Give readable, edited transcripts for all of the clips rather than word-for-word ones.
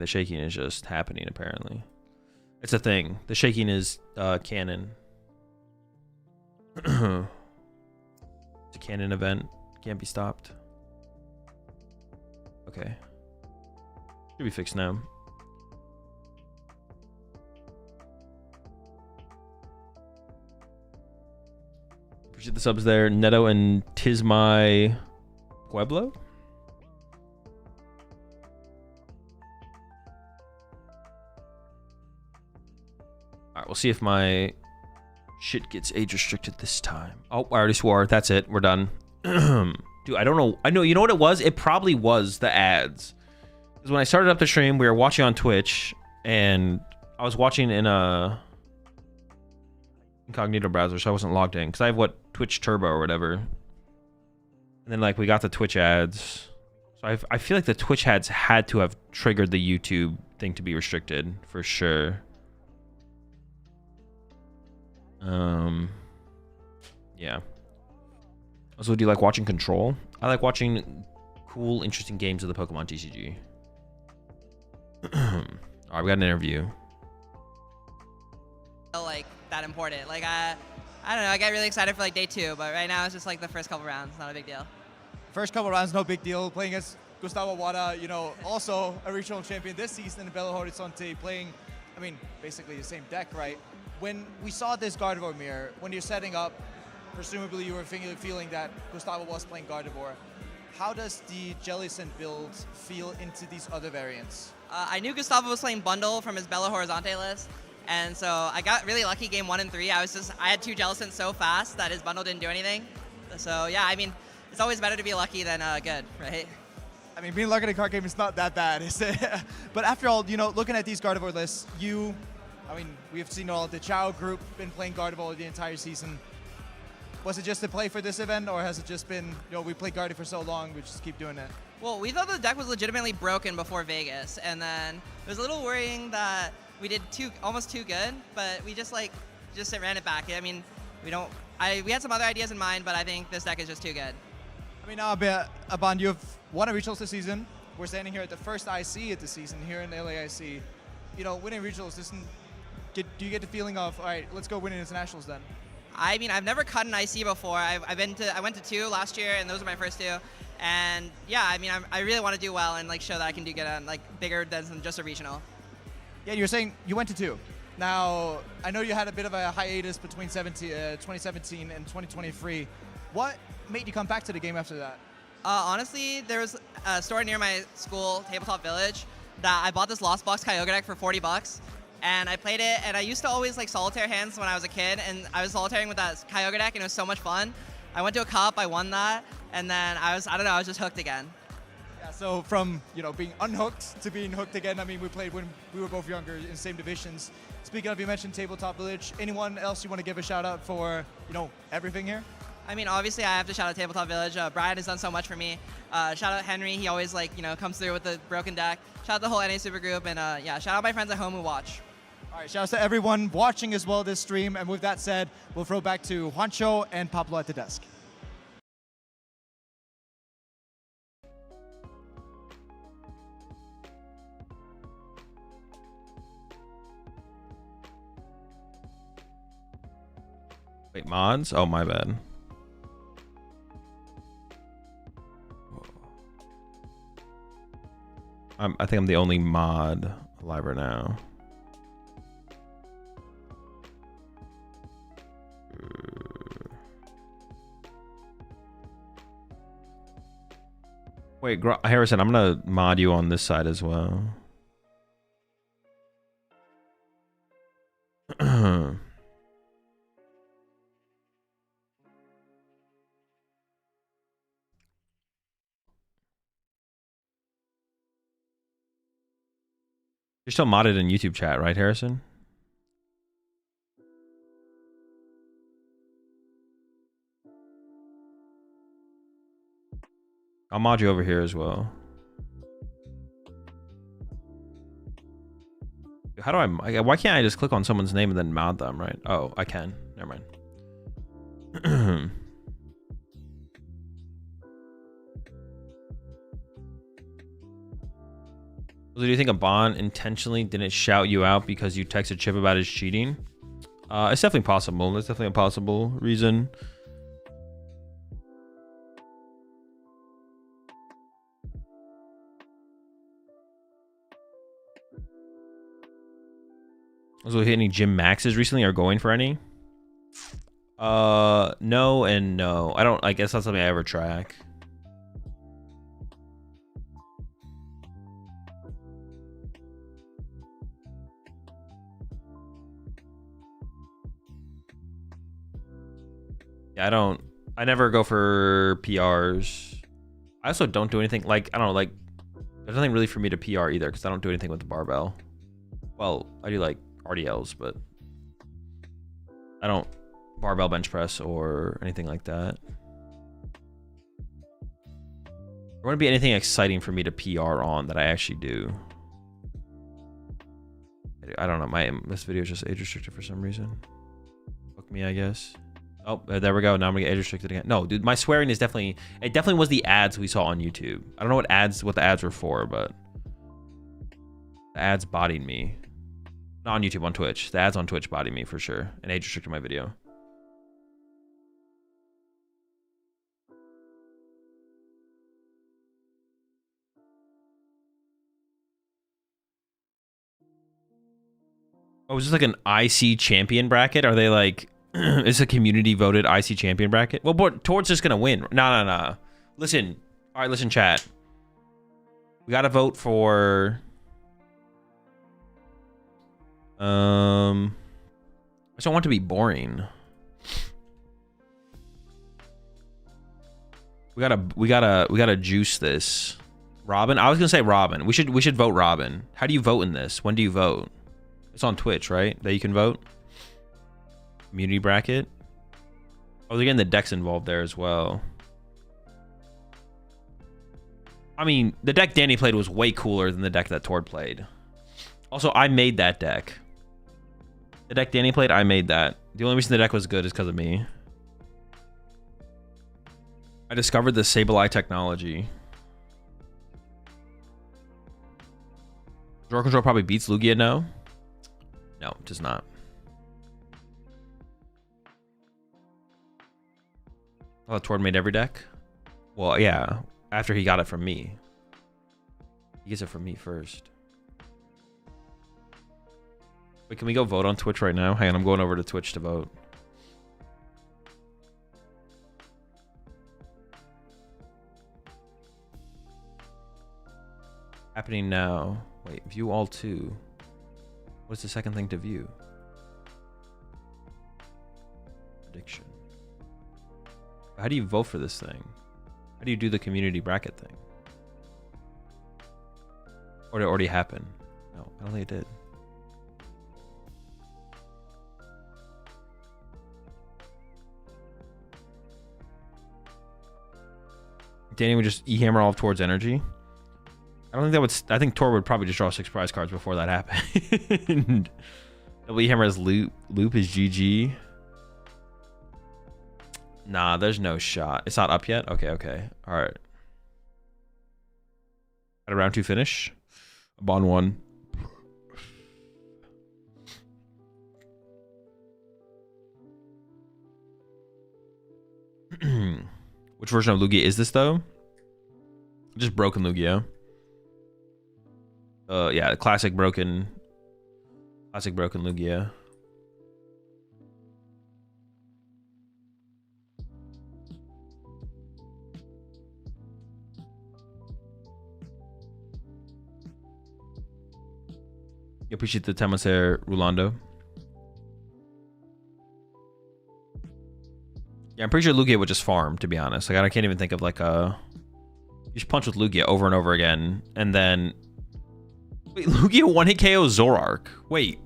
The shaking is just happening, apparently. It's a thing. The shaking is canon. It's a canon event. Can't be stopped. Okay. Should be fixed now. Appreciate the subs there. Neto and Tismy Pueblo. Alright, we'll see if my shit gets age restricted this time. Oh, I already swore. That's it. We're done. Dude, I don't know. I know. You know what it was? It probably was the ads. Because when I started up the stream, we were watching on Twitch, and I was watching in a incognito browser, so I wasn't logged in. Because I have Twitch Turbo or whatever. And then like we got the Twitch ads. So I feel like the Twitch ads had to have triggered the YouTube thing to be restricted for sure. Yeah. Also, do you like watching Control? I like watching cool, interesting games of the PokemonTCG. Alright, we got an interview. Like that important. Like I don't know. I get really excited for like day 2, but right now it's just like the first couple rounds. Not a big deal. First couple rounds, no big deal. Playing against Gustavo Wada, you know, also a regional champion this season in Belo Horizonte, playing, I mean, basically the same deck, right? When we saw this Gardevoir mirror, when you're setting up, presumably you were feeling that Gustavo was playing Gardevoir. How does the Jellicent build feel into these other variants? I knew Gustavo was playing Bundle from his Belo Horizonte list, and so I got really lucky game 1 and 3. I had 2 Jellicents so fast that his Bundle didn't do anything. So yeah, I mean, it's always better to be lucky than good, right? I mean, being lucky in a card game is not that bad, is it? But after all, you know, looking at these Gardevoir lists, I mean, we've seen all the Chow group been playing Gardevoir the entire season. Was it just a play for this event, or has it just been, you know, we played Gardevoir for so long, we just keep doing it? Well, we thought the deck was legitimately broken before Vegas, and then it was a little worrying that we did almost too good, but we just ran it back. I mean, we had some other ideas in mind, but I think this deck is just too good. I mean, now, Aban, you've won a regionals this season. We're standing here at the first IC of the season here in LAIC. You know, winning regionals doesn't. Do you get the feeling of, all right, let's go win internationals then? I mean, I've never cut an IC before. I went to 2 last year, and those are my first 2. And yeah, I mean, I really want to do well and like show that I can do good on like bigger than just a regional. Yeah, you're saying you went to 2. Now, I know you had a bit of a hiatus between 2017 and 2023. What made you come back to the game after that? Honestly, there was a store near my school, Tabletop Village, that I bought this Lost Box Kyogre deck for $40. And I played it, and I used to always like solitaire hands when I was a kid, and I was solitairing with that Kyogre deck, and it was so much fun. I went to a cup, I won that, and then I was just hooked again. Yeah, so from, you know, being unhooked to being hooked again, I mean, we played when we were both younger in the same divisions. Speaking of, you mentioned Tabletop Village. Anyone else you want to give a shout out for, you know, everything here? I mean, obviously I have to shout out Tabletop Village. Brian has done so much for me. Shout out Henry, he always like, you know, comes through with the broken deck. Shout out the whole NA Super Group, and yeah, shout out my friends at home who watch. All right, shout out to everyone watching as well this stream. And with that said, we'll throw back to Juancho and Pablo at the desk. Wait, mods? Oh, my bad. I think I'm the only mod alive right now. Wait, Harrison, I'm gonna mod you on this side as well. You're still modded in YouTube chat, right, Harrison? I'll mod you over here as well. How do why can't I just click on someone's name and then mod them, right? Oh, I can. Never mind. Do you think a bot intentionally didn't shout you out because you texted Chip about his cheating? It's definitely possible. That's definitely a possible reason. Was we hit any gym maxes recently or going for any? No and no. I guess that's something I ever track. Yeah, I never go for PRs. I also don't do anything like, I don't know, like there's nothing really for me to PR either because I don't do anything with the barbell. Well, I do like RDLs, but I don't barbell bench press or anything like that. There wouldn't be anything exciting for me to PR on that I actually do. I don't know. This video is just age restricted for some reason. Fuck me, I guess. Oh, there we go. Now I'm gonna get age restricted again. No, dude, my swearing is definitely. It definitely was the ads we saw on YouTube. I don't know what the ads were for, but the ads bodied me. Not on YouTube, on Twitch. The ads on Twitch bodied me for sure and age restricted my video. Oh, is this like an IC champion bracket? Are they like, it's a community voted IC champion bracket? Well, but Tord's just gonna win. No. Listen. All right, listen, chat. We gotta vote for. I just don't want it to be boring. We gotta juice this. Robin? I was gonna say Robin. We should vote Robin. How do you vote in this? When do you vote? It's on Twitch, right? That you can vote? Community bracket? Oh, they're getting the decks involved there as well. I mean, the deck Danny played was way cooler than the deck that Tord played. Also, I made that deck. The deck Danny played, I made that. The only reason the deck was good is because of me. I discovered the Sableye technology. Draw control probably beats Lugia, no? No, it does not. I thought Tord made every deck? Well, yeah. After he got it from me. He gets it from me first. Wait, can we go vote on Twitch right now? Hang on, I'm going over to Twitch to vote. Happening now. Wait, view all two. What's the second thing to view? Prediction. How do you vote for this thing? How do you do the community bracket thing? Or did it already happen? No, I don't think it did. Danny would just E-hammer all towards energy. I don't think that would. I think Tor would probably just draw 6 prize cards before that happened. Double E-hammer as loop is GG. Nah, there's no shot. It's not up yet? Okay. All right. At a round 2 finish. Bond 1. Which version of Lugia is this, though? Just broken Lugia. Yeah, classic broken Lugia. You appreciate the Temacer Rolando. Yeah, I'm pretty sure Lugia would just farm, to be honest. Like, I can't even think of like a... You just punch with Lugia over and over again, and then... Wait, Lugia 1-hit KO Zorark. Wait.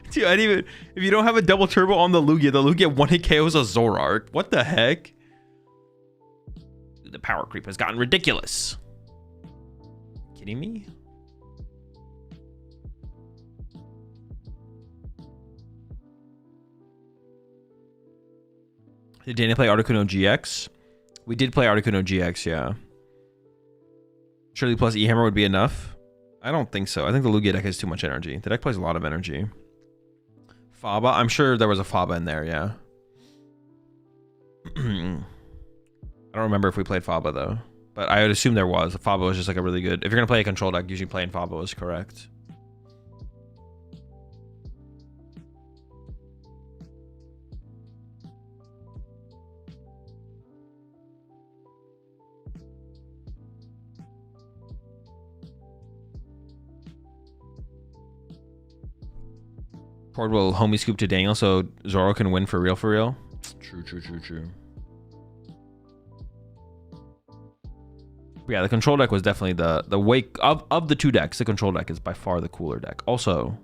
Dude, I didn't even... If you don't have a double turbo on the Lugia 1-hit KOs a Zorark. What the heck? Dude, the power creep has gotten ridiculous. Kidding me? Did Danny play Articuno GX? We did play Articuno GX, yeah. Surely plus E-Hammer would be enough? I don't think so. I think the Lugia deck has too much energy. The deck plays a lot of energy. Faba? I'm sure there was a Faba in there, yeah. I don't remember if we played Faba, though. But I would assume there was. Faba was just like a really good... If you're going to play a control deck, usually playing Faba is correct. Cord will homie scoop to Daniel so Zoro can win for real, for real. True, true, true, true. But yeah, the control deck was definitely the wake of the two decks. The control deck is by far the cooler deck. Also,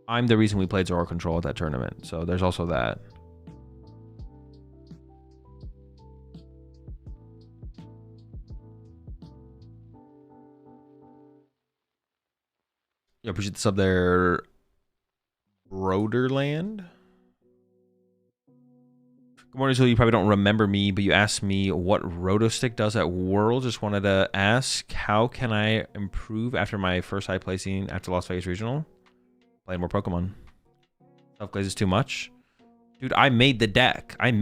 I'm the reason we played Zoro control at that tournament. So there's also that. Yeah, appreciate the sub there. Broderland. Good morning, so you probably don't remember me, but you asked me what Rotostick does at World. Just wanted to ask, how can I improve after my first high placing after Las Vegas Regional? Playing more Pokemon. Self Glaze is too much. Dude, I made the deck. I'm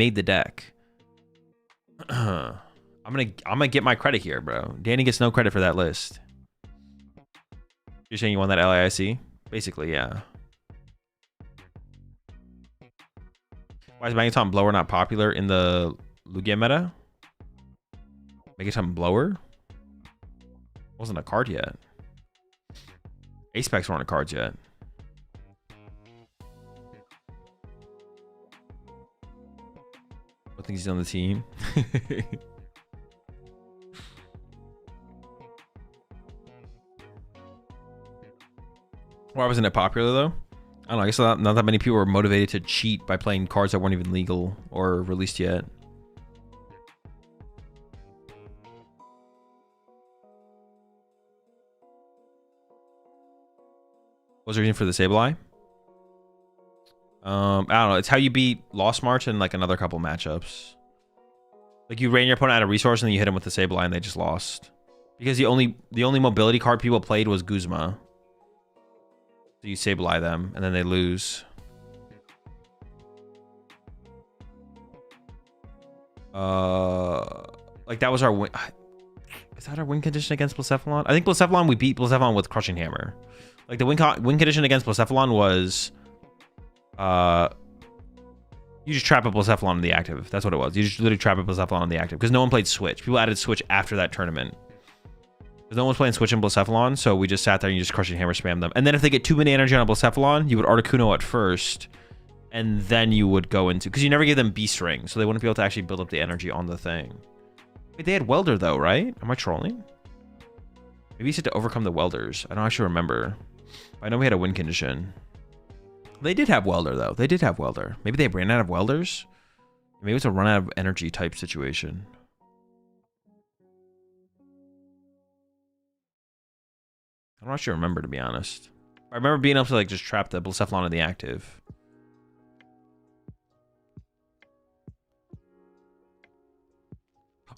gonna get my credit here, bro. Danny gets no credit for that list. You're saying you won that LAIC? Basically, yeah. Why is Magneton Blower not popular in the Lugia meta? Magneton Blower? Wasn't a card yet. Ace Packs weren't cards yet. I think he's on the team. Why wasn't it popular though? I don't know. I guess not that many people were motivated to cheat by playing cards that weren't even legal or released yet. What was the reason for the Sableye? I don't know. It's how you beat Lost March and like another couple matchups. Like you ran your opponent out of resource and then you hit him with the Sableye and they just lost. Because the only mobility card people played was Guzma. So you Sableye them and then they lose. Like that was our win. Is that our win condition against Blacephalon? I think Blacephalon, we beat Blacephalon with Crushing Hammer. Like the win condition against Blacephalon was, you just trap a Blacephalon in the active. That's what it was. You just literally trap a Blacephalon in the active because no one played Switch. People added Switch after that tournament. Because no one was playing Switch and Blacephalon, so we just sat there and you just Crushing Hammer spam them. And then if they get too many energy on a Blacephalon, you would Articuno at first, and then you would go into... Because you never gave them Beast Ring, so they wouldn't be able to actually build up the energy on the thing. Wait, they had Welder though, right? Am I trolling? Maybe you said to overcome the Welders. I don't actually remember. I know we had a win condition. They did have Welder though. They did have Welder. Maybe they ran out of Welders? Maybe it's a run out of energy type situation. I don't actually remember, to be honest. I remember being able to like just trap the Blacephalon in the active.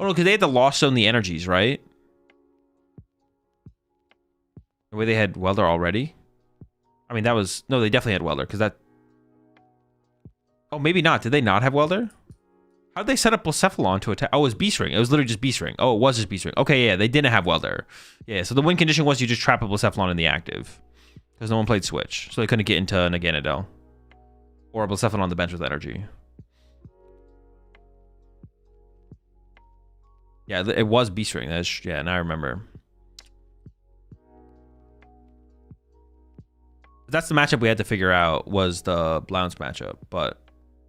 Oh no, because they had the Lost Zone the energies, right? The way they had Welder already? I mean, that was... No, they definitely had Welder, because that... Oh, maybe not. Did they not have Welder? How did they set up Blacephalon to attack? Oh, it was Beast Ring. It was literally just Beast Ring. Oh, it was just Beast Ring. Okay, yeah, they didn't have Welder. Yeah, so the win condition was you just trap a Blacephalon in the active. Because no one played Switch. So they couldn't get into Naganadel. Or a Blacephalon on the bench with energy. Yeah, it was Beast Ring. That's, yeah, now I remember. That's the matchup we had to figure out, was the Blounce matchup. But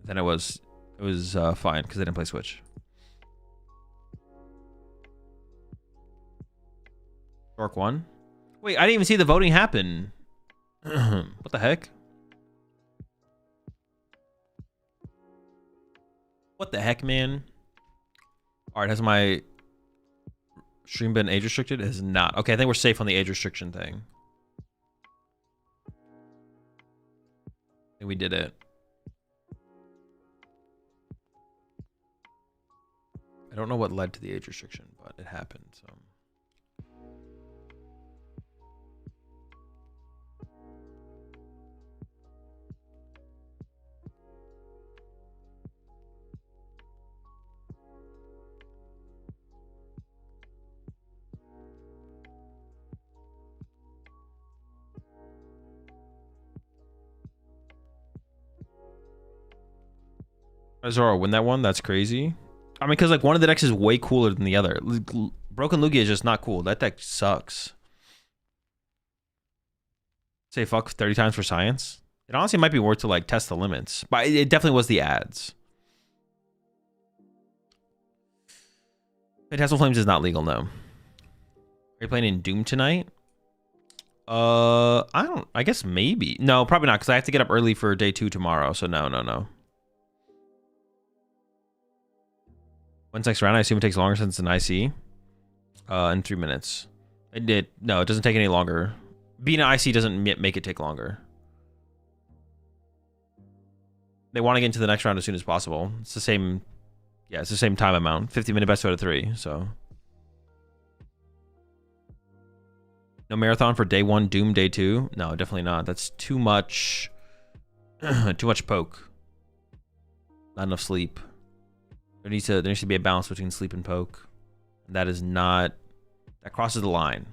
then it was fine because they didn't play Switch. Dork won. Wait, I didn't even see the voting happen. What the heck? What the heck, man? All right, has my stream been age restricted? It has not. Okay, I think we're safe on the age restriction thing. I think we did it. don't know what led to the age restriction, but it happened. So. Zoro win that one? That's crazy. I mean, because like one of the decks is way cooler than the other. Broken Lugia is just not cool. That deck sucks. Say fuck 30 times for science. It honestly might be worth to like test the limits, but it definitely was the ads. Phantasmal Flames is not legal, no. Are you playing in Doom tonight? I guess maybe. No, probably not, because I have to get up early for day 2 tomorrow. So no. When's next round? I assume it takes longer since it's an IC. In 3 minutes. No, it doesn't take any longer. Being an IC doesn't make it take longer. They want to get into the next round as soon as possible. It's the same. Yeah, it's the same time amount. 50-minute best out of 3. So. No marathon for day 1, Doom day 2. No, definitely not. That's too much. Too much poke. Not enough sleep. There needs to be a balance between sleep and poke. And that is not. That crosses the line.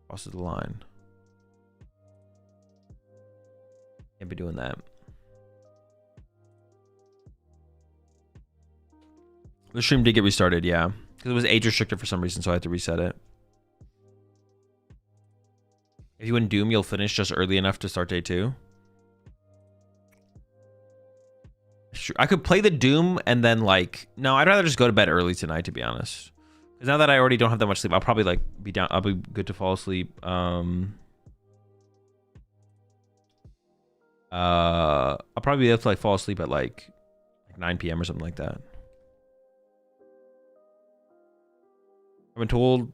Crosses the line. Can't be doing that. The stream did get restarted, yeah. Because it was age restricted for some reason, so I had to reset it. If you win Doom, you'll finish just early enough to start day 2. I could play the Doom and then like... No, I'd rather just go to bed early tonight, to be honest. Because now that I already don't have that much sleep, I'll probably like be down. I'll be good to fall asleep. I'll probably be able to like fall asleep at like 9 p.m. or something like that. I've been told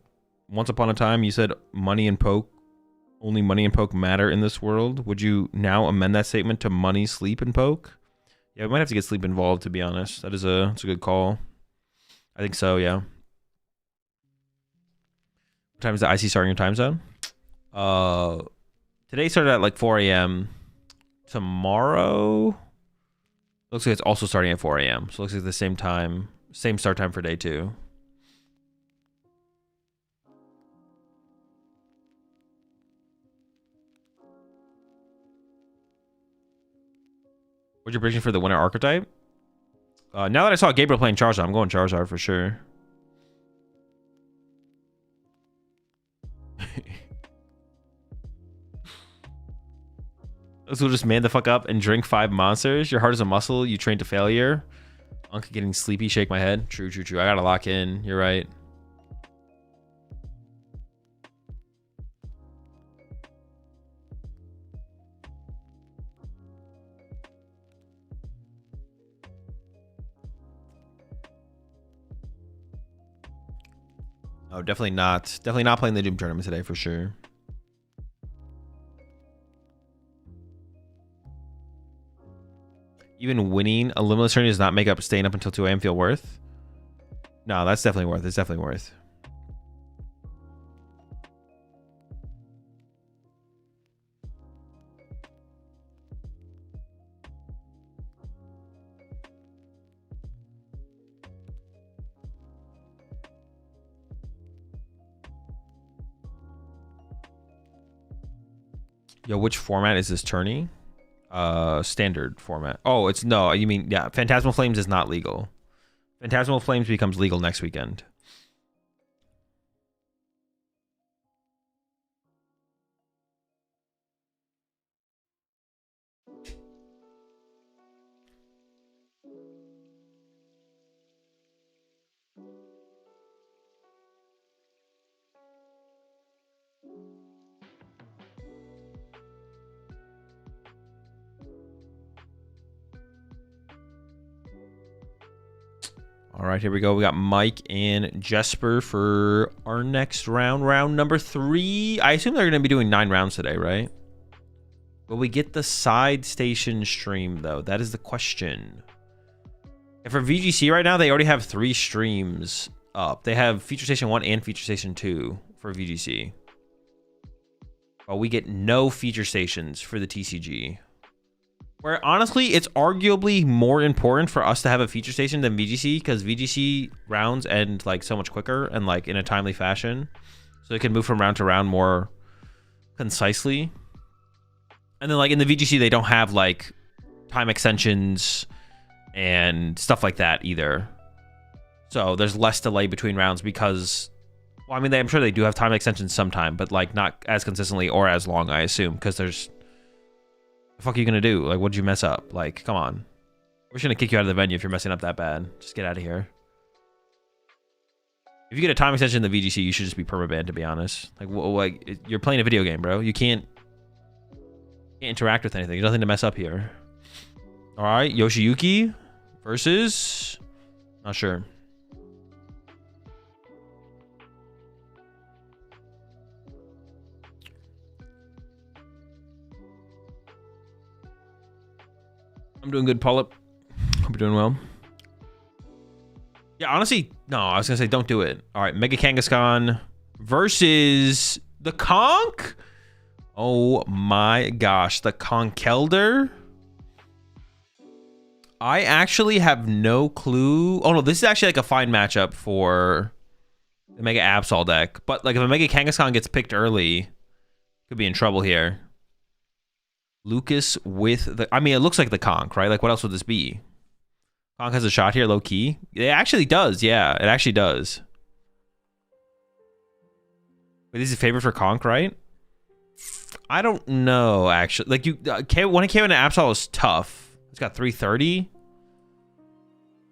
once upon a time you said money and poke, only money and poke matter in this world. Would you now amend that statement to money, sleep, and poke? Yeah, we might have to get sleep involved, to be honest. That's a good call. I think so, yeah. What time is the IC starting your time zone? Today started at like 4 a.m. Tomorrow looks like it's also starting at 4 a.m. So it looks like the same time, same start time for day 2. What's your prediction for the winner archetype? Now that I saw Gabriel playing Charizard, I'm going Charizard for sure. So just man the fuck up and drink 5 monsters. Your heart is a muscle. You train to failure. Uncle getting sleepy. Shake my head. True. I gotta lock in. You're right. Oh, definitely not. Definitely not playing the Doom tournament today for sure. Even winning a limitless tournament does not make up staying up until 2 a.m. feel worth. No, that's definitely worth. It's definitely worth. Yo, which format is this tourney? Standard format. Oh, it's no, you mean, yeah, Phantasmal Flames is not legal. Phantasmal Flames becomes legal next weekend. All right, here we go. We got Mike and Jesper for our next round, round number 3. I assume they're going to be doing 9 rounds today, right? Will we get the side station stream, though? That is the question. And for VGC right now, they already have 3 streams up. They have Feature Station 1 and Feature Station 2 for VGC. But we get no feature stations for the TCG. Where honestly, it's arguably more important for us to have a feature station than VGC, because VGC rounds end like so much quicker and like in a timely fashion. So it can move from round to round more concisely. And then like in the VGC, they don't have like time extensions and stuff like that either. So there's less delay between rounds because, well, I mean, I'm sure they do have time extensions sometime, but like not as consistently or as long, I assume, because there's, the fuck are you gonna do? Like, what'd you mess up? Like, come on. We're just gonna kick you out of the venue if you're messing up that bad. Just get out of here. If you get a time extension in the VGC, you should just be permabanned, to be honest. Like, you're playing a video game, bro. You can't interact with anything. There's nothing to mess up here. All right, Yoshiyuki versus, not sure. I'm doing good, Polyp. Hope you're doing well. Yeah, honestly, no, I was gonna say don't do it. All right, Mega Kangaskhan versus the Conk. Oh my gosh, the Conkeldurr. I actually have no clue. Oh no, this is actually like a fine matchup for the Mega Absol deck. But like if a Mega Kangaskhan gets picked early, could be in trouble here. Lucas with the, I mean, it looks like the Conk, right? Like what else would this be? Conk has a shot here, low key. It actually does, yeah, it actually does. Wait, this is a favorite for Conk, right? I don't know, actually. Like you, when it came into Absol is tough. It's got 330.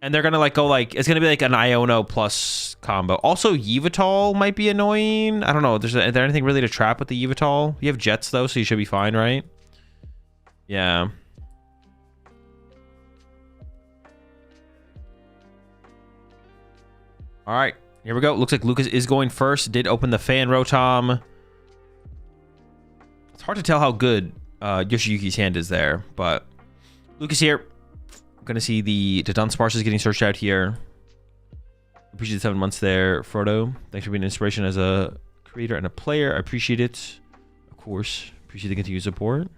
And they're gonna like go like, it's gonna be like an Iono plus combo. Also, Yveltal might be annoying. I don't know. Is there anything really to trap with the Yveltal? You have Jets though, so you should be fine, right? Yeah. All right, here we go. Looks like Lucas is going first. Did open the Fan Rotom. It's hard to tell how good Yoshiyuki's hand is there, but Lucas here. I'm gonna see the Dunsparce is getting searched out here. Appreciate the 7 months there, Frodo. Thanks for being an inspiration as a creator and a player. I appreciate it. Of course, appreciate the continued support.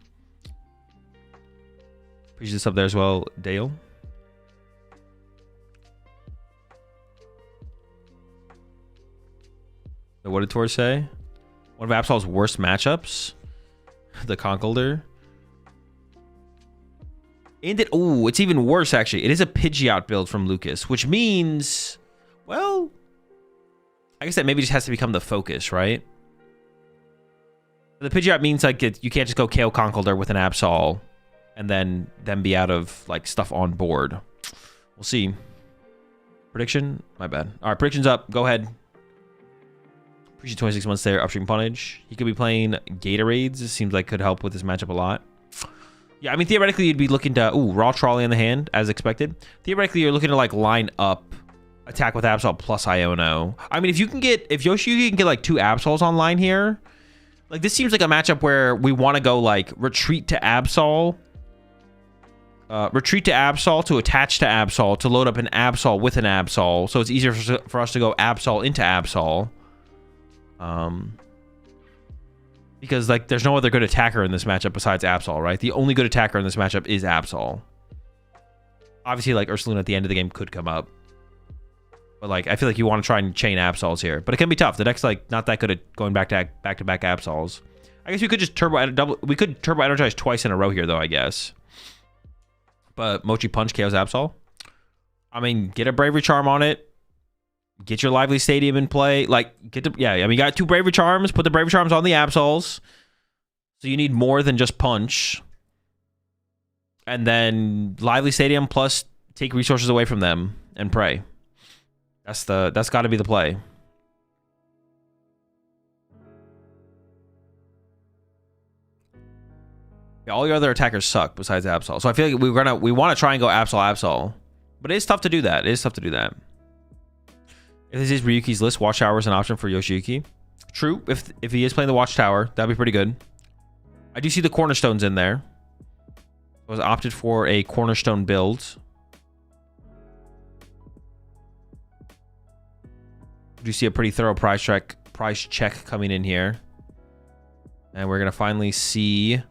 Appreciate the sub there as well, Dale. So what did Tor say? One of Absol's worst matchups? The Conkeldurr. And it, oh, it's even worse actually. It is a Pidgeot build from Lucas, which means, well, I guess that maybe just has to become the focus, right? The Pidgeot means like you can't just go KO Conkeldurr with an Absol and then be out of like stuff on board. We'll see. Prediction? My bad. All right, prediction's up. Go ahead. Appreciate 26 months there, Upstream Punnage. He could be playing Gatorades. It seems like could help with this matchup a lot. Yeah, I mean, theoretically, you'd be looking to... Ooh, Raw Trolley in the hand, as expected. Theoretically, you're looking to, like, line up Attack with Absol plus Iono. I mean, if you can get... If Yoshiyuki can get, like, 2 Absols online here, like, this seems like a matchup where we want to go, like, retreat to Absol. Retreat to Absol to attach to Absol to load up an Absol with an Absol. So it's easier for us to go Absol into Absol. Because like there's no other good attacker in this matchup besides Absol, right? The only good attacker in this matchup is Absol. Obviously, like Ursaluna at the end of the game could come up, but like I feel like you want to try and chain Absols here, but it can be tough. The deck's like not that good at going back to back Absols. I guess we could just we could turbo energize twice in a row here though, I guess. But Mochi Punch KOs Absol. I mean, get a Bravery Charm on it. Get your Lively Stadium in play. Like, yeah, I mean, you got 2 Bravery Charms. Put the Bravery Charms on the Absols. So you need more than just Punch. And then Lively Stadium plus take resources away from them and pray. That's got to be the play. Yeah, all your other attackers suck besides Absol. So I feel like we want to try and go Absol. But it is tough to do that. It is tough to do that. If this is Ryuki's list, Watchtower is an option for Yoshiyuki. True, if he is playing the Watchtower, that'd be pretty good. I do see the Cornerstones in there. I was opted for a Cornerstone build. do see a pretty thorough price check coming in here. And we're gonna finally see.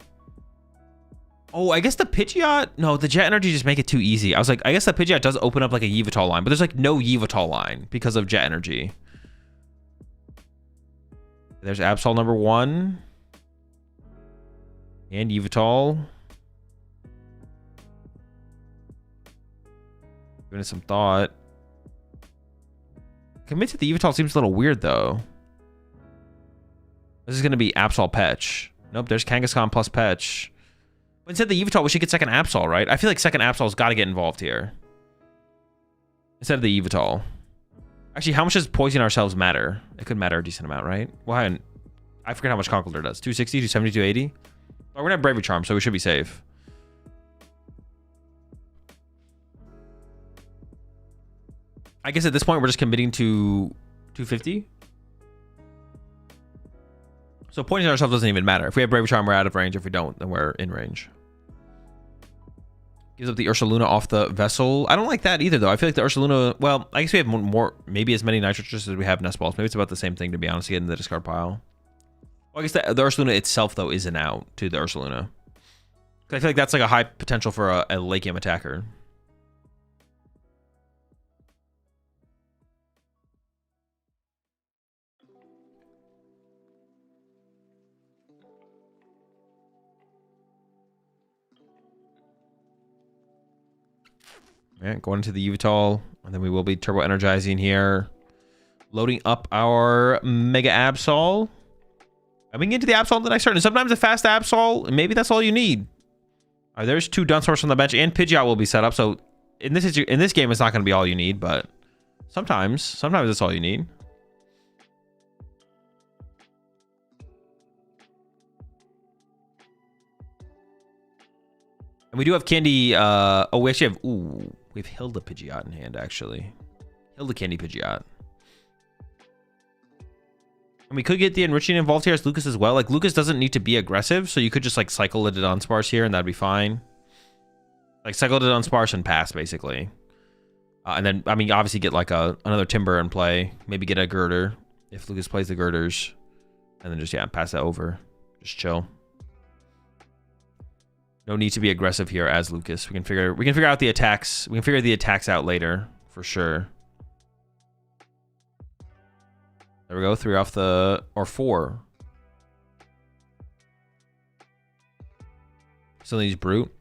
Oh, I guess the Pidgeot. No, the Jet Energy just make it too easy. I was like, I guess the Pidgeot does open up like a Yveltal line, but there's like no Yveltal line because of Jet Energy. There's Absol number 1. And Yveltal. Giving it some thought. Commit to the Yveltal seems a little weird though. This is going to be Absol Petch. Nope, there's Kangaskhan plus Petch. But instead of the Yveltal, we should get second Absol, right? I feel like second Absol's got to get involved here. Instead of the Yveltal. Actually, how much does poisoning ourselves matter? It could matter a decent amount, right? Well, I forget how much Conkeldurr does. 260, 270, 280? Oh, we're going to have Bravery Charm, so we should be safe. I guess at this point, we're just committing to 250. So pointing ourselves doesn't even matter. If we have Bravery Charm, we're out of range. If we don't, then we're in range. Gives up the Ursaluna off the Vessel. I don't like that either, though. I feel like the Ursaluna... Well, I guess we have more... Maybe as many Nitrotrus as we have Nest Balls. Maybe it's about the same thing, to be honest, to get in the discard pile. Well, I guess the Ursaluna itself, though, is an out to the Ursaluna. I feel like that's like a high potential for a late game attacker. Alright, going into the Yveltal, and then we will be turbo energizing here. Loading up our Mega Absol. Coming into the Absol on the next turn. And sometimes a fast Absol, maybe that's all you need. Alright, there's 2 Dunsparce on the bench, and Pidgeot will be set up. So in this game, it's not going to be all you need, but sometimes it's all you need. And we do have Candy. Oh, we actually have. Ooh, we have Hilda Pidgeot in hand, actually. Hilda Candy Pidgeot. And we could get the enriching involved here as Lucas as well. Like, Lucas doesn't need to be aggressive, so you could just, like, cycle it on Sparse here, and that'd be fine. Like, cycle it on Sparse and pass, basically. And then, I mean, obviously get, like, another Timber in play. Maybe get a Girder if Lucas plays the Girders. And then just, yeah, pass that over. Just chill. No need to be aggressive here as Lucas. We can figure out the attacks. We can figure the attacks out later for sure. There we go. 3 off the, or 4. Still needs Brute.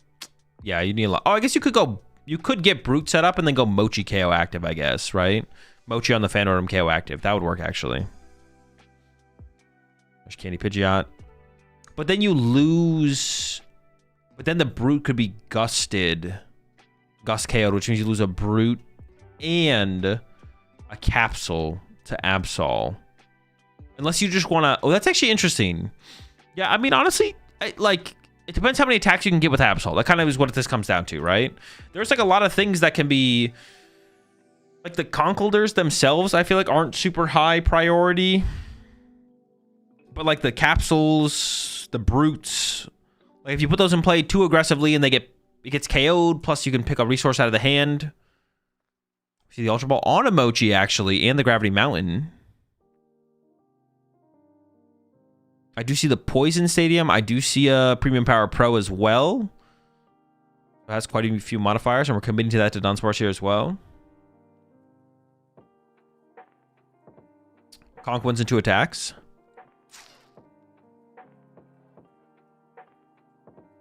Yeah, you need a lot. Oh, I guess you could go. You could get Brute set up and then go Mochi KO active. I guess, right? Mochi on the Fanorum KO active. That would work actually. There's Candy Pidgeot. But then you lose. But then the Brute could be Gusted. Gust KO'd, which means you lose a Brute and a Capsule to Absol. Unless you just want to... Oh, that's actually interesting. Yeah, I mean, honestly, like, it depends how many attacks you can get with Absol. That kind of is what this comes down to, right? There's, like, a lot of things that can be... Like, the Conkeldurrs themselves, I feel like, aren't super high priority. But, like, the Capsules, the Brutes... Like, if you put those in play too aggressively and it gets KO'd, plus you can pick a resource out of the hand. See the Ultra Ball on a Mochi, actually, and the Gravity Mountain. I do see the Poison Stadium. I do see a Premium Power Pro as well. It has quite a few modifiers, and we're committing to that to Dunsparce here as well. Conk wins into attacks.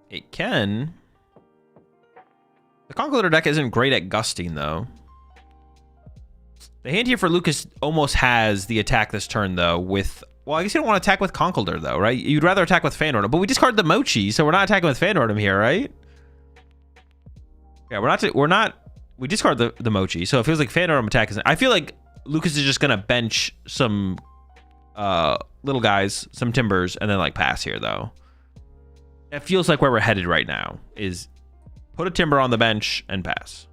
It can. The Conkeldurr deck isn't great at gusting, though. The hand here for Lucas almost has the attack this turn, though, with... Well, I guess you don't want to attack with Conkeldurr, though, right? You'd rather attack with Fanorum, but we discard the Mochi, so we're not attacking with Fanorum here, right? Yeah, we're not... We discard the Mochi, so it feels like Fanorum attack isn't... I feel like Lucas is just going to bench some little guys, some Timbers, and then, like, pass here, though. It feels like where we're headed right now is put a Timber on the bench and pass.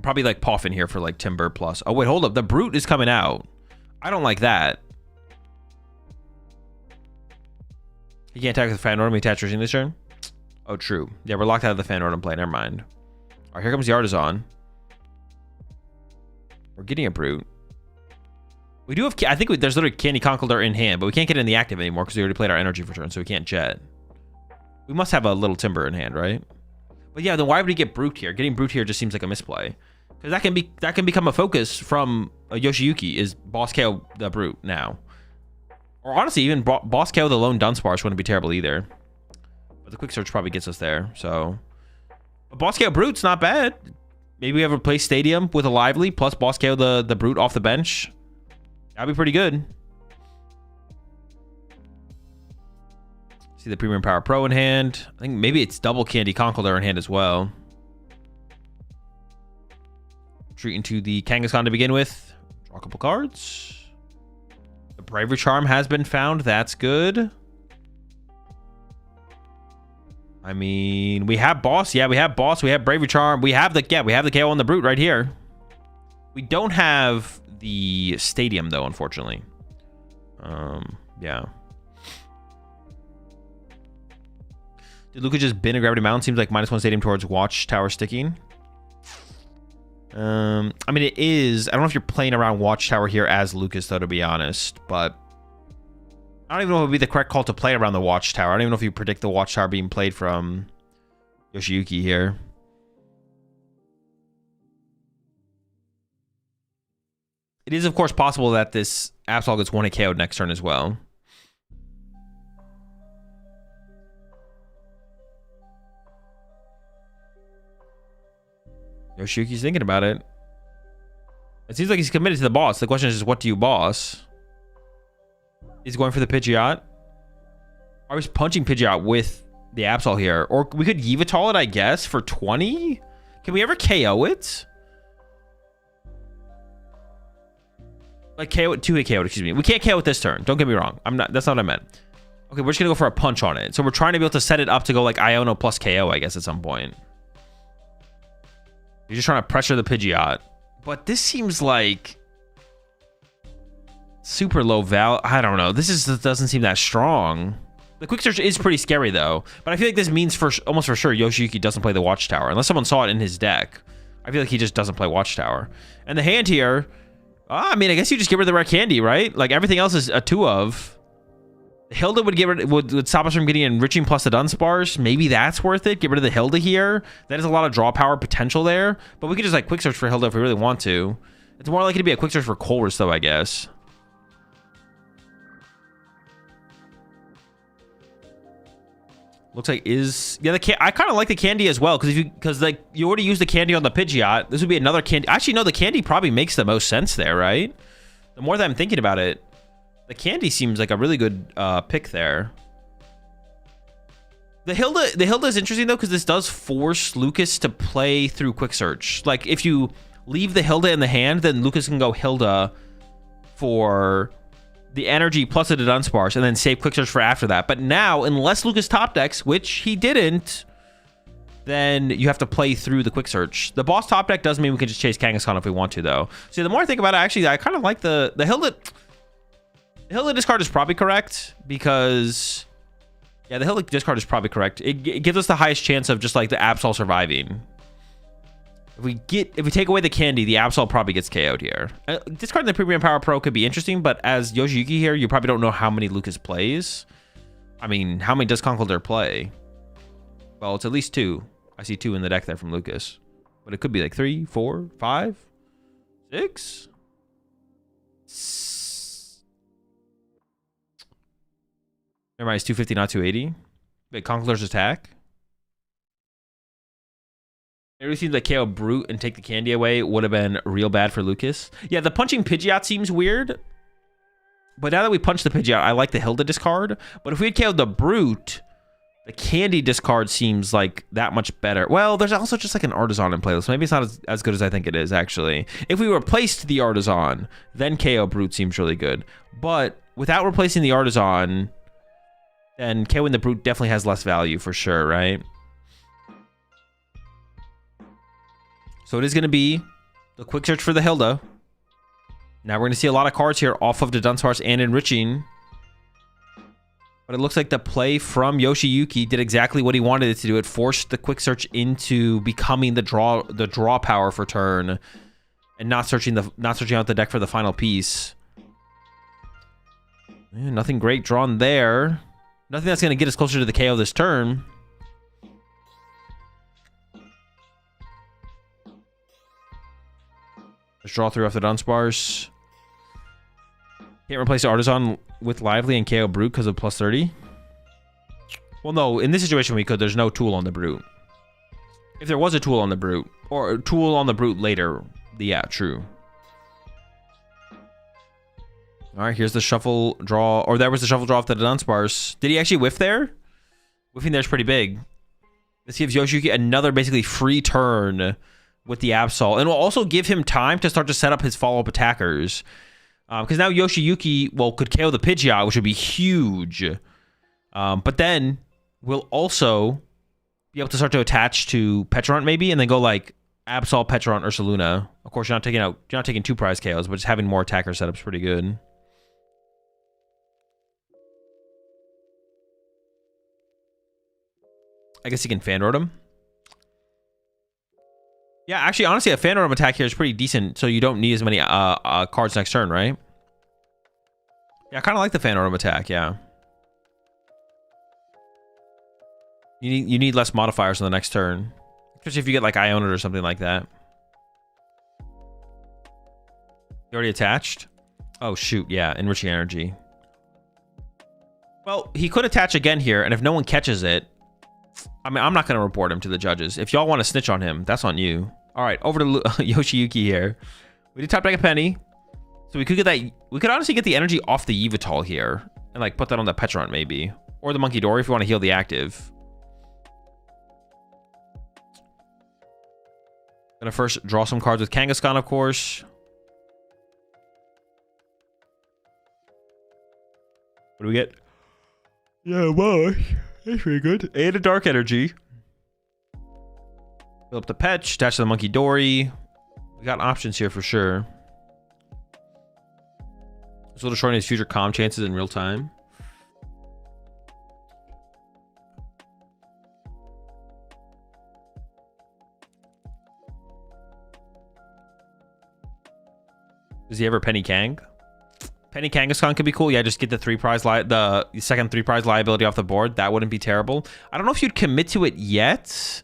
Probably like Poffin here for like Timber plus. Oh, wait, hold up. The Brute is coming out. I don't like that. You can't attack with Fanorum. He attached Regime this turn. Oh, true. Yeah, we're locked out of the Fanorum play. Never mind. All right, here comes the Artisan. We're getting a Brute. We do have, I think there's literally Candy Conkeldurr in hand, but we can't get in the active anymore because we already played our energy for turn, so we can't jet. We must have a little Timber in hand, right? But yeah, then why would he get Brute here? Getting Brute here just seems like a misplay. Because that can become a focus from Yoshiyuki, is Boss KO the Brute now. Or honestly, even Boss KO the Lone Dunsparce wouldn't be terrible either. But the Quick Search probably gets us there, so... But Boss KO Brute's not bad. Maybe we have replaced Stadium with a Lively, plus Boss KO the Brute off the bench. That'd be pretty good. See the Premium Power Pro in hand. I think maybe it's double Candy Conkeldurr in hand as well. Retreat into the Kangaskhan to begin with. Draw a couple cards. The Bravery Charm has been found. That's good. I mean, we have Boss. Yeah, we have Boss. We have Bravery Charm. We have the KO on the Brute right here. We don't have the Stadium though, unfortunately. Yeah. Did Luca just bin a Gravity Mountain? Seems like -1 Stadium towards Watchtower sticking. I mean, it is. I don't know if you're playing around Watchtower here as Lucas, though, to be honest. But I don't even know if it would be the correct call to play around the Watchtower. I don't even know if you predict the Watchtower being played from Yoshiyuki here. It is, of course, possible that this Absol gets 1-hit KO'd next turn as well. Yoshiyuki's thinking about it. It seems like he's committed to the boss. The question is just, what do you boss? He's going for the Pidgeot. I was punching Pidgeot with the Absol here. Or we could Yveltal it, I guess, for 20? Can we ever KO it? Like KO it, 2-hit KO it, excuse me. We can't KO it this turn. Don't get me wrong. That's not what I meant. Okay, we're just gonna go for a punch on it. So we're trying to be able to set it up to go like Iono plus KO, I guess, at some point. You're just trying to pressure the Pidgeot. But this seems like super low val. I don't know. This doesn't seem that strong. The Quick Search is pretty scary though. But I feel like this means almost for sure Yoshiyuki doesn't play the Watchtower. Unless someone saw it in his deck. I feel like he just doesn't play Watchtower. And the hand here, I mean, I guess you just get rid of the rare candy, right? Like everything else is a 2 of. Hilda would stop us from getting Enriching plus the Dunsparce. Maybe that's worth it. Get rid of the Hilda here. That is a lot of draw power potential there. But we could just like Quick Search for Hilda if we really want to. It's more likely to be a Quick Search for Colress though, I guess. Looks like I kind of like the candy as well because like you already used the candy on the Pidgeot. This would be another candy. Actually, no, the candy probably makes the most sense there, right? The more that I'm thinking about it, the candy seems like a really good pick there. The Hilda is interesting though because this does force Lucas to play through Quick Search. Like if you leave the Hilda in the hand, then Lucas can go Hilda for the energy plus the Dunsparce and then save Quick Search for after that. But now, unless Lucas top decks, which he didn't, then you have to play through the Quick Search. The boss top deck does mean we can just chase Kangaskhan if we want to though. See, the more I think about it, actually, I kind of like the Hilda. The Hilda discard is probably correct because, yeah, the Hilda discard is probably correct. It gives us the highest chance of just like the Absol surviving. If we take away the candy, the Absol probably gets KO'd here. Discarding the Premium Power Pro could be interesting, but as Yoshiyuki here, you probably don't know how many Lucas plays. I mean, how many does Conkeldurr play? Well, it's at least 2. I see 2 in the deck there from Lucas, but it could be like 3, 4, 5, 6. Never mind, it's 250, not 280. Wait, Conkeldurr's attack? It really seems like KO Brute and take the candy away would have been real bad for Lucas. Yeah, the punching Pidgeot seems weird. But now that we punched the Pidgeot, I like the Hilda discard. But if we had KO'd the Brute, the candy discard seems like that much better. Well, there's also just like an Artisan in play. So maybe it's not as good as I think it is, actually. If we replaced the Artisan, then KO Brute seems really good. But without replacing the Artisan, then KOing the Brute definitely has less value for sure, right? So it is going to be the Quick Search for the Hilda. Now we're going to see a lot of cards here off of the Dunsparce and Enriching. But it looks like the play from Yoshiyuki did exactly what he wanted it to do. It forced the Quick Search into becoming the draw power for turn and not searching out the deck for the final piece. Yeah, nothing great drawn there. Nothing that's going to get us closer to the KO this turn. Let's draw 3 off the Dunsparce. Can't replace the Artisan with Lively and KO Brute because of plus 30. Well, no, in this situation we could. There's no tool on the Brute. If there was a tool on the Brute, or a tool on the Brute later, yeah, true. All right, here's the shuffle draw, or there was the shuffle draw off the Dunsparce. Did he actually whiff there? Whiffing there's pretty big. This gives Yoshiyuki another basically free turn with the Absol, and will also give him time to start to set up his follow-up attackers. Because now Yoshiyuki, well, could KO the Pidgeot, which would be huge. But then we'll also be able to start to attach to Petront maybe, and then go like Absol, Petront, Ursaluna. Of course, you're not taking 2 prize KOs, but just having more attacker setups pretty good. I guess you can fan road him. Yeah, actually, honestly, a fan road him attack here is pretty decent, so you don't need as many cards next turn, right? Yeah, I kind of like the fan road him attack, yeah. You need less modifiers on the next turn. Especially if you get like Ioned or something like that. You already attached? Oh, shoot, yeah, Enriching Energy. Well, he could attach again here, and if no one catches it, I mean, I'm not going to report him to the judges. If y'all want to snitch on him, that's on you. All right, over to Yoshiyuki here. We did top deck a penny. So we could get that. We could honestly get the energy off the Yveltal here. And like put that on the Petront maybe. Or the Monkey Dory if you want to heal the active. Gonna first draw some cards with Kangaskhan, of course. What do we get? Yeah, well, that's pretty good. And a Dark Energy. Fill up the Petch, attach to the Monkey Dory. We got options here for sure. This will destroy his future comm chances in real time. Does he ever Penny Kang? Penny Kangaskhan could be cool. Yeah, just get the the second 3 prize liability off the board. That wouldn't be terrible. I don't know if you'd commit to it yet,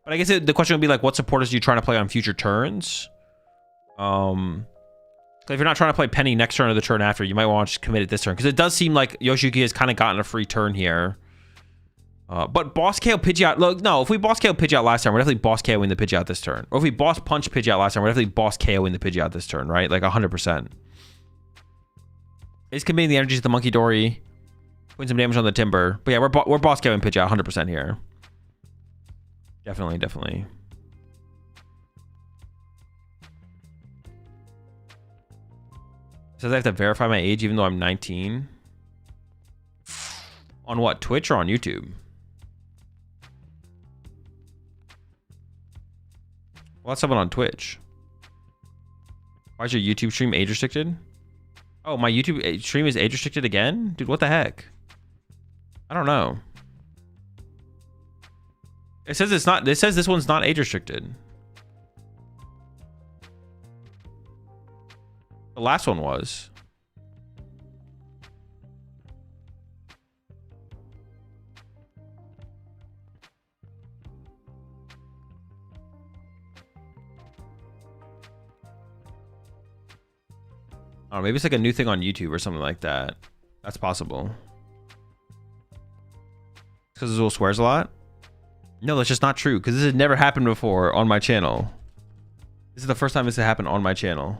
but I guess the question would be like, what supporters are you trying to play on future turns? If you're not trying to play Penny next turn or the turn after, you might want to just commit it this turn, because it does seem like Yoshiyuki has kind of gotten a free turn here. But boss KO Pidgeot. Look, no, if we boss KO Pidgeot last time, we're definitely boss KOing the Pidgeot this turn. Or if we boss punch Pidgeot last time, we're definitely boss KOing the Pidgeot this turn, right? Like 100%. He's committing the energies to the Monkey Dory, putting some damage on the Timber. But yeah, we're boss KOing Pidgeot 100% here. Definitely, definitely. Says I have to verify my age even though I'm 19. On what? Twitch or on YouTube? Well, that's someone on Twitch. Why is your YouTube stream age restricted? Oh, my YouTube stream is age restricted again? Dude, what the heck? I don't know. It says it's not. It says this one's not age restricted. The last one was. Oh, maybe it's like a new thing on YouTube or something like that. That's possible. Because Azul swears a lot? No, that's just not true. Because this has never happened before on my channel. This is the first time this has happened on my channel.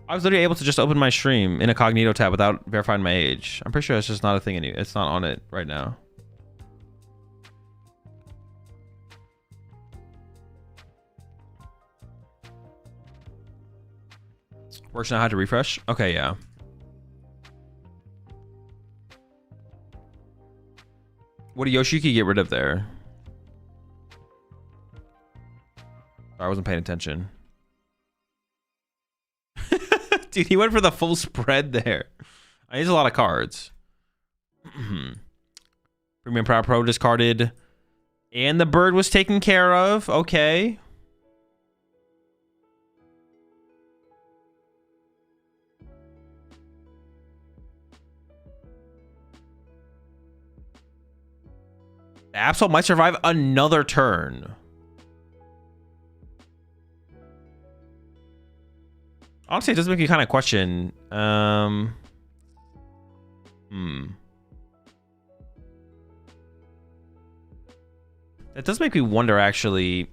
I was literally able to just open my stream in a Cognito tab without verifying my age. I'm pretty sure it's just not a thing anymore. It's not on it right now. Works now how to refresh? Okay, yeah. What did Yoshiyuki get rid of there? I wasn't paying attention. Dude, he went for the full spread there. He has a lot of cards. Premium Proud Pro discarded. And the bird was taken care of. Okay. Absol might survive another turn. Honestly, it does make you kind of question. That does make me wonder, actually.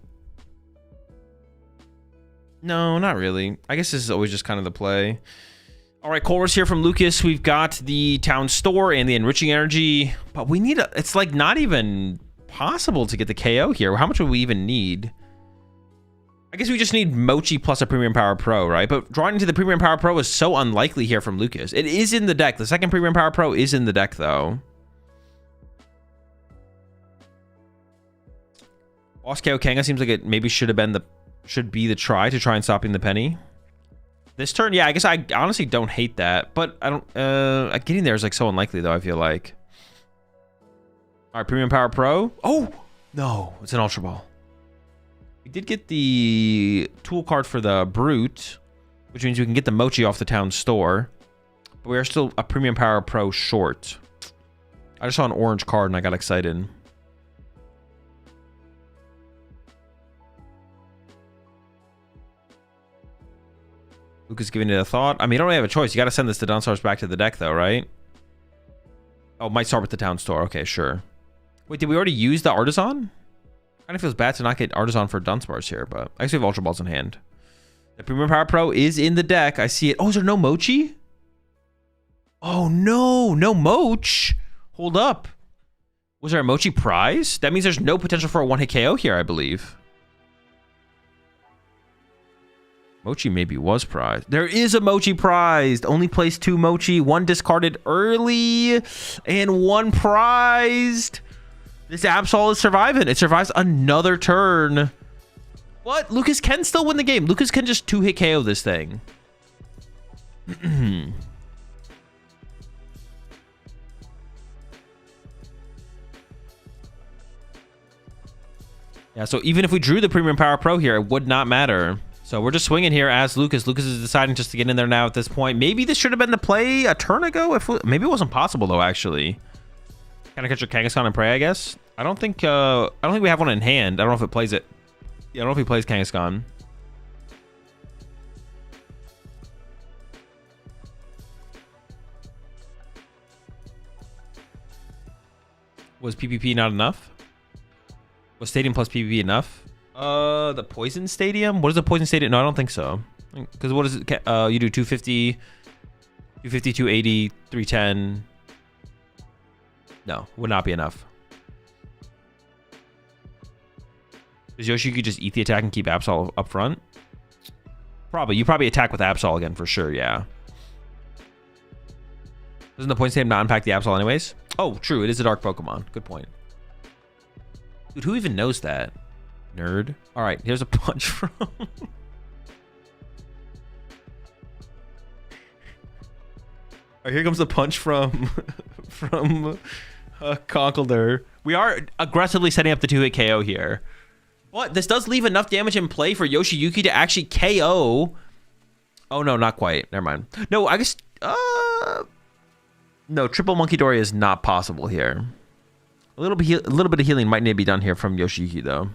No, not really. I guess this is always just kind of the play. All right, Colress here from Lucas. We've got the town store and the enriching energy, but we need it's like not even possible to get the KO here. How much would we even need? I guess we just need Mochi plus a Premium Power Pro, right? But drawing into the Premium Power Pro is so unlikely here from Lucas. It is in the deck. The second Premium Power Pro is in the deck, though. Boss KO Kanga seems like it maybe should be the try and stopping the penny. This turn, yeah, I guess I honestly don't hate that, but I don't. Getting there is like so unlikely though. I feel like. All right, Premium Power Pro. Oh no, it's an Ultra Ball. We did get the tool card for the Brute, which means we can get the Mochi off the town store, but we are still a Premium Power Pro short. I just saw an orange card and I got excited. Lucas giving it a thought. I mean, you don't really have a choice. You got to send this to Dunstar's back to the deck, though, right? Oh, might start with the town store. Okay, sure. Wait, did we already use the Artisan? Kind of feels bad to not get Artisan for Dunsparce here, but I guess we have Ultra Balls in hand. The Premium Power Pro is in the deck. I see it. Oh, is there no Mochi? Oh, no. No Moch. Hold up. Was there a Mochi prize? That means there's no potential for a one-hit KO here, I believe. Mochi maybe was prized. There is a Mochi prized. Only placed 2 Mochi. 1 discarded early and 1 prized. This Absol is surviving. It survives another turn. What? Lucas can still win the game. Lucas can just 2-hit KO this thing. Yeah, so even if we drew the Premium Power Pro here, it would not matter. So we're just swinging here as Lucas. Lucas is deciding just to get in there now at this point. Maybe this should have been the play a turn ago. Maybe it wasn't possible though. Actually, kind of catch your Kangaskhan and pray. I guess. I don't think we have one in hand. I don't know if it plays it. Yeah, I don't know if he plays Kangaskhan. Was PPP not enough? Was Stadium plus PPP enough? The Poison Stadium? What is the Poison Stadium? No, I don't think so. Because what is it? You do 250, 250, 280, 310. No, would not be enough. Does Yoshiki just eat the attack and keep Absol up front? Probably. You probably attack with Absol again for sure, yeah. Doesn't the Poison Stadium not impact the Absol anyways? Oh, true. It is a dark Pokemon. Good point. Dude, who even knows that? Nerd. All right, here's a punch from... All right, here comes the punch from Conkeldurr. We are aggressively setting up the 2-hit KO here. But this does leave enough damage in play for Yoshiyuki to actually KO. Oh, no, not quite. Never mind. No, I guess... No, triple Monkey Dory is not possible here. A little bit of healing might need to be done here from Yoshiyuki, though.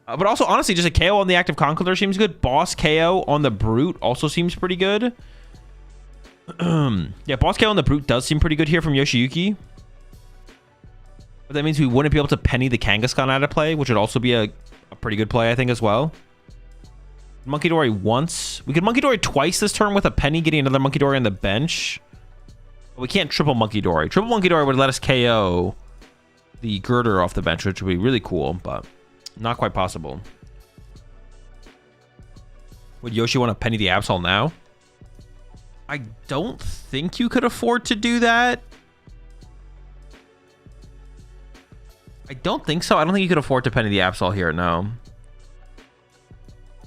But also, honestly, just a KO on the active Conkeldurr seems good. Boss KO on the Brute also seems pretty good. Yeah, Boss KO on the Brute does seem pretty good here from Yoshiyuki. But that means we wouldn't be able to penny the Kangaskhan out of play, which would also be a pretty good play, I think, as well. Monkey Dory once. We could Monkey Dory twice this turn with a penny, getting another Monkey Dory on the bench. But we can't triple Monkey Dory. Triple Monkey Dory would let us KO the Girder off the bench, which would be really cool, but not quite possible. Would Yoshi want to penny the Absol now? I don't think you could afford to do that. I don't think so. I don't think you could afford to penny the Absol here, no.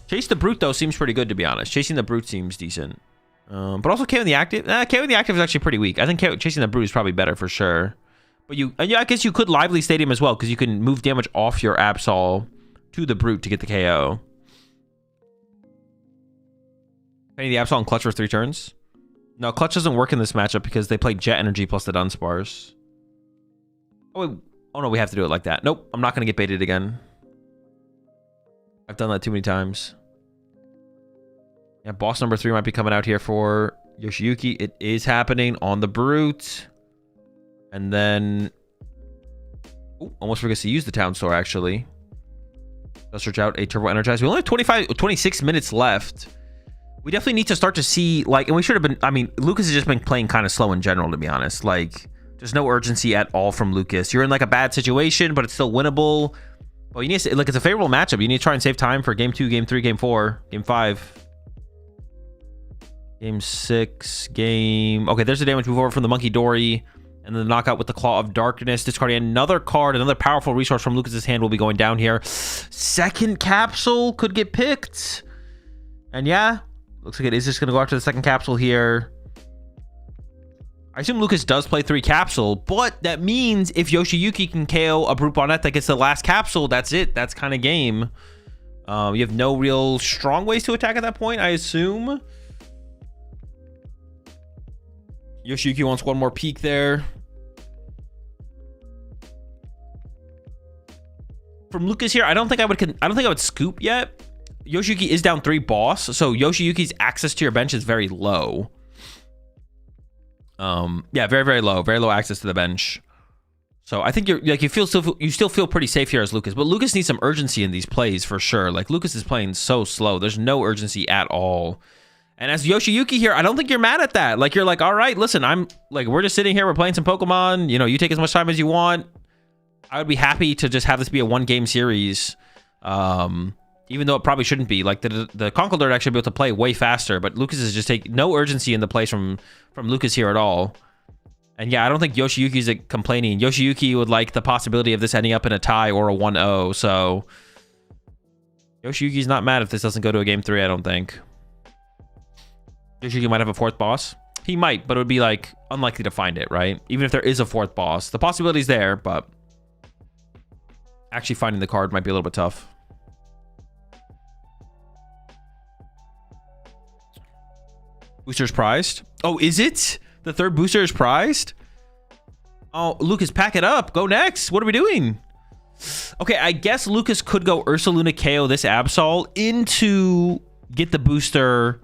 Chase the Brute, though, seems pretty good, to be honest. Chasing the Brute seems decent. But also KO in the active. KO in the active is actually pretty weak. I think chasing the Brute is probably better for sure. But I guess you could Lively Stadium as well, because you can move damage off your Absol to the Brute to get the KO. Penny the Absol and Clutch for 3 turns. No, Clutch doesn't work in this matchup because they play Jet Energy plus the Dunsparce. Oh, wait. Oh no, we have to do it like that. Nope, I'm not going to get baited again. I've done that too many times. Yeah, boss number 3 might be coming out here for Yoshiyuki. It is happening on the Brute. And then... Oh, almost forgot to use the Town Store, actually. Let's search out a Turbo Energize. We only have 26 minutes left. We definitely need to start to see, like... And we should have been... I mean, Lucas has just been playing kind of slow in general, to be honest. Like, there's no urgency at all from Lucas. You're in, like, a bad situation, but it's still winnable. Well, you need to... Like, it's a favorable matchup. You need to try and save time for Game 2, Game 3, Game 4, Game 5... Game 6, game... Okay, there's the damage move over from the Monkey Dory. And then the knockout with the Claw of Darkness. Discarding another card. Another powerful resource from Lucas's hand will be going down here. Second capsule could get picked. And yeah, looks like it is just going to go after the second capsule here. I assume Lucas does play 3 capsule. But that means if Yoshiyuki can KO a Brute Bonnet that gets the last capsule, that's it. That's kind of game. You have no real strong ways to attack at that point, I assume. Yoshiyuki wants one more peek there. From Lucas here, I don't think I would scoop yet. Yoshiyuki is down 3 boss, so Yoshiyuki's access to your bench is very low. Yeah, very, very low. Very low access to the bench. So I think you still feel pretty safe here as Lucas, but Lucas needs some urgency in these plays for sure. Like, Lucas is playing so slow. There's no urgency at all. And as Yoshiyuki here, I don't think you're mad at that. Like, you're like, all right, listen, we're just sitting here, we're playing some Pokemon. You know, you take as much time as you want. I would be happy to just have this be a 1-game series. Even though it probably shouldn't be. Like, the Conkeldurr actually be able to play way faster, but Lucas is just taking no urgency in the plays from Lucas here at all. And yeah, I don't think Yoshiyuki's complaining. Yoshiyuki would like the possibility of this ending up in a tie or a 1-0. So Yoshiyuki's not mad if this doesn't go to a game 3, I don't think. Yoshiyuki might have a 4th boss. He might, but it would be like unlikely to find it, right? Even if there is a 4th boss. The possibility's there, but actually finding the card might be a little bit tough. Booster's prized. Oh, is it? The 3rd booster is prized? Oh, Lucas, pack it up. Go next. What are we doing? Okay, I guess Lucas could go Ursaluna KO this Absol into get the booster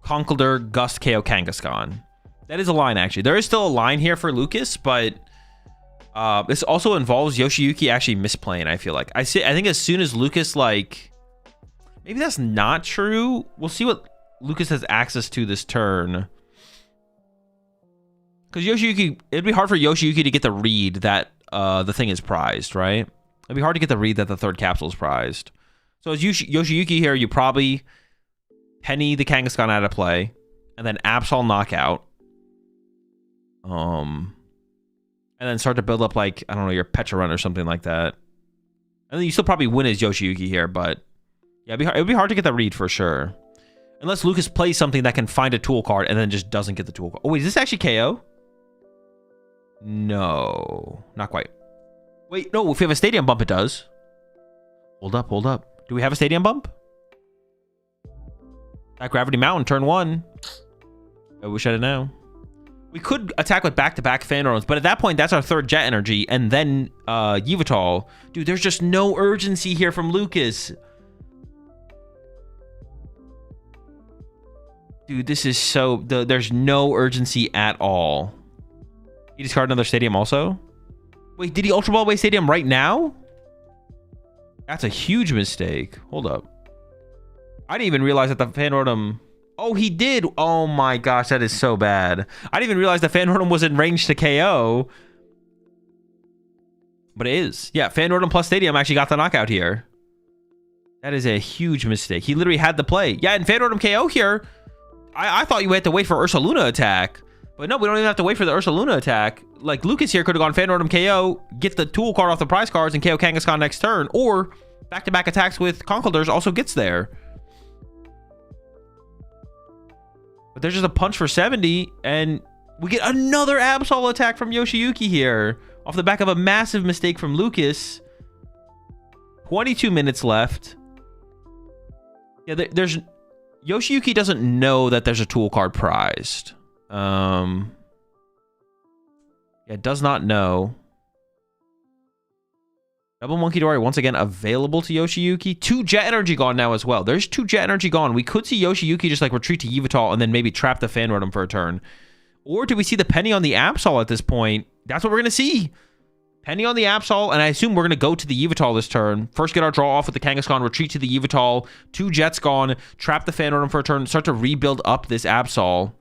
Conkeldurr Gust KO Kangaskhan. That is a line, actually. There is still a line here for Lucas, but this also involves Yoshiyuki actually misplaying, I feel like. I think as soon as Lucas, like... Maybe that's not true. We'll see what Lucas has access to this turn. Because Yoshiyuki... It'd be hard for Yoshiyuki to get the read that the thing is prized, right? It'd be hard to get the read that the 3rd capsule is prized. So as Yoshiyuki here, you probably penny the Kangaskhan out of play. And then Absol knockout. And then start to build up, like, I don't know, your Petra Run or something like that. And then you still probably win as Yoshiyuki here, but yeah, it would be hard to get the read for sure. Unless Lucas plays something that can find a tool card and then just doesn't get the tool card. Oh, wait, is this actually KO? No, not quite. Wait, no, if we have a Stadium Bump, it does. Hold up, hold up. Do we have a Stadium Bump? That Gravity Mountain, turn 1. I wish I didn't know. We could attack with back-to-back Phanoroms, but at that point, that's our 3rd Jet Energy, and then Yveltal. Dude, there's just no urgency here from Lucas. Dude, this is so... There's no urgency at all. He discarded another Stadium also? Wait, did he Ultra Ball away Stadium right now? That's a huge mistake. Hold up. I didn't even realize that the Phanorotom... Oh, he did. Oh my gosh, that is so bad. I didn't even realize the Phanorotom was in range to KO. But it is. Yeah, Phanorotom plus Stadium actually got the knockout here. That is a huge mistake. He literally had the play. Yeah, and Phanorotom KO here. I thought you had to wait for Ursaluna attack. But no, we don't even have to wait for the Ursaluna attack. Like, Lucas here could have gone Phanorotom KO, get the tool card off the prize cards, and KO Kangaskhan next turn. Or back-to-back attacks with Conkeldurr also gets there. But there's just a punch for 70, and we get another Absol attack from Yoshiyuki here off the back of a massive mistake from Lucas. 22 minutes left. Yeah, there's... Yoshiyuki doesn't know that there's a tool card prized. Yeah, does not know. Double Monkey Dory once again available to Yoshiyuki. 2 Jet Energy gone now as well. There's 2 Jet Energy gone. We could see Yoshiyuki just like retreat to Yveltal and then maybe trap the Fan Rotom for a turn. Or do we see the Penny on the Absol at this point? That's what we're going to see. Penny on the Absol, and I assume we're going to go to the Yveltal this turn. First get our draw off with the Kangaskhan, retreat to the Yveltal. 2 Jets gone, trap the Fan Rotom for a turn, start to rebuild up this Absol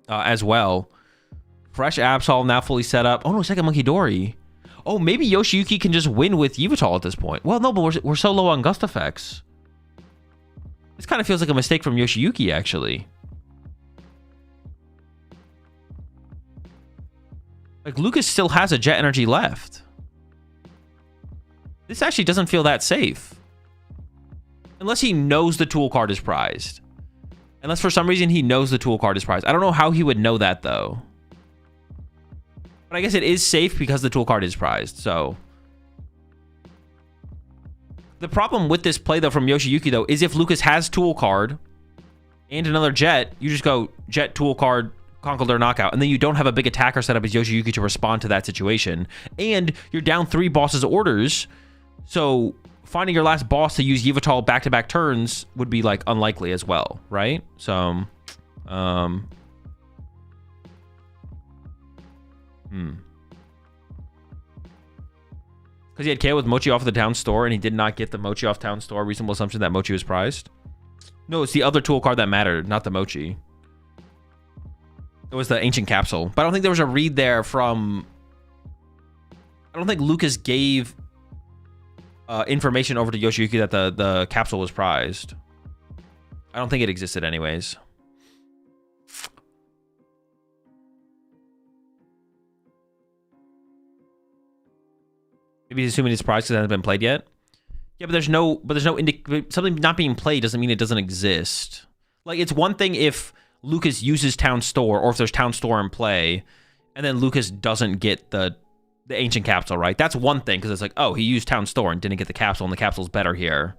as well. Fresh Absol now fully set up. Oh no, second Monkey Dory. Oh, maybe Yoshiyuki can just win with Yveltal at this point. Well, no, but we're so low on Gust effects. This kind of feels like a mistake from Yoshiyuki, actually. Like, Lucas still has a Jet Energy left. This actually doesn't feel that safe. Unless he knows the tool card is prized. Unless for some reason he knows the tool card is prized. I don't know how he would know that, though. But I guess it is safe because the tool card is prized, so... The problem with this play, though, from Yoshiyuki, though, is if Lucas has tool card and another Jet, you just go Jet, tool card, Conkeldurr knockout, and then you don't have a big attacker set up as Yoshiyuki to respond to that situation. And you're down 3 bosses' orders, so finding your last boss to use Yveltal back-to-back turns would be, like, unlikely as well, right? So, Because he had KO with Mochi off of the town store, and he did not get the Mochi off town store. Reasonable assumption that Mochi was prized. No, it's the other tool card that mattered, not the Mochi. It was the Ancient Capsule. But I don't think there was a read there from... I don't think Lucas gave information over to Yoshiyuki that the capsule was prized. I don't think it existed anyways. Maybe he's assuming it's prized because it hasn't been played yet. Yeah, but there's no something not being played doesn't mean it doesn't exist. Like, it's one thing if Lucas uses town store, or if there's town store in play, and then Lucas doesn't get the ancient capsule, right? That's one thing, because it's like, oh, he used town store and didn't get the capsule, and the capsule's better here.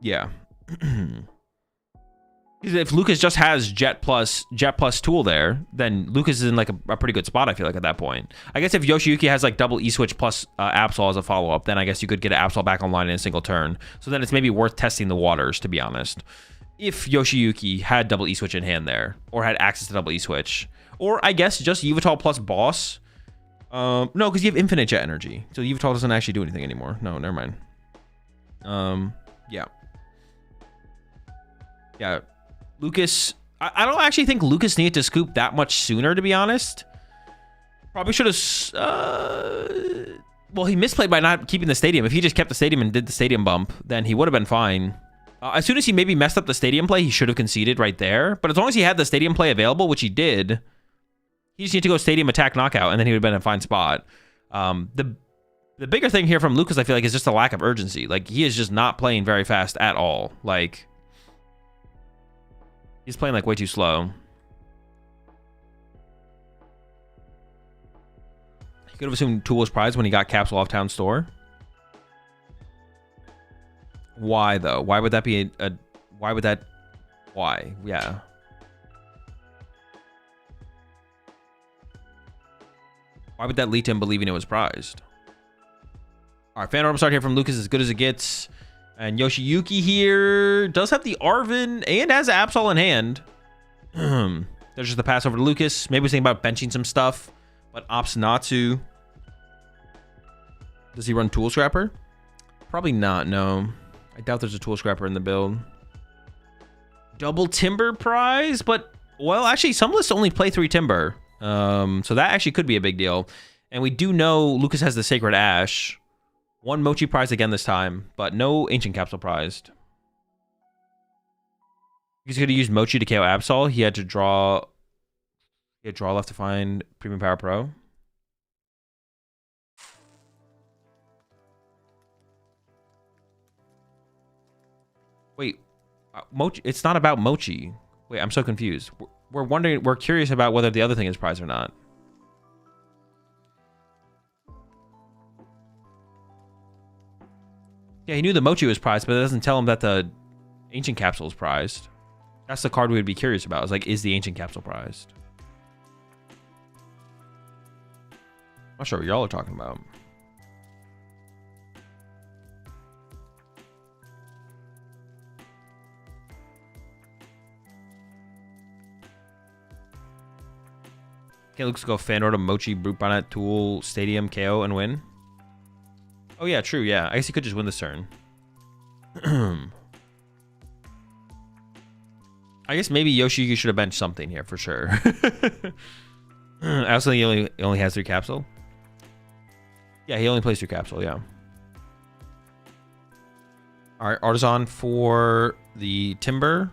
Yeah. If Lucas just has Jet plus tool there, then Lucas is in like a pretty good spot, I feel like, at that point. I guess if Yoshiyuki has like double E-Switch plus Absol as a follow-up, then I guess you could get an Absol back online in a single turn. So then it's maybe worth testing the waters, to be honest. If Yoshiyuki had double E-Switch in hand there, or had access to double E-Switch. Or I guess just Yveltal plus boss. No, because you have infinite Jet Energy. So Yveltal doesn't actually do anything anymore. No, never mind. Yeah. Yeah. Lucas, I don't actually think Lucas needed to scoop that much sooner, to be honest. Probably should have... well, he misplayed by not keeping the stadium. If he just kept the stadium and did the stadium bump, then he would have been fine. As soon as he maybe messed up the stadium play, he should have conceded right there. But as long as he had the stadium play available, which he did, he just needed to go stadium attack knockout, and then he would have been in a fine spot. The bigger thing here from Lucas, I feel like, is just a lack of urgency. Like, he is just not playing very fast at all. Like... He's playing like way too slow. He could have assumed tool was prized when he got capsule off town store. Why though? Why would that be why would that? Why? Yeah. Why would that lead to him believing it was prized? All right, fan art start here from Lucas, as good as it gets. And Yoshiyuki here does have the Arven and has Absol in hand. There's just the pass over to Lucas. Maybe he's thinking about benching some stuff, but opts not to. Does he run Tool Scrapper? Probably not, no. I doubt there's a Tool Scrapper in the build. Double Timber prize, but, well, actually, some lists only play 3 Timber. So that actually could be a big deal. And we do know Lucas has the Sacred Ash. 1 Mochi prize again this time, but no Ancient Capsule prized. He's going to use Mochi to KO Absol. He had to draw... He had draw left to find Premium Power Pro. Wait. Mochi... It's not about Mochi. Wait, I'm so confused. we're curious about whether the other thing is prized or not. Yeah, he knew the Mochi was prized, but it doesn't tell him that the Ancient Capsule is prized. That's the card we would be curious about. It's like, is the Ancient Capsule prized? I'm not sure what y'all are talking about. Okay, looks go fan order Mochi, Brute Bonnet, Tool, Stadium, KO, and win. Oh yeah, true, yeah. I guess he could just win this turn. I guess maybe Yoshiyuki should have benched something here for sure. I also think he only has 3 capsule. Yeah, he only plays 2 capsule, yeah. Alright, Artisan for the Timber.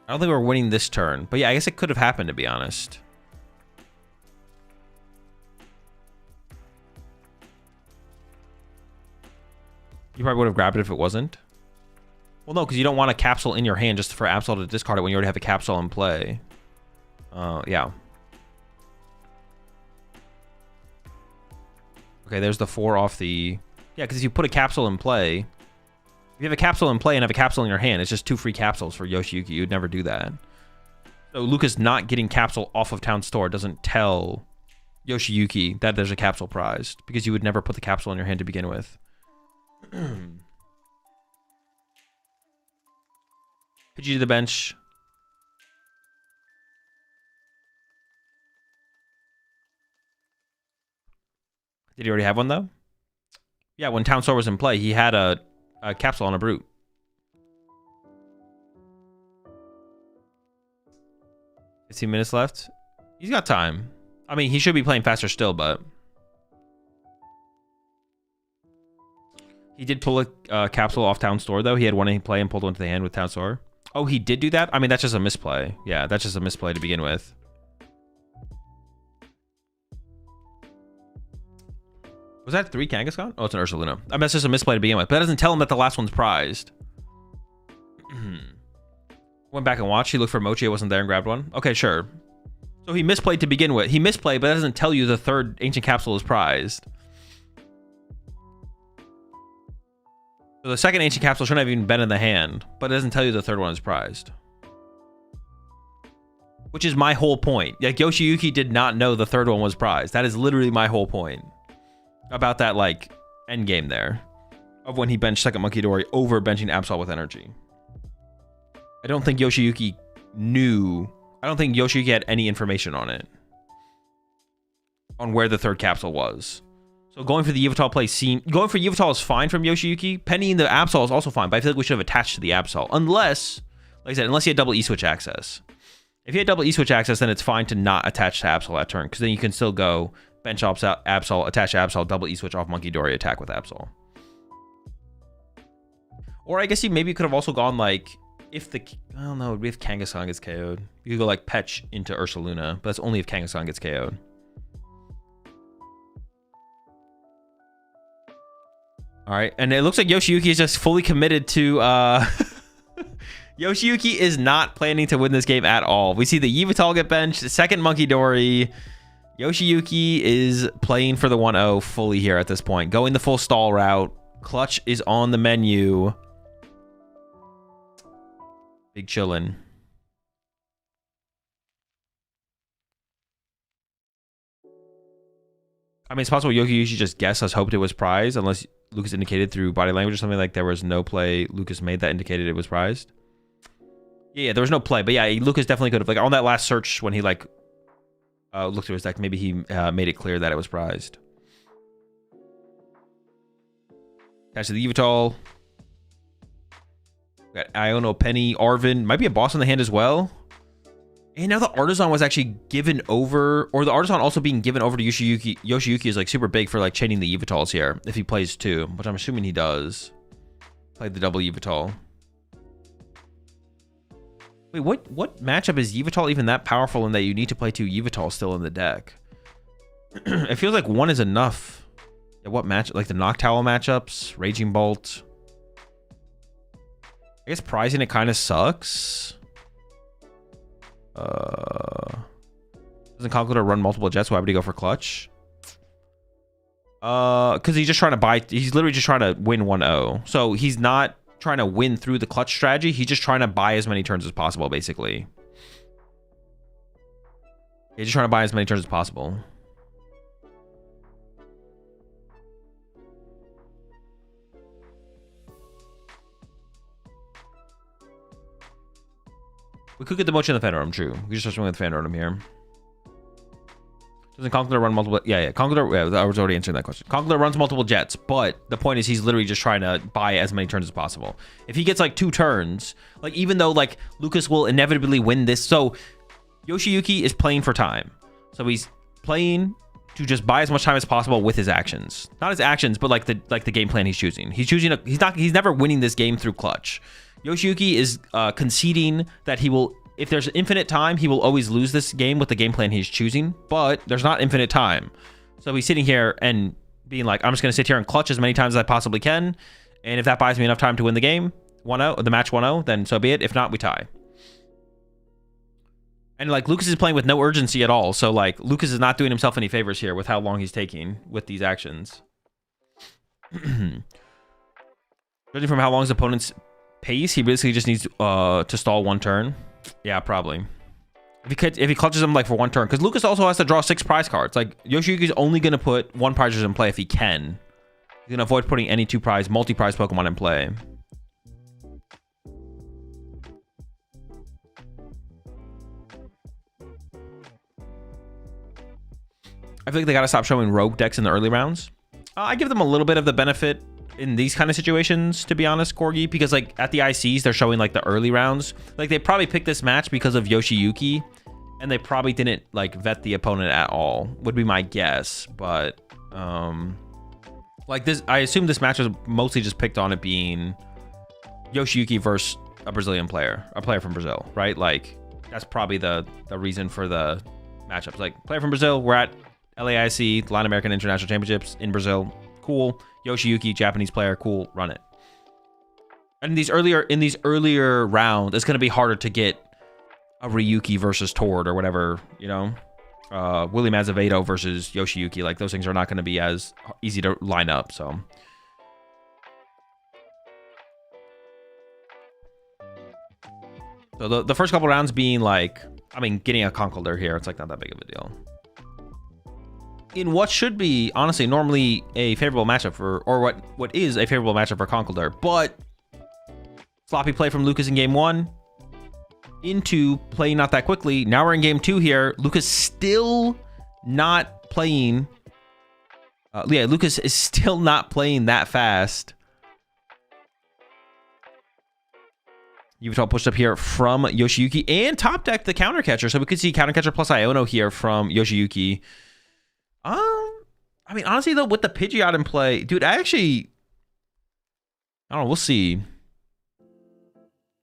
I don't think we're winning this turn. But yeah, I guess it could have happened, to be honest. You probably would have grabbed it if it wasn't. Well, no, because you don't want a capsule in your hand just for Absol to discard it when you already have a capsule in play. Yeah. Okay, there's the 4 off the... Yeah, because if you put a capsule in play... If you have a capsule in play and have a capsule in your hand, it's just 2 free capsules for Yoshiyuki. You'd never do that. So Lucas not getting capsule off of Town Store doesn't tell Yoshiyuki that there's a capsule prized, because you would never put the capsule in your hand to begin with. Could you do the bench? Did he already have one, though? Yeah, when Town Store was in play, he had a capsule on a Brute. $15 minutes left. He's got time. I mean, he should be playing faster still, but... He did pull a capsule off Town Store, though. He had one in play and pulled one to the hand with Town Store. Oh, he did do that? I mean, that's just a misplay. Yeah, that's just a misplay to begin with. Was that 3 Kangaskhan? Oh, it's an Ursaluna. I mean, that's just a misplay to begin with. But that doesn't tell him that the last one's prized. Went back and watched. He looked for Mochi. It wasn't there and grabbed one. Okay, sure. So he misplayed to begin with. He misplayed, but that doesn't tell you the 3rd Ancient Capsule is prized. So the 2nd Ancient Capsule shouldn't have even been in the hand, but it doesn't tell you the 3rd one is prized. Which is my whole point. Like, Yoshiyuki did not know the 3rd one was prized. That is literally my whole point. About that, like, end game there. Of when he benched 2nd Monkey Dory over benching Absol with energy. I don't think Yoshiyuki knew... I don't think Yoshiyuki had any information on it. On where the 3rd capsule was. So going for the Yveltal play going for Yveltal is fine from Yoshiyuki. Pennying the Absol is also fine, but I feel like we should have attached to the Absol. Unless, like I said, unless he had double E-switch access. If he had double E-switch access, then it's fine to not attach to Absol that turn, because then you can still go bench Absol, attach Absol, double E-switch off Monkey Dory, attack with Absol. Or I guess he maybe could have also gone like, if the... I don't know, if Kangaskhan gets KO'd. You could go like Petch into Ursaluna, but that's only if Kangaskhan gets KO'd. Alright, and it looks like Yoshiyuki is just fully committed to... Yoshiyuki is not planning to win this game at all. We see the Yveltal get benched, the 2nd Monkey Dory. Yoshiyuki is playing for the 1-0 fully here at this point. Going the full stall route. Clutch is on the menu. Big chillin'. I mean, it's possible Yoshiyuki just guessed us, hoped it was prized, unless Lucas indicated through body language or something like there was no play Lucas made that indicated it was prized. Yeah, there was no play, but yeah, Lucas definitely could have, like, on that last search when he, like, looked through his deck, maybe he made it clear that it was prized. Attach to the Yveltal. Got Iono, Penny, Arvin. Might be a boss in the hand as well. And now the Artisan was actually given over, or the Artisan also being given over to Yoshiyuki. Yoshiyuki is like super big for like chaining the Yveltals here, if he plays 2, which I'm assuming he does. Played the double Yveltal. Wait, what matchup is Yveltal even that powerful in that you need to play 2 Yveltals still in the deck? It feels like 1 is enough. Yeah, what match? Like the Noctowl matchups, Raging Bolt. I guess prizing it kind of sucks. Doesn't Conkeldurr run multiple jets? Why would he go for clutch? Because he's just trying to buy. He's literally just trying to win 1-0. So he's not trying to win through the clutch strategy. He's just trying to buy as many turns as possible, basically. He's just trying to buy as many turns as possible. We could get the Mochi in the fan room, true. We just start swinging with the fan room here. Doesn't Conkeldurr run multiple? Yeah. Conkeldurr, I was already answering that question. Conkeldurr runs multiple jets, but the point is he's literally just trying to buy as many turns as possible. If he gets like 2 turns, like even though like Lucas will inevitably win this, so Yoshiyuki is playing for time. So he's playing to just buy as much time as possible with his actions. Not his actions, but like the game plan he's choosing. He's never winning this game through clutch. Yoshiyuki is conceding that he will, if there's infinite time, he will always lose this game with the game plan he's choosing, but there's not infinite time. So he's sitting here and being like, I'm just going to sit here and clutch as many times as I possibly can. And if that buys me enough time to win the game, 1-0, the match 1-0, then so be it. If not, we tie. And like Lucas is playing with no urgency at all. So like Lucas is not doing himself any favors here with how long he's taking with these actions. Judging from how long his opponent's pace, he basically just needs to stall 1 turn. Yeah, probably. If he clutches him like for 1 turn, because Lucas also has to draw 6 prize cards. Like Yoshiyuki's only gonna put 1 prize in play if he can. He's gonna avoid putting any 2 prize, multi-prize Pokemon in play. I feel like they gotta stop showing rogue decks in the early rounds. I give them a little bit of the benefit in these kind of situations, to be honest, Corgi, because like at the ICs they're showing like the early rounds. Like they probably picked this match because of Yoshiyuki, and they probably didn't like vet the opponent at all, would be my guess. But like this, I assume this match was mostly just picked on it being Yoshiyuki versus a Brazilian player, a player from Brazil, right? Like that's probably the reason for the matchups. Like player from Brazil, we're at LAIC, Latin American International Championships in Brazil, cool. Yoshiyuki, Japanese player, cool, run it. And in these earlier rounds, it's going to be harder to get a Ryuki versus Tord or whatever, you know, William Azevedo versus Yoshiyuki. Like those things are not going to be as easy to line up. So the first couple rounds being like, I mean, getting a Conkeldurr here, it's like not that big of a deal. In what should be, honestly, normally a favorable matchup for, or what is a favorable matchup for Conkeldurr, but sloppy play from Lucas in game 1 into playing not that quickly. Now we're in game 2 here. Lucas still not playing. Lucas is still not playing that fast. Yveltal pushed up here from Yoshiyuki and top deck the counter catcher. So we could see counter catcher plus Iono here from Yoshiyuki. I mean, honestly, though, with the Pidgeot in play, dude, I don't know, we'll see.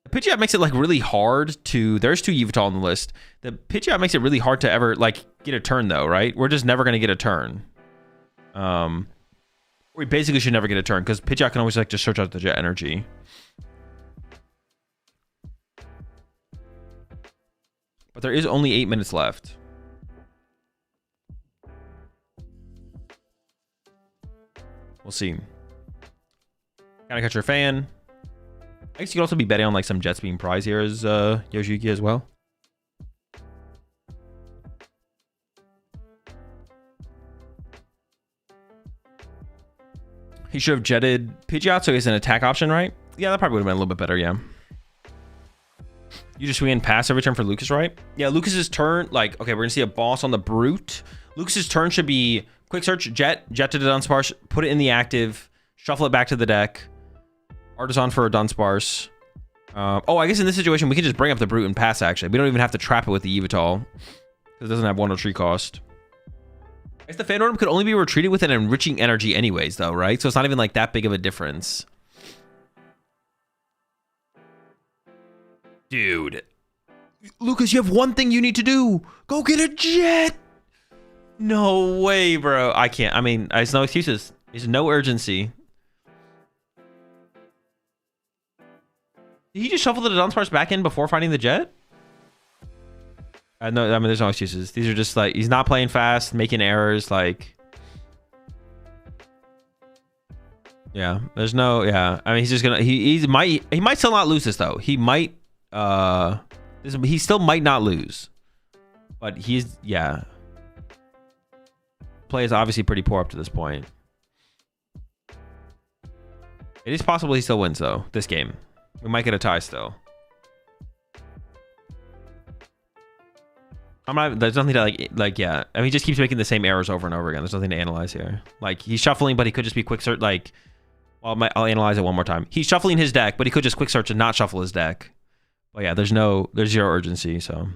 The Pidgeot makes it, like, really hard to... There's 2 Yveltal on the list. The Pidgeot makes it really hard to ever, like, get a turn, though, right? We're just never going to get a turn. We basically should never get a turn, because Pidgeot can always, like, just search out the Jet Energy. But there is only 8 minutes left. We'll see. Kinda catch your fan. I guess you could also be betting on like some Jets being prize here as Yoshiyuki as well. He should have jetted Pidgeot so he has an attack option, right? Yeah, that probably would have been a little bit better, yeah. You just swing and pass every turn for Lucas, right? Yeah, Lucas's turn, like, okay, we're gonna see a boss on the Brute. Lucas's turn should be quick search, jet to the Dunsparce, put it in the active, shuffle it back to the deck, Artisan for a Dunsparce. I guess in this situation, we can just bring up the Brute and pass, actually. We don't even have to trap it with the Yveltal, because it doesn't have 1 retreat cost. I guess the Phantom could only be retreated with an enriching energy anyways, though, right? So it's not even like that big of a difference. Dude. Lucas, you have one thing you need to do. Go get a jet. No way, bro. I can't. I mean, there's no excuses. There's no urgency. Did he just shuffle the Dunsparce back in before finding the jet? No, I mean, there's no excuses. These are just like, he's not playing fast, making errors. Like, yeah, there's no, yeah. I mean, he's just gonna, he might still not lose this though. He might, he still might not lose, but he's, yeah. Play is obviously pretty poor up to this point. It is possible he still wins though, this game. We might get a tie still. There's nothing to like, yeah. I mean, he just keeps making the same errors over and over again. There's nothing to analyze here. Like, he's shuffling, but he could just be quick search. Like, well, I'll analyze it one more time. He's shuffling his deck, but he could just quick search and not shuffle his deck. But yeah, there's zero urgency, so.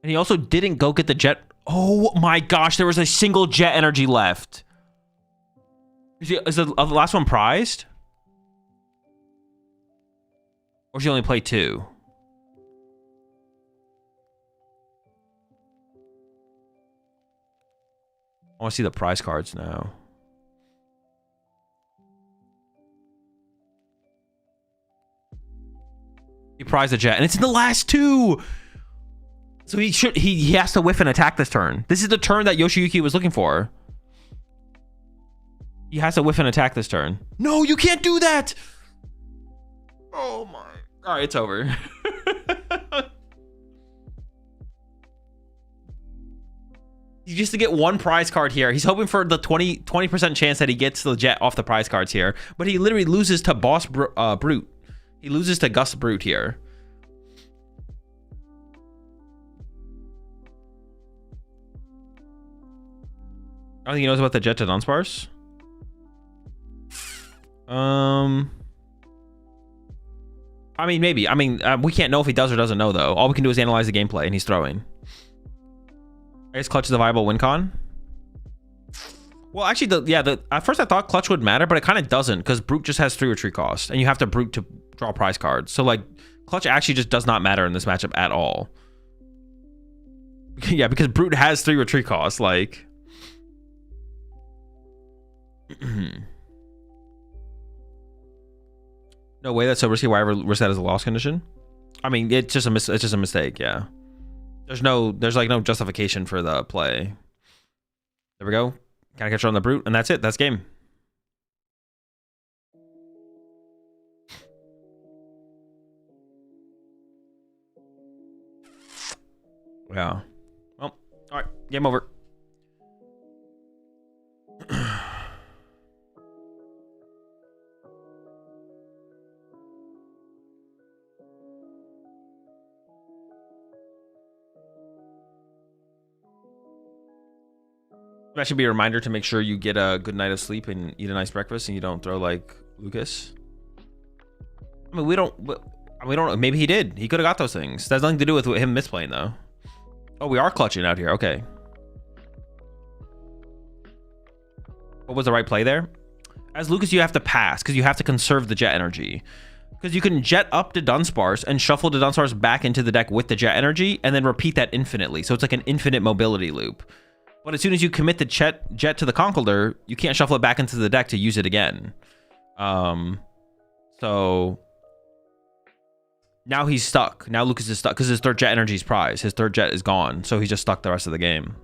And he also didn't go get the jet. Oh my gosh, there was a single jet energy left. Is the last one prized? Or should he only play 2? I want to see the prize cards now. He prized a jet, and it's in the last 2. So he has to whiff and attack this turn. This is the turn that Yoshiyuki was looking for. He has to whiff and attack this turn. No, you can't do that. Oh my. All right, it's over. He used to get 1 prize card here. He's hoping for the 20% chance that he gets the jet off the prize cards here. But he literally loses to Boss Brute. He loses to Gus Brute here. I don't think he knows about the jet to Dunsparce. I mean, maybe. I mean, we can't know if he does or doesn't know, though. All we can do is analyze the gameplay, and he's throwing. I guess Clutch is a viable win con. Well, actually, at first I thought Clutch would matter, but it kind of doesn't, because Brute just has 3 retreat cost, and you have to Brute to draw prize cards. So, like, Clutch actually just does not matter in this matchup at all. Yeah, because Brute has 3 retreat costs, like... No way that's so risky. Why ever risk that as a loss condition? I mean, it's just a mistake, yeah. There's like no justification for the play. There we go. Kind of catch her on the Brute, and that's it. That's game. Yeah. Well, all right. Game over. That should be a reminder to make sure you get a good night of sleep and eat a nice breakfast, and you don't throw like Lucas. I mean, we don't. Maybe he did. He could have got those things. That has nothing to do with him misplaying, though. Oh, we are clutching out here. Okay. What was the right play there? As Lucas, you have to pass because you have to conserve the jet energy. Because you can jet up to Dunsparce and shuffle the Dunsparce back into the deck with the jet energy, and then repeat that infinitely. So it's like an infinite mobility loop. But as soon as you commit the jet to the Conkeldurr, you can't shuffle it back into the deck to use it again. So now he's stuck. Now Lucas is stuck because his 3rd jet energy is prized. His 3rd jet is gone, so he's just stuck the rest of the game.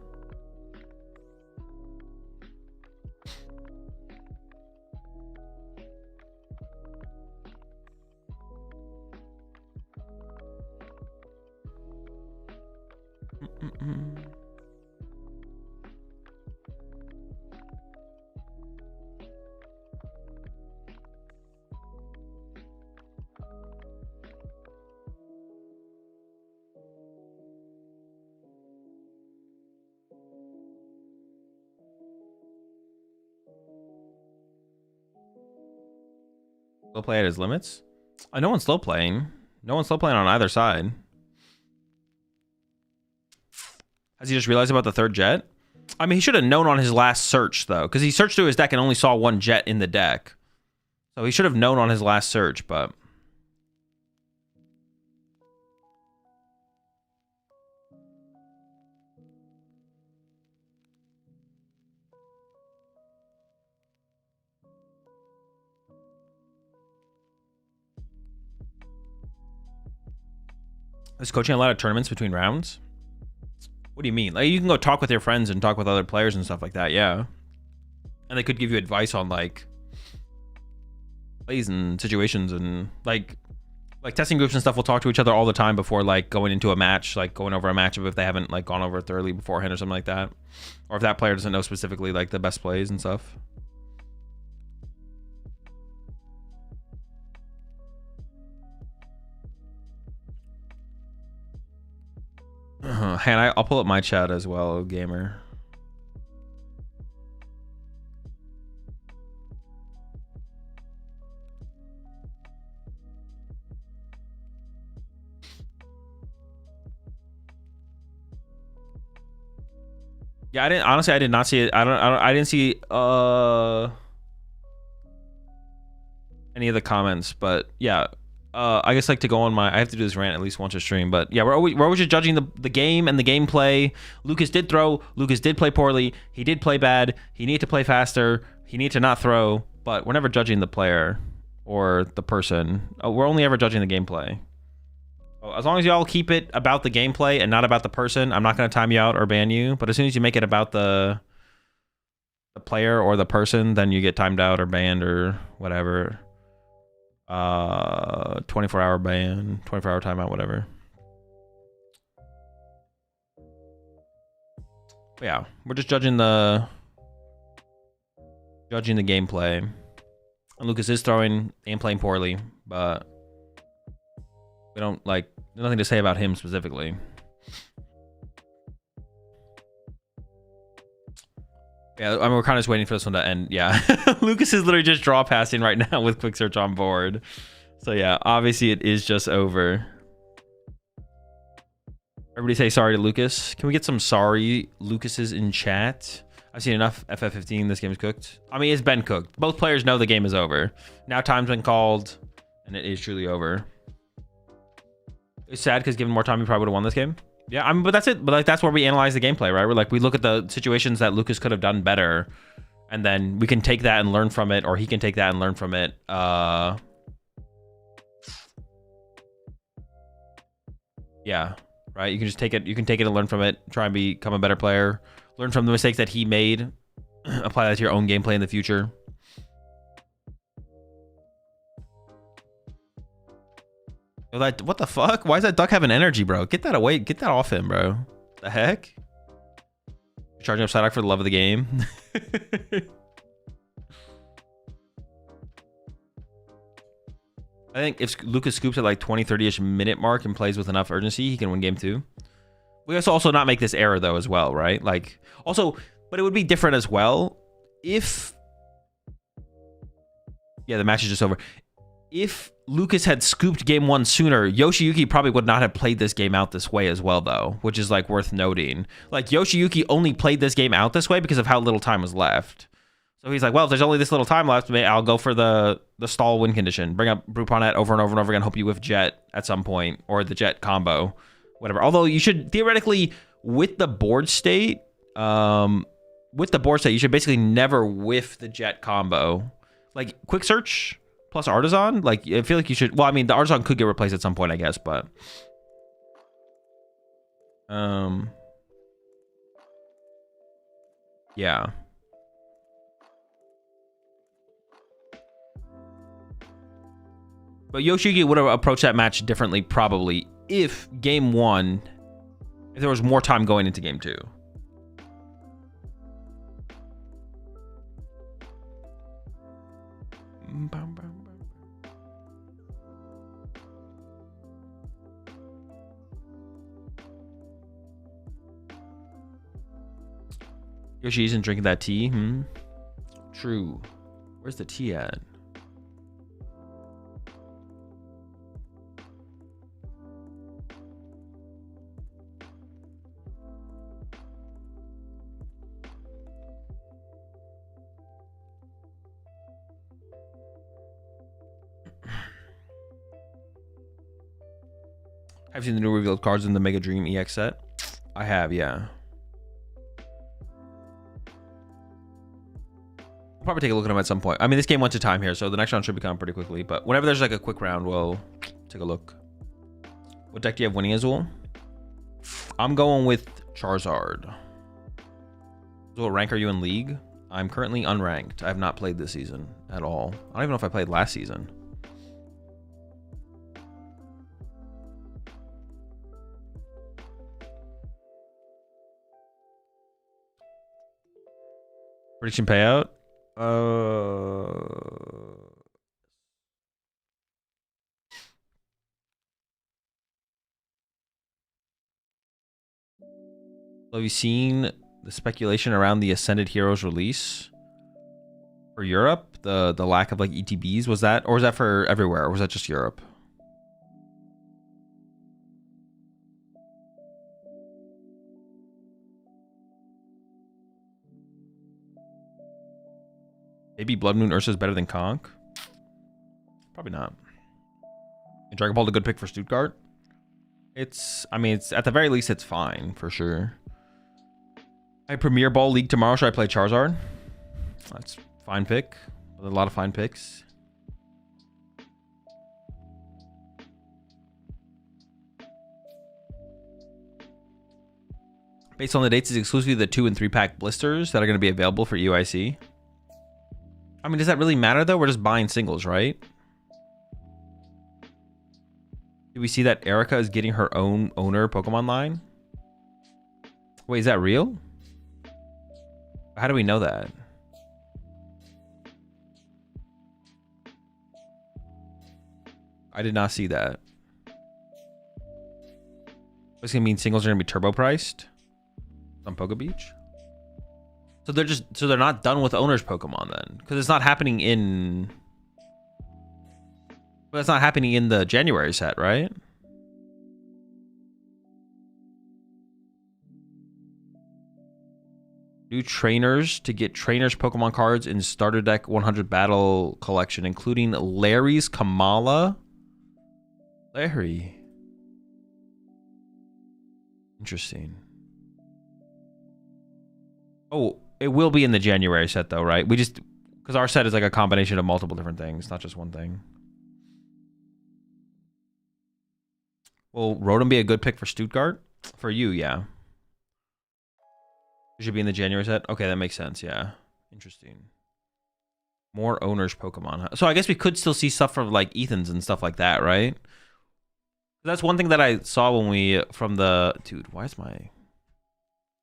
Slow play at his limits? No one's slow playing. No one's slow playing on either side. Has he just realized about the 3rd jet? I mean, he should have known on his last search, though, because he searched through his deck and only saw 1 jet in the deck. So he should have known on his last search, but... Is coaching a lot of tournaments between rounds? What do you mean? Like, you can go talk with your friends and talk with other players and stuff like that, yeah. And they could give you advice on like plays and situations and like testing groups and stuff will talk to each other all the time before like going into a match, like going over a matchup if they haven't like gone over it thoroughly beforehand or something like that. Or if that player doesn't know specifically like the best plays and stuff. And I'll pull up my chat as well, gamer. Yeah, I did not see it. I didn't see any of the comments, but yeah. I guess like to go on I have to do this rant at least once a stream, but yeah, we're always just judging the game and the gameplay. Lucas did throw. Lucas did play poorly. He did play bad. He needed to play faster. He needed to not throw, but we're never judging the player or the person. We're only ever judging the gameplay. As long as y'all keep it about the gameplay and not about the person, I'm not going to time you out or ban you, but as soon as you make it about the player or the person, then you get timed out or banned or whatever. 24-hour ban, 24-hour timeout, whatever. But yeah, we're just judging the gameplay. And Lucas is throwing and playing poorly, but we don't like nothing to say about him specifically. Yeah, I mean, we're kind of just waiting for this one to end. Yeah, Lucas is literally just draw passing right now with quick search on board. So yeah, obviously it is just over. Everybody say sorry to Lucas. Can we get some sorry Lucases in chat? I've seen enough FF15. This game is cooked. I mean, it's been cooked. Both players know the game is over. Now time's been called, and it is truly over. It's sad because given more time, we probably would have won this game. Yeah, I mean, but that's it. But like, that's where we analyze the gameplay, right? We're like, we look at the situations that Lucas could have done better, and then we can take that and learn from it, or he can take that and learn from it. Yeah, right. You can just take it. You can take it and learn from it. Try and become a better player. Learn from the mistakes that he made. Apply that to your own gameplay in the future. What the fuck? Why does that duck have an energy, bro? Get that away. Get that off him, bro. The heck? Charging up Psyduck for the love of the game. I think if Lucas scoops at like 20, 30-ish minute mark and plays with enough urgency, he can win game 2. We also not make this error though as well, right? Like also, but it would be different as well if, yeah, the match is just over. If Lucas had scooped game 1 sooner, Yoshiyuki probably would not have played this game out this way as well, though, which is like worth noting. Like Yoshiyuki only played this game out this way because of how little time was left. So he's like, well, if there's only this little time left, I'll go for the stall win condition. Bring up Bruponet over and over and over again. Hope you whiff Jet at some point, or the Jet combo, whatever. Although you should theoretically, with the board state, you should basically never whiff the Jet combo. Like quick search plus Artisan, like I feel like you should. Well, I mean, the Artisan could get replaced at some point, I guess, but yeah. But Yoshigi would have approached that match differently, probably, if game 1, if there was more time going into game 2. Yoshi isn't drinking that tea. True. Where's the tea at? Have you seen the new revealed cards in the Mega Dream EX set? I have, yeah. We'll probably take a look at them at some point. I mean, this game went to time here, so the next round should be coming pretty quickly. But whenever there's like a quick round, we'll take a look. What deck do you have winning, Azul? I'm going with Charizard. So what rank are you in League? I'm currently unranked. I have not played this season at all. I don't even know if I played last season. Prediction payout? Have you seen the speculation around the Ascended Heroes release for Europe? The lack of like ETBs, was that, or was that for everywhere, or was that just Europe? Maybe Blood Moon Ursa is better than Conch? Probably not. And Dragon Ball a good pick for Stuttgart? I mean, it's at the very least, it's fine for sure. I Premier Ball League tomorrow. Should I play Charizard? That's fine pick. There's a lot of fine picks. Based on the dates, is exclusively the 2 and 3 pack blisters that are going to be available for UIC. I mean, does that really matter though? We're just buying singles, right? Do we see that Erica is getting her own owner Pokemon line? Wait, is that real? How do we know that? I did not see that. What's gonna mean singles are gonna be turbo priced on Poke Beach? So they're not done with owners Pokemon then, because it's not happening in. But it's not happening in the January set, right? New trainers to get trainers Pokemon cards in starter deck 100 battle collection, including Larry's Kamala. Larry. Interesting. Oh, it will be in the January set though, right? We just, because our set is like a combination of multiple different things, not just one thing. Will Rotom be a good pick for Stuttgart? For you, yeah. It should be in the January set. Okay, that makes sense. Yeah, interesting. More owners Pokemon. So I guess we could still see stuff from like Ethan's and stuff like that, right? That's one thing that I saw when we from the dude. Why is my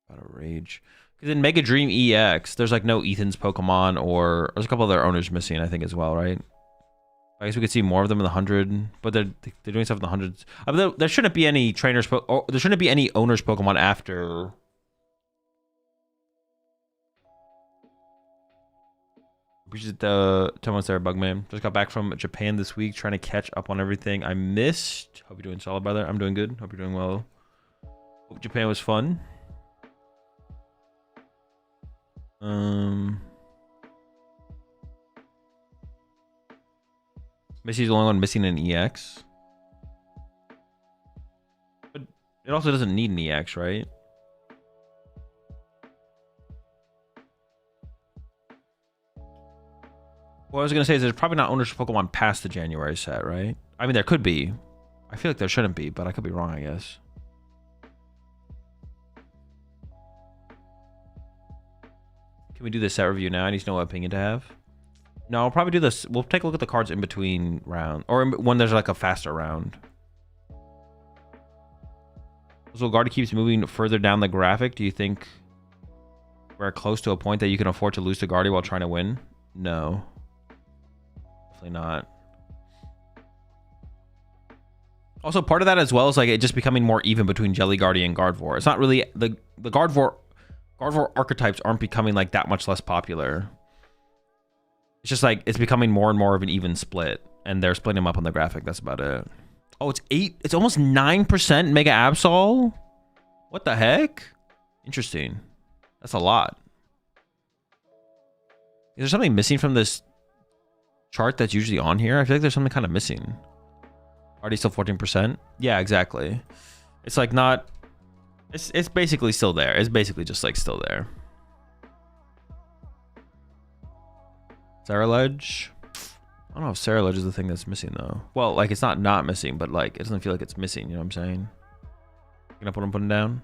about to rage? Because in Mega Dream EX, there's like no Ethan's Pokemon, or there's a couple other owners missing, I think, as well, right? I guess we could see more of them in the 100, but they're doing stuff in the hundreds. I mean, there shouldn't be any trainers, or there shouldn't be any owners Pokemon after. Appreciate the 10 months there, Bugman. Just got back from Japan this week, trying to catch up on everything I missed. Hope you're doing solid, brother. I'm doing good. Hope you're doing well. Hope Japan was fun. Missy's the only one missing an EX. But it also doesn't need an EX, right? What I was going to say is there's probably not ownership Pokemon past the January set, right? I mean, there could be. I feel like there shouldn't be, but I could be wrong, I guess. Can we do this set review now? I need to know what opinion to have. No, I'll probably do this. We'll take a look at the cards in between round, or when there's like a faster round. So Guard keeps moving further down the graphic. Do you think we're close to a point that you can afford to lose to Guardy while trying to win? No. Definitely not. Also, part of that as well is like it just becoming more even between Jelly Guardy and Gardevoir. It's not really the Gardevoir archetypes aren't becoming like that much less popular. It's just like it's becoming more and more of an even split, and they're splitting them up on the graphic. That's about it. Oh, it's 8. It's almost 9% Mega Absol. What the heck? Interesting. That's a lot. Is there something missing from this chart that's usually on here? I feel like there's something kind of missing. Already still 14%? Yeah, exactly. It's like not... It's basically still there. It's basically just like still there. Sarah Ledge. I don't know if Cerulege is the thing that's missing though. Well, like it's not missing, but like it doesn't feel like it's missing. You know what I'm saying? You know what I'm putting down?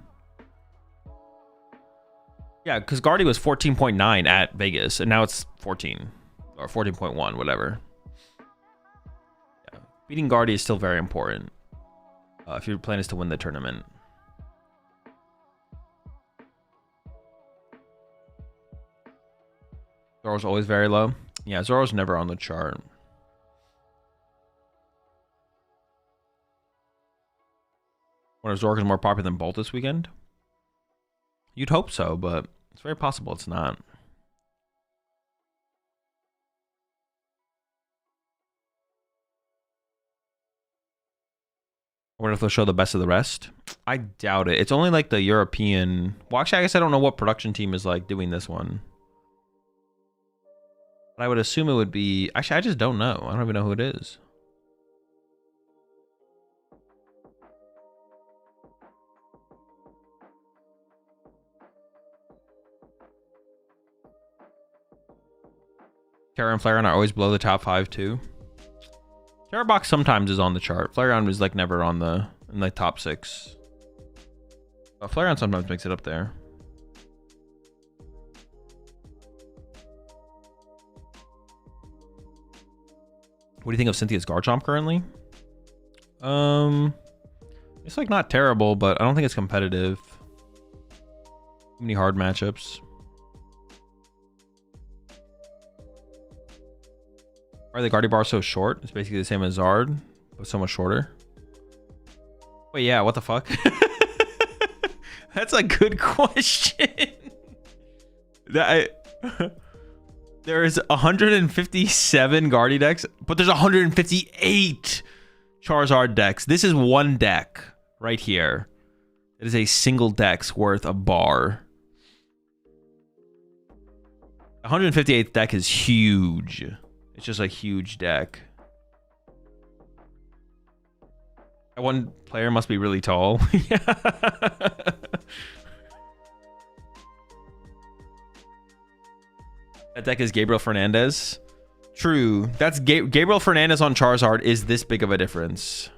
Yeah, because Guardy was 14.9 at Vegas, and now it's 14 or 14.1, whatever. Yeah. Beating Guardy is still very important if your plan is to win the tournament. Zoro's always very low. Yeah, Zoro's never on the chart. Wonder if Zork is more popular than Bolt this weekend? You'd hope so, but it's very possible it's not. I wonder if they'll show the best of the rest. I doubt it. It's only like the European... Well, actually, I guess I don't know what production team is like doing this one. But I would assume it would be... Actually, I just don't know. I don't even know who it is. Terra and Flareon are always below the top 5 too. Terra Box sometimes is on the chart. Flareon is like never on the in the top 6. But Flareon sometimes makes it up there. What do you think of Cynthia's Garchomp currently? It's like not terrible, but I don't think it's competitive. Too many hard matchups. Why are the Guardy bar so short? It's basically the same as Zard, but so much shorter. Wait, yeah, what the fuck? That's a good question. There's 157 Guardy decks, but there's 158 Charizard decks. This is one deck right here. It is a single deck's worth of bar. 158th deck is huge. It's just a huge deck. That one player must be really tall. Yeah. That deck is Gabriel Fernandez. True. That's Gabriel Fernandez on Charizard is this big of a difference.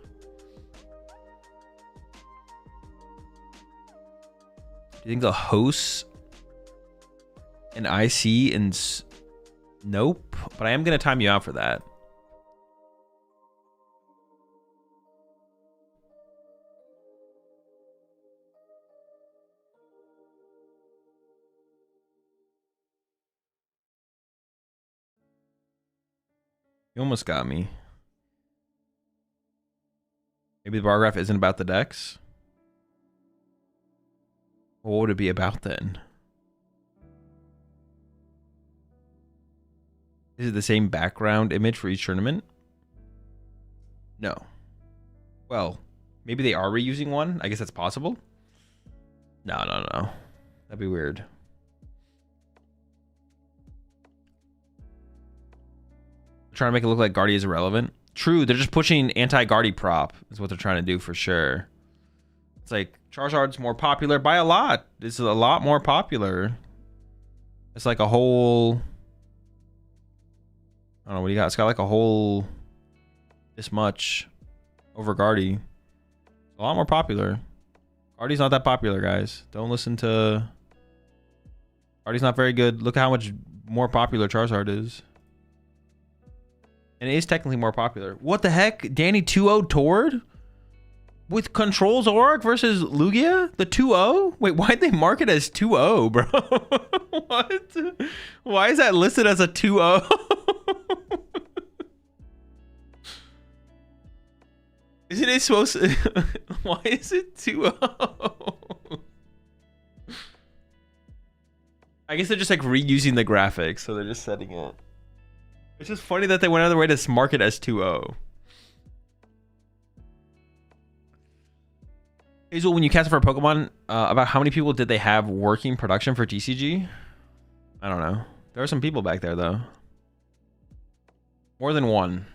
Do you think the hosts and IC and... Nope, but I am going to time you out for that. You almost got me. Maybe the bar graph isn't about the decks? What would it be about then? Is it the same background image for each tournament? No. Well, maybe they are reusing one. I guess that's possible. No. That'd be weird. Trying to make it look like Guardy is irrelevant. True, they're just pushing anti-Guardy prop is what they're trying to do for sure. It's like Charizard's more popular by a lot. This is a lot more popular. It's like a whole... I don't know what do you got. It's got like a whole this much over Guardy. A lot more popular. Guardy's not that popular, guys. Don't listen to... Guardy's not very good. Look at how much more popular Charizard is. And it is technically more popular. What the heck? Danny 2-0 Tord? With Control Zoroark versus Lugia? The 2-0? Wait, why'd they mark it as 2-0, bro? What? Why is that listed as a 2-0? Isn't it supposed to... Why is it 2-0? I guess they're just like reusing the graphics, so they're just setting it. It's just funny that they went out of their way to mark it as 2-0. Azul, when you cast for a Pokemon, about how many people did they have working production for TCG? I don't know. There are some people back there, though. More than one.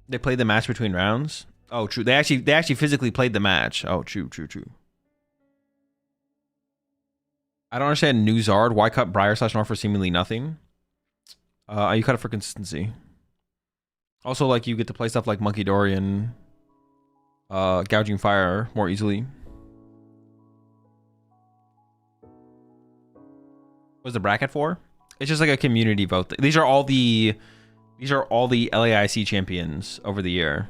They played the match between rounds? Oh, true. They actually physically played the match. Oh, true. I don't understand new Zard. Why cut Briar / North for seemingly nothing? You cut it for consistency. Also, like, you get to play stuff like Monkey Dory and Gouging Fire more easily. What's the bracket for? It's just like a community vote. These are all the LAIC champions over the year.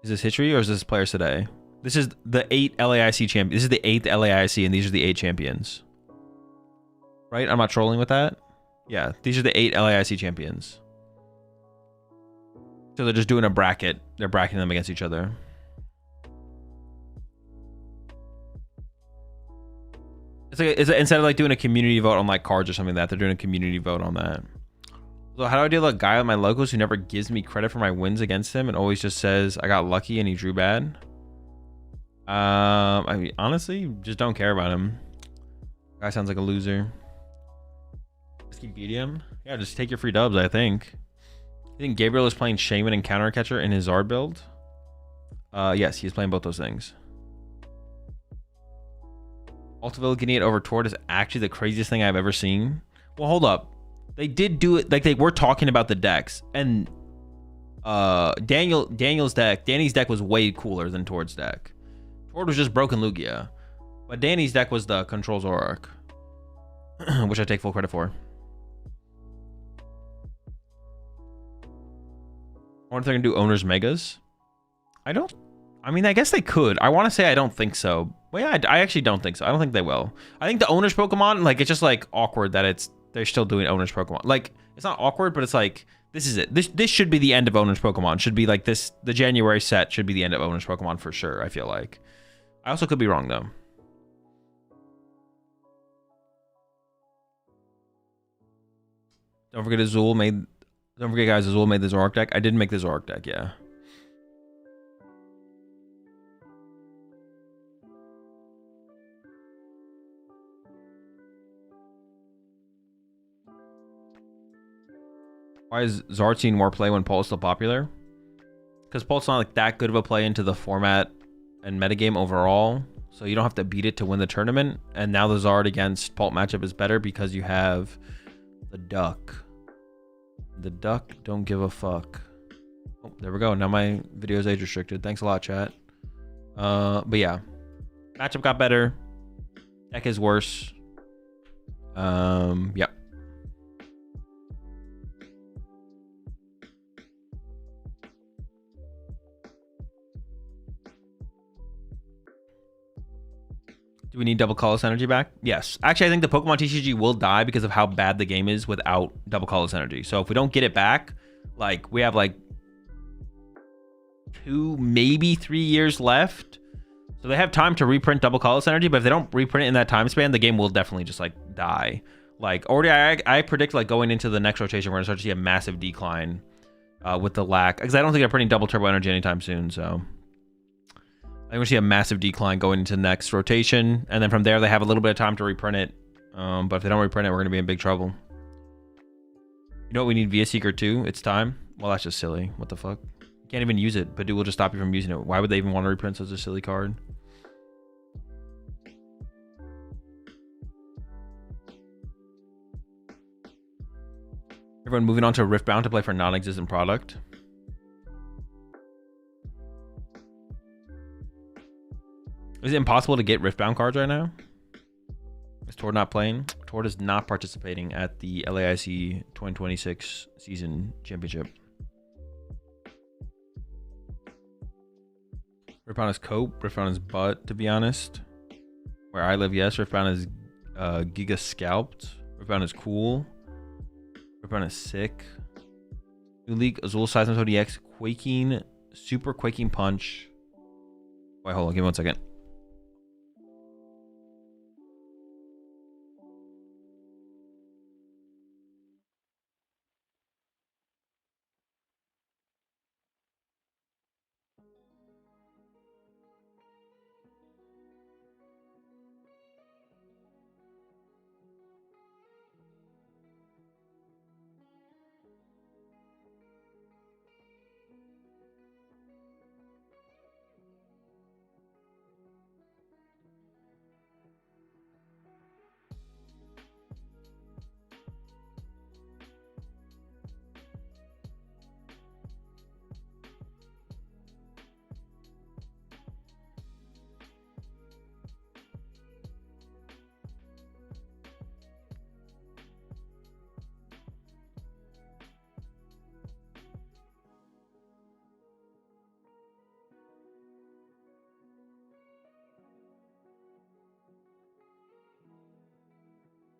Is this history or is this players today? This is the 8 LAIC champions. This is the 8th LAIC, and these are the 8 champions. Right? I'm not trolling with that. Yeah, these are the 8 LAIC champions. So they're just doing a bracket. They're bracketing them against each other. It's like instead of like doing a community vote on like cards or something like that, they're doing a community vote on that. So how do I deal with a guy on my locals who never gives me credit for my wins against him and always just says I got lucky and he drew bad? I mean, honestly, just don't care about him. Guy sounds like a loser. Just keep beating him. Yeah, just take your free dubs, I think. You think Gabriel is playing Shaman and Counter Catcher in his Zard build? Yes, he's playing both those things. Altaville getting it over Tord is actually the craziest thing I've ever seen. Well, hold up. They did do it, like they were talking about the decks, and Danny's deck was way cooler than Tord's deck. Tord was just Broken Lugia, but Danny's deck was the Control Zorak, which I take full credit for. I wonder if they're gonna do Owners Megas. I mean, I guess they could. I want to say I don't think so. Well, yeah, I actually don't think so. I don't think they will. I think the Owners Pokemon, like, it's just like awkward that they're still doing Owners Pokemon. Like, it's not awkward, but it's like, this is it. This should be the end of Owners Pokemon. Should be like this. The January set should be the end of Owners Pokemon for sure. I feel like. I also could be wrong though. Don't forget Azul made. Don't forget, guys. Azul made the Zorak deck. I did make the Zorak deck. Yeah. Why is Zard seeing more play when Pult's still popular? Because Pult's not like that good of a play into the format and metagame overall. So you don't have to beat it to win the tournament. And now the Zard against Pult matchup is better because you have the Duck. The Duck don't give a fuck. Oh, there we go. Now my video is age restricted. Thanks a lot, chat. But yeah. Matchup got better. Deck is worse. Yep. Do we need double colorless energy back? Yes. Actually, I think the PokemonTCG will die because of how bad the game is without double colorless energy. So if we don't get it back, like we have like 2, maybe 3 years left. So they have time to reprint double colorless energy, but if they don't reprint it in that time span, the game will definitely just like die. Like already, I predict like going into the next rotation, we're gonna start to see a massive decline with the lack, because I don't think they're printing double turbo energy anytime soon. So I think we'll see a massive decline going into the next rotation. And then from there, they have a little bit of time to reprint it. But if they don't reprint it, we're going to be in big trouble. You know what we need? Via Seeker too? It's time? Well, that's just silly. What the fuck? You can't even use it. Badu will just stop you from using it. Why would they even want to reprint such a silly card? Everyone moving on to Riftbound to play for non-existent product. Is it impossible to get Riftbound cards right now? Is Tord not playing? Tord is not participating at the LAIC 2026 season championship. Riftbound is cope. Riftbound is butt, to be honest. Where I live, yes. Riftbound is Giga Scalped. Riftbound is cool. Riftbound is sick. New League, Azul Seismos ODX, Quaking, Super Quaking Punch. Wait, hold on. Give me 1 second.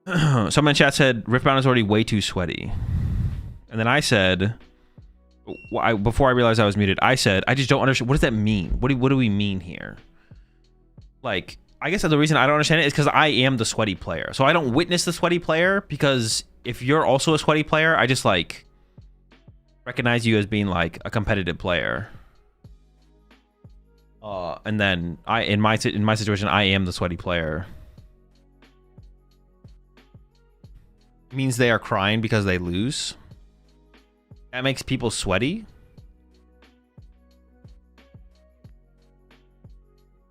Someone in chat said Riftbound is already way too sweaty. And then I said, before I realized I was muted, I said, I just don't understand. What does that mean? What do we mean here? Like, I guess the reason I don't understand it is because I am the sweaty player. So I don't witness the sweaty player, because if you're also a sweaty player, I just like recognize you as being like a competitive player. And then in my situation, I am the sweaty player. It means they are crying because they lose. That makes people sweaty.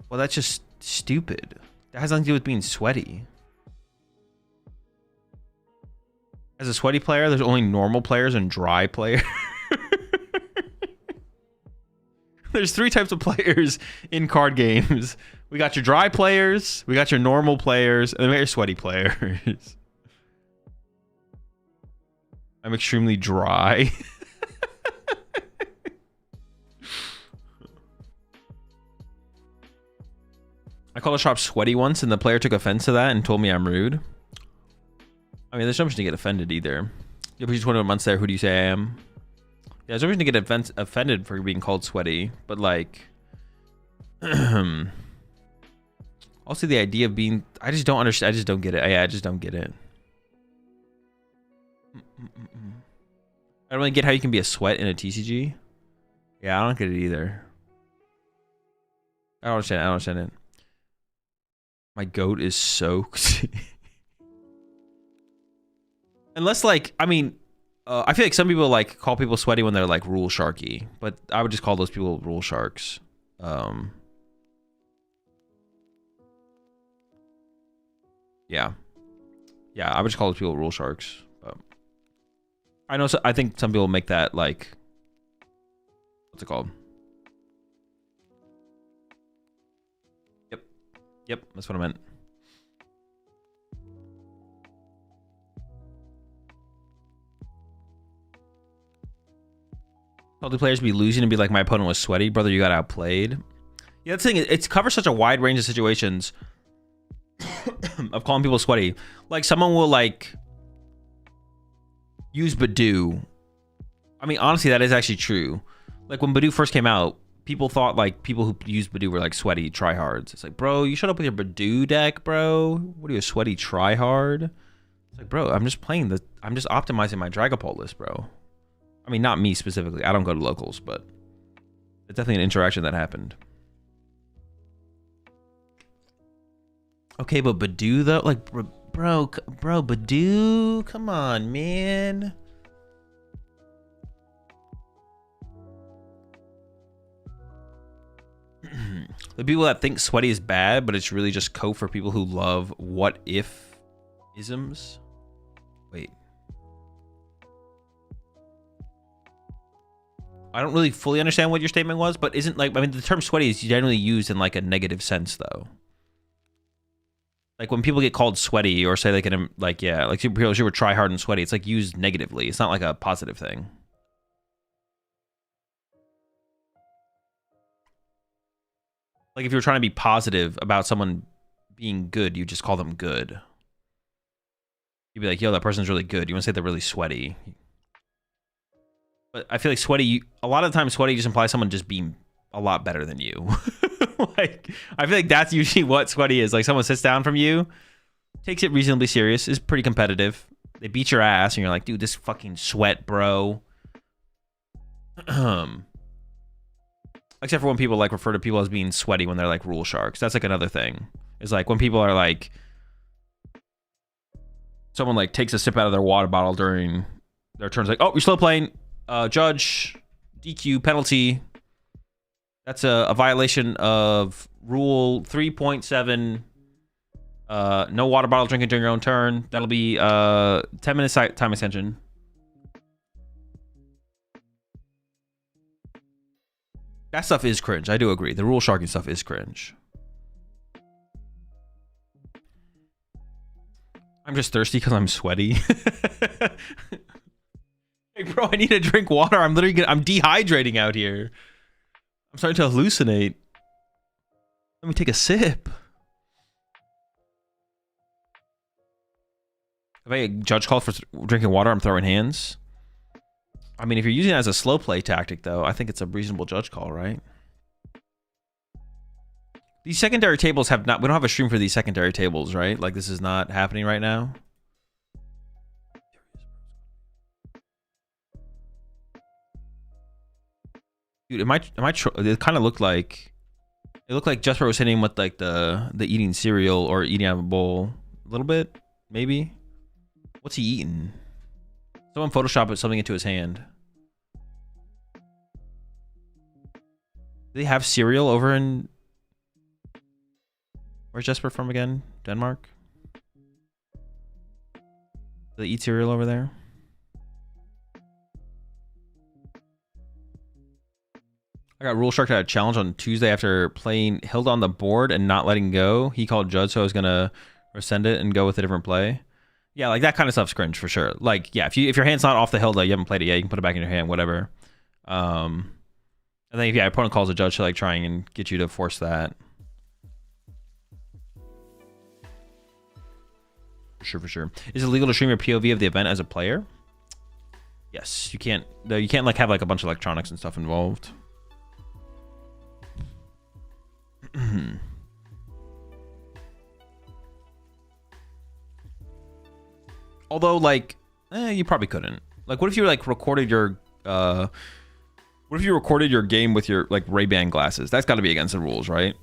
Well, that's just stupid. That has nothing to do with being sweaty. As a sweaty player, there's only normal players and dry players. There's 3 types of players in card games. We got your dry players, we got your normal players, and then we got your sweaty players. I'm extremely dry. I called a shop sweaty once, and the player took offense to that and told me I'm rude. I mean, there's no reason to get offended either. If you just 21 months there, who do you say I am? Yeah, there's no reason to get offended for being called sweaty, but like, also the idea of being, I just don't understand. I just don't get it. Yeah, I just don't get it. I don't really get how you can be a sweat in a TCG. Yeah, I don't get it either. I don't understand. I don't understand it. My goat is soaked. Unless, like, I mean, I feel like some people like call people sweaty when they're like rule sharky, but I would just call those people rule sharks. Yeah, I would just call those people rule sharks. But I know. I think some people make that like, what's it called? Yep, that's what I meant. All the players be losing and be like, my opponent was sweaty. Brother, you got outplayed. Yeah, that's the thing. It covers such a wide range of situations of calling people sweaty. Like, someone will, like, use Badoo. I mean, honestly, that is actually true. Like, when Badoo first came out, people thought, like, people who used Badoo were, like, sweaty tryhards. It's like, bro, you shut up with your Badoo deck, bro. What are you, a sweaty tryhard? It's like, bro, I'm just optimizing my Dragapult list, bro. I mean, not me specifically. I don't go to locals, but it's definitely an interaction that happened. Okay, but Badoo though, like, bro, Badoo, come on, man. The people that think sweaty is bad, but it's really just code for people who love what if isms. Wait. I don't really fully understand what your statement was, but isn't, like, I mean, the term sweaty is generally used in like a negative sense though. Like when people get called sweaty or say they can, like, yeah, like superheroes who were try hard and sweaty, it's like used negatively. It's not like a positive thing. Like if you're trying to be positive about someone being good, you just call them good. You'd be like, yo, that person's really good. You want to say they're really sweaty. But I feel like sweaty, a lot of the time sweaty just implies someone just being a lot better than you. Like, I feel like that's usually what sweaty is. Like someone sits down from you, takes it reasonably serious, is pretty competitive. They beat your ass and you're like, dude, this fucking sweat, bro. Except for when people like refer to people as being sweaty when they're like rule sharks. That's like another thing. It's like when people are like, someone like takes a sip out of their water bottle during their turns, like, oh, you're slow playing. Judge, DQ, penalty. That's a violation of rule 3.7. No water bottle drinking during your own turn. That'll be 10 minutes time extension. That stuff is cringe. I do agree. The rule sharking stuff is cringe. I'm just thirsty because I'm sweaty. Hey, bro, I need to drink water. I'm dehydrating out here. I'm starting to hallucinate. Let me take a sip. If I get judge call for drinking water, I'm throwing hands. I mean, if you're using it as a slow play tactic, though, I think it's a reasonable judge call, right? These secondary tables have not... We don't have a stream for these secondary tables, right? Like, this is not happening right now. Dude, it kind of looked like... It looked like Jesper was hitting him with, like, the eating cereal or eating out of a bowl. A little bit, maybe. What's he eating? Someone Photoshop something into his hand. Do they have cereal over in... Where's Jesper from again? Denmark? Do they eat cereal over there? I got Rule Shark at a challenge on Tuesday after playing Hilda on the board and not letting go. He called Judge, so I was gonna rescind it and go with a different play. Yeah, like that kind of stuff's cringe for sure. Like, yeah, if your hand's not off the Hilda, you haven't played it yet, you can put it back in your hand, whatever. And then if your opponent calls a Judge to like trying and get you to force that. For sure. Is it legal to stream your POV of the event as a player? Yes, you can't. No, you can't like have like a bunch of electronics and stuff involved. Although, like, you probably couldn't. Like, what if you like recorded your game with your like Ray-Ban glasses? That's got to be against the rules, right?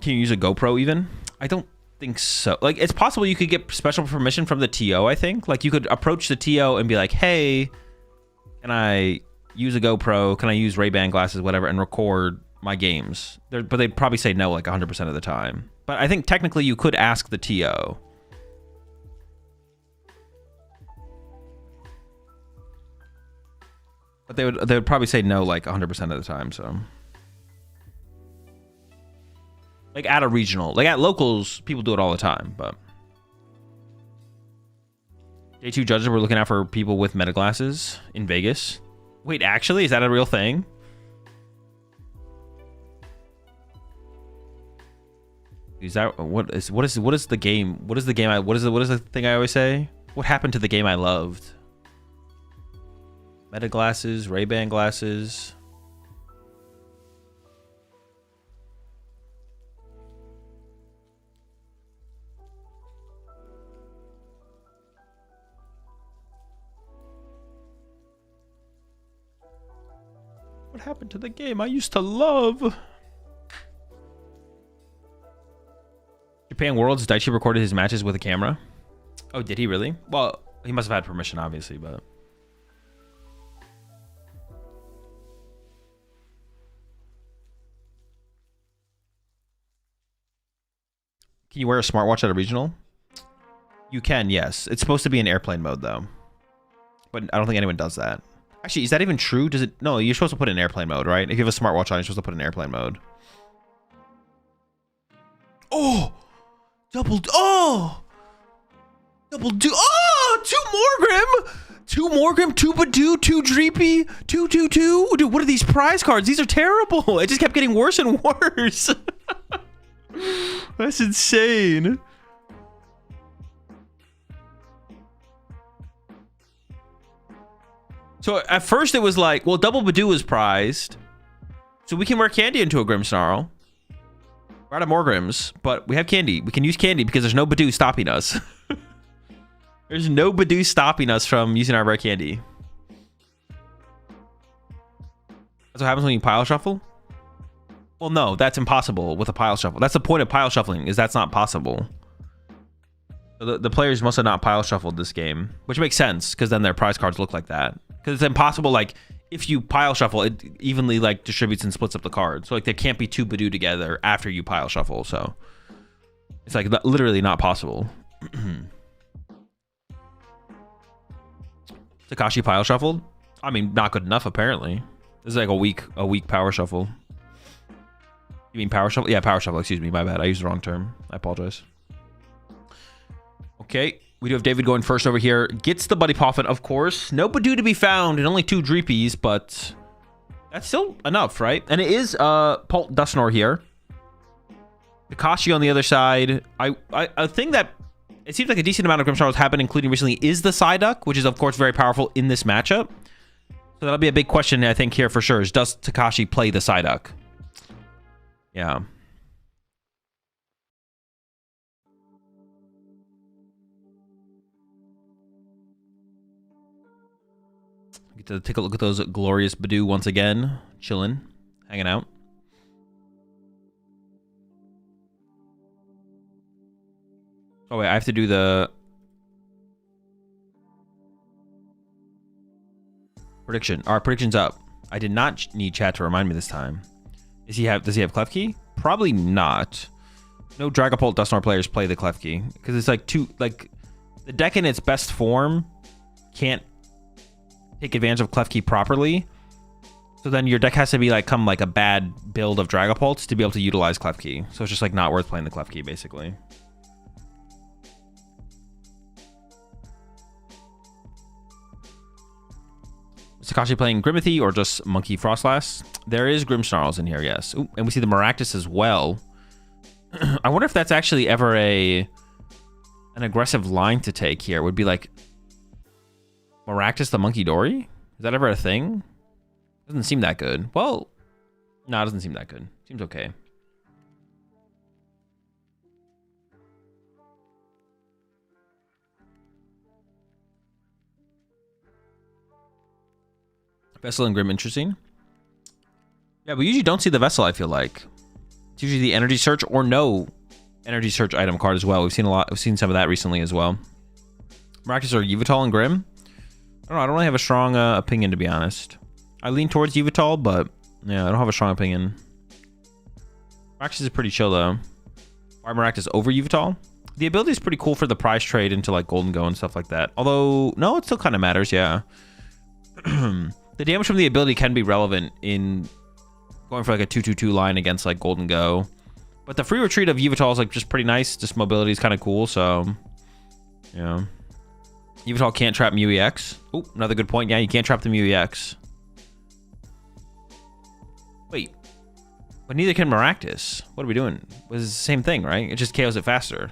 Can you use a GoPro even? I don't think so. Like, it's possible you could get special permission from the TO. I think like you could approach the TO and be like, hey, can I use a GoPro? Can I use Ray-Ban glasses, whatever, and record my games? But they'd probably say no like 100% of the time. But I think technically you could ask the TO. But they would probably say no like 100% of the time, so. Like at a regional. Like at locals, people do it all the time, but. Day 2 judges were looking out for people with meta glasses in Vegas. Wait, actually? Is that a real thing? Is that what is the game? What is the thing I always say? What happened to the game I loved? Meta glasses, Ray-Ban glasses. What happened to the game I used to love? Japan Worlds, Daichi recorded his matches with a camera. Oh, did he really? Well, he must have had permission, obviously, but. Can you wear a smartwatch at a regional? You can, yes. It's supposed to be in airplane mode, though. But I don't think anyone does that. Actually, is that even true? Does it? No, you're supposed to put it in airplane mode, right? If you have a smartwatch on, you're supposed to put it in airplane mode. Oh! Double... Oh! Double do... Oh! 2 Morgrim, 2 Badoo, 2 Dreepy, 2. Dude, what are these prize cards? These are terrible. It just kept getting worse and worse. That's insane. So at first it was like, well, double Badoo was prized, so we can wear candy into a Grimmsnarl. We're out of more Grims, but we have candy. We can use candy because there's no Badoo stopping us. There's no Badoo stopping us from using our rare candy. That's what happens when you pile shuffle? Well, no, that's impossible with a pile shuffle. That's the point of pile shuffling, is that's not possible. The players must have not pile shuffled this game, which makes sense because then their prize cards look like that. Because it's impossible, like, if you pile shuffle, it evenly, like, distributes and splits up the cards. So, like, there can't be 2 Badoo together after you pile shuffle, so. It's, like, literally not possible. Takashi pile shuffled? I mean, not good enough, apparently. This is, like, a weak power shuffle. You mean power shuffle? Yeah, power shuffle, excuse me, my bad. I used the wrong term. I apologize. Okay, we do have David going first over here. Gets the Buddy Poffin, of course. No Badoo to be found and only 2 Dreepies, but that's still enough, right? And it is Pult Dustnor here. Takashi on the other side. A thing that it seems like a decent amount of Grimmsnarls have been including recently is the Psyduck, which is of course very powerful in this matchup. So that'll be a big question, I think, here for sure, is does Takashi play the Psyduck? Yeah. Get to take a look at those glorious Badoo once again. Chilling, hanging out. Oh wait, I have to do the prediction. Our prediction's up. I did not need chat to remind me this time. Does he have Klefki? Probably not. No Dragapult Dusknoir players play the Klefki because it's like the deck in its best form can't take advantage of Klefki properly. So then your deck has to be come like a bad build of Dragapults to be able to utilize Klefki. So it's just like not worth playing the Klefki basically. Takashi playing Grimmothy or just Monkey Frostlass? There is Grimmsnarls in here, yes. Ooh, and we see the Maractus as well. I wonder if that's actually ever an aggressive line to take here. Would be like Maractus the Monkey Dory? Is that ever a thing? Doesn't seem that good. Well, no, it doesn't seem that good. Seems okay. Vessel and Grim, interesting. Yeah, we usually don't see the Vessel, I feel like. It's usually the Energy Search or no Energy Search item card as well. We've seen some of that recently as well. Maractus or Yveltal and Grim? I don't know. I don't really have a strong opinion, to be honest. I lean towards Yveltal, but yeah, I don't have a strong opinion. Maractus is pretty chill, though. Why Maractus over Yveltal? The ability is pretty cool for the prize trade into like Golden Go and stuff like that. Although, no, it still kind of matters, yeah. The damage from the ability can be relevant in going for like a 2/2/2 line against like Golden Go. But the free retreat of Yveltal is like just pretty nice. Just mobility is kind of cool, so yeah. Yveltal can't trap Mew EX. Oh, another good point. Yeah, you can't trap the Mew EX. Wait. But neither can Maractus. What are we doing? It's the same thing, right? It just KOs it faster.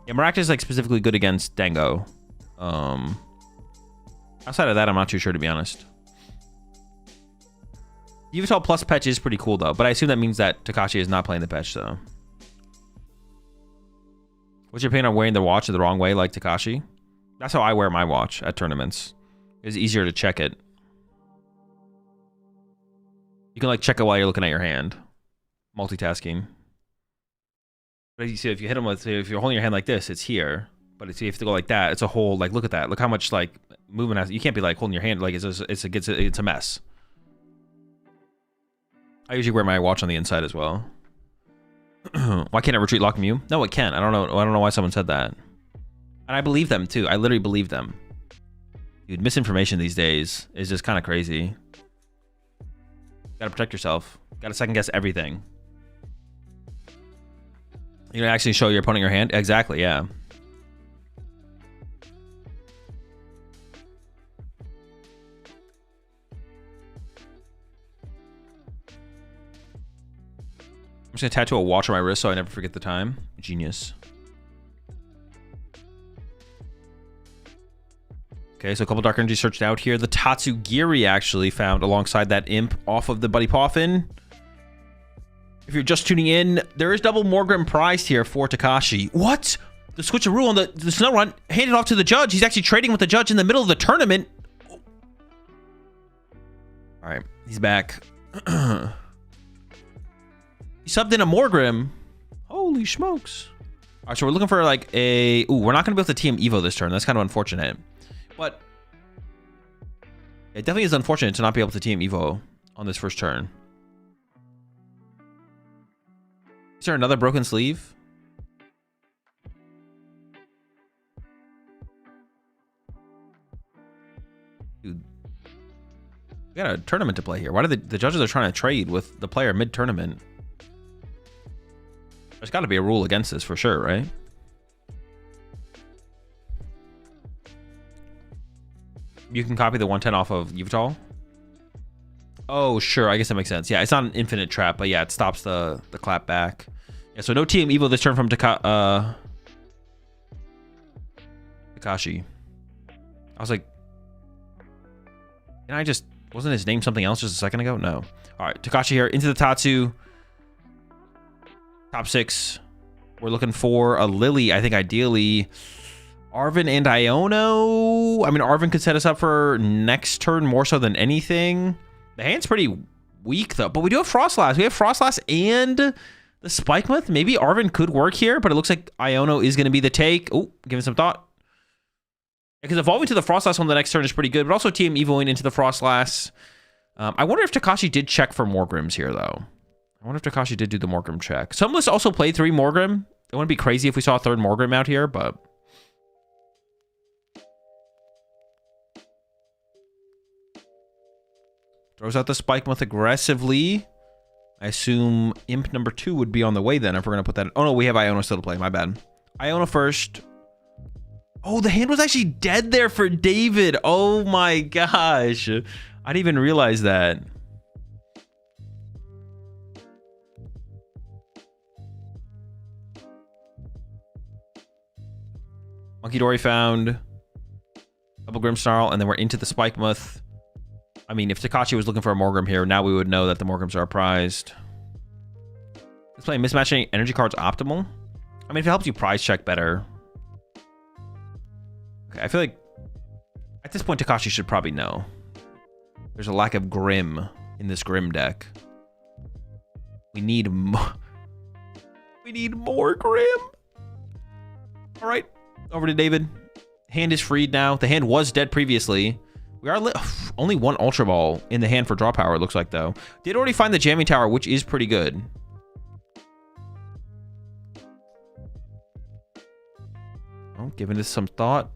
Yeah, Maractus is like specifically good against Dango. Outside of that, I'm not too sure, to be honest. Yveltal plus Petch is pretty cool, though. But I assume that means that Takashi is not playing the Petch, so. What's your opinion on wearing the watch the wrong way, like Takashi? That's how I wear my watch at tournaments. It's easier to check it. You can, like, check it while you're looking at your hand. Multitasking. But you see, if you hit them with, if you're holding your hand like this, it's here. But if you have to go like that, it's a whole, like, look at that. Look how much, like, movement has. You can't be, like, holding your hand. Like, it's a mess. I usually wear my watch on the inside as well. Why can't it retreat lock Mew? No, it can. I don't know why someone said that. And I believe them, too. I literally believe them. Dude, misinformation these days is just kind of crazy. Gotta protect yourself. Gotta second guess everything. You're gonna actually show your opponent your hand? Exactly, yeah. I'm just gonna tattoo a watch on my wrist so I never forget the time. Genius. Okay, so a couple Dark Energy searched out here. The Tatsugiri actually found alongside that Imp off of the Buddy Poffin. If you're just tuning in, there is double Morgrim prized here for Takashi. What? The switcheroo on the Snow Run handed off to the judge. He's actually trading with the judge in the middle of the tournament. All right, he's back. He subbed in a Morgrim. Holy smokes. All right, so we're looking for like a... Ooh, we're not going to be able to TM Evo this turn. That's kind of unfortunate. But it definitely is unfortunate to not be able to TM Evo on this first turn. Is there another broken sleeve? Dude. We got a tournament to play here. Why do the judges are trying to trade with the player mid-tournament? There's got to be a rule against this for sure, right? You can copy the 110 off of Yveltal. Oh, sure. I guess that makes sense. Yeah, it's not an infinite trap, but yeah, it stops the clap back. Yeah, so no TM Evo this turn from Takashi. I was like, and I just, wasn't his name something else just a second ago? No. All right, Takashi here into the Tatsu. Top 6. We're looking for a Lily, I think ideally. Arvin and Iono. I mean, Arvin could set us up for next turn more so than anything. The hand's pretty weak though, but we do have Frostlass. We have Frostlass and the Spikemuth. Maybe Arvin could work here, but it looks like Iono is going to be the take. Oh, give it some thought. Because evolving to the Frostlass on the next turn is pretty good, but also TM Evoing into the Frostlass. I wonder if Takashi did check for Morgrims here though. I wonder if Takashi did do the Morgrim check. Some lists also played 3 Morgrim. It wouldn't be crazy if we saw a 3rd Morgrim out here, but... Throws out the Spikemuth aggressively. I assume Imp number 2 would be on the way then if we're going to put that... Oh no, we have Iono still to play. My bad. Iono first. Oh, the hand was actually dead there for David. Oh my gosh. I didn't even realize that. Monkey Dory found. Double Grimmsnarl, and then we're into the Spikemuth. I mean, if Takashi was looking for a Morgrim here, now we would know that the Morgrims are prized. Let's play mismatching energy cards optimal. I mean, if it helps you prize check better. Okay, I feel like at this point, Takashi should probably know. There's a lack of Grim in this Grim deck. We need more. We need more Grim. All right, over to David. Hand is freed now. The hand was dead previously. We are only 1 Ultra Ball in the hand for draw power, it looks like, though. Did already find the Jamming Tower, which is pretty good. Oh, giving this some thought.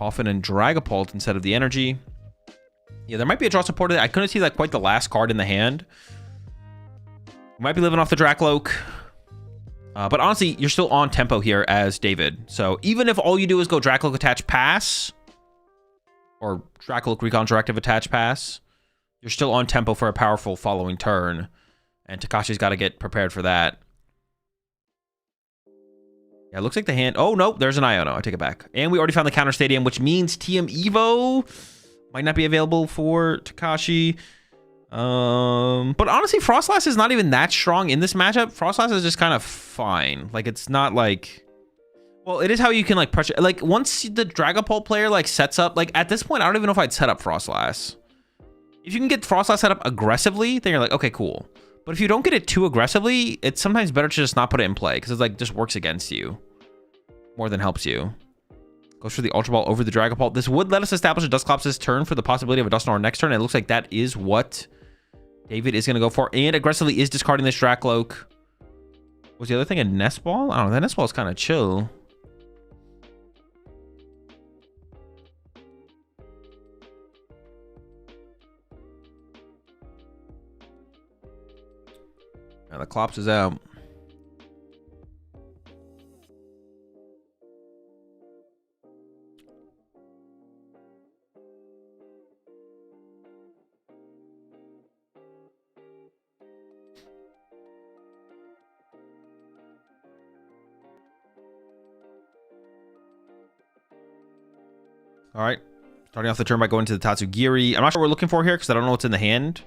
Poffin and Dragapult instead of the energy. Yeah, there might be a draw supported. I couldn't see like quite the last card in the hand. We might be living off the Dracloak. But honestly, you're still on tempo here as David. So even if all you do is go Dracloak attach pass, or Dracloak Recon Directive attach pass, you're still on tempo for a powerful following turn. And Takashi's got to get prepared for that. Yeah, it looks like the hand... Oh, no, there's an Iono. I take it back. And we already found the Counter Stadium, which means TM Evo might not be available for Takashi. But honestly, Frostlass is not even that strong in this matchup. Frostlass is just kind of fine. Like, it's not like... Well, it is how you can, like, pressure... Like, once the Dragapult player, like, sets up... Like, at this point, I don't even know if I'd set up Frostlass. If you can get Frostlass set up aggressively, then you're like, okay, cool. But if you don't get it too aggressively, it's sometimes better to just not put it in play, because it's, like, just works against you more than helps you. Goes for the Ultra Ball over the Dragapult. This would let us establish a Dusclops this turn for the possibility of a Dusknoir next turn. And it looks like that is what David is going to go for. And aggressively is discarding this Dracloak. Was the other thing a Nest Ball? I don't know. That Nest Ball is kind of chill. Now the Clops is out. All right, starting off the turn by going to the Tatsugiri. I'm not sure what we're looking for here because I don't know what's in the hand.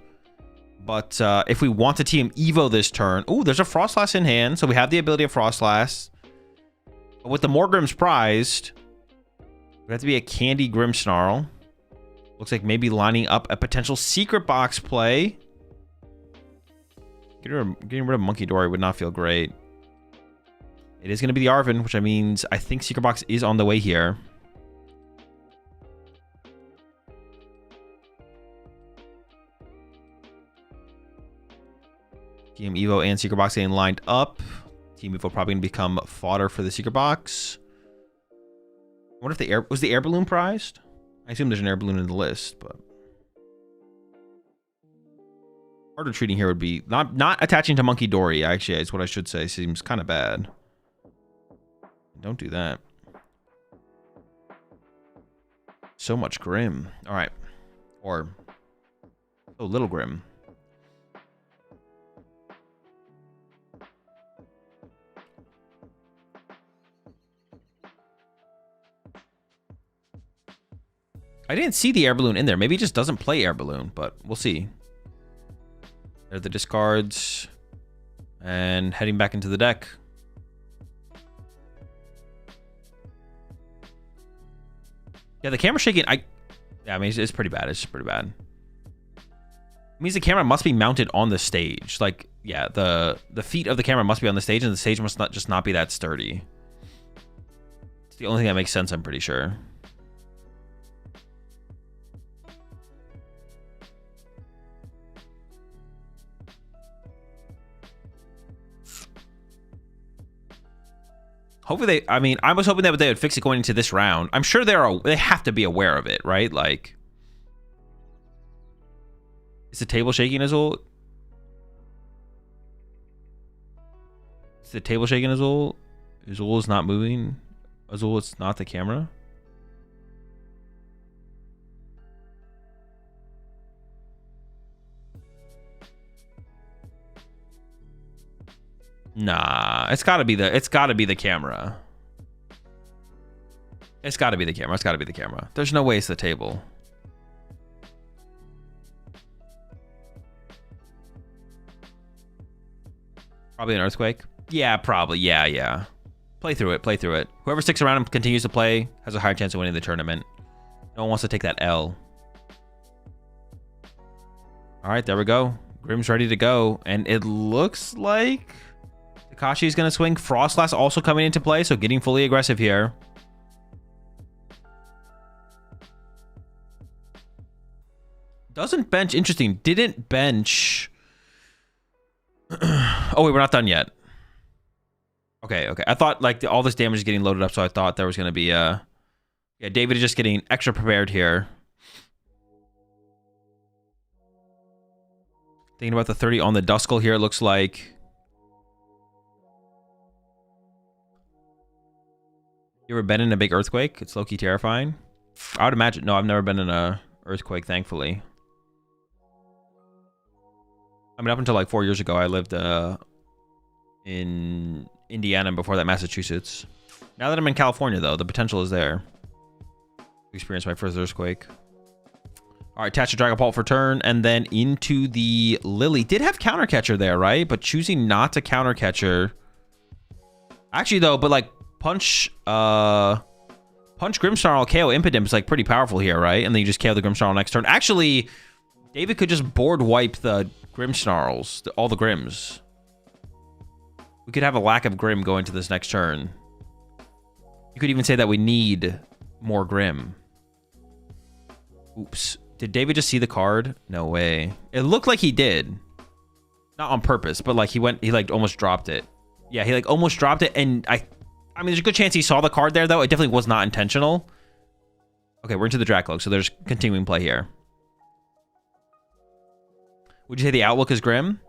But if we want to TM Evo this turn... Oh, there's a Frostlass in hand, so we have the ability of Frostlass. But with the Morgrims prized, we have to be a Candy Grimmsnarl. Looks like maybe lining up a potential Secret Box play. Getting rid of Monkey Dory would not feel great. It is going to be the Arvin, which means I think Secret Box is on the way here. Team Evo and Secret Box getting lined up. Team Evo probably going to become fodder for the Secret Box. I wonder if the air... Was the air balloon prized? I assume there's an air balloon in the list, but... Harder treating here would be... Not attaching to Monkey Dory, actually, is what I should say. Seems kind of bad. Don't do that. So much Grim. Alright. Or... So little Grim. I didn't see the air balloon in there. Maybe he just doesn't play air balloon, but we'll see. There are the discards. And heading back into the deck. Yeah, the camera's shaking. Yeah, I mean, it's pretty bad. It's just pretty bad. It means the camera must be mounted on the stage. Like, yeah, the feet of the camera must be on the stage, and the stage must not be that sturdy. It's the only thing that makes sense, I'm pretty sure. Hopefully I mean, I was hoping that they would fix it going into this round. I'm sure they have to be aware of it, right? Like, is the table shaking, Azul? Is the table shaking, Azul? Azul is not moving. Azul, it's not the camera. Nah, it's gotta be the camera. It's gotta be the camera. It's gotta be the camera. There's no way it's the table. Probably an earthquake. Yeah, probably. Yeah. Play through it. Whoever sticks around and continues to play has a higher chance of winning the tournament. No one wants to take that L. All right, there we go. Grimm's ready to go, and it looks like Takashi is going to swing. Frostlass also coming into play, so getting fully aggressive here. Doesn't bench. Interesting. Didn't bench. Oh, wait, we're not done yet. Okay. I thought like all this damage is getting loaded up, so I thought there was going to be yeah, David is just getting extra prepared here. Thinking about the 30 on the Duskull here, it looks like. You ever been in a big earthquake? It's low-key terrifying. I would imagine. No, I've never been in a earthquake, thankfully. I mean, up until like 4 years ago, I lived in Indiana, and before that, Massachusetts. Now that I'm in California, though, the potential is there to experience my first earthquake. All right, attach a Dragapult for turn, and then into the Lily. Did have counter catcher there, right? But choosing not to counter catcher. Actually, though, but like punch Grimmsnarl, KO Impidimp is like pretty powerful here, right? And then you just KO the Grimmsnarl next turn. Actually, David could just board wipe the Grimmsnarls, all the Grimms. We could have a lack of Grimm going to this next turn. You could even say that we need more Grimm. Oops. Did David just see the card? No way. It looked like he did. Not on purpose, but like he like almost dropped it. Yeah, he like almost dropped it, and I mean, there's a good chance he saw the card there, though. It definitely was not intentional. Okay, we're into the Dracloak, so there's continuing play here. Would you say the outlook is grim?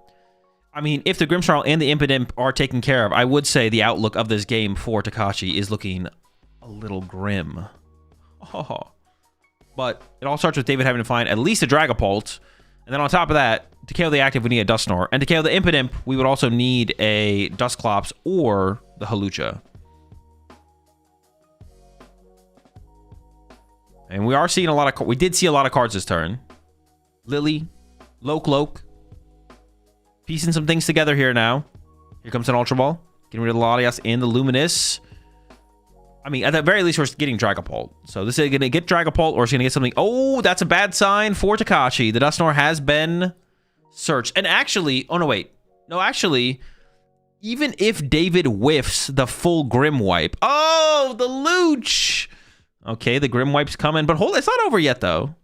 I mean, if the Grimmsnarl and the Impidimp are taken care of, I would say the outlook of this game for Takashi is looking a little grim. Oh. But it all starts with David having to find at least a Dragapult. And then on top of that, to KO the active, we need a Dusknoir. And to KO the Impidimp, we would also need a Dusclops or the Hawlucha. And we are seeing a lot of... We did see a lot of cards this turn. Lily, Loke, piecing some things together here now. Here comes an Ultra Ball. Getting rid of the Latias and the Luminous. I mean, at the very least, we're getting Dragapult. So this is going to get Dragapult, or it's going to get something... Oh, that's a bad sign for Takashi. The Dusknoir has been searched. And actually... Oh, no, wait. No, actually... Even if David whiffs the full Grim Wipe... Oh, the Looch! Okay, the Grim Wipe's coming. But hold, it's not over yet, though.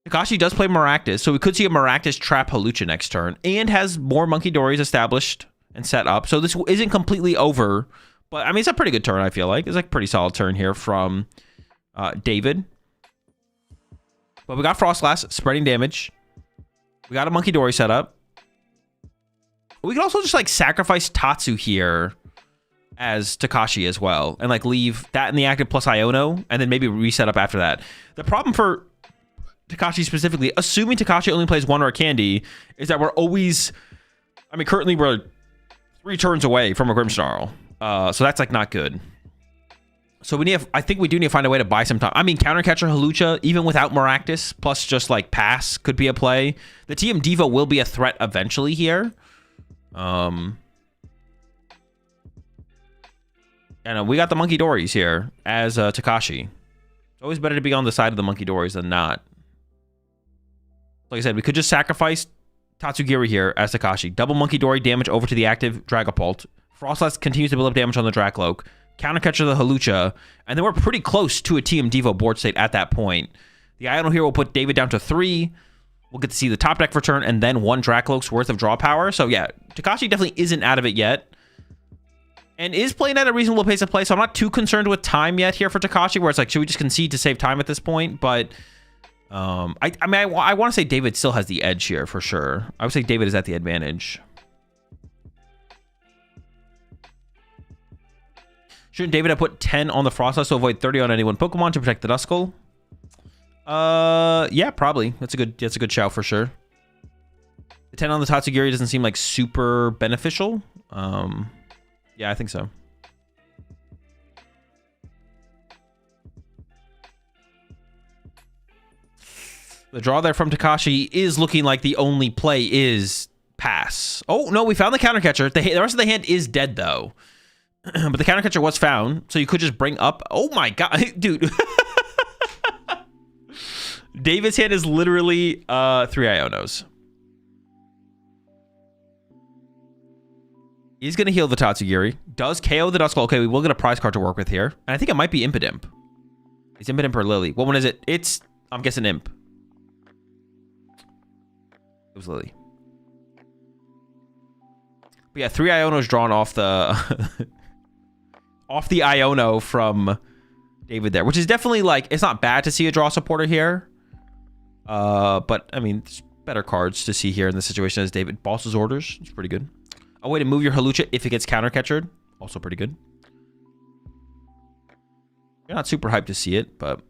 Takashi does play Maractus, so we could see a Maractus trap Hawlucha next turn, and has more Monkey Dories established and set up. So this isn't completely over, but I mean, it's a pretty good turn, I feel like. It's like a pretty solid turn here from David. But we got Frostlass spreading damage. We got a Monkey Dory set up. We could also just like sacrifice Tatsu here as Takashi as well, and like leave that in the active plus Iono, and then maybe reset up after that. The problem for Takashi specifically, assuming Takashi only plays one Rare Candy, is that we're always... I mean, currently we're 3 turns away from a Grimmsnarl. So that's like not good. So I think we do need to find a way to buy some time. I mean, Countercatcher Hawlucha, even without Maractus, plus just like pass could be a play. The TM Devo will be a threat eventually here. And we got the Monkey Dories here as Takashi. It's always better to be on the side of the Monkey Dories than not. Like I said, we could just sacrifice Tatsugiri here as Takashi. Double Monkey Dory damage over to the active Dragapult. Frostlass continues to build up damage on the Dracloak. Countercatcher the Hawlucha. And then we're pretty close to a TM Devo board state at that point. The Iono here will put David down to 3. We'll get to see the top deck return and then 1 Dracloak's worth of draw power. So yeah, Takashi definitely isn't out of it yet. And is playing at a reasonable pace of play, so I'm not too concerned with time yet here for Takashi, where it's like, should we just concede to save time at this point? But I want to say David still has the edge here for sure. I would say David is at the advantage. Shouldn't David have put 10 on the Frostlass to avoid 30 on any one Pokemon to protect the Duskull? Yeah, probably. That's a good shout for sure. The 10 on the Tatsugiri doesn't seem like super beneficial. Yeah, I think so. The draw there from Takashi is looking like the only play is pass. Oh, no, we found the Countercatcher. The rest of the hand is dead, though. But the Countercatcher was found, so you could just bring up... Oh, my God. Dude. David's hand is literally 3 Ionos. He's going to heal the Tatsugiri. Does KO the Duskull. Okay, we will get a prize card to work with here. And I think it might be Impidimp. It's Impidimp or Lily. What one is it? It's, I'm guessing, Imp. It was Lily. But yeah, 3 Ionos drawn off the... off the Iono from David there. Which is definitely, like, it's not bad to see a draw supporter here. But, I mean, there's better cards to see here in this situation as David. Boss's Orders. It's pretty good. A way to move your Hawlucha if it gets countercatchered. Also pretty good. You're not super hyped to see it, but...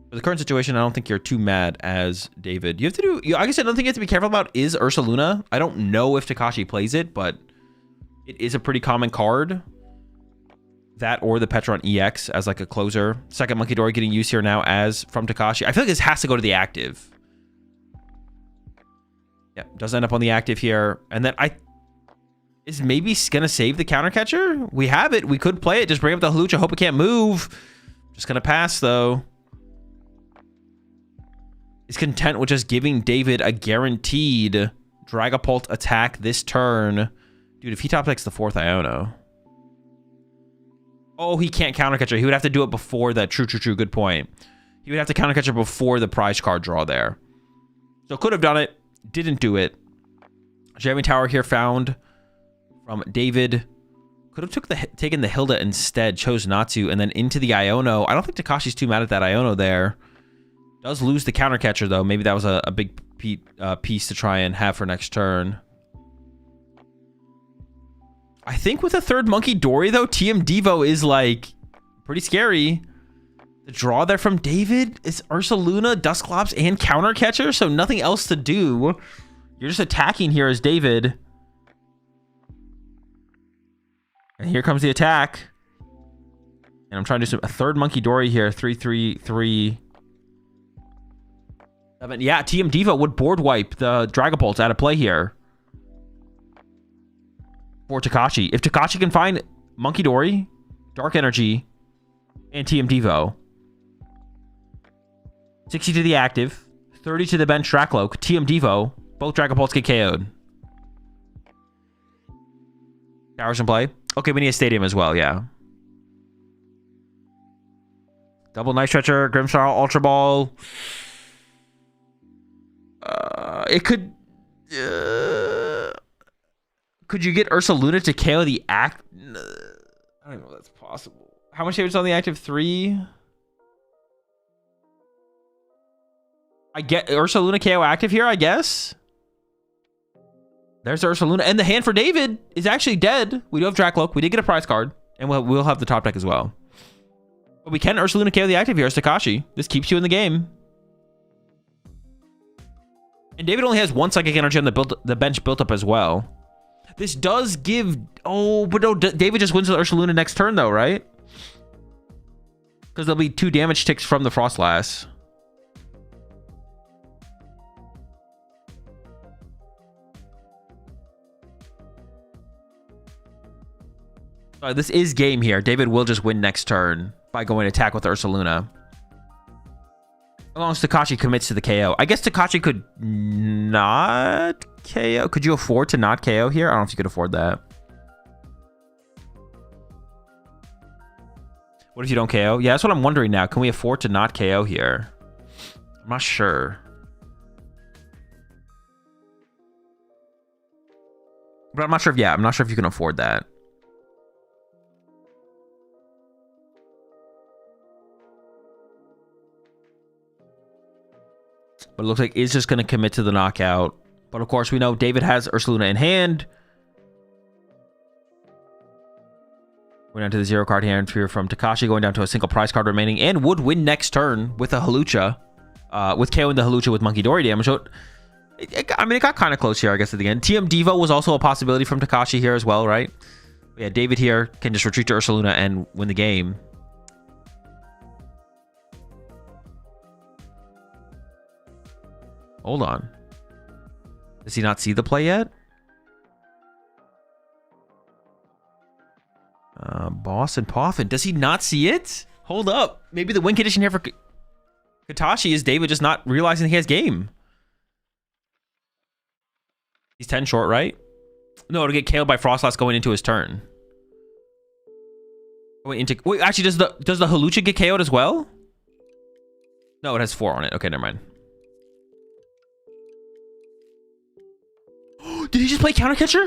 For the current situation, I don't think you're too mad as David. You have to do... I guess another thing you have to be careful about is Ursaluna. I don't know if Takashi plays it, but... It is a pretty common card. That or the Petron EX as like a closer. Second Monkey Dory getting used here now as from Takashi. I feel like this has to go to the active. Yeah, does end up on the active here. And then is maybe going to save the Countercatcher? We have it. We could play it. Just bring up the Hawlucha. Hope it can't move. Just going to pass, though. Is content with just giving David a guaranteed Dragapult attack this turn. Dude, if he top decks the 4th Iono. Oh, he can't Countercatcher. He would have to do it before that. True. Good point. He would have to Countercatcher before the prize card draw there. So could have done it. Didn't do it. Jamming Tower here found from David. Could have taken the Hilda instead. Chose not to. And then into the Iono. I don't think Takashi's too mad at that Iono there. Does lose the Countercatcher, though. Maybe that was a big piece to try and have for next turn. I think with a 3rd Monkey Dory, though, TM Devo is, like, pretty scary. The draw there from David is Ursaluna, Dusclops, and Countercatcher, so nothing else to do. You're just attacking here as David. And here comes the attack. And I'm trying to do a 3rd Monkey Dory here. 3-3-3. 7. Yeah, TM Devo would board wipe the Dragapult out of play here. For Takashi. If Takashi can find Monkey Dory, Dark Energy, and TM Devo. 60 to the active, 30 to the bench Dracloak, TM Devo, both Dragapults get KO'd. Towers in play. Okay, we need a stadium as well, yeah. Double Night Stretcher, Grimstar, Ultra Ball. It could... could you get Ursaluna to KO the act? I don't know if that's possible. How much damage is on the active? 3? I get Ursaluna KO active here, I guess. There's Ursaluna. And the hand for David is actually dead. We do have Dracloak. We did get a prize card. And we'll have the top deck as well. But we can Ursaluna KO the active here as Takashi. This keeps you in the game. And David only has 1 Psychic Energy on the bench built up as well. This does give... Oh, but no, David just wins with Ursaluna next turn, though, right? Because there'll be 2 damage ticks from the Frostlass. This is game here. David will just win next turn by going to attack with Ursaluna. As long as Takashi commits to the KO. I guess Takashi could not KO. Could you afford to not KO here? I don't know if you could afford that. What if you don't KO? Yeah, that's what I'm wondering now. Can we afford to not KO here? I'm not sure. But I'm not sure if, yeah, I'm not sure if you can afford that. But it looks like it's just going to commit to the knockout. But of course, we know David has Ursaluna in hand. Going down to the 0 card hand here from Takashi, going down to a single prize card remaining, and would win next turn with a Hawlucha, with KOing the Hawlucha with Monkey Dory damage. So I mean, it got kind of close here, I guess, at the end. TM Devo was also a possibility from Takashi here as well, right? But yeah, David here can just retreat to Ursaluna and win the game. Hold on. Does he not see the play yet? Boss and Poffin. Does he not see it? Hold up. Maybe the win condition here for Katashi is David just not realizing he has game. He's 10 short, right? No, it'll get KO'd by Frostlass going into his turn. Wait, actually, does the Hawlucha get KO'd as well? No, it has 4 on it. Okay, never mind. Did he just play counter catcher?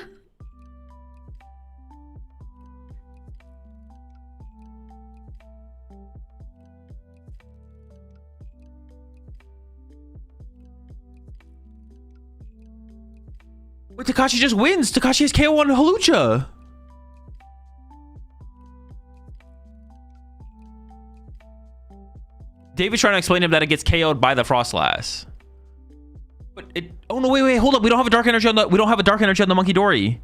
Wait, Takashi just wins. Takashi has KO on Hawlucha. David's trying to explain to him that it gets KO'd by the Frostlass. But it... Oh, no, wait, hold up. We don't have a dark energy on the... We don't have a dark energy on the Monkey Dory.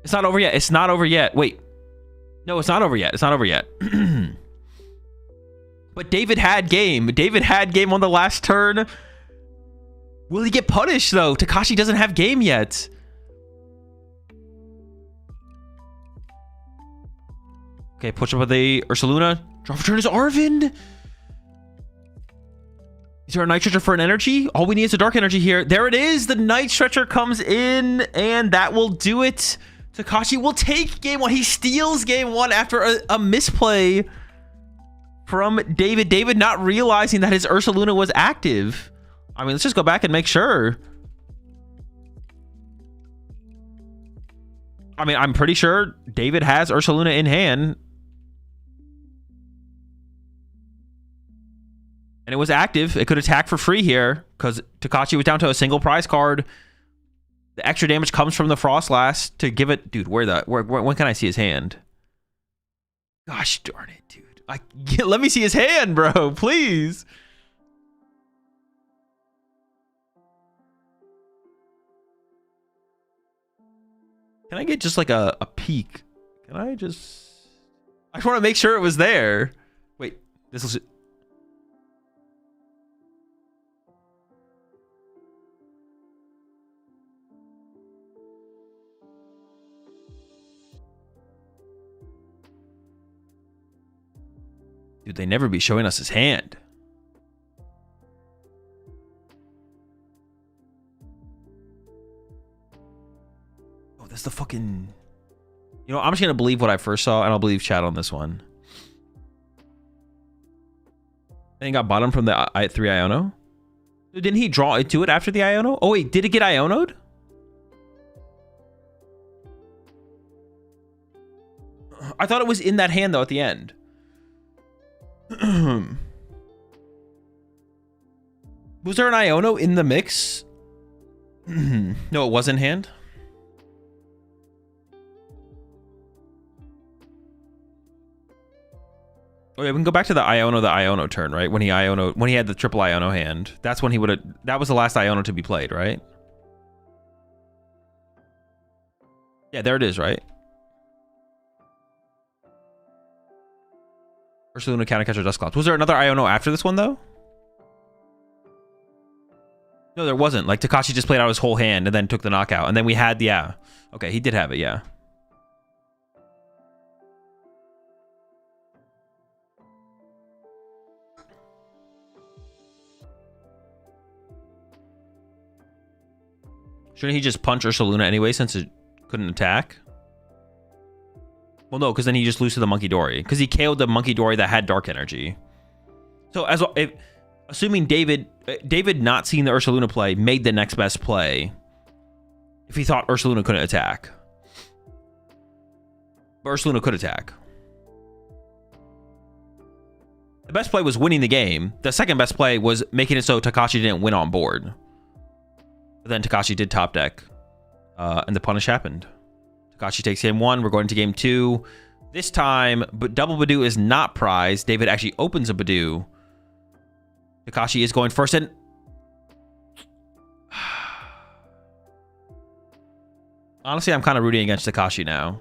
It's not over yet. It's not over yet. Wait. No, it's not over yet. It's not over yet. But David had game. David had game on the last turn. Will he get punished, though? Takashi doesn't have game yet. Okay, push up with the Ursaluna. Draw for turn is Arvind. Is there a Night Stretcher for an energy? All we need is a dark energy here. There it is. The Night Stretcher comes in, and that will do it. Takashi will take game 1. He steals game 1 after a misplay from David. David not realizing that his Ursaluna was active. I mean, let's just go back and make sure. I mean, I'm pretty sure David has Ursaluna in hand. And it was active. It could attack for free here because Takashi was down to a single prize card. The extra damage comes from the Frostlass to give it... Dude, when can I see his hand? Gosh darn it, dude. Let me see his hand, bro. Please. Can I get just like a peek? Can I just... I just want to make sure it was there. Wait, this is... Dude, they never be showing us his hand. Oh, that's the fucking... You know, I'm just going to believe what I first saw, and I'll believe chat on this one. And he got bottom from the 3 Iono? Didn't he draw it to it after the Iono? Oh, wait, did it get Iono'd? I thought it was in that hand, though, at the end. Was there an Iono in the mix? No, it was in hand. Oh yeah, we can go back to the Iono turn, right? When he had the triple Iono hand. That's when he would have... That was the last Iono to be played, right? Yeah, there it is, right? Ursaluna Counter Catcher Dust Clouds. Was there another Iono after this one, though? No, there wasn't. Like, Takashi just played out his whole hand and then took the knockout. And then we had, yeah. Okay, he did have it, yeah. Shouldn't he just punch Ursaluna anyway since it couldn't attack? Well, no, because then he just loses to the Monkey Dory. Because he KO'd the Monkey Dory that had Dark Energy. So, assuming David not seeing the Ursaluna play made the next best play if he thought Ursaluna couldn't attack. But Ursaluna could attack. The best play was winning the game. The second best play was making it so Takashi didn't win on board. But then Takashi did top deck. And the punish happened. Takashi takes game 1. We're going to game 2. This time, but double Badoo is not prized. David actually opens a Badoo. Takashi is going first, and honestly, I'm kind of rooting against Takashi now.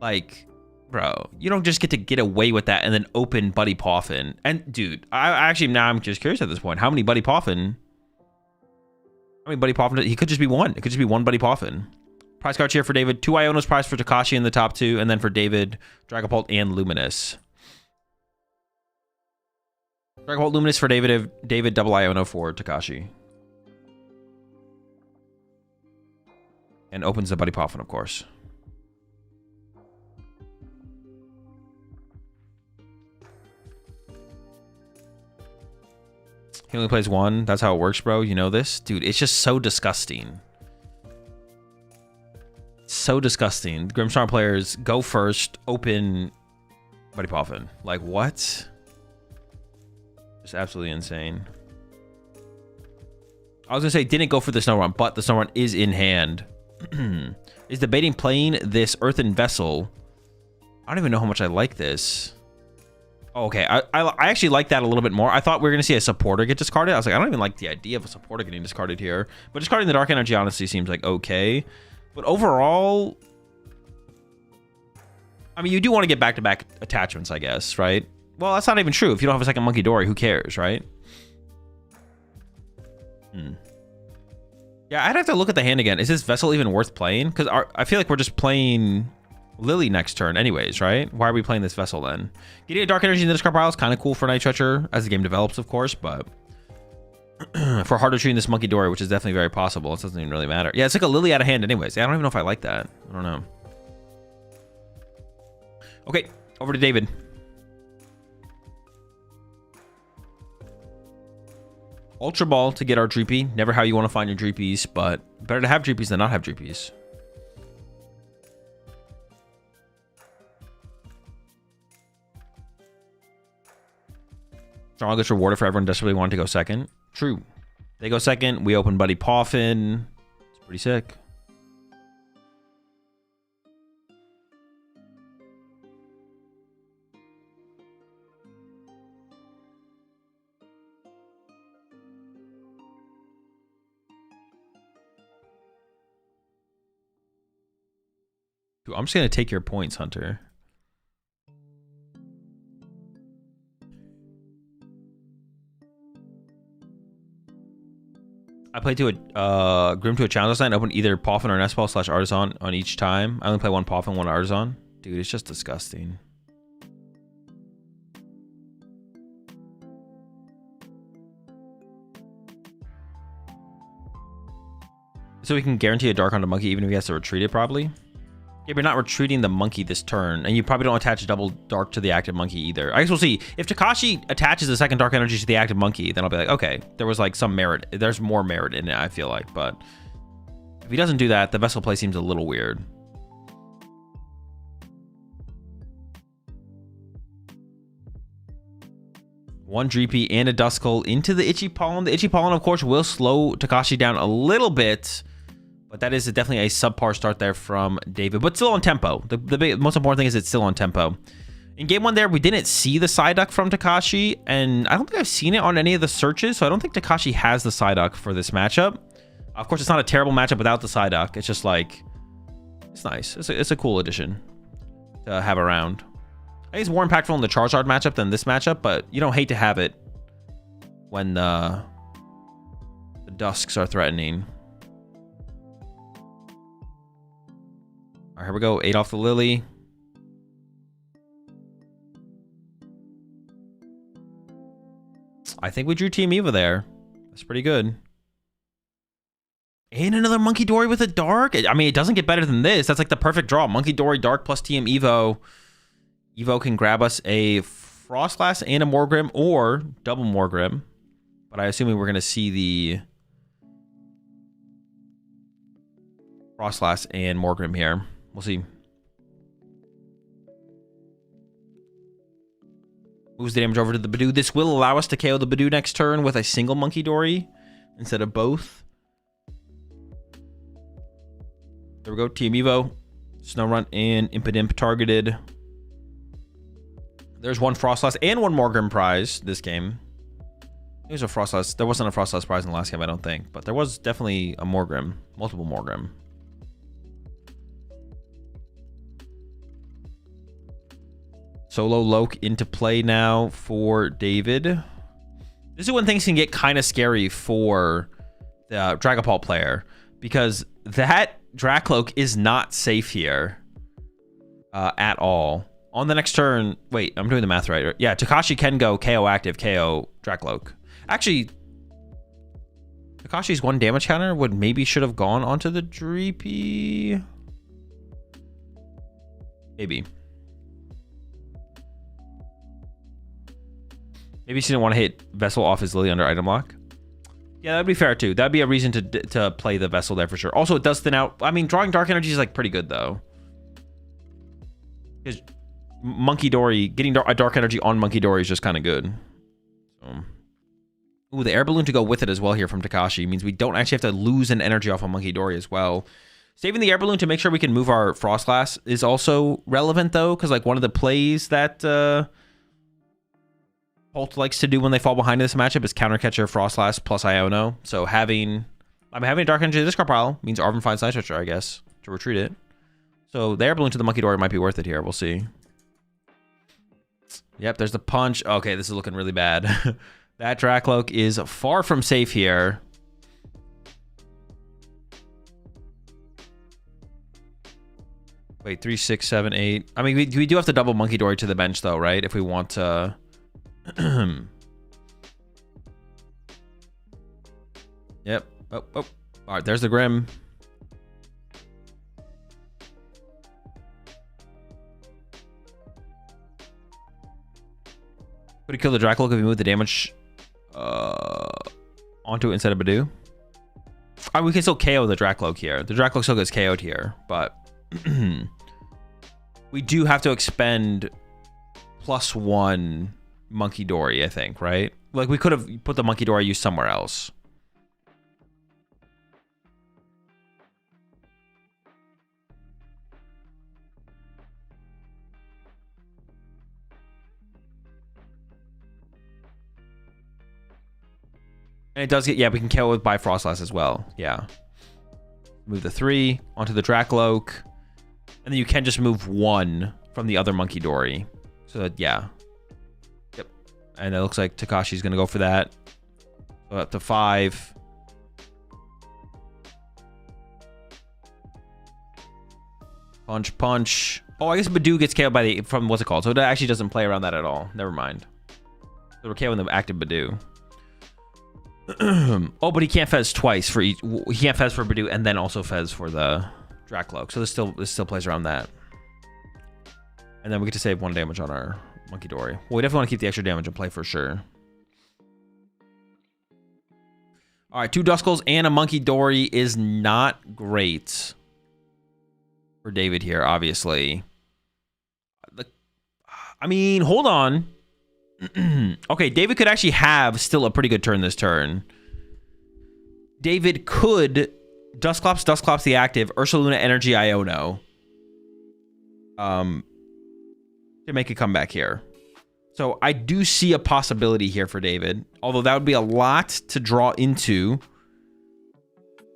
Like, bro, you don't just get away with that and then open Buddy Poffin. And dude, I actually now I'm just curious at this point. How many Buddy Poffin? How many Buddy Poffin? He could just be one. It could just be one Buddy Poffin. Prize cards here for David. 2 Ionos prize for Takashi in the top 2, and then for David, Dragapult and Luminous. Dragapult Luminous for David double Iono for Takashi. And opens the Buddy Poffin, of course. He only plays 1. That's how it works, bro. You know this? Dude, it's just so disgusting. So disgusting. Grimstar players go first, open Buddy Poffin. Like, what? Just absolutely insane. I was gonna say didn't go for the snow run, but the snow run is in hand. Is debating playing this earthen vessel. I don't even know how much I like this. Oh, okay, I actually like that a little bit more. I thought we were gonna see a supporter get discarded. I was like, I don't even like the idea of a supporter getting discarded here. But discarding the Dark Energy honestly seems like okay. But overall, I mean, you do want to get back-to-back attachments, I guess, right? Well, that's not even true. If you don't have a second Monkey Dory, who cares, right? Yeah, I'd have to look at the hand again. Is this Vessel even worth playing? Because I feel like we're just playing Lily next turn anyways, right? Why are we playing this Vessel then? Getting a Dark Energy in the discard pile is kind of cool for Night Treacher as the game develops, of course, but for harder treating this Monkey Dory, which is definitely very possible, it doesn't even really matter. Yeah, it's like a Lily out of hand anyways. Yeah, I don't even know if I like that. I don't know. Okay, over to David. Ultra Ball to get our Dreepy. Never how you want to find your Dreepies, but better to have Dreepies than not have Dreepies. Strong gets rewarded for everyone desperately wanting to go second. True. They go second. We open Buddy Poffin. It's pretty sick. Dude, I'm just going to take your points, Hunter. I played to a Grim to a challenge last night and opened either Poffin or Nespal / Artisan on each time. I only play 1 Poffin, 1 Artisan. Dude, it's just disgusting. So we can guarantee a Dark on the Monkey even if he has to retreat it, probably. Yeah, but you're not retreating the Monkey this turn, and you probably don't attach double Dark to the active Monkey either. I guess we'll see. If Takashi attaches the second Dark Energy to the active Monkey, then I'll be like, okay, there was like some merit. There's more merit in it, I feel like. But if he doesn't do that, the Vessel play seems a little weird. One Dreepy and a Duskull into the Itchy Pollen. The Itchy Pollen, of course, will slow Takashi down a little bit. But that is definitely a subpar start there from David, but still on tempo. The most important thing is it's still on tempo. In game 1 there, we didn't see the Psyduck from Takashi, and I don't think I've seen it on any of the searches, so I don't think Takashi has the Psyduck for this matchup. Of course, it's not a terrible matchup without the Psyduck. It's just like, It's nice. It's a cool addition to have around. I think it's more impactful in the Charizard matchup than this matchup, but you don't hate to have it when the Dusks are threatening. All right, here we go. 8 off the Lily. I think we drew Team Eva there. That's pretty good. And another Monkey Dory with a Dark. I mean, it doesn't get better than this. That's like the perfect draw. Monkey Dory, Dark plus Team Evo. Evo can grab us a Frostlass and a Morgrim or double Morgrim. But I assume we're going to see the Frostlass and Morgrim here. We'll see. Moves the damage over to the Badoo. This will allow us to KO the Badoo next turn with a single Monkey Dory instead of both. There we go. Team Evo. Snorunt and Impidimp targeted. There's one Frostlass and one Morgrim prize this game. There's a Frostlass. There wasn't a Frostlass prize in the last game, I don't think. But there was definitely a Morgrim. Multiple Morgrim. Solo Loke into play now for David. This is when things can get kind of scary for the Dragapult player, because that Dracloak is not safe here at all. On the next turn, wait, I'm doing the math right. Yeah, Takashi can go KO active, KO Dracloak. Actually, Takashi's 1 damage counter would maybe should have gone onto the Dreepy. Maybe. Maybe she didn't want to hit Vessel off his Lily under item lock. Yeah, that'd be fair too. That'd be a reason to play the Vessel there for sure. Also, it does thin out. I mean, drawing Dark Energy is like pretty good though. Because Monkey Dory, getting a Dark Energy on Monkey Dory is just kind of good. So. Ooh, the Air Balloon to go with it as well here from Takashi means we don't actually have to lose an energy off of Monkey Dory as well. Saving the Air Balloon to make sure we can move our Frostlass is also relevant though, because like one of the plays that Holt likes to do when they fall behind in this matchup is Countercatcher, Frostlass plus Iono. So having a Dark Energy in this card pile means Arvin finds Night Stretcher, I guess, to retreat it. So the Air Balloon to the Monkey Dory might be worth it here. We'll see. Yep, there's the punch. Okay, this is looking really bad. That Dracloak is far from safe here. Wait, 3, 6, 7, 8. I mean, we do have to double Monkey Dory to the bench though, right? If we want to... Yep. Oh. All right, there's the Grim. Would he kill the Dracloak if he moved the damage onto it instead of Badoo? I mean, we can still KO the Dracloak here. The Dracloak still gets KO'd here, but we do have to expend +1 Monkey Dory, I think, right? Like, we could have put the Monkey Dory use somewhere else. And it does get, yeah, we can KO it by Frostlass as well. Yeah. Move the 3 onto the Dracloak. And then you can just move 1 from the other Monkey Dory. So that, yeah. Yep. And it looks like Takashi's going to go for that. So up to 5. Punch, punch. Oh, I guess Badoo gets KO'd by from what's it called? So it actually doesn't play around that at all. Never mind. So we're KOing the active Badoo. Oh, but he can't fez twice for each. He can't fez for Badoo and then also fez for the Dracloak. So this still plays around that. And then we get to save 1 damage on our Monkey Dory. Well, we definitely want to keep the extra damage in play for sure. All right, 2 Duskulls and a Monkey Dory is not great for David here, obviously. I mean, hold on. Okay, David could actually have still a pretty good turn this turn. David could Dusclops the active, Ursaluna Energy Iono. To make a comeback here. So I do see a possibility here for David. Although that would be a lot to draw into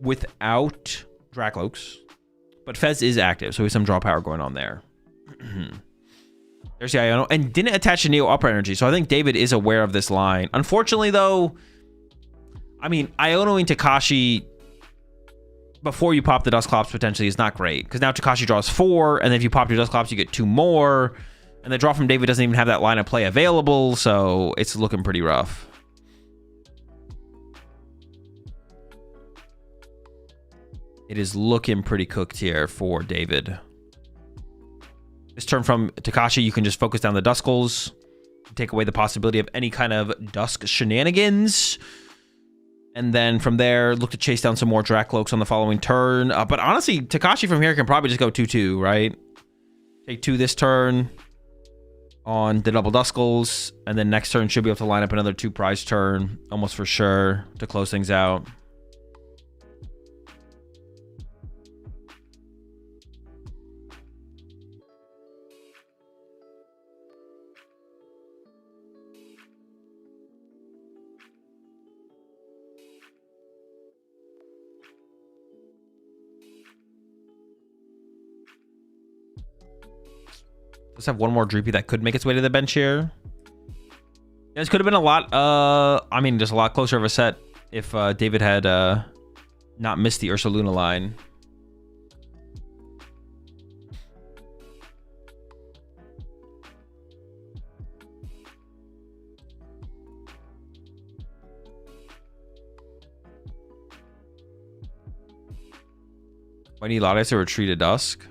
without Dracloaks. But Fez is active, so we have some draw power going on there. There's the Iono, and didn't attach to Neo Upper Energy, so I think David is aware of this line. Unfortunately, though, I mean, Ionoing Takashi before you pop the Dusclops potentially is not great, because now Takashi draws 4, and then if you pop your Dusclops, you get 2 more, and the draw from David doesn't even have that line of play available, so it's looking pretty rough. It is looking pretty cooked here for David. This turn from Takashi, you can just focus down the Duscles, take away the possibility of any kind of Dusk shenanigans. And then from there, look to chase down some more Dracloaks on the following turn. But honestly, Takashi from here can probably just go 2-2, right? Take 2 this turn on the double Duscles. And then next turn should be able to line up another 2 prize turn, almost for sure, to close things out. Let's have one more Dreepy that could make its way to the bench here. This could have been a lot, I mean, just a lot closer of a set if David had not missed the Ursaluna line. Why need Latias to retreat at dusk?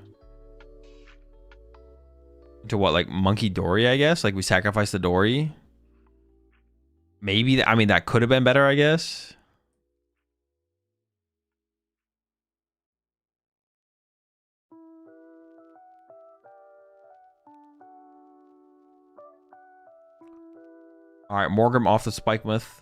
To what, like Monkey Dory, I guess? Like we sacrificed the Dory? Maybe, I mean, that could have been better, I guess. All right, Morgrim off the Spikemouth.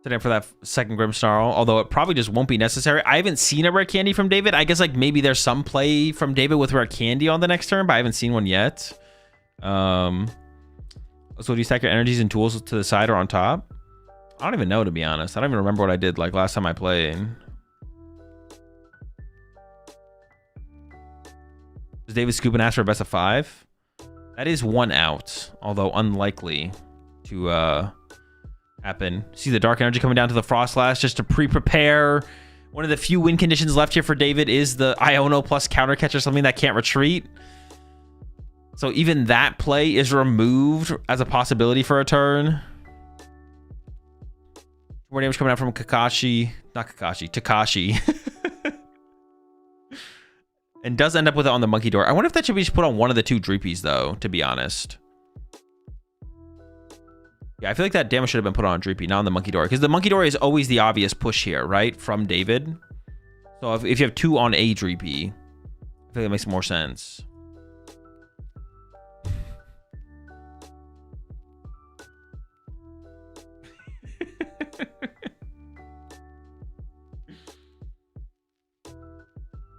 Today for that second Grimmsnarl, although it probably just won't be necessary. I haven't seen a rare candy from David. I guess like maybe there's some play from David with rare candy on the next turn, but I haven't seen one yet. So do you stack your energies and tools to the side or on top? I don't even know, to be honest. I don't even remember what I did like last time I played. Does David scoop and ask for a best of 5? That is 1 out, although unlikely to happen. See the dark energy coming down to the Frostlash just to pre-prepare. One of the few win conditions left here for David is the Iono plus counter catch or something that can't retreat. So even that play is removed as a possibility for a turn. More damage coming out from Takashi. And does end up with it on the Monkey Door. I wonder if that should be just put on one of the 2 Dreepies though, to be honest. Yeah, I feel like that damage should have been put on Dreepy, not on the Monkey Dory. Because the Monkey Dory is always the obvious push here, right? From David. So if you have 2 on a Dreepy, I feel like it makes more sense.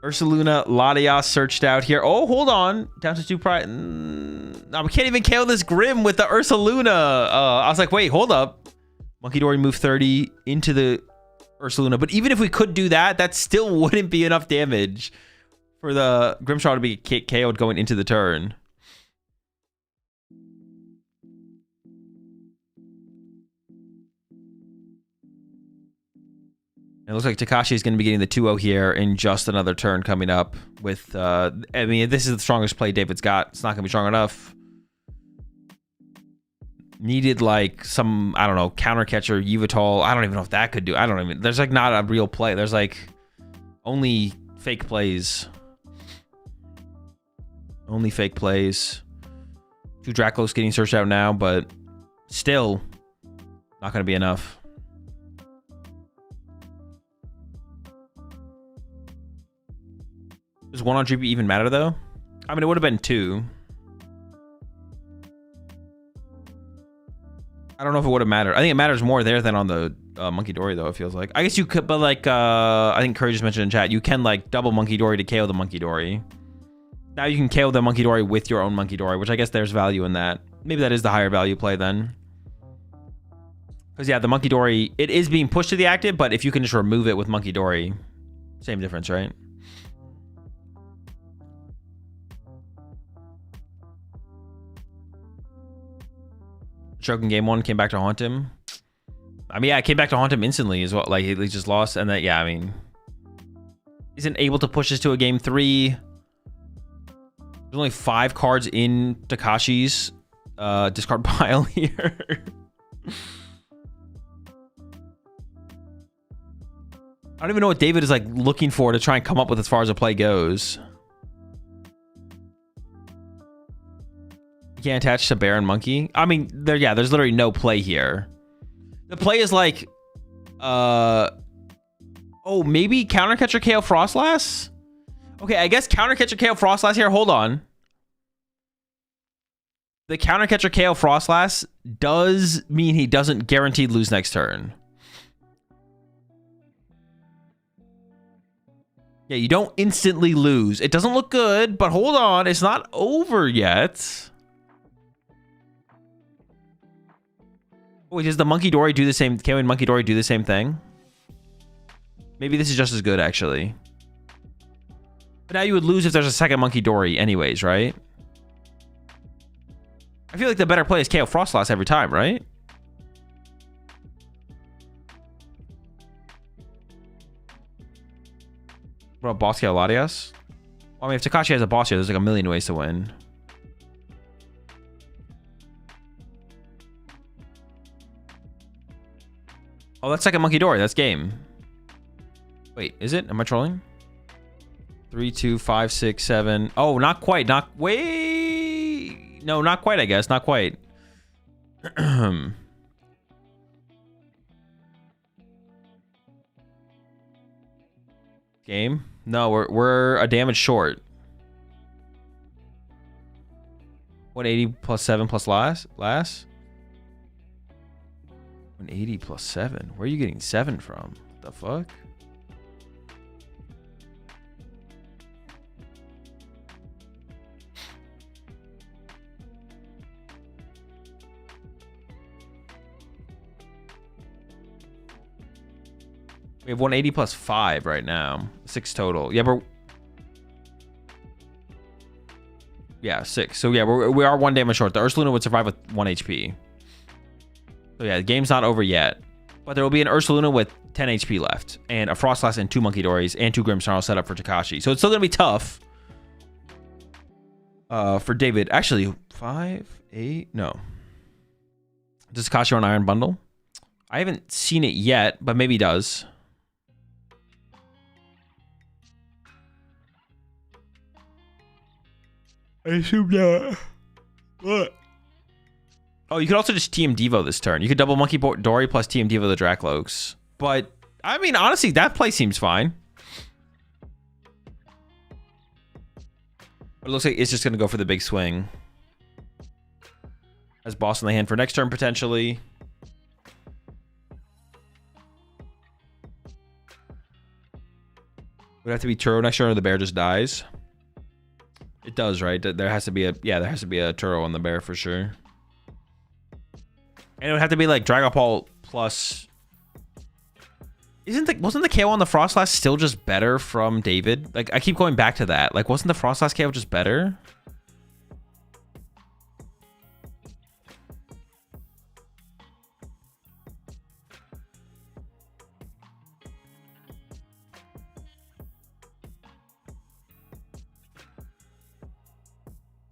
Ursaluna, Latias searched out here. Oh, hold on. Down to 2 prize. No, we can't even KO this Grim with the Ursaluna. I was like, wait, hold up. Monkey Dory move 30 into the Ursaluna. But even if we could do that, that still wouldn't be enough damage for the Grimmsnarl to be KO'd going into the turn. It looks like Takashi is going to be getting the 2-0 here in just another turn coming up with, I mean, this is the strongest play David's got. It's not going to be strong enough. Needed like some, I don't know, counter catcher, Yveltal. I don't even know if that could do. I don't even, there's like not a real play. There's like only fake plays. Only fake plays. 2 Draclos getting searched out now, but still not going to be enough. Does 1 on GP even matter though? I mean, it would have been 2. I don't know if it would have mattered. I think it matters more there than on the Monkey Dory though, it feels like. I guess you could, but like, I think Courage just mentioned in chat, you can like double Monkey Dory to KO the Monkey Dory. Now you can KO the Monkey Dory with your own Monkey Dory, which I guess there's value in that. Maybe that is the higher value play then. Because yeah, the Monkey Dory, it is being pushed to the active, but if you can just remove it with Monkey Dory, same difference, right? Choking game 1, came back to haunt him. I mean, yeah, it came back to haunt him instantly as well. Like, he just lost, and then, yeah, I mean... Isn't able to push this to a game 3. There's only 5 cards in Takashi's discard pile here. I don't even know what David is like looking for to try and come up with as far as the play goes. You can't attach to bear and monkey. I mean, there's literally no play here. The play is like, oh, maybe Countercatcher KO Frostlass? Okay, I guess Countercatcher KO Frostlass here. Hold on. The Countercatcher KO Frostlass does mean he doesn't guaranteed lose next turn. Yeah, you don't instantly lose. It doesn't look good, but hold on. It's not over yet. Wait, does the Monkey Dory do the same? Can Monkey Dory do the same thing? Maybe this is just as good, actually. But now you would lose if there's a second Monkey Dory anyways, right? I feel like the better play is KO Frostlass every time, right? What about Boss KO Latias? Well, I mean, if Takashi has a boss here, there's like a million ways to win. Oh, that's second Monkey Dory. That's game. Wait, is it? Am I trolling? 3, 2, 5, 6, 7. Oh, not quite. Not wait. No, not quite. I guess not quite. Game? No, we're a damage short. 180 plus 7 plus last. 180 plus 7. Where are you getting 7 from? What the fuck? We have 180 plus 5 right now. 6 total. Yeah, but... Yeah, 6. So yeah, we are 1 damage short. The Ursaluna would survive with 1 HP. So yeah, the game's not over yet. But there will be an Ursaluna with 10 HP left. And a Frostlass and 2 Monkey Dories and 2 Grimmsnarl set up for Takashi. So it's still going to be tough. For David. Actually, 5, 8... No. Does Takashi run Iron Bundle? I haven't seen it yet, but maybe he does. I assume not. What? Oh, you could also just TM Devo this turn. You could double Monkey Dory plus TM Devo the Drakloaks. But, I mean, honestly, that play seems fine. But it looks like it's just going to go for the big swing. Has boss in the hand for next turn, potentially. Would have to be Turo next turn or the bear just dies. It does, right? There has to be a... Yeah, there has to be a Turo on the bear for sure. And it would have to be like Dragon Ball plus... Wasn't the KO on the Frostlass still just better from David? Like, I keep going back to that. Like, wasn't the Frostlass KO just better?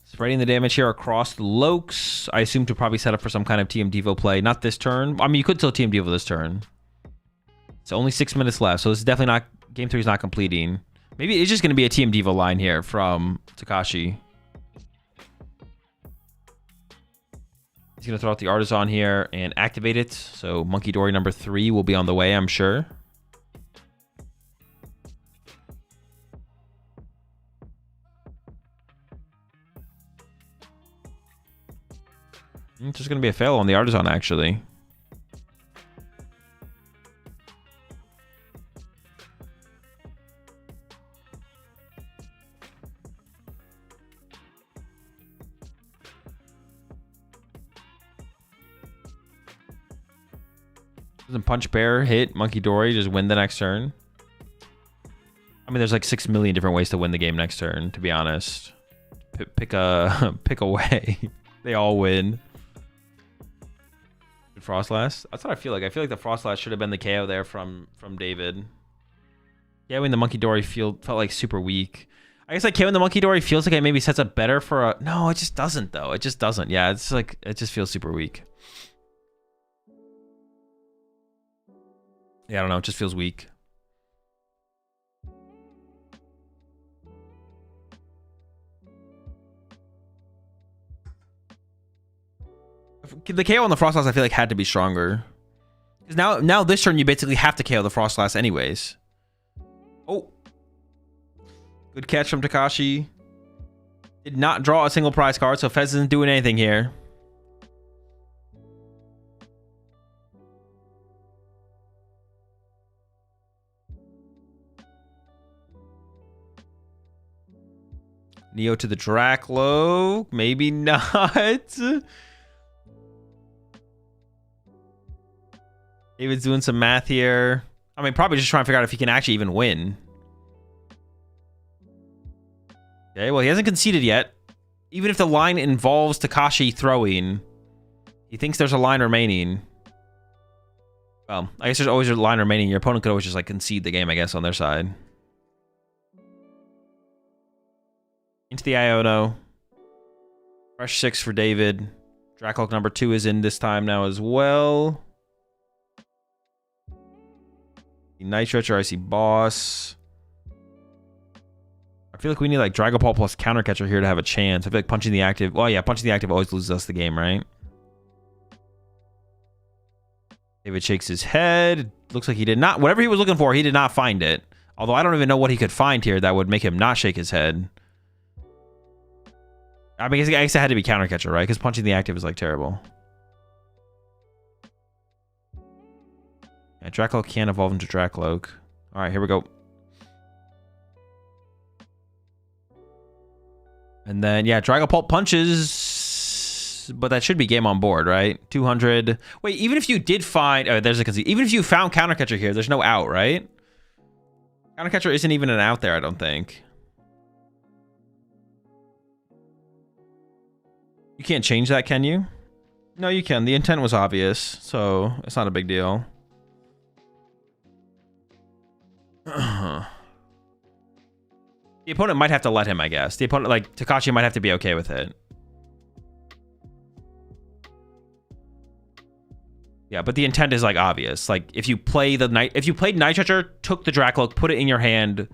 Spreading the damage here across the Lokes. I assume to probably set up for some kind of TM Devo play. Not this turn. I mean, you could still TM Devo this turn. It's only 6 minutes left, so this is definitely not... Game 3 is not completing. Maybe it's just going to be a TM Devo line here from Takashi. He's going to throw out the Artisan here and activate it. So Monkey Dory number 3 will be on the way, I'm sure. It's just going to be a fail on the Artisan, actually. Doesn't Punch Bear hit Monkey Dory, just win the next turn? I mean, there's like 6 million different ways to win the game next turn, to be honest. Pick a way. They all win. Frostlass. That's what I feel like. I feel like the Frostlass should have been the KO there from David. KOing the Monkey Dory felt like super weak. I guess like KOing the Monkey Dory feels like it maybe sets up better for a... No, it just doesn't though. It just doesn't. Yeah, it's like, it just feels super weak. Yeah, I don't know. It just feels weak. The KO on the Frostlass I feel like had to be stronger. Because now this turn you basically have to KO the Frostlass anyways. Oh. Good catch from Takashi. Did not draw a single prize card, so Fez isn't doing anything here. Neo to the Draclo. Maybe not. David's doing some math here. I mean, probably just trying to figure out if he can actually even win. Okay, well, he hasn't conceded yet. Even if the line involves Takashi throwing, he thinks there's a line remaining. Well, I guess there's always a line remaining. Your opponent could always just like concede the game, I guess, on their side. Into the Iono. Fresh 6 for David. Dracloak number 2 is in this time now as well. Night Stretcher, I see Boss. I feel like we need like Dragapult plus Countercatcher here to have a chance. I feel like punching the active... Well, yeah, punching the active always loses us the game, right? David shakes his head. Looks like he did not... Whatever he was looking for, he did not find it. Although I don't even know what he could find here that would make him not shake his head. I mean, I guess it had to be Countercatcher, right? Because punching the active is like terrible. Yeah, Dracloak can't evolve into Dracloak. Alright, here we go. And then, yeah, Dragapult punches, but that should be game on board, right? 200. Wait, even if you did find... Oh, there's a concede. Even if you found Countercatcher here, there's no out, right? Countercatcher isn't even an out there, I don't think. You can't change that, can you? No, you can. The intent was obvious, so it's not a big deal. The opponent might have to let him, I guess. The opponent, like, Takashi might have to be okay with it. Yeah, but the intent is, like, obvious. Like, if you play the night... If you played Night Stretcher, took the Dracloak, put it in your hand,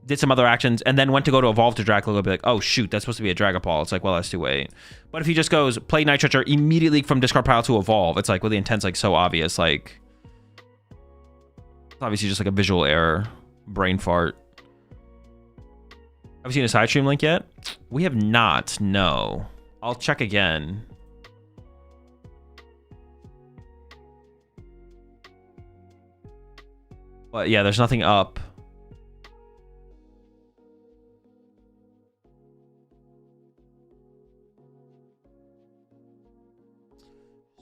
did some other actions, and then went to go to evolve to Dracloak, it'll be like, oh, shoot, that's supposed to be a Dragapult. It's like, well, that's too late. But if he just goes, play Night Stretcher, immediately from discard pile to evolve, it's like, well, the intent's, like, so obvious. Like, it's obviously just, like, a visual error. Brain fart. Have we seen a side stream link yet? We have not, no. I'll check again. But yeah, there's nothing up.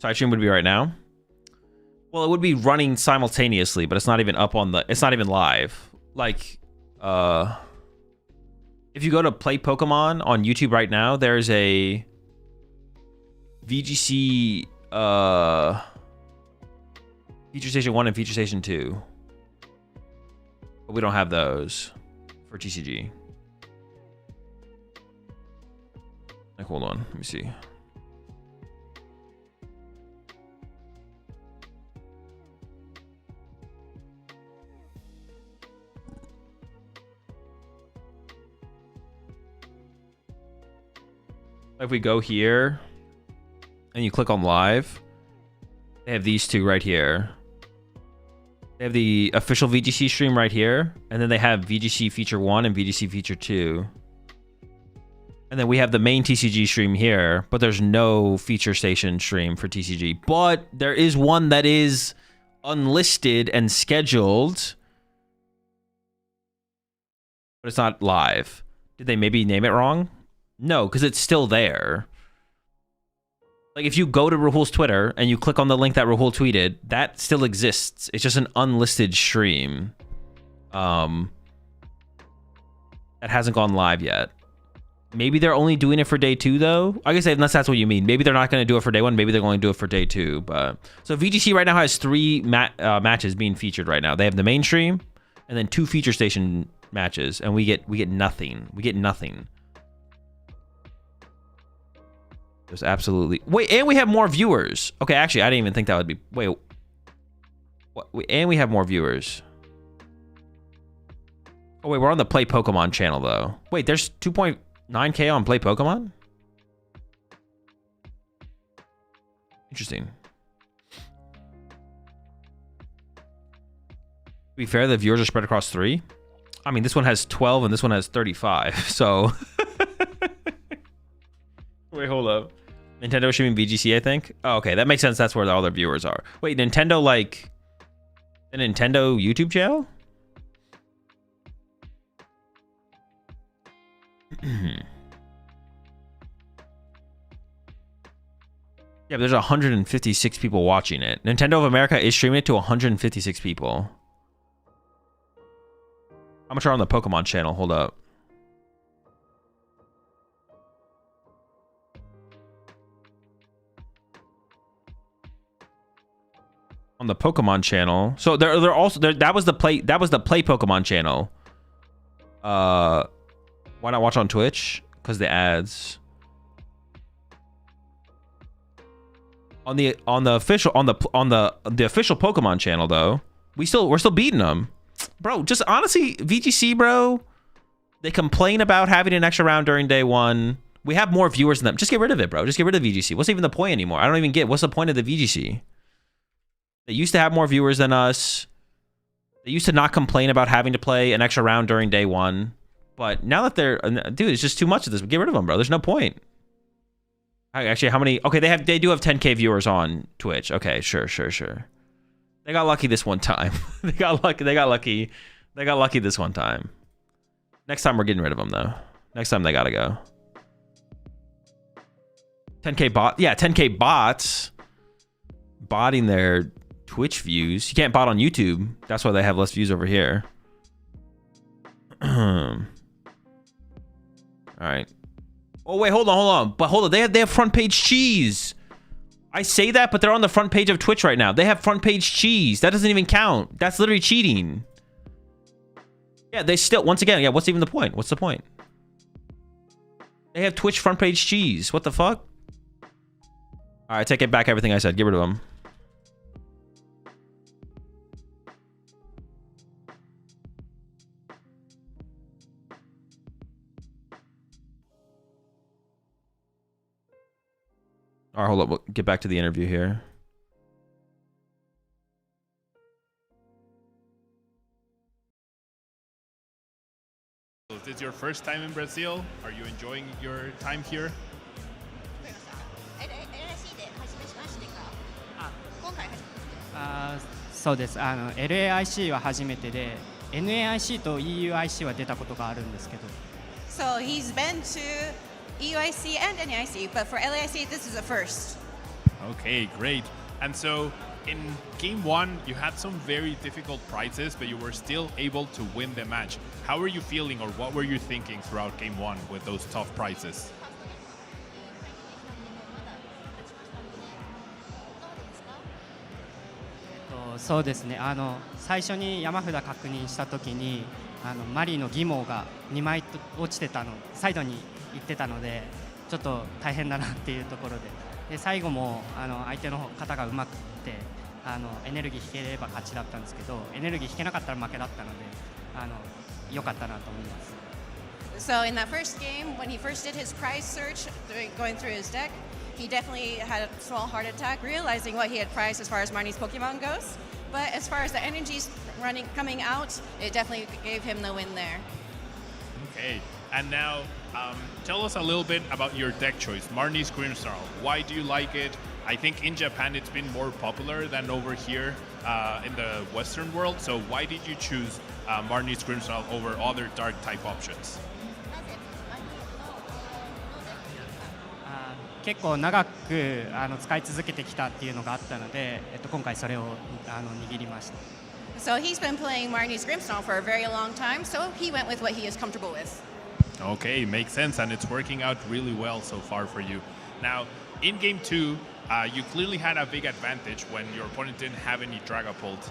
Side stream would be right now. Well, it would be running simultaneously, but it's not even up on the... It's not even live. Like, if you go to Play Pokemon on YouTube right now, there's a VGC Feature Station 1 and Feature Station 2. But we don't have those for TCG. Like, hold on, let me see. If we go here and you click on live, they have these two right here. They have the official VGC stream right here, and then they have VGC Feature 1 and VGC Feature 2. And then we have the main TCG stream here, but there's no Feature Station stream for TCG. But there is one that is unlisted and scheduled, but it's not live. Did they maybe name it wrong? No, because it's still there. Like, if you go to Rahul's Twitter and you click on the link that Rahul tweeted, that still exists. It's just an unlisted stream. That hasn't gone live yet. Maybe they're only doing it for day 2 though. I guess unless that's what you mean. Maybe they're not going to do it for day 1. Maybe they're going to do it for day 2. But so VGC right now has 3 matches being featured right now. They have the mainstream and then 2 feature station matches, and we get nothing. We get nothing. There's absolutely and we have more viewers. Okay, actually, I didn't even think that would be what? And we have more viewers. Oh wait, we're on the Play Pokemon channel though. Wait, there's 2.9K on Play Pokemon? Interesting. To be fair, the viewers are spread across 3. I mean, this one has 12 and this one has 35, so... Wait, hold up. Nintendo should be VGC, I think? Oh, okay, that makes sense. That's where all their viewers are. Wait, Nintendo, like... The Nintendo YouTube channel? Yeah, but there's 156 people watching it. Nintendo of America is streaming it to 156 people. How much are on the Pokemon channel? Hold up. On the Pokemon channel. So they're also that was the play Pokemon channel. Why not watch on Twitch? Because the ads. On the official Pokemon channel though, we're still beating them. Bro, just honestly, VGC, bro, they complain about having an extra round during day 1. We have more viewers than them. Just get rid of it, bro. Just get rid of VGC. What's even the point anymore? I don't even get what's the point of the VGC. They used to have more viewers than us. They used to not complain about having to play an extra round during day 1. But now that they're... Dude, it's just too much of this. Get rid of them, bro. There's no point. Actually, how many... Okay, they do have 10K viewers on Twitch. Okay, sure. They got lucky this one time. They got lucky this one time. Next time we're getting rid of them though. Next time they gotta go. 10K bot. Yeah, 10K bots. Botting their Twitch views. You can't bot on YouTube. That's why they have less views over here. All right. Oh wait, hold on. But hold on. They have front page cheese. I say that, but they're on the front page of Twitch right now. They have front page cheese. That doesn't even count. That's literally cheating. Yeah, they still, once again, yeah, what's even the point? What's the point? They have Twitch front page cheese. What the fuck? All right, take it back, everything I said. Get rid of them. All right, hold up. We'll get back to the interview here. Is this your first time in Brazil? Are you enjoying your time here? そうです。LAIC は初めてで、NAIC と EUIC は出たことがあるんですけど。So he's been to EUIC and NAIC, but for LAIC, this is a first. Okay, great. And so in game 1, you had some very difficult prizes, but you were still able to win the match. How were you feeling, or what were you thinking throughout game 1 with those tough prizes? そうですね。最初に山札確認したときに、マリーの技能が2枚落ちてたの、サイドに行ってたので、ちょっと大変だなっていうところで、最後も相手の方がうまくて、エネルギー引ければ勝ちだったんですけど、エネルギー引けなかったら負けだったので、良かったなと思います。So in that first game, when he first did his prize search, going through his deck, he definitely had a small heart attack, realizing what he had prized as far as Marnie's Pokemon goes. But as far as the energies coming out, it definitely gave him the win there. Okay, and now tell us a little bit about your deck choice, Marnie's Grimmsnarl. Why do you like it? I think in Japan it's been more popular than over here in the Western world. So why did you choose Marnie's Grimmsnarl over other dark type options? 結構長く使い続けてきたっていうのがあったので、今回それを握りました。So he's been playing Marnie's Grimmsnarl for a very long time, so he went with what he is comfortable with. Okay, makes sense, and it's working out really well so far for you. Now, in game 2, you clearly had a big advantage when your opponent didn't have any Dragapult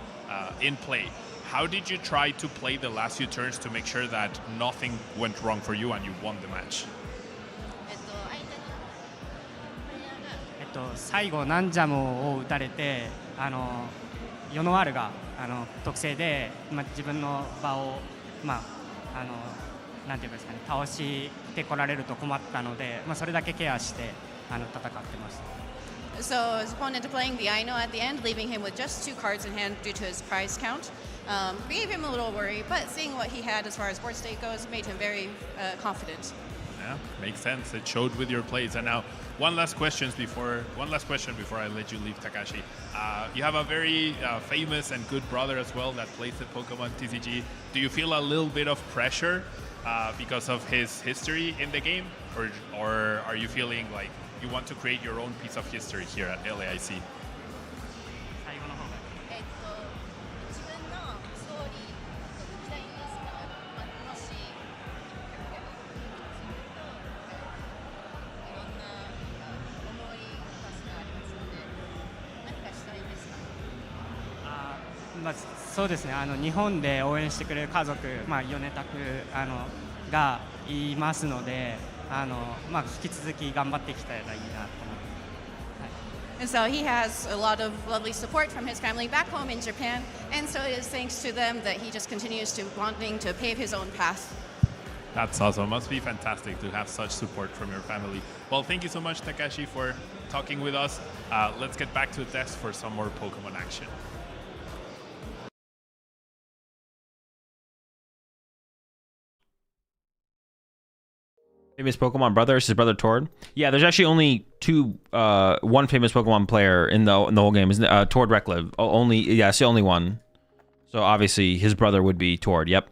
in play. How did you try to play the last few turns to make sure that nothing went wrong for you and you won the match? 最後ナンジャムを打たれてヨノワールが特性で、自分の場を、なんていうんですかね、倒してこられると困ったので、それだけケアして戦ってました。So his opponent playing the Aino at the end, leaving him with just 2 cards in hand due to his prize count. Gave him a little worry, but seeing what he had as far as board state goes made him very confident. Yeah, makes sense. It showed with your plays. And now, one last question before I let you leave, Takashi. You have a very famous and good brother as well that plays at PokemonTCG. Do you feel a little bit of pressure because of his history in the game, or are you feeling like you want to create your own piece of history here at LAIC? そうですね、日本で応援してくれる家族、米拓がいますので、引き続き頑張っていきたらいいなと思います。And so he has a lot of lovely support from his family back home in Japan, and so it is thanks to them that he just continues to wanting to pave his own path. That's awesome. Must be fantastic to have such support from your family. Well, thank you so much, Takashi, for talking with us. Let's get back to the desk for some more Pokemon action. Famous Pokemon brother is his brother Tord. Yeah, there's actually only one famous Pokemon player in the whole game, isn't it? Tord Rekliv. It's the only one. So obviously his brother would be Tord. Yep.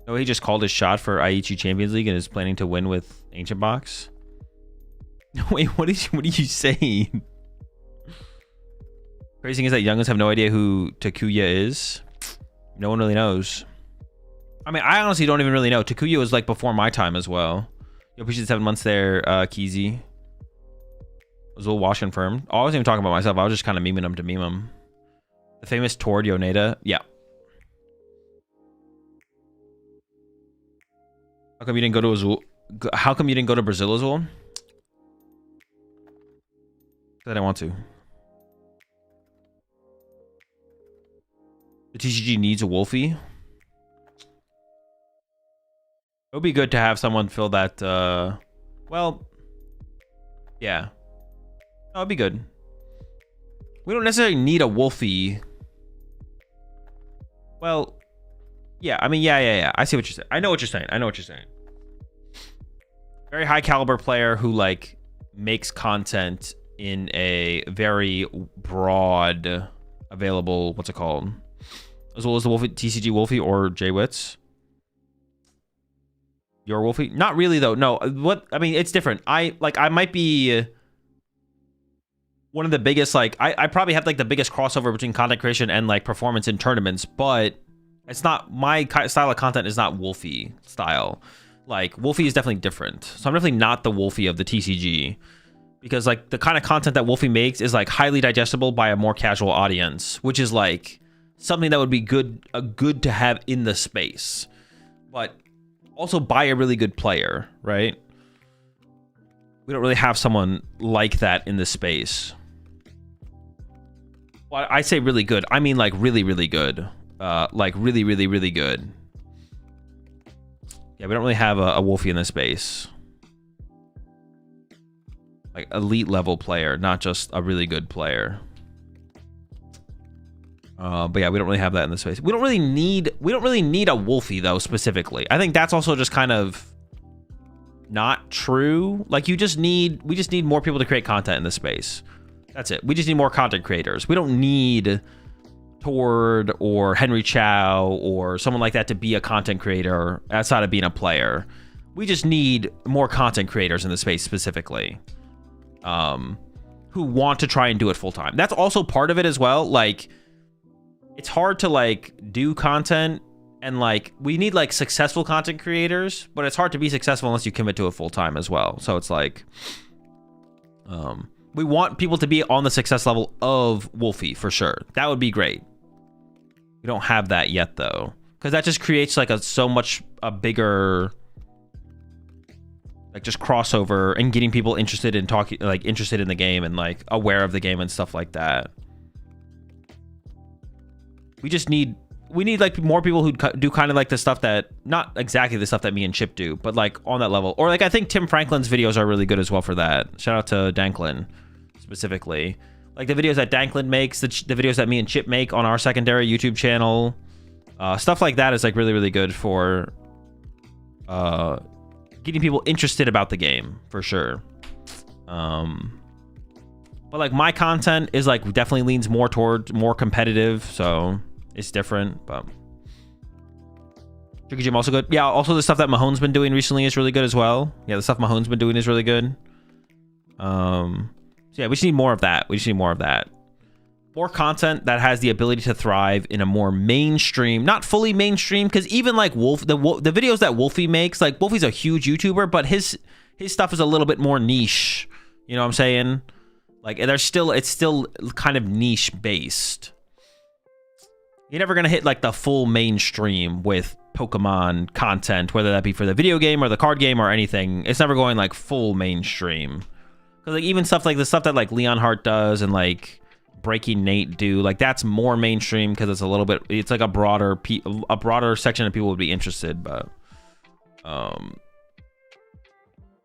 No, he just called his shot for Aichi Champions League and is planning to win with Ancient Box. Wait, what are you saying? Crazy thing is that youngins have no idea who Takuya is. No one really knows. I mean, I honestly don't even really know. Takuya was like before my time as well. You appreciate the 7 months there, Keezy. Was a little wash confirmed. I wasn't even talking about myself. I was just kind of memeing him to meme him. The famous Tord Yoneda. Yeah. How come you didn't go to Azul? How come you didn't go to Brazil, Azul? I didn't want to. The TCG needs a Wolfie. It would be good to have someone fill that, well, yeah. That would be good. We don't necessarily need a Wolfie. Well, yeah, I mean, yeah. I see what you're saying. I know what you're saying. Very high caliber player who, like, makes content in a very broad, available, what's it called? As well as the Wolfie, TCG Wolfie or J-Wits. Your Wolfie? Not really though. No. I mean, it's different. I might be one of the biggest, like, I probably have like the biggest crossover between content creation and like performance in tournaments, but it's not, my style of content is not Wolfie style. Like, Wolfie is definitely different. So I'm definitely not the Wolfie of the TCG. Because like the kind of content that Wolfie makes is like highly digestible by a more casual audience, which is like something that would be good to have in the space, but also by a really good player, right? We don't really have someone like that in the space. Well, I say really good. I mean like really, really good. Like really, really, really good. Yeah, we don't really have a Wolfie in the space. Like elite level player, not just a really good player. But yeah, we don't really have that in the space. We don't really need a Wolfie though, specifically. I think that's also just kind of not true. Like we just need more people to create content in this space. That's it. We just need more content creators. We don't need Tord or Henry Chow or someone like that to be a content creator outside of being a player. We just need more content creators in the space specifically. Who want to try and do it full time. That's also part of it as well. Like, it's hard to like do content, and like we need like successful content creators, but it's hard to be successful unless you commit to it full time as well. So it's like, we want people to be on the success level of Wolfie for sure. That would be great. We don't have that yet though, because that just creates like a bigger like just crossover and getting people interested in talking, like interested in the game and like aware of the game and stuff like that. We need like more people who do kind of like the stuff that, not exactly the stuff that me and Chip do, but like on that level. Or like I think Tim Franklin's videos are really good as well for that. Shout out to Danklin specifically. Like the videos that Danklin makes, the videos that me and Chip make on our secondary YouTube channel, stuff like that is like really, really good for getting people interested about the game for sure. But like my content is like definitely leans more toward more competitive, so it's different. But Tricky Jim also good. Yeah, also the stuff that Mahone's been doing recently is really good as well. Yeah, the stuff Mahone's been doing is really good. So yeah, we just need more of that. We just need more of that. More content that has the ability to thrive in a more mainstream, not fully mainstream, because even like the videos that Wolfie makes, like Wolfie's a huge YouTuber, but his stuff is a little bit more niche. You know what I'm saying? Like it's still kind of niche based. You're never gonna hit like the full mainstream with Pokemon content, whether that be for the video game or the card game or anything. It's never going like full mainstream. Because like even stuff like the stuff that like Leon Hart does and like Breaking Nate do, like that's more mainstream because it's a little bit, it's like a broader section of people would be interested. But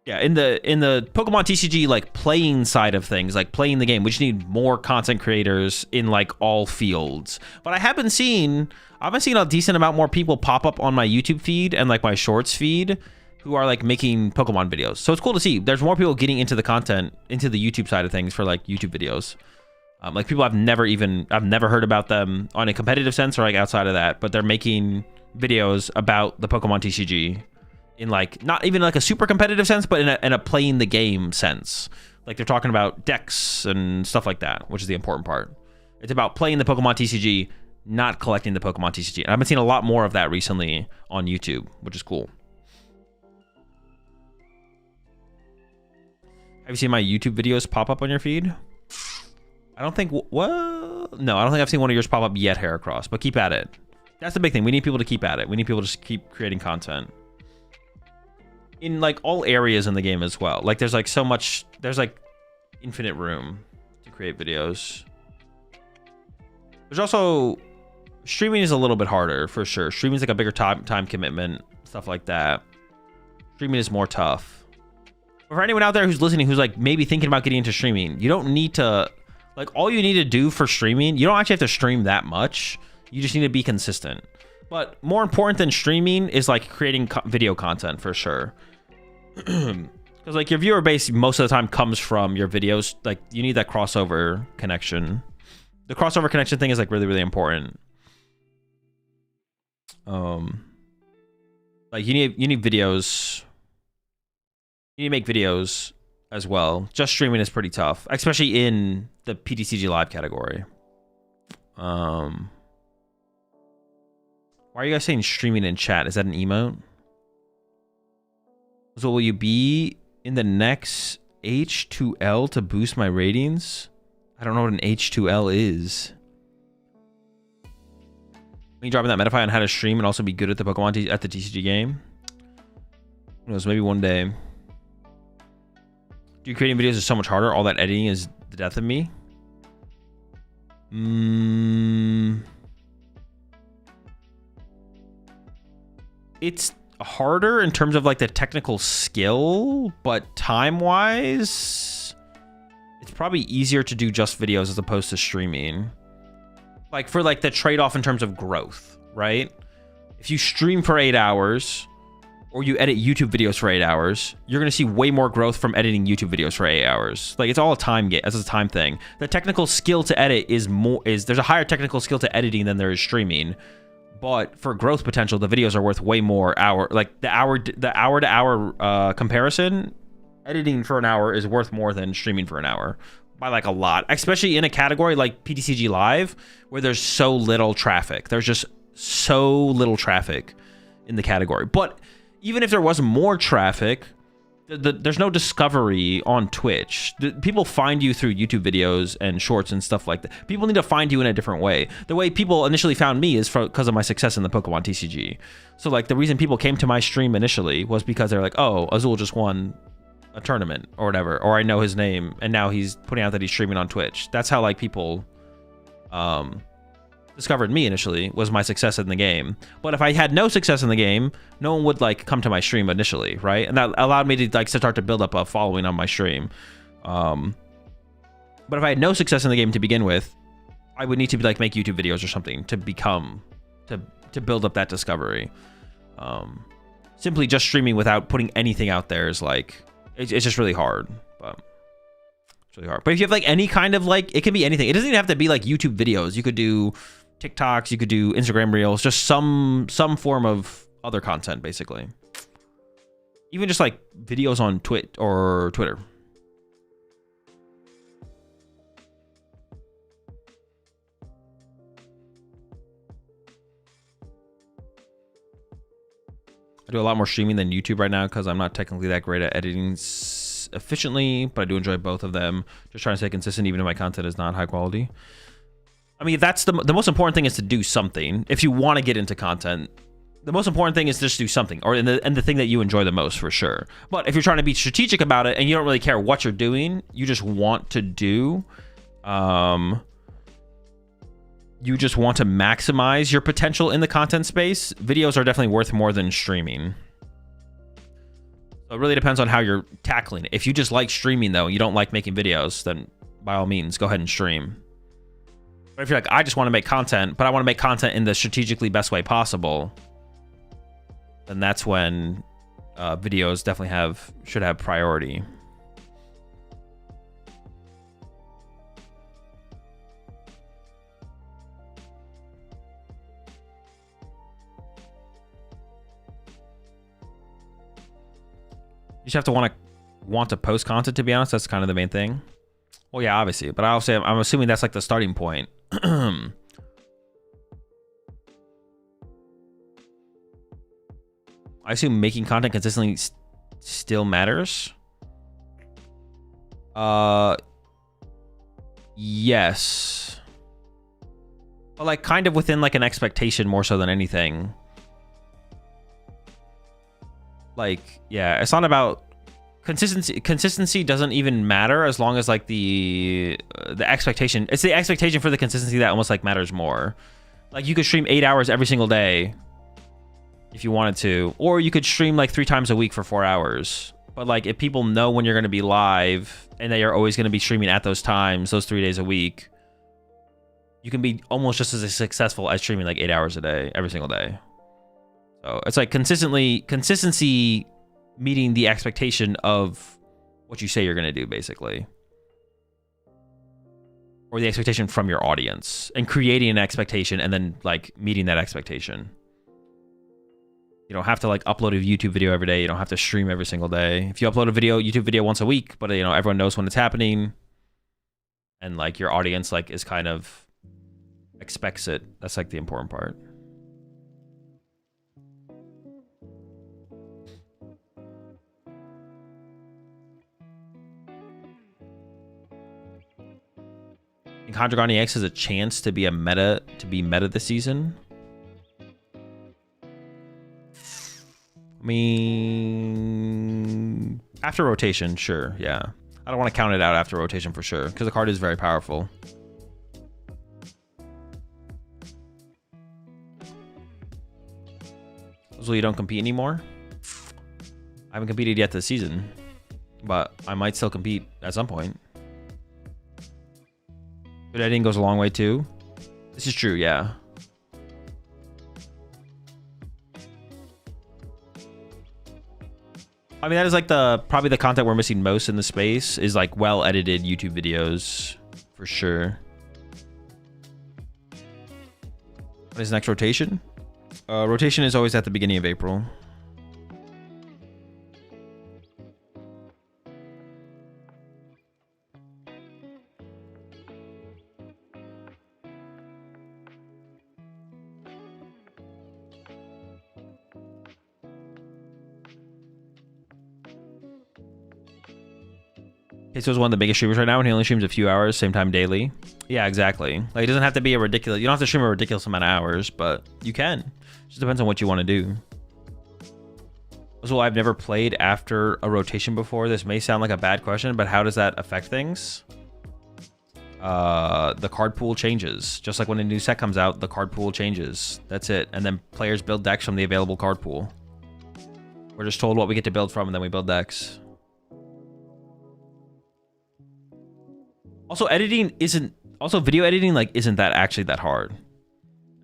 yeah, in the Pokemon TCG like playing side of things, like playing the game, we just need more content creators in like all fields. But I've been seeing a decent amount more people pop up on my YouTube feed and like my shorts feed who are like making Pokemon videos. So it's cool to see there's more people getting into the content, into the YouTube side of things for like YouTube videos. Like people I've never heard about them on a competitive sense or like outside of that, but they're making videos about the Pokemon TCG in like not even like a super competitive sense, but in a playing the game sense. Like they're talking about decks and stuff like that, which is the important part. It's about playing the Pokemon TCG, not collecting the Pokemon TCG. And I've been seeing a lot more of that recently on YouTube, which is cool. Have you seen my YouTube videos pop up on your feed? I don't think, well, no, I don't think I've seen one of yours pop up yet, Heracross, but keep at it. That's the big thing. We need people to keep at it. We need people to just keep creating content. In like all areas in the game as well. Like there's like so much, there's like infinite room to create videos. There's also, streaming is a little bit harder for sure. Streaming is like a bigger time commitment, stuff like that. Streaming is more tough. But for anyone out there who's listening, who's like maybe thinking about getting into streaming, you don't need to, like all you need to do for streaming, you don't actually have to stream that much. You just need to be consistent. But more important than streaming is like creating video content for sure. Because like your viewer base most of the time comes from your videos. Like you need that crossover connection. The crossover connection thing is like really, really important. Like you need videos. You need to make videos as well. Just streaming is pretty tough, especially in the PTCG live category. Why are you guys saying streaming in chat? Is that an emote? So will you be in the next H2L to boost my ratings? I don't know what an H2L is. When you dropping that Metafy on how to stream and also be good at the Pokemon at the TCG game? Who knows, maybe one day. Dude, creating videos is so much harder. All that editing is the death of me. It's harder in terms of like the technical skill, but time-wise, it's probably easier to do just videos as opposed to streaming. Like for like the trade-off in terms of growth, right? If you stream for 8 hours or you edit YouTube videos for 8 hours, you're going to see way more growth from editing YouTube videos for 8 hours. Like it's all a time game, as a time thing. The technical skill to edit is there's a higher technical skill to editing than there is streaming. But for growth potential, the videos are worth way more like the hour to hour comparison, editing for an hour is worth more than streaming for an hour. by like a lot, especially in a category like PTCG Live where there's so little traffic. There's just so little traffic in the category. But even if there was more traffic, there's no discovery on Twitch. People find you through YouTube videos and shorts and stuff like that. People need to find you in a different way. The way people initially found me is because of my success in the Pokemon TCG. So like the reason people came to my stream initially was because they're like, oh, Azul just won a tournament or whatever, or I know his name and now he's putting out that he's streaming on Twitch. That's how like people discovered me initially, was my success in the game. But if I had no success in the game, no one would like come to my stream initially, right? And that allowed me to like start to build up a following on my stream. But if I had no success in the game to begin with, I would need to like make YouTube videos or something to build up that discovery. Simply just streaming without putting anything out there is like, it's just really hard. But it's really hard. But if you have like any kind of like, it can be anything. It doesn't even have to be like YouTube videos. You could do TikToks, you could do Instagram Reels, just some form of other content, basically. Even just like videos on Twitter. I do a lot more streaming than YouTube right now because I'm not technically that great at editing efficiently, but I do enjoy both of them. Just trying to stay consistent even if my content is not high quality. I mean, that's the most important thing is to do something. If you want to get into content, the most important thing is just do something, or and the thing that you enjoy the most, for sure. But if you're trying to be strategic about it and you don't really care what you're doing, you just want to do, you just want to maximize your potential in the content space, videos are definitely worth more than streaming. So it really depends on how you're tackling it. If you just like streaming though, you don't like making videos, then by all means, go ahead and stream. But if you're like, I just want to make content, but I want to make content in the strategically best way possible, then that's when videos definitely should have priority. You just have to want to post content, to be honest. That's kind of the main thing. Well, yeah, obviously, but I'm assuming that's like the starting point. I assume making content consistently still matters. Yes, but like kind of within like an expectation more so than anything. Like, yeah, it's not about consistency. Consistency doesn't even matter as long as like the expectation. It's the expectation for the consistency that almost like matters more. Like you could stream 8 hours every single day if you wanted to, or you could stream like 3 times a week for 4 hours. But like if people know when you're going to be live and that you're always going to be streaming at those times, those 3 days a week, you can be almost just as successful as streaming like 8 hours a day every single day. So it's like consistency meeting the expectation of what you say you're going to do, basically. Or the expectation from your audience, and creating an expectation and then like meeting that expectation. You don't have to like upload a YouTube video every day. You don't have to stream every single day. If you upload a YouTube video once a week, but you know, everyone knows when it's happening and like your audience like is kind of expects it. That's like the important part. Condragoni X has a chance to be meta this season. I mean, after rotation, sure, yeah. I don't want to count it out after rotation for sure, because the card is very powerful. So you don't compete anymore? I haven't competed yet this season, but I might still compete at some point. Good editing goes a long way too. This is true, yeah. I mean, that is like probably the content we're missing most in the space is like well edited YouTube videos for sure. What is next rotation? Rotation is always at the beginning of April. Queso's one of the biggest streamers right now, and he only streams a few hours, same time daily. Yeah, exactly. Like, it doesn't have to be a ridiculous... You don't have to stream a ridiculous amount of hours, but you can. It just depends on what you want to do. Also, I've never played after a rotation before. This may sound like a bad question, but how does that affect things? The card pool changes. Just like when a new set comes out, the card pool changes. That's it. And then players build decks from the available card pool. We're just told what we get to build from, and then we build decks. Also, video editing like isn't that actually that hard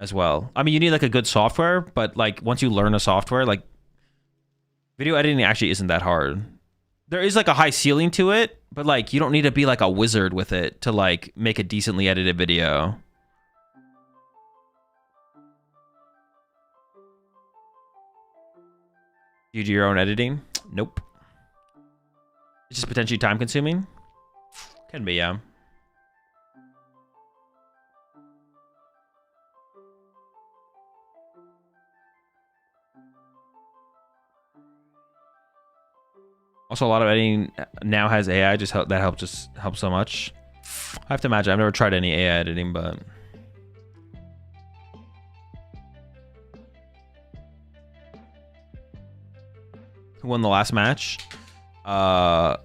as well. I mean, you need like a good software, but like once you learn a software, like video editing actually isn't that hard. There is like a high ceiling to it, but like you don't need to be like a wizard with it to like make a decently edited video. Do you do your own editing? Nope. It's just potentially time consuming. Can be, yeah. Also, a lot of editing now has AI. That helps so much. I have to imagine. I've never tried any AI editing, but who won the last match? Takashi.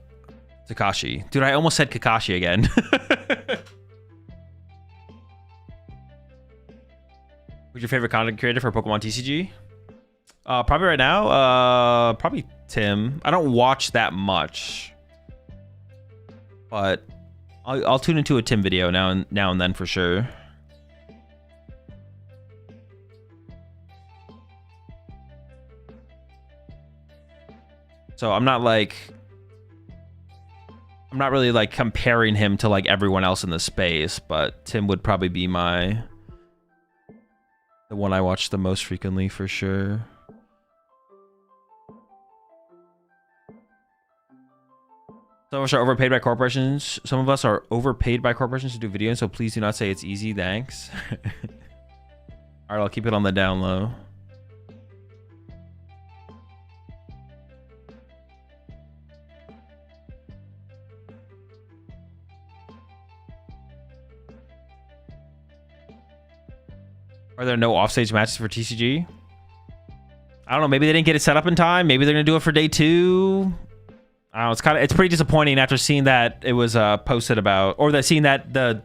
Dude, I almost said Kakashi again. Who's your favorite content creator for Pokemon TCG? Probably right now, probably Tim. I don't watch that much, but I'll tune into a Tim video now and then for sure. So I'm not really like comparing him to like everyone else in the space, but Tim would probably be the one I watch the most frequently for sure. Some of us are overpaid by corporations. Some of us are overpaid by corporations to do videos, so please do not say it's easy. Thanks. All right, I'll keep it on the down low. Are there no offstage matches for TCG? I don't know. Maybe they didn't get it set up in time. Maybe they're gonna do it for day 2. I don't know. It's pretty disappointing after seeing that it was posted about, or seeing that the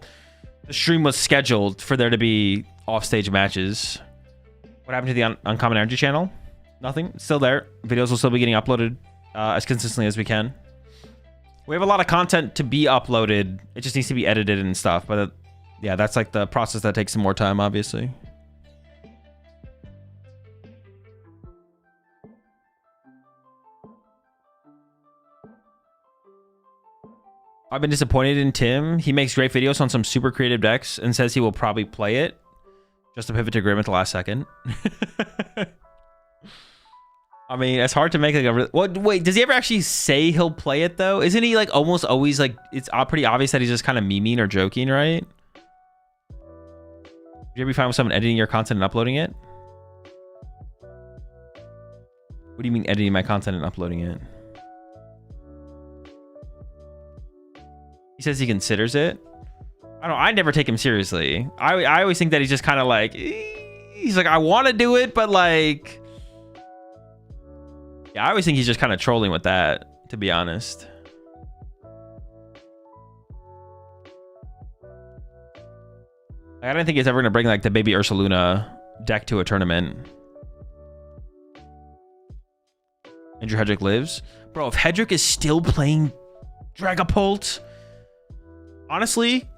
stream was scheduled for there to be offstage matches. What happened to the Uncommon Energy channel? Nothing. It's still there. Videos will still be getting uploaded as consistently as we can. We have a lot of content to be uploaded. It just needs to be edited and stuff. But yeah, that's like the process that takes some more time, obviously. I've been disappointed in Tim. He makes great videos on some super creative decks and says he will probably play it just to pivot to Grim at the last second. I mean, it's hard to make like a... Wait, does he ever actually say he'll play it though? Isn't he like almost always like... It's pretty obvious that he's just kind of memeing or joking, right? Did you ever be fine with someone editing your content and uploading it? What do you mean editing my content and uploading it? He says he considers it. I don't know. I never take him seriously. I always think that he's just kind of like, he's like, I want to do it, but like, yeah, I always think he's just kind of trolling with that, to be honest. I don't think he's ever going to bring like the baby Ursaluna deck to a tournament. Andrew Hedrick lives. Bro, if Hedrick is still playing Dragapult, honestly,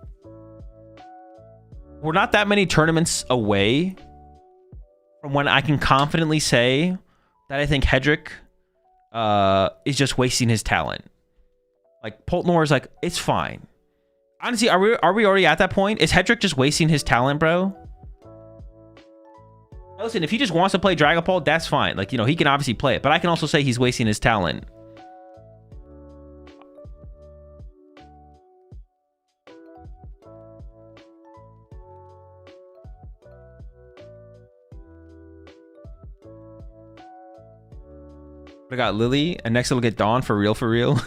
we're not that many tournaments away from when I can confidently say that I think Hedrick is just wasting his talent. Like, Poltnor is like, it's fine. Honestly, are we already at that point? Is Hedrick just wasting his talent, bro? Listen, if he just wants to play Dragapult, that's fine. Like, you know, he can obviously play it, but I can also say he's wasting his talent. I got Lily, and next it'll get Dawn for real, for real.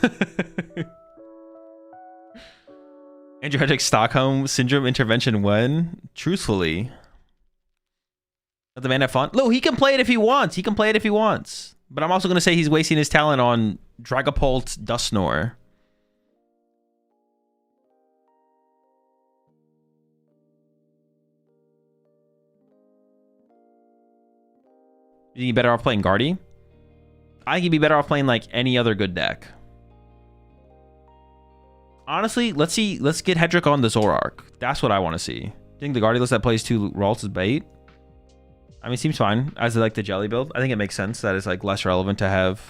Androgenetic Stockholm Syndrome intervention when? Truthfully. Let the man have fun. Look, he can play it if he wants. He can play it if he wants. But I'm also going to say he's wasting his talent on Dragapult Dusknoir. Is he better off playing Guardy? I think he'd be better off playing like any other good deck. Honestly, let's get Hedrick on the Zoroark. That's what I want to see. Do you think the Guardy list that plays 2 Ralts is bait? I mean, seems fine as like the jelly build. I think it makes sense that it's like less relevant to have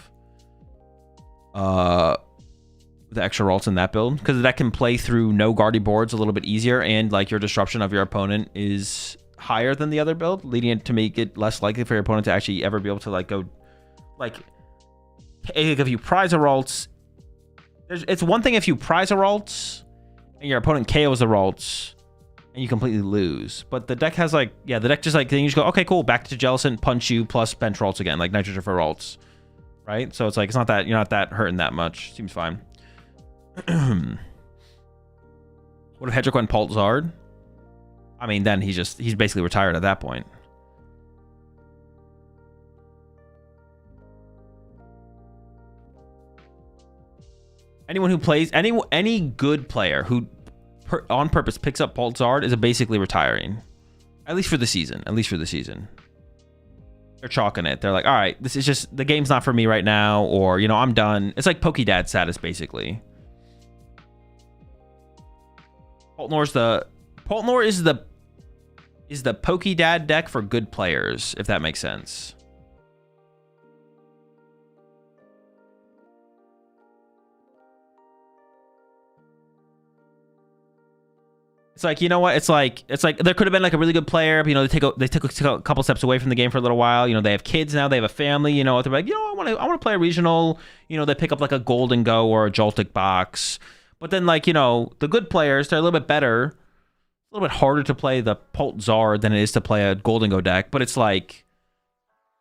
the extra Ralts in that build, because that can play through no Guardy boards a little bit easier, and like your disruption of your opponent is higher than the other build, leading it to make it less likely for your opponent to actually ever be able to like go like if you prize a Ralts. It's one thing if you prize a Ralts and your opponent KOs the Ralts and you completely lose. But the deck has like, yeah, the deck just like, then you just go, okay, cool, back to Jellicent, punch you, plus bench Ralts again, like Nitrogen for Ralts. Right? So it's like, it's not that, you're not that hurting that much. Seems fine. What if Hedrick went Pult Zard? I mean, then he's basically retired at that point. Anyone who plays, any good player who on purpose picks up Pult Zard is basically retiring. At least for the season. At least for the season. They're chalking it. They're like, all right, this is just, the game's not for me right now, or, you know, I'm done. It's like Pokedad status, basically. Poltnor is the Pokedad deck for good players, if that makes sense. It's like, you know what? It's like there could have been like a really good player, but, you know, they took a couple steps away from the game for a little while. You know, they have kids now, they have a family. You know, they're like, you know, I want to play a regional. You know, they pick up like a Golden Go or a Joltik box. But then, like, you know, the good players, they're a little bit better, a little bit harder to play the Pult Zard than it is to play a Golden Go deck. But it's like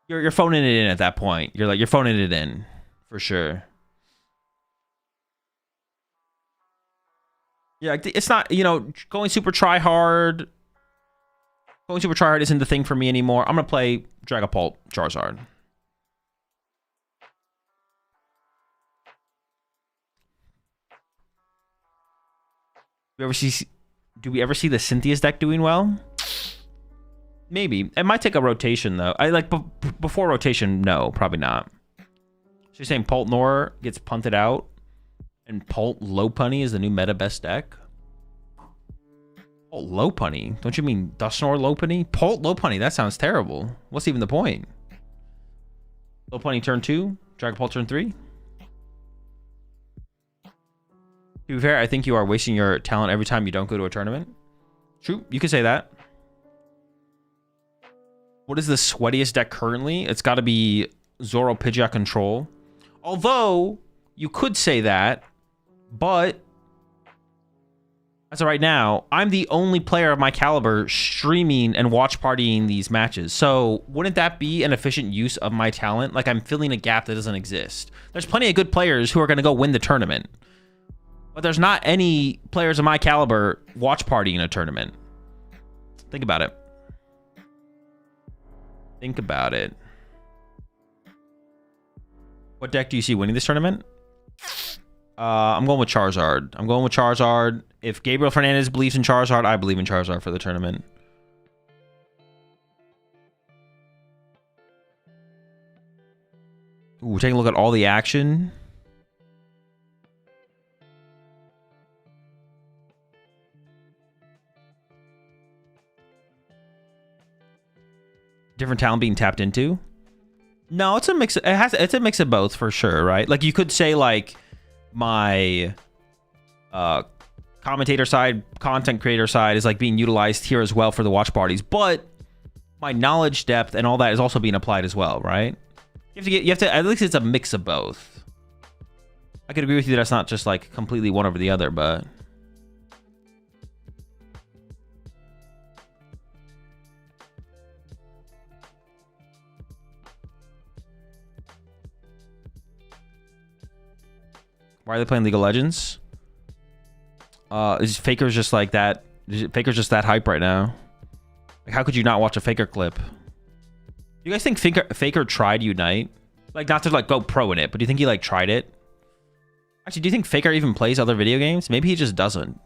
you're phoning it in at that point. You're phoning it in for sure. Yeah, it's not, you know, going super try hard. Going super try hard isn't the thing for me anymore. I'm gonna play Dragapult Charizard. Do we ever see the Cynthia's deck doing well? Maybe. It might take a rotation though. I like before rotation, no, probably not. So you're saying Poltnor gets punted out? And Pult Lopunny is the new meta best deck? Pult Lopunny? Don't you mean Dusknoir Lopunny? Pult Lopunny, that sounds terrible. What's even the point? Lopunny turn 2, Dragapult turn 3? To be fair, I think you are wasting your talent every time you don't go to a tournament. True, you could say that. What is the sweatiest deck currently? It's got to be Zoro Pidgeot Control. Although, you could say that, but as of right now, I'm the only player of my caliber streaming and watch partying these matches. So wouldn't that be an efficient use of my talent? Like, I'm filling a gap that doesn't exist. There's plenty of good players who are going to go win the tournament. But there's not any players of my caliber watch partying a tournament. Think about it. Think about it. What deck do you see winning this tournament? I'm going with Charizard. If Gabriel Fernandez believes in Charizard, I believe in Charizard for the tournament. Ooh, taking a look at all the action. Different talent being tapped into. No, it's a mix. It's a mix of both for sure, right? Like, you could say like my commentator side, content creator side is like being utilized here as well for the watch parties, but my knowledge depth and all that is also being applied as well, right? You have to at least it's a mix of both. I could agree with you that it's not just like completely one over the other, but why are they playing League of Legends? Is Faker's just like that? Faker's just that hype right now. Like, how could you not watch a Faker clip? You guys think Faker tried Unite? Like, not to like go pro in it, but do you think he like tried it? Actually, do you think Faker even plays other video games? Maybe he just doesn't.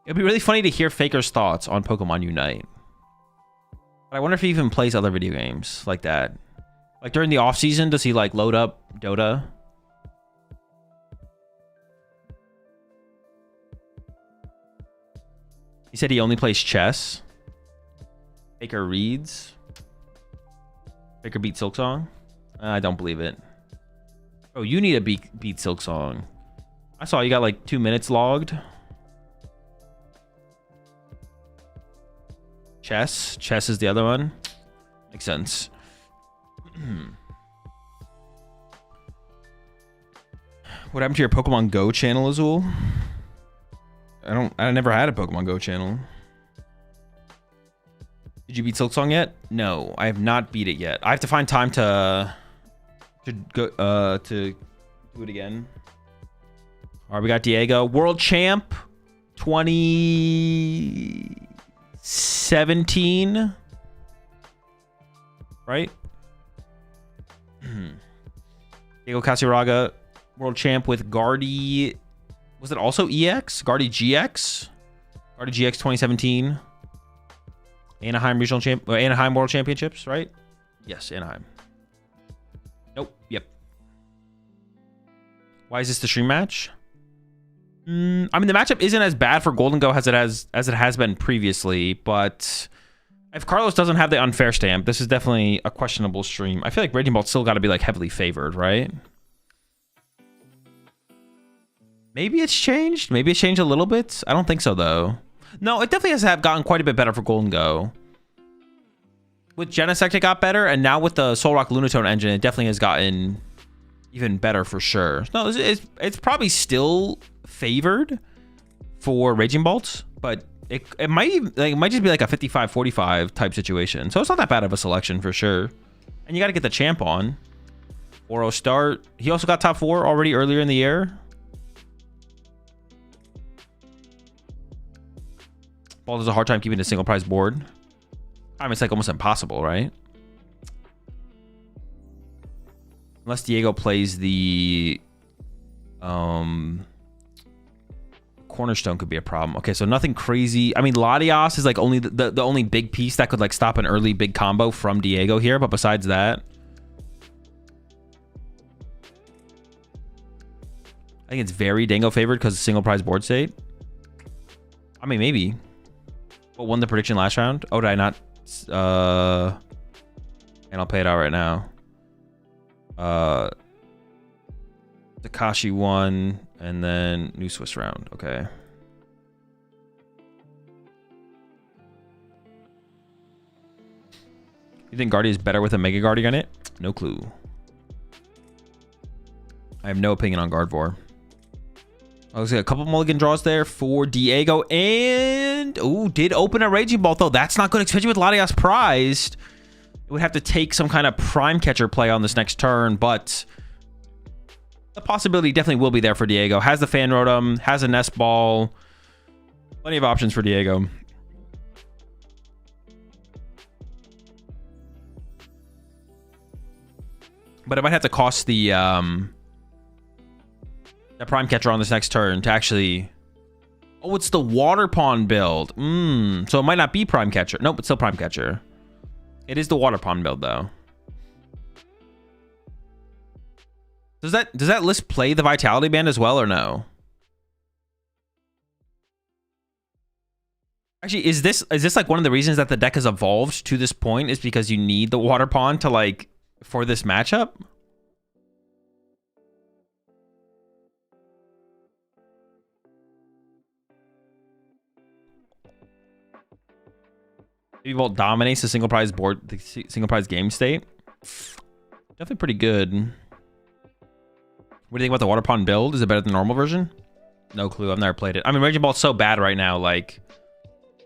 It'd be really funny to hear Faker's thoughts on Pokemon Unite. But I wonder if he even plays other video games like that. Like during the off season, does he like load up Dota? He said he only plays chess. Faker reads. Faker beat Silksong. I don't believe it. Oh, you need to beat Silksong. I saw you got like 2 minutes logged. Chess. Chess is the other one. Makes sense. What happened to your Pokemon Go channel, Azul? I never had a Pokemon Go channel. Did you beat Silksong yet? No, I have not beat it yet. I have to find time to go to do it again. All right, we got Diego, world champ, 2017, right? Diego Casiraga, world champ with Guardy. Was it also EX? Guardy GX? Guardy GX 2017. Anaheim regional champ, Anaheim World Championships, right? Yes, Anaheim. Nope. Yep. Why is this the stream match? I mean, the matchup isn't as bad for Golden Go as it has been previously, but if Carlos doesn't have the unfair stamp, this is definitely a questionable stream. I feel like Raging Ball's still got to be like heavily favored, right? Maybe it's changed. Maybe it's changed a little bit. I don't think so, though. No, it definitely has gotten quite a bit better for Golden Go. With Genesect, it got better, and now with the Solrock Lunatone engine, it definitely has gotten even better for sure. No, it's probably still favored for Raging Bolts, but it might just be like a 55-45 type situation. So it's not that bad of a selection for sure. And you got to get the champ on. 4-0 start. He also got top 4 already earlier in the year. Ball has a hard time keeping a single prize board. I mean, it's like almost impossible, right? Unless Diego plays the Cornerstone could be a problem. Okay, so nothing crazy. I mean, Latios is like only the only big piece that could like stop an early big combo from Diego here, but besides that, I think it's very Dango favored because single prize board state. I mean, maybe. What won the prediction last round? Oh, did I not? And I'll pay it out right now. Takashi won, and then new Swiss round. Okay. You think Guardy is better with a Mega Guardian on it? No clue. I have no opinion on Gardevoir. I was a couple mulligan draws there for Diego, and did open a Raging Ball though. That's not good, especially with Latios prized. It would have to take some kind of prime catcher play on this next turn, but the possibility definitely will be there for Diego. Has the Fan Rotom, has a Nest Ball, plenty of options for Diego. But it might have to cost the prime catcher on this next turn to actually... Oh, it's the Water Pond build. So it might not be prime catcher. Nope, it's still prime catcher. It is the Water Pond build, though. Does that list play the Vitality Band as well, or no? Actually, is this like one of the reasons that the deck has evolved to this point is because you need the Water Pond to like for this matchup? Maybe Volt dominates the single prize board, the single prize game state. Definitely pretty good. What do you think about the Water Pond build? Is it better than the normal version? No clue. I've never played it. I mean, Raging Ball's so bad right now. Like,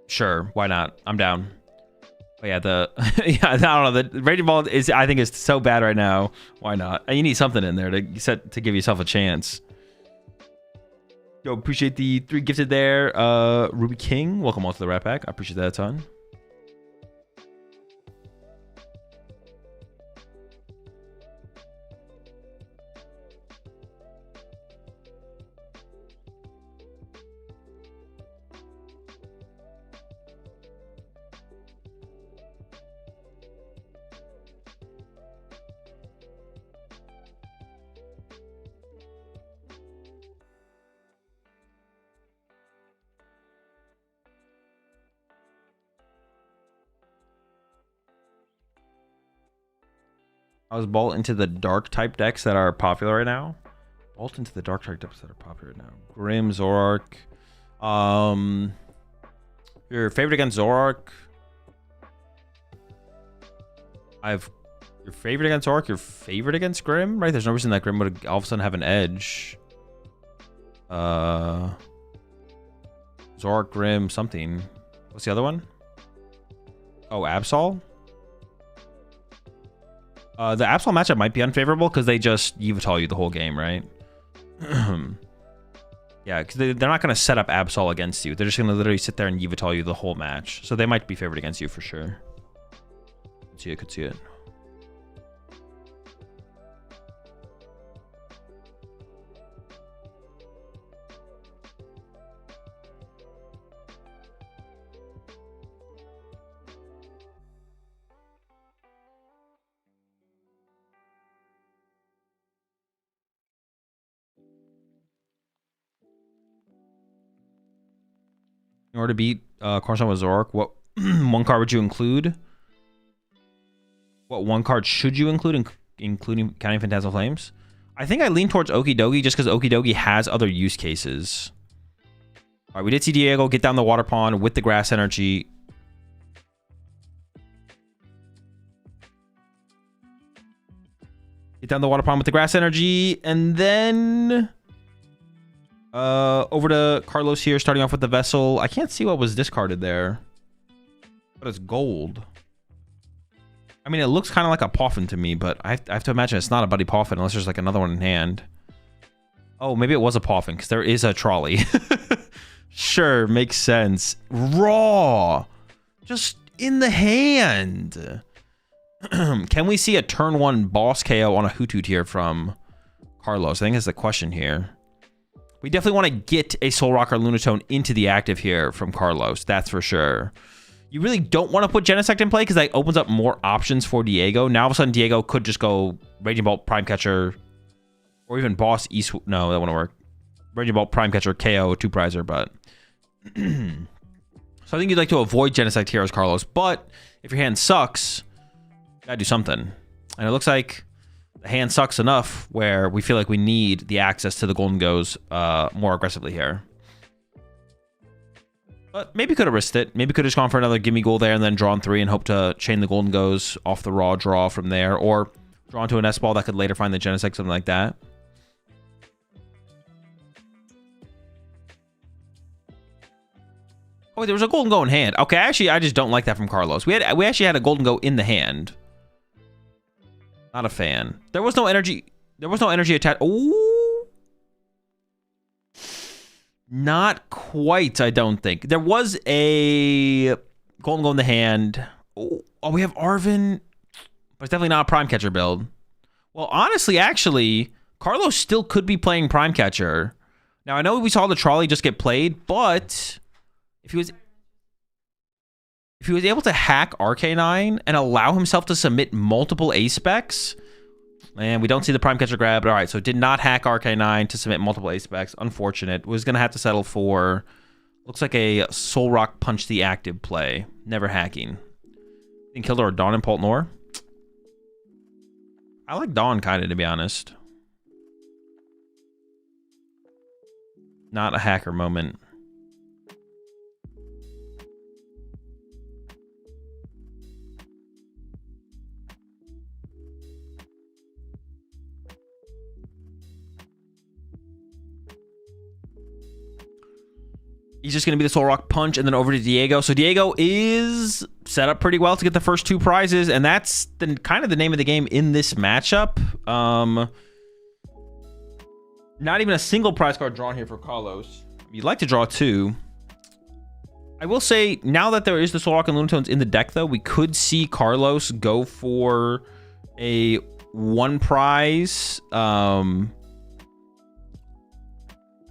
sure, why not? I'm down. But yeah, yeah, I don't know. The Raging Ball is, I think, is so bad right now. Why not? You need something in there to give yourself a chance. Yo, appreciate the 3 gifted there. Ruby King, welcome all to the Rat Pack. I appreciate that a ton. I was bolt into the dark type decks that are popular right now. Bolt into the dark type decks that are popular right now. Grim, Zoroark. Your favorite against Zoroark. Your favorite against Zoroark, your favorite against Grim, right? There's no reason that Grim would all of a sudden have an edge. Zoroark, Grim, something. What's the other one? Oh, Absol? The Absol matchup might be unfavorable because they just Yveltal you the whole game, right? Yeah, because they're not going to set up Absol against you. They're just going to literally sit there and Yveltal you the whole match. So they might be favored against you for sure. Could see it. In order to beat Cornerstone with Zoroark, what one card would you include? What one card should you include, including counting Phantasmal Flames? I think I lean towards Okidogi just because Okidogi has other use cases. All right, we did see Diego get down the water pond with the grass energy. Get down the water pond with the grass energy, and then over to Carlos here, starting off with the vessel. I can't see what was discarded there, but it's gold. I mean, it looks kind of like a Poffin to me, but I have to imagine it's not a Buddy Poffin unless there's like another one in hand. Oh, maybe it was a Poffin because there is a trolley. Sure, makes sense. Raw, just in the hand. Can we see a turn 1 boss KO on a Hoothoot here from Carlos? I think that's the question here. We definitely want to get a Soul Rock or Lunatone into the active here from Carlos. That's for sure. You really don't want to put Genesect in play because that opens up more options for Diego. Now all of a sudden Diego could just go Raging Bolt, Prime Catcher, or even Boss East. No, that wouldn't work. Raging Bolt, Prime Catcher, KO, 2-prizer, but so I think you'd like to avoid Genesect here as Carlos, but if your hand sucks, you gotta do something. And it looks like the hand sucks enough where we feel like we need the access to the Golden Goes more aggressively here. But maybe could have risked it. Maybe could have just gone for another gimme goal there and then drawn 3 and hope to chain the Golden Goes off the raw draw from there, or draw into an S-Ball that could later find the Genesect, something like that. Oh, there was a Golden Go in hand. Okay, actually, I just don't like that from Carlos. We actually had a Golden Go in the hand. Not a fan. There was no energy. There was no energy attached. Ooh. Not quite, I don't think. There was a Golden Go in the hand. Oh, we have Arven. But it's definitely not a Prime Catcher build. Well, honestly, actually, Carlos still could be playing Prime Catcher. Now, I know we saw the trolley just get played, but if he was able to hack Arcanine and allow himself to submit multiple A-specs, and we don't see the Prime Catcher grab, but all right, so did not hack Arcanine to submit multiple A-specs. Unfortunate. Was going to have to settle for, looks like a Soul Rock Punch the active play. Never hacking. I think Kildare or Dawn and Poltnor. I like Dawn, kind of, to be honest. Not a hacker moment. He's just going to be the Soul Rock Punch and then over to Diego. So Diego is set up pretty well to get the first 2 prizes, and that's kind of the name of the game in this matchup. Not even a single prize card drawn here for Carlos. You'd like to draw 2. I will say, now that there is the Solrock and Lunatones in the deck, though, we could see Carlos go for a 1 prize, a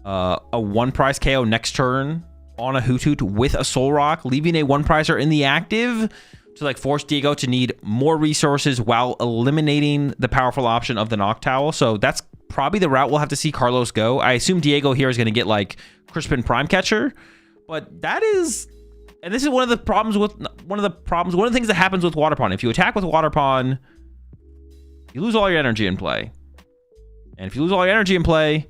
1 prize KO next turn on a Hoothoot with a Solrock, leaving a 1 prizer in the active to like force Diego to need more resources while eliminating the powerful option of the Noctowl. So that's probably the route we'll have to see Carlos go. I assume Diego here is going to get like Crispin Prime Catcher. But that is, and this is one of the things that happens with Water Pawn. If you attack with Water Pawn, you lose all your energy in play. And if you lose all your energy in play,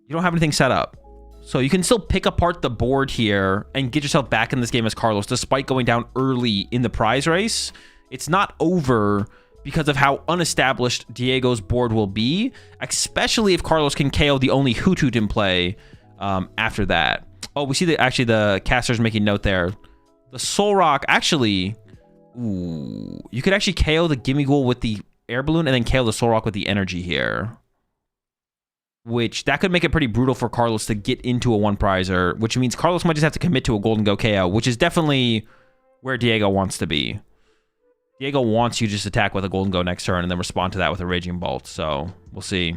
you don't have anything set up. So you can still pick apart the board here and get yourself back in this game as Carlos, despite going down early in the prize race. It's not over because of how unestablished Diego's board will be, especially if Carlos can KO the only Hoothoot in play after that. Oh, we see that actually the caster's making note there. The Solrock, actually, ooh, you could actually KO the Gimmighoul with the Air Balloon and then KO the Solrock with the energy here. Which, that could make it pretty brutal for Carlos to get into a 1 prizer, which means Carlos might just have to commit to a Golden Go KO, which is definitely where Diego wants to be. Diego wants you to just attack with a Golden Go next turn and then respond to that with a Raging Bolt, so we'll see.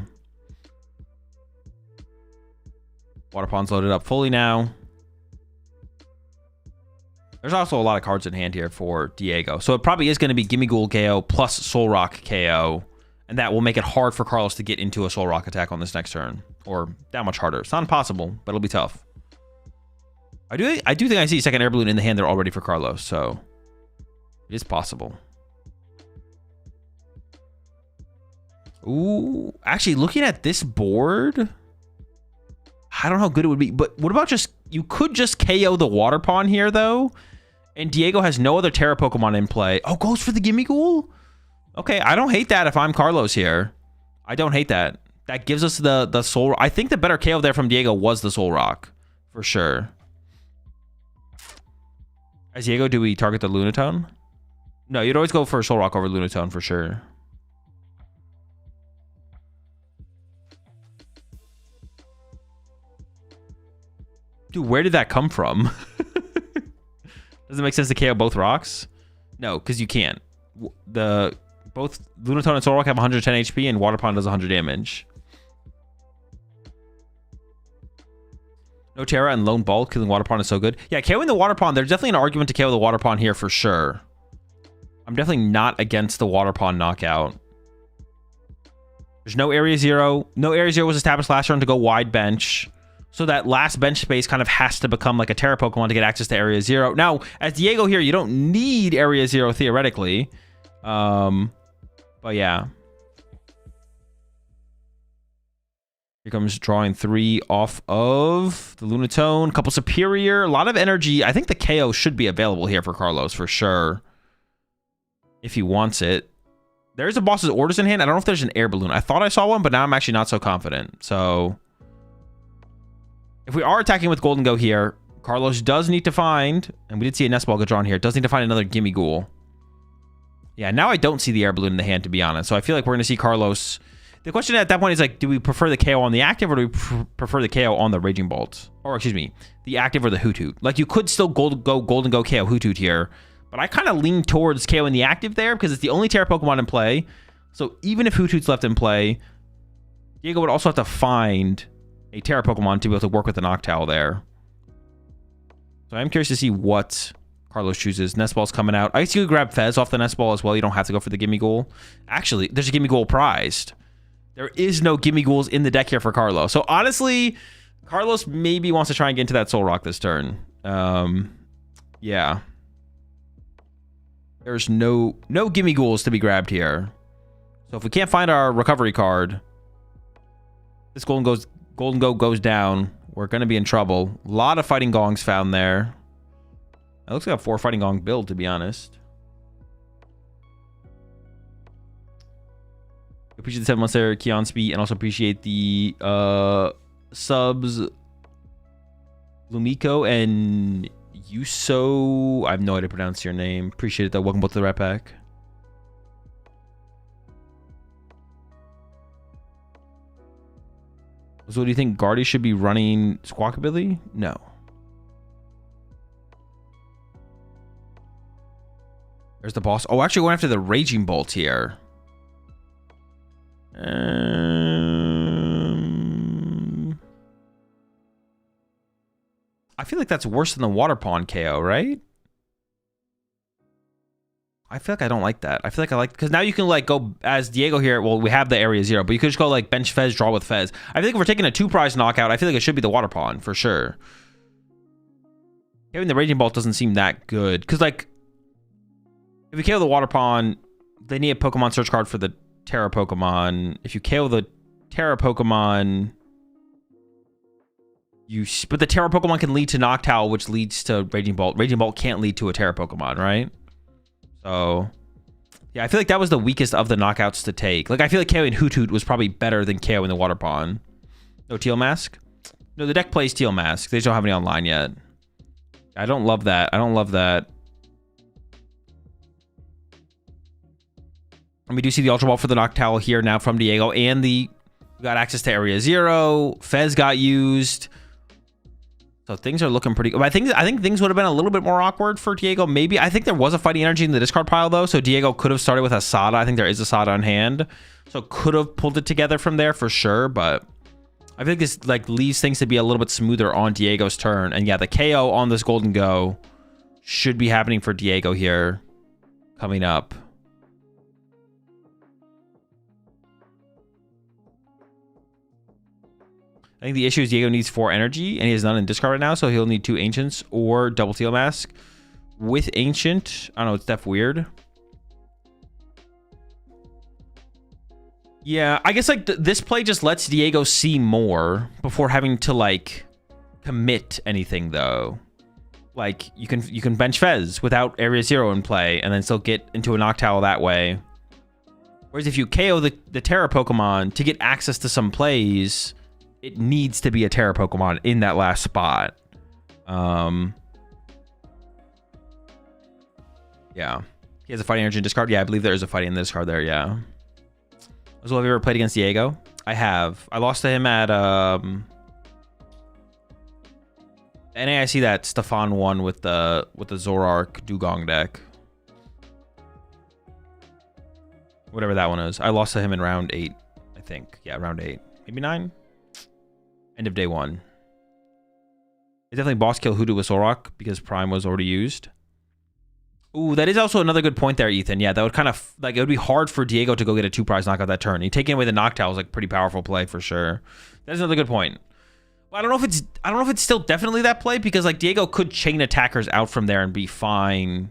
Water Pawn's loaded up fully now. There's also a lot of cards in hand here for Diego. So it probably is going to be Gimmighoul KO plus Solrock KO. And that will make it hard for Carlos to get into a Solrock attack on this next turn. Or that much harder. It's not impossible, but it'll be tough. I do think I see a second Air Balloon in the hand there already for Carlos. So it is possible. Ooh. Actually, looking at this board, I don't know how good it would be, but what about just, you could just KO the Water Pawn here, though, and Diego has no other Terra Pokemon in play. Oh, goes for the Gimmighoul? Okay, I don't hate that if I'm Carlos here. I don't hate that. That gives us the Soul. I think the better KO there from Diego was the Solrock, for sure. As Diego, do we target the Lunatone? No, you'd always go for Solrock over Lunatone, for sure. Dude, where did that come from? Does it make sense to KO both rocks? No, because you can't. Both Lunatone and Solrock have 110 HP, and Water Pawn does 100 damage. No Terra and Lone Ball killing Water Pawn is so good. Yeah, KOing the Water Pawn, there's definitely an argument to KO the Water Pawn here for sure. I'm definitely not against the Water Pawn knockout. There's no Area 0. No Area 0 was established last turn to go wide bench. So that last bench space kind of has to become like a Terra Pokemon to get access to Area 0. Now, as Diego here, you don't need Area 0 theoretically. But yeah. Here comes drawing 3 off of the Lunatone. Couple Superior. A lot of energy. I think the KO should be available here for Carlos for sure. If he wants it. There's a Boss's Orders in hand. I don't know if there's an Air Balloon. I thought I saw one, but now I'm actually not so confident. So if we are attacking with Golden Go here, Carlos does need to find, and we did see a Nest Ball get drawn here, does need to find another Gimmighoul. Yeah, now I don't see the Air Balloon in the hand, to be honest. So I feel like we're going to see Carlos. The question at that point is, like, do we prefer the KO on the active or do we prefer the KO on the Raging Bolt? Or, excuse me, the active or the Hoothoot? Like, you could still Golden Go KO Hoothoot here, but I kind of lean towards KO in the active there because it's the only Terra Pokemon in play. So even if Hoothoot's left in play, Diego would also have to find a Terra Pokemon to be able to work with the Noctowl there. So I'm curious to see what Carlos chooses. Nest Ball's coming out. I guess you could grab Fez off the Nest Ball as well. You don't have to go for the Gimmighoul. Actually, there's a Gimmighoul prized. There is no Gimmighouls in the deck here for Carlos. So honestly, Carlos maybe wants to try and get into that Solrock this turn. Yeah. There's no Gimmighouls to be grabbed here. So if we can't find our recovery card, this Golden Go goes down. We're going to be in trouble. A lot of Fighting Gongs found there. It looks like a 4 Fighting Gong build, to be honest. Appreciate the 7 months there, Keon Speed, and also appreciate the subs, Lumiko and Yuso. I have no idea to pronounce your name. Appreciate it, though. Welcome both to the Rat Pack. So do you think Guardy should be running Squawkabilly? No. There's the boss. Oh, actually going after the Raging Bolt here. I feel like that's worse than the Water Pond KO, right? I feel like I don't like that. I feel like I like, because now you can like go as Diego here. Well, we have the area 0, but you could just go like bench Fez, draw with Fez. I think if we're taking a 2-prize knockout, I feel like it should be the Water Pond for sure. Having the Raging Bolt doesn't seem that good, because like if you KO the Water Pond, they need a Pokemon search card for the Terra Pokemon. If you KO the Terra Pokemon, but the Terra Pokemon can lead to Noctowl, which leads to Raging Bolt. Raging Bolt can't lead to a Terra Pokemon, right? So, yeah, I feel like that was the weakest of the knockouts to take. Like, I feel like KOing Hoot was probably better than KOing the Water Pond. No Teal Mask? No, the deck plays Teal Mask. They just don't have any online yet. I don't love that. I don't love that. And we do see the Ultra Ball for the Noctowl here now from Diego. And we got access to Area 0. Fez got used. So things are looking pretty good. I think things would have been a little bit more awkward for Diego. Maybe. I think there was a fighting energy in the discard pile, though. So Diego could have started with a Sada. I think there is a Sada on hand. So could have pulled it together from there for sure. But I think this like leaves things to be a little bit smoother on Diego's turn. And yeah, the KO on this Golden Go should be happening for Diego here coming up. I think the issue is Diego needs 4 energy, and he has none in discard right now, so he'll need 2 Ancients or double Teal Mask. With Ancient, I don't know, it's def weird. Yeah, I guess like this play just lets Diego see more before having to like commit anything though. Like you can bench Fez without Area 0 in play, and then still get into a Noctowl that way. Whereas if you KO the Terra Pokemon to get access to some plays, it needs to be a Terra Pokemon in that last spot. Yeah. He has a Fighting Energy in discard. Yeah, I believe there is a Fighting in this card there, yeah. As well, have you ever played against Diego? I have. I lost to him at NAIC that Stefan won with the Zoroark Dugong deck. Whatever that one is. I lost to him in round 8, I think. Yeah, round 8. Maybe 9? End of day 1. It's definitely boss kill Hoodoo with Zoroark because Prime was already used. Ooh, that is also another good point there, Ethan. Yeah, that would kind of like it would be hard for Diego to go get a 2-prize knockout that turn. He taking away the Noctowl is like pretty powerful play for sure. That's another good point. But I don't know if it's still definitely that play because like Diego could chain attackers out from there and be fine.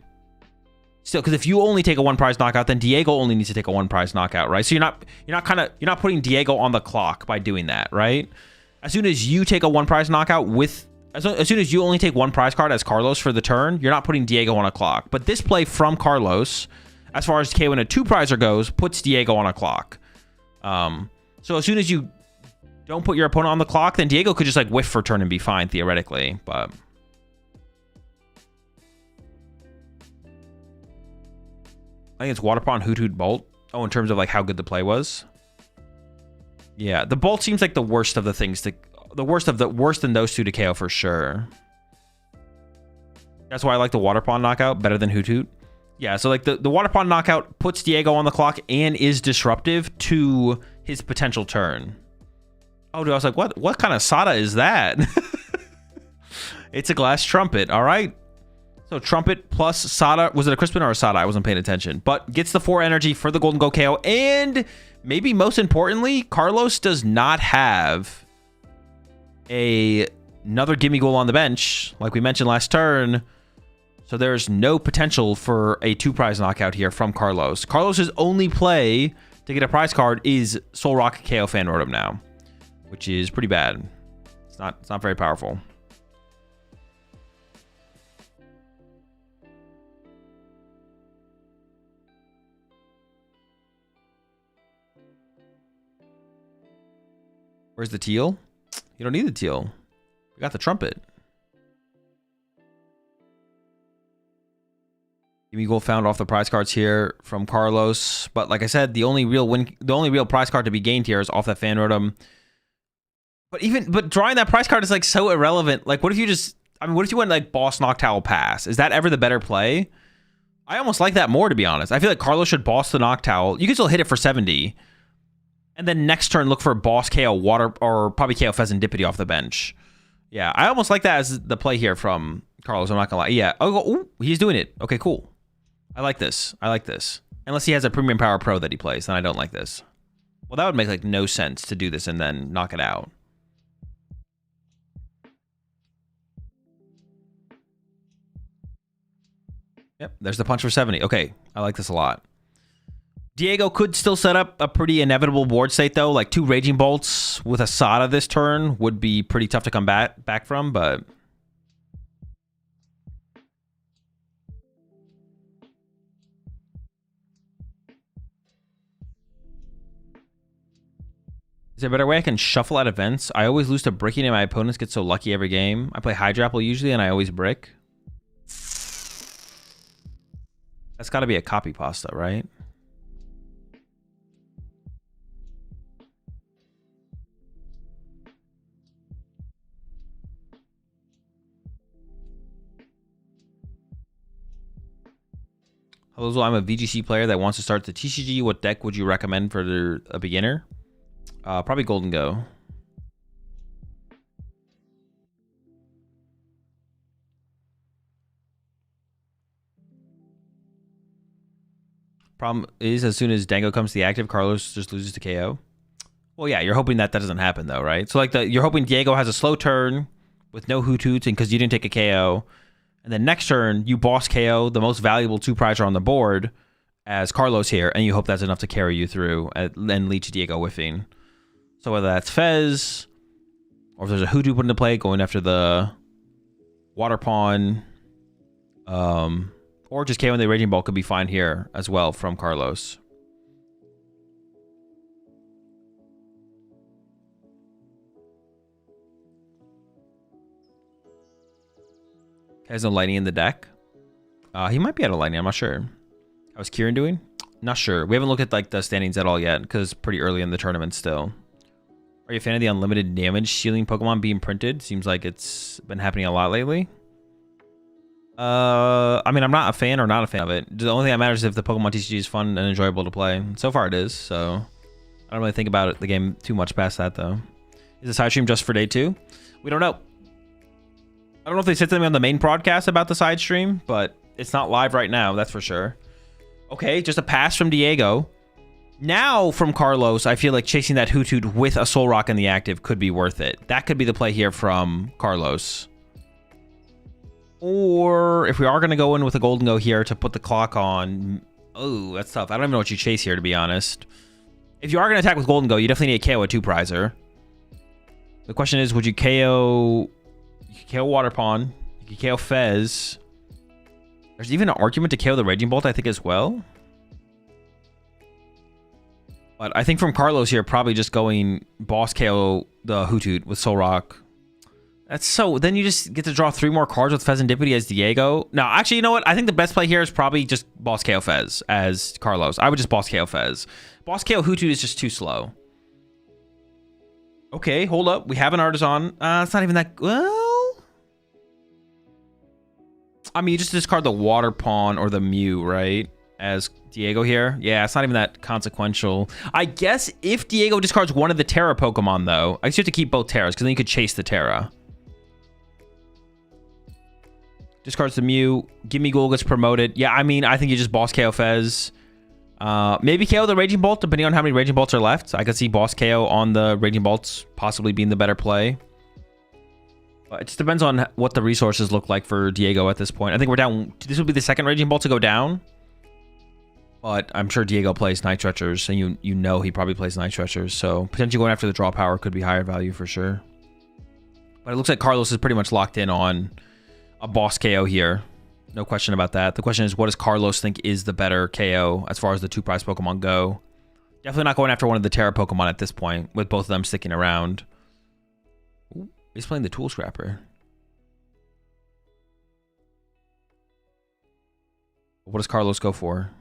Still, because if you only take a 1-prize knockout, then Diego only needs to take a 1-prize knockout, right? So you're not putting Diego on the clock by doing that, right? As soon as you take a 1-prize knockout as soon as you only take 1 prize card as Carlos for the turn, you're not putting Diego on a clock. But this play from Carlos, as far as KO in a 2-prizer goes, puts Diego on a clock. So as soon as you don't put your opponent on the clock, then Diego could just like whiff for turn and be fine theoretically. But I think it's Water Pond, Hoot, Bolt. Oh, in terms of like how good the play was. Yeah, the Bolt seems like the worst of the things to... worse than those two to KO for sure. That's why I like the Water Pond knockout better than Hoot. Yeah, so like the Water Pond knockout puts Diego on the clock and is disruptive to his potential turn. Oh, dude, I was like, what kind of Sada is that? It's a Glass Trumpet, all right. So Trumpet plus Sada. Was it a Crispin or a Sada? I wasn't paying attention. But gets the 4 energy for the Golden Go KO. And maybe most importantly, Carlos does not have another gimme goal on the bench, like we mentioned last turn. So there's no potential for a 2-prize knockout here from Carlos. Carlos's only play to get a prize card is Solrock KO Fan Rotom now, which is pretty bad. It's not very powerful. Where's the teal? You don't need the teal. We got the trumpet. Gimme goal found off the prize cards here from Carlos. But like I said, the only real prize card to be gained here is off that Fan Rotom. But drawing that prize card is like so irrelevant. Like, what if you just, I mean, what if you went like Boss Noctowl Pass? Is that ever the better play? I almost like that more, to be honest. I feel like Carlos should boss the Noctowl. You can still hit it for 70. And then next turn, look for boss KO Water, or probably KO Pheasantipity off the bench. Yeah, I almost like that as the play here from Carlos. I'm not gonna lie. Yeah. Oh, ooh, he's doing it. Okay, cool. I like this. I like this. Unless he has a Premium Power Pro that he plays, then I don't like this. Well, that would make like no sense to do this and then knock it out. Yep, there's the punch for 70. Okay, I like this a lot. Diego could still set up a pretty inevitable board state, though. Like 2 Raging Bolts with a Sada this turn would be pretty tough to come back from, but... Is there a better way I can shuffle at events? I always lose to bricking and my opponents get so lucky every game. I play Hydrapple usually and I always brick. That's got to be a copy pasta, right? Hello, I'm a VGC player that wants to start the TCG. What deck would you recommend for a beginner? Probably Golden Go. Problem is, as soon as Dango comes to the active, Carlos just loses to KO. Well, yeah, you're hoping that doesn't happen, though, right? So, like, you're hoping Diego has a slow turn with no Hootoots, and because you didn't take a KO. And then next turn, you boss KO, the most valuable 2-prizer on the board, as Carlos here, and you hope that's enough to carry you through and lead to Diego whiffing. So whether that's Fez, or if there's a Hoodoo put into play, going after the Water Pawn, or just KO in the Raging Ball could be fine here as well from Carlos. Has no Lightning in the deck. He might be out of Lightning, I'm not sure. How's Kieran doing? Not sure. We haven't looked at like the standings at all yet, because it's pretty early in the tournament still. Are you a fan of the unlimited damage ceiling Pokemon being printed? Seems like it's been happening a lot lately. I mean, I'm not a fan or not a fan of it. The only thing that matters is if the Pokemon TCG is fun and enjoyable to play. So far it is, so I don't really think about the game too much past that, though. Is the side stream just for day 2? We don't know. I don't know if they said something on the main broadcast about the side stream, but it's not live right now, that's for sure. Okay, just a pass from Diego. Now from Carlos, I feel like chasing that Hoothoot with a Soul Rock in the active could be worth it. That could be the play here from Carlos. Or if we are going to go in with a Golden Go here to put the clock on... Oh, that's tough. I don't even know what you chase here, to be honest. If you are going to attack with Golden Go, you definitely need a KO a 2-prizer. The question is, would you KO... You can KO Water Pawn. You can KO Fez. There's even an argument to KO the Raging Bolt, I think, as well. But I think from Carlos here, probably just going boss KO the Hoothoot with Soul Rock. That's so... Then you just get to draw 3 more cards with Pheasantipity as Diego. No, actually, you know what? I think the best play here is probably just boss KO Fez as Carlos. I would just boss KO Fez. Boss KO Hoothoot is just too slow. Okay, hold up. We have an Artisan. It's not even that... Well... I mean, you just discard the Water Pawn or the Mew, right? As Diego here. Yeah, it's not even that consequential. I guess if Diego discards one of the Terra Pokemon, though, I guess you have to keep both Terras, because then you could chase the Terra. Discards the Mew. Gimme Ghoul gets promoted. Yeah, I mean, I think you just boss KO Fez. Maybe KO the Raging Bolt, depending on how many Raging Bolts are left. I could see boss KO on the Raging Bolts possibly being the better play. It just depends on what the resources look like for Diego at this point. I think we're down. This will be the second Raging Bolt to go down. But I'm sure Diego plays Night Stretchers, and you know he probably plays Night Stretchers. So potentially going after the draw power could be higher value for sure. But it looks like Carlos is pretty much locked in on a boss KO here. No question about that. The question is, what does Carlos think is the better KO as far as the 2-prize Pokemon go? Definitely not going after one of the Terra Pokemon at this point, with both of them sticking around. Ooh, he's playing the Tool Scrapper. What does Carlos go for?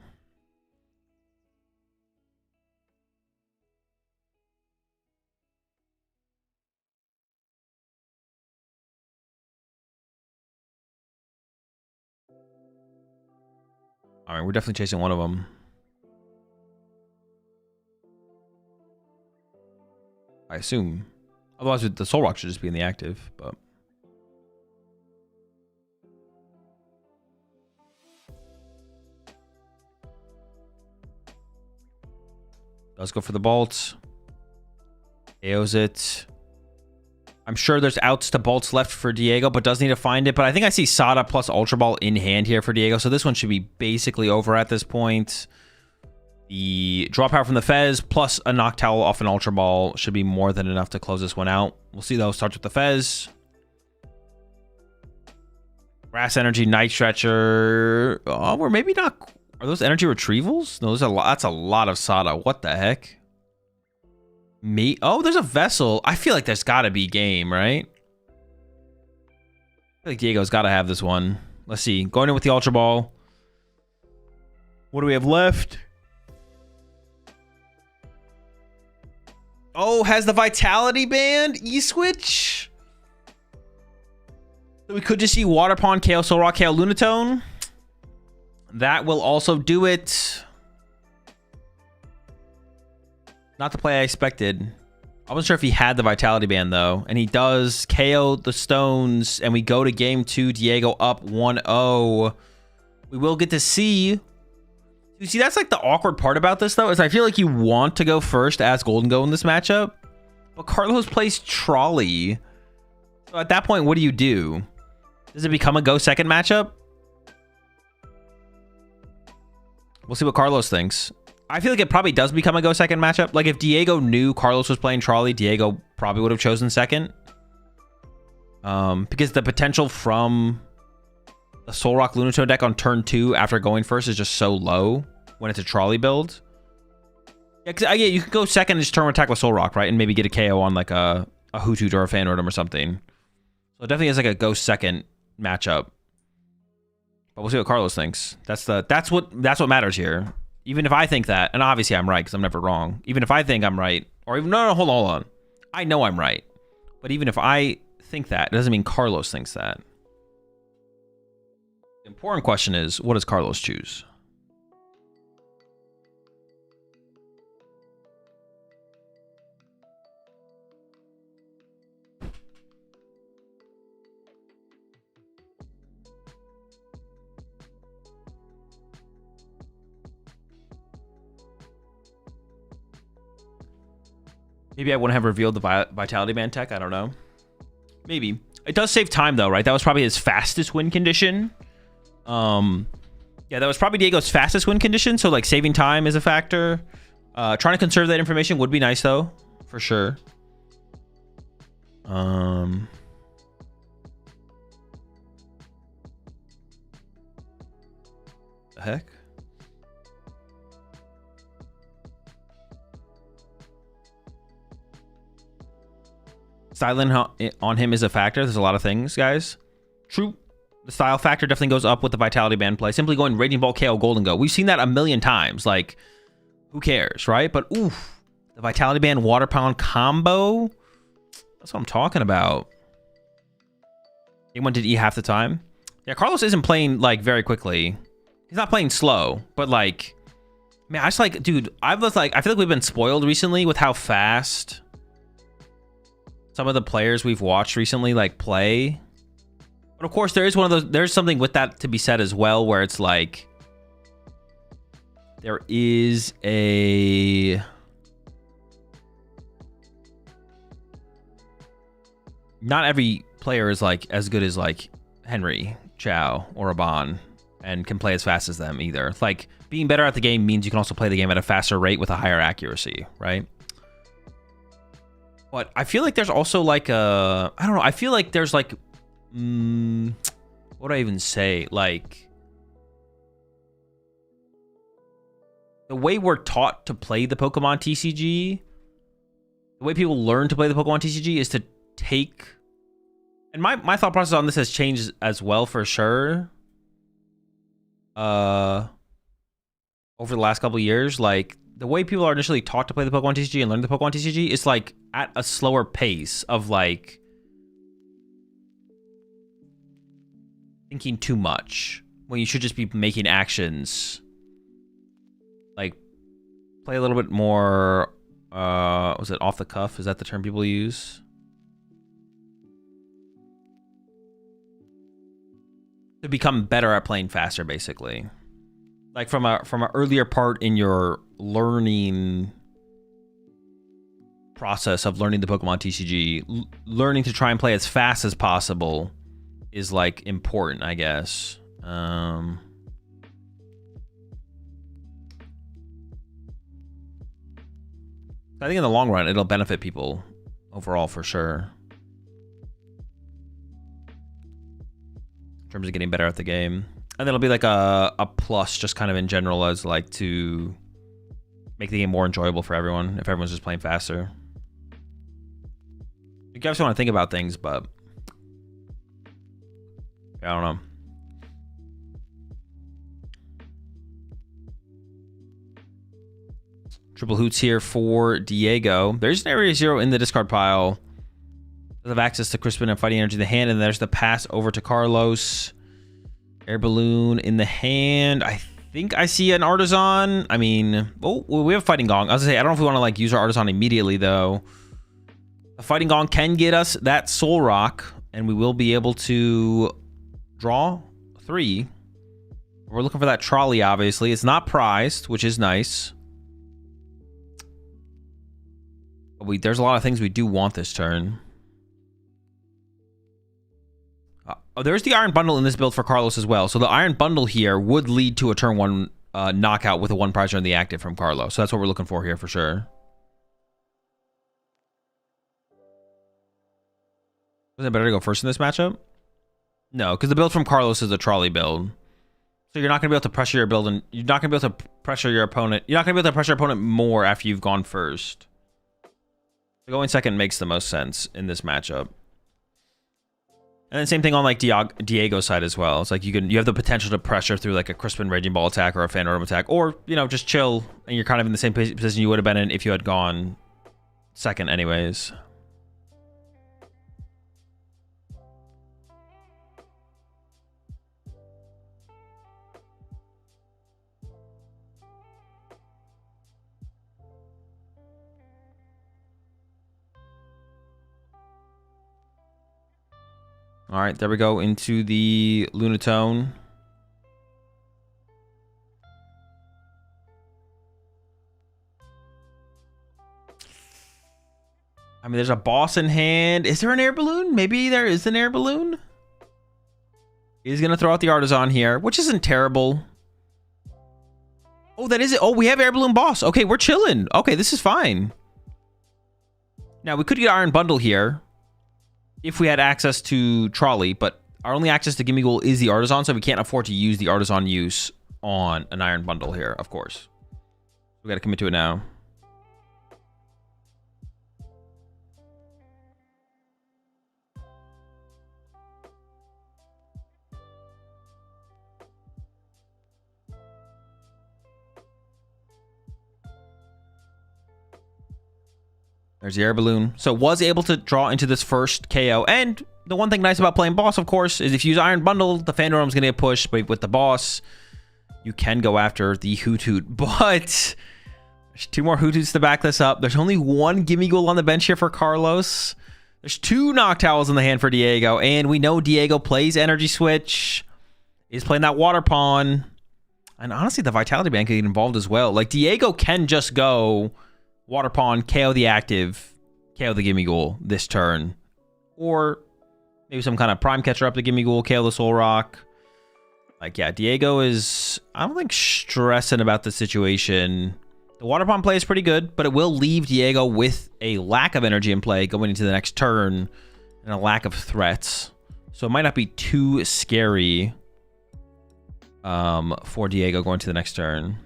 All right, we're definitely chasing one of them. I assume. Otherwise, the Soul Rock should just be in the active, but... Does go for the bolts. KOs it. I'm sure there's outs to bolts left for Diego, but does need to find it. But I think I see Sada plus Ultra Ball in hand here for Diego, so this one should be basically over at this point. The draw power from the Fez plus a Noctowl off an Ultra Ball should be more than enough to close this one out. We'll see though. Starts with the Fez. Grass Energy, Night Stretcher. Oh, we're maybe not... Are those energy retrievals? No, that's a lot of Sada. What the heck? Oh, there's a Vessel. I feel like there's got to be game, right? I feel like Diego's got to have this one. Let's see. Going in with the Ultra Ball. What do we have left? Oh, has the Vitality Band. E-Switch. So we could just see Water Pond, KO Soul Rock, KO Lunatone. That will also do it. Not the play I expected. I wasn't sure if he had the Vitality Band, though. And he does KO the Stones. And we go to game 2. Diego up 1-0. We will get to see. You see, that's like the awkward part about this, though, is I feel like you want to go first as Golden Go in this matchup. But Carlos plays Trolley. So at that point, what do you do? Does it become a go second matchup? We'll see what Carlos thinks. I feel like it probably does become a go second matchup. Like if Diego knew Carlos was playing Trolley, Diego probably would have chosen second. Because the potential from the Soul Rock Lunatone deck on turn 2 after going first is just so low when it's a Trolley build. Yeah, because you can go second and just turn attack with Soul Rock, right? And maybe get a KO on like a Hoothoot or a Fanrodom or something. So it definitely is like a go second matchup. But we'll see what Carlos thinks. That's what matters here. Even if I think that, and obviously I'm right because I'm never wrong. Even if I think I'm right, or even no, hold on. I know I'm right. But even if I think that, it doesn't mean Carlos thinks that. The important question is, what does Carlos choose? Maybe I wouldn't have revealed the Vitality Band tech. I don't know. Maybe. It does save time, though, right? That was probably his fastest win condition. Yeah, that was probably Diego's fastest win condition. So, like, saving time is a factor. Trying to conserve that information would be nice, though. For sure. The heck? Styling on him is a factor. There's a lot of things, guys. True. The style factor definitely goes up with the Vitality Band play. Simply going Raging Ball, KO, Golden Go. We've seen that a million times. Like, who cares, right? But, oof. The Vitality Band Water Pound combo. That's what I'm talking about. Anyone did E half the time? Yeah, Carlos isn't playing, like, very quickly. He's not playing slow. But, like, man, I just, like, dude, I feel like we've been spoiled recently with how fast some of the players we've watched recently like play. But of course there is there's something with that to be said as well, where it's like there is not every player is like as good as like Henry, Chow, or Aban and can play as fast as them either. Like being better at the game means you can also play the game at a faster rate with a higher accuracy, right? But I feel like there's also like I don't know. I feel like there's like, what do I even say? Like the way we're taught to play the Pokemon TCG, the way people learn to play the Pokemon TCG is to take, and my thought process on this has changed as well for sure. Over the last couple of years, like the way people are initially taught to play the Pokemon TCG and learn the Pokemon TCG is like at a slower pace of like thinking too much, when you should just be making actions. Like, play a little bit more, was it off the cuff? Is that the term people use? To become better at playing faster, basically. Like from a earlier part in your learning process of learning the Pokemon TCG, learning to try and play as fast as possible is like important, I guess. I think in the long run, it'll benefit people overall for sure. In terms of getting better at the game. And it'll be like a plus just kind of in general as like to make the game more enjoyable for everyone if everyone's just playing faster. You guys want to think about things, but I don't know. Triple hoots here for Diego. There's an area 0 in the discard pile. Does have access to Crispin and Fighting Energy in the hand, and there's the pass over to Carlos. Air Balloon in the hand. I think I see an Artisan. I mean, oh, we have Fighting Gong. I was gonna say, I don't know if we want to like use our Artisan immediately though. A Fighting Gong can get us that Soul Rock, and we will be able to draw 3. We're looking for that trolley, obviously. It's not prized, which is nice. But there's a lot of things we do want this turn. Oh, there's the Iron Bundle in this build for Carlos as well. So the Iron Bundle here would lead to a turn 1 knockout with a 1 prize in the active from Carlos. So that's what we're looking for here for sure. Wasn't it better to go first in this matchup? No, because the build from Carlos is a trolley build. So you're not going to be able to pressure your build, and you're not going to be able to pressure your opponent. You're not going to be able to pressure your opponent more after you've gone first. So going second makes the most sense in this matchup. And then same thing on like Diego's side as well. It's like you have the potential to pressure through like a Crispin Raging Ball attack or a Phantom attack, or you know, just chill and you're kind of in the same position you would have been in if you had gone second anyways. All right, there we go into the Lunatone. I mean, there's a boss in hand. Is there an air balloon? Maybe there is an air balloon. He's going to throw out the Artisan here, which isn't terrible. Oh, that is it. Oh, we have air balloon boss. Okay, we're chilling. Okay, this is fine. Now, we could get Iron Bundle here if we had access to Trolley, but our only access to Gimme Ghoul is the Artisan, so we can't afford to use the Artisan use on an Iron Bundle here, of course. We got to commit to it now. There's the air balloon. So was able to draw into this first KO. And the one thing nice about playing boss, of course, is if you use Iron Bundle, the Phantom's going to get pushed. But with the boss, you can go after the Hoot Hoot. But there's 2 more Hoot Hoots to back this up. There's only 1 Gimme Ghoul on the bench here for Carlos. There's 2 Noctowls in the hand for Diego. And we know Diego plays Energy Switch. He's playing that Water Pawn. And honestly, the Vitality Band can get involved as well. Like, Diego can just go Water Pawn, KO the active, KO the Gimme Ghoul this turn. Or maybe some kind of Prime Catcher up the Gimme Ghoul, KO the Soul Rock. Like, yeah, Diego is, I don't think, stressing about the situation. The Water Pawn play is pretty good, but it will leave Diego with a lack of energy in play going into the next turn and a lack of threats. So it might not be too scary for Diego going to the next turn.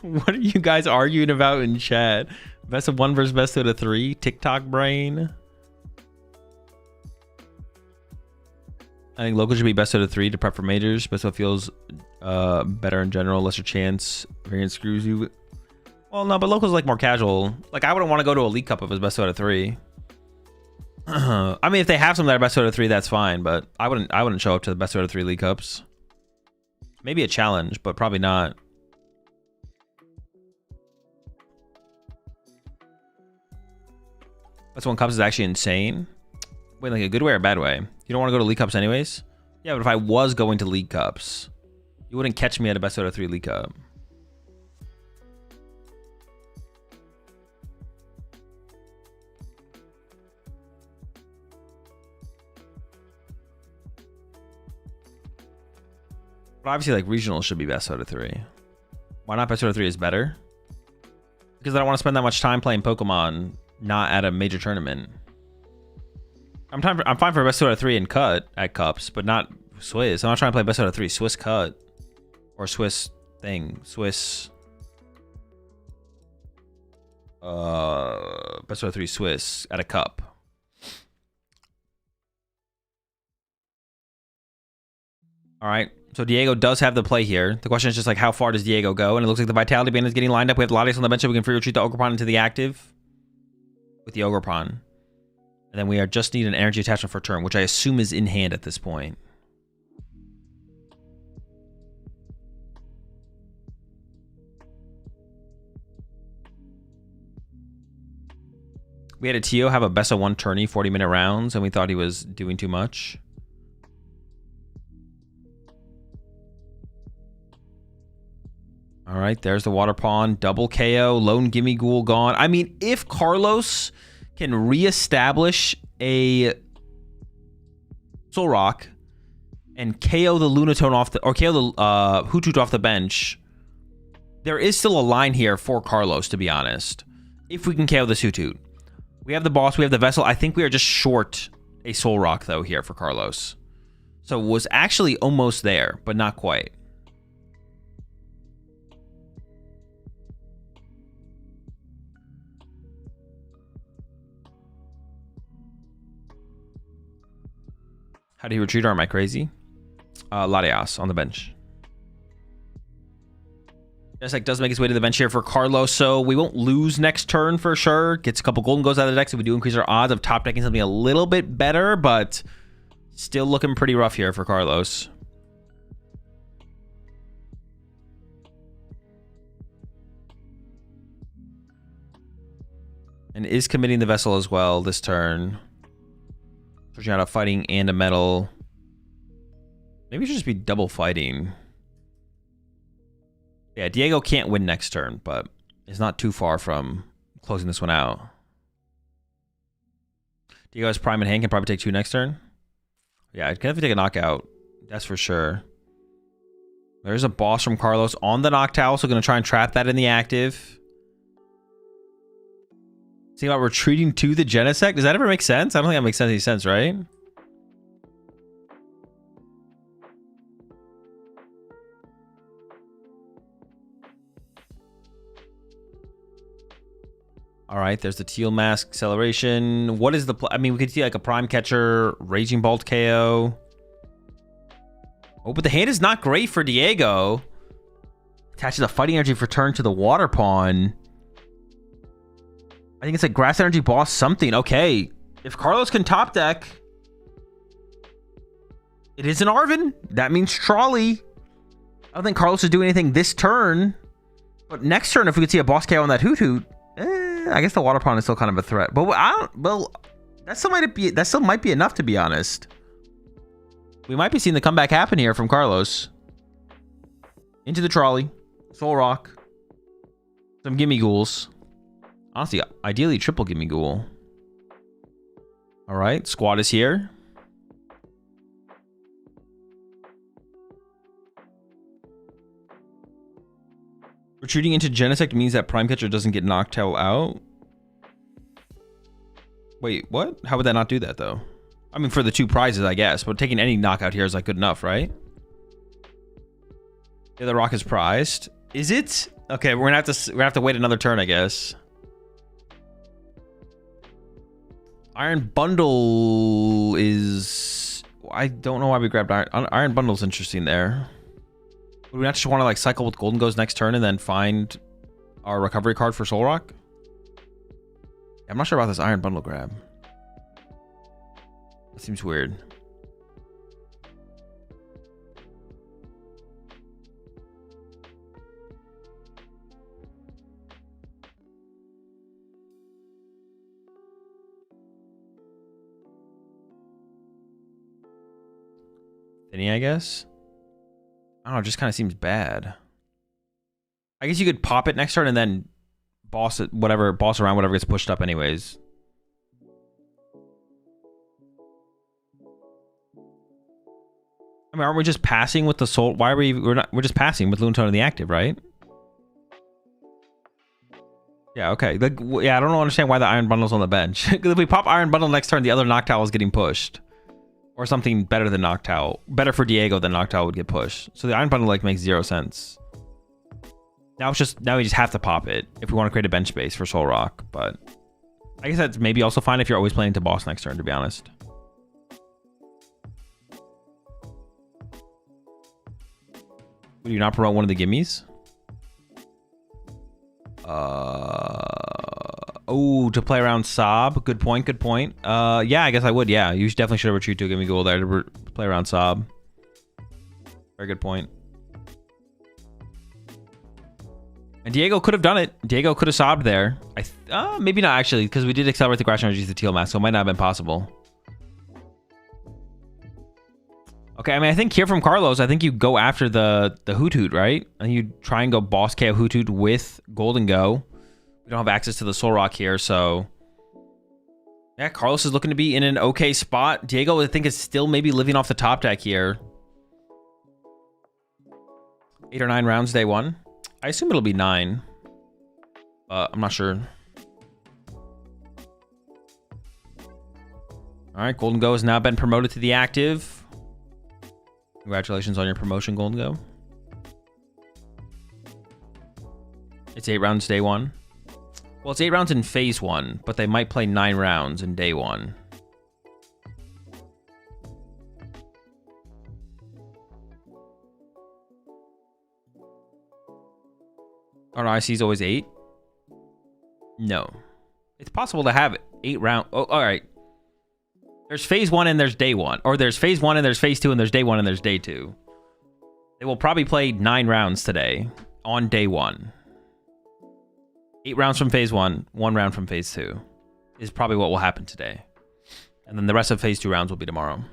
What are you guys arguing about in chat? Best of 1 versus best out of 3? TikTok brain? I think local should be best out of 3 to prep for majors. Best of feels better in general, lesser chance. Variant screws you. Well, no, but locals like more casual. Like I wouldn't want to go to a League Cup if it's best out of 3. I mean, if they have some that are best out of 3, that's fine. But I wouldn't show up to the best out of 3 League Cups. Maybe a challenge, but probably not. Best one cups is actually insane. Wait, like a good way or a bad way? You don't want to go to League Cups anyways? Yeah, but if I was going to League Cups, you wouldn't catch me at a best out of 3 League Cup. But obviously, like, regionals should be best out of 3. Why not best out of 3 is better? Because I don't want to spend that much time playing Pokemon not at a major tournament. I'm fine for best out of 3 and cut at cups, but not Swiss. I'm not trying to play best out of 3 Swiss cut or Swiss thing. Swiss. Best out of 3 Swiss at a cup. All right. So Diego does have the play here. The question is just like, how far does Diego go? And it looks like the Vitality Band is getting lined up. We have Latias on the bench, so we can free retreat the Ogerpon into the active with the Ogerpon. And then we just need an energy attachment for turn, which I assume is in hand at this point. We had a Tio have a best of 1 tourney, 40-minute rounds, and we thought he was doing too much. All right, there's the Water Pawn. Double KO. Lone Gimme Ghoul gone. I mean, if Carlos can reestablish a Soul Rock and KO the Lunatone off the... Or KO the Hoothoot off the bench, there is still a line here for Carlos, to be honest. If we can KO this Hoothoot. We have the boss. We have the Vessel. I think we are just short a Soul Rock, though, here for Carlos. So it was actually almost there, but not quite. How do you retreat, or am I crazy? Latias on the bench. Genesect does make his way to the bench here for Carlos, so we won't lose next turn for sure. Gets a couple golden goes out of the deck, so we do increase our odds of top decking something a little bit better, but still looking pretty rough here for Carlos. And is committing the Vessel as well this turn. Switching out a fighting and a metal. Maybe it should just be double fighting. Yeah, Diego can't win next turn, but it's not too far from closing this one out. Diego has Prime in hand, can probably take 2 next turn. Yeah, I can definitely take a knockout. That's for sure. There's a boss from Carlos on the Noctowl, so going to try and trap that in the active. Think about retreating to the Genesect. Does that ever make sense? I don't think that makes any sense, right? All right, there's the Teal Mask acceleration. What is the... I mean, we could see like a Prime Catcher, Raging Bolt KO. Oh, but the hand is not great for Diego. Attaches a fighting energy for turn to the Water Pawn. I think it's like Grass Energy Boss something. Okay. If Carlos can top deck, it is an Arven. That means Trolley. I don't think Carlos is doing anything this turn. But next turn, if we could see a boss KO on that Hoothoot, I guess the Water Pawn is still kind of a threat. But I don't... Well, that still might be enough, to be honest. We might be seeing the comeback happen here from Carlos. Into the Trolley. Soul Rock. Some Gimme Ghouls. Honestly, ideally triple Gimme Ghoul. All right, squad is here. Retreating into Genesect means that Prime Catcher doesn't get Noctowl out. Wait, what? How would that not do that, though? I mean, for the 2 prizes, I guess. But taking any knockout here is like good enough, right? Yeah, the rock is prized. Is it? Okay, we're gonna have to wait another turn, I guess. Iron Bundle is... I don't know why we grabbed Iron Bundle's interesting there. Would we not just want to like cycle with Golden Goes next turn and then find our recovery card for Soul Rock? I'm not sure about this Iron Bundle grab. That seems weird. Thinny, I guess. I don't know, it just kind of seems bad. I guess you could pop it next turn and then boss it, whatever, boss around whatever gets pushed up anyways. I mean, aren't we just passing with the soul? Why are we're just passing with Lunatone in the active, right? Yeah, okay. Like, yeah, I don't understand why the Iron Bundle's on the bench. Because if we pop Iron Bundle next turn, the other Noctowl is getting pushed. Or something better than Noctowl. Better for Diego than Noctowl would get pushed. So the Iron Bundle like makes 0 sense. Now we just have to pop it if we want to create a bench space for Soul Rock. But I guess that's maybe also fine if you're always planning to boss next turn, to be honest. Would you not promote one of the gimmies? Oh, to play around Sob. Good point, good point. Yeah, I guess I would, yeah. You definitely should have retreat to a gimme goal there to play around Sob. Very good point. And Diego could have done it. Diego could have sobbed there. Maybe not actually, because we did accelerate the crash energies to Teal Mask, so it might not have been possible. Okay, I mean, I think here from Carlos, I think you go after the Hoot Hoot, right? And you try and go boss KO Hoot Hoot with Golden Go. We don't have access to the Soul Rock here, so... Yeah, Carlos is looking to be in an okay spot. Diego, I think, is still maybe living off the top deck here. 8 or 9 rounds day 1. I assume it'll be 9. I'm not sure. Alright, Golden Go has now been promoted to the active. Congratulations on your promotion, Golden Go. It's 8 rounds day 1. Well, it's 8 rounds in phase 1, but they might play 9 rounds in day 1. Our IC is always 8? No. It's possible to have 8 rounds. Oh, all right. There's phase 1 and there's day 1. Or there's phase 1 and there's phase 2 and there's day 1 and there's day 2. They will probably play 9 rounds today on day 1. 8 rounds from phase 1, 1 round from phase 2 is probably what will happen today. And then the rest of phase 2 rounds will be tomorrow.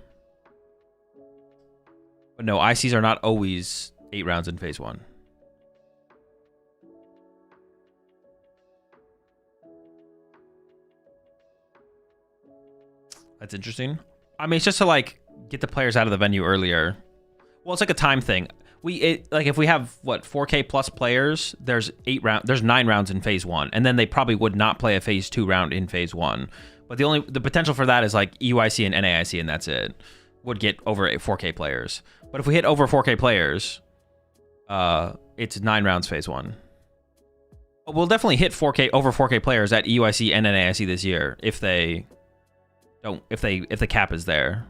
But no, ICs are not always 8 rounds in phase 1. That's interesting. I mean, it's just to like get the players out of the venue earlier. Well, it's like a time thing. Like if we have what 4K plus players, there's 9 rounds in phase 1, and then they probably would not play a phase 2 round in phase 1. But the potential for that is like EUIC and NAIC, and that's it. Would get over 4K players. But if we hit over 4K players, it's 9 rounds phase 1. We'll definitely hit over 4K players at EUIC and NAIC this year if the cap is there.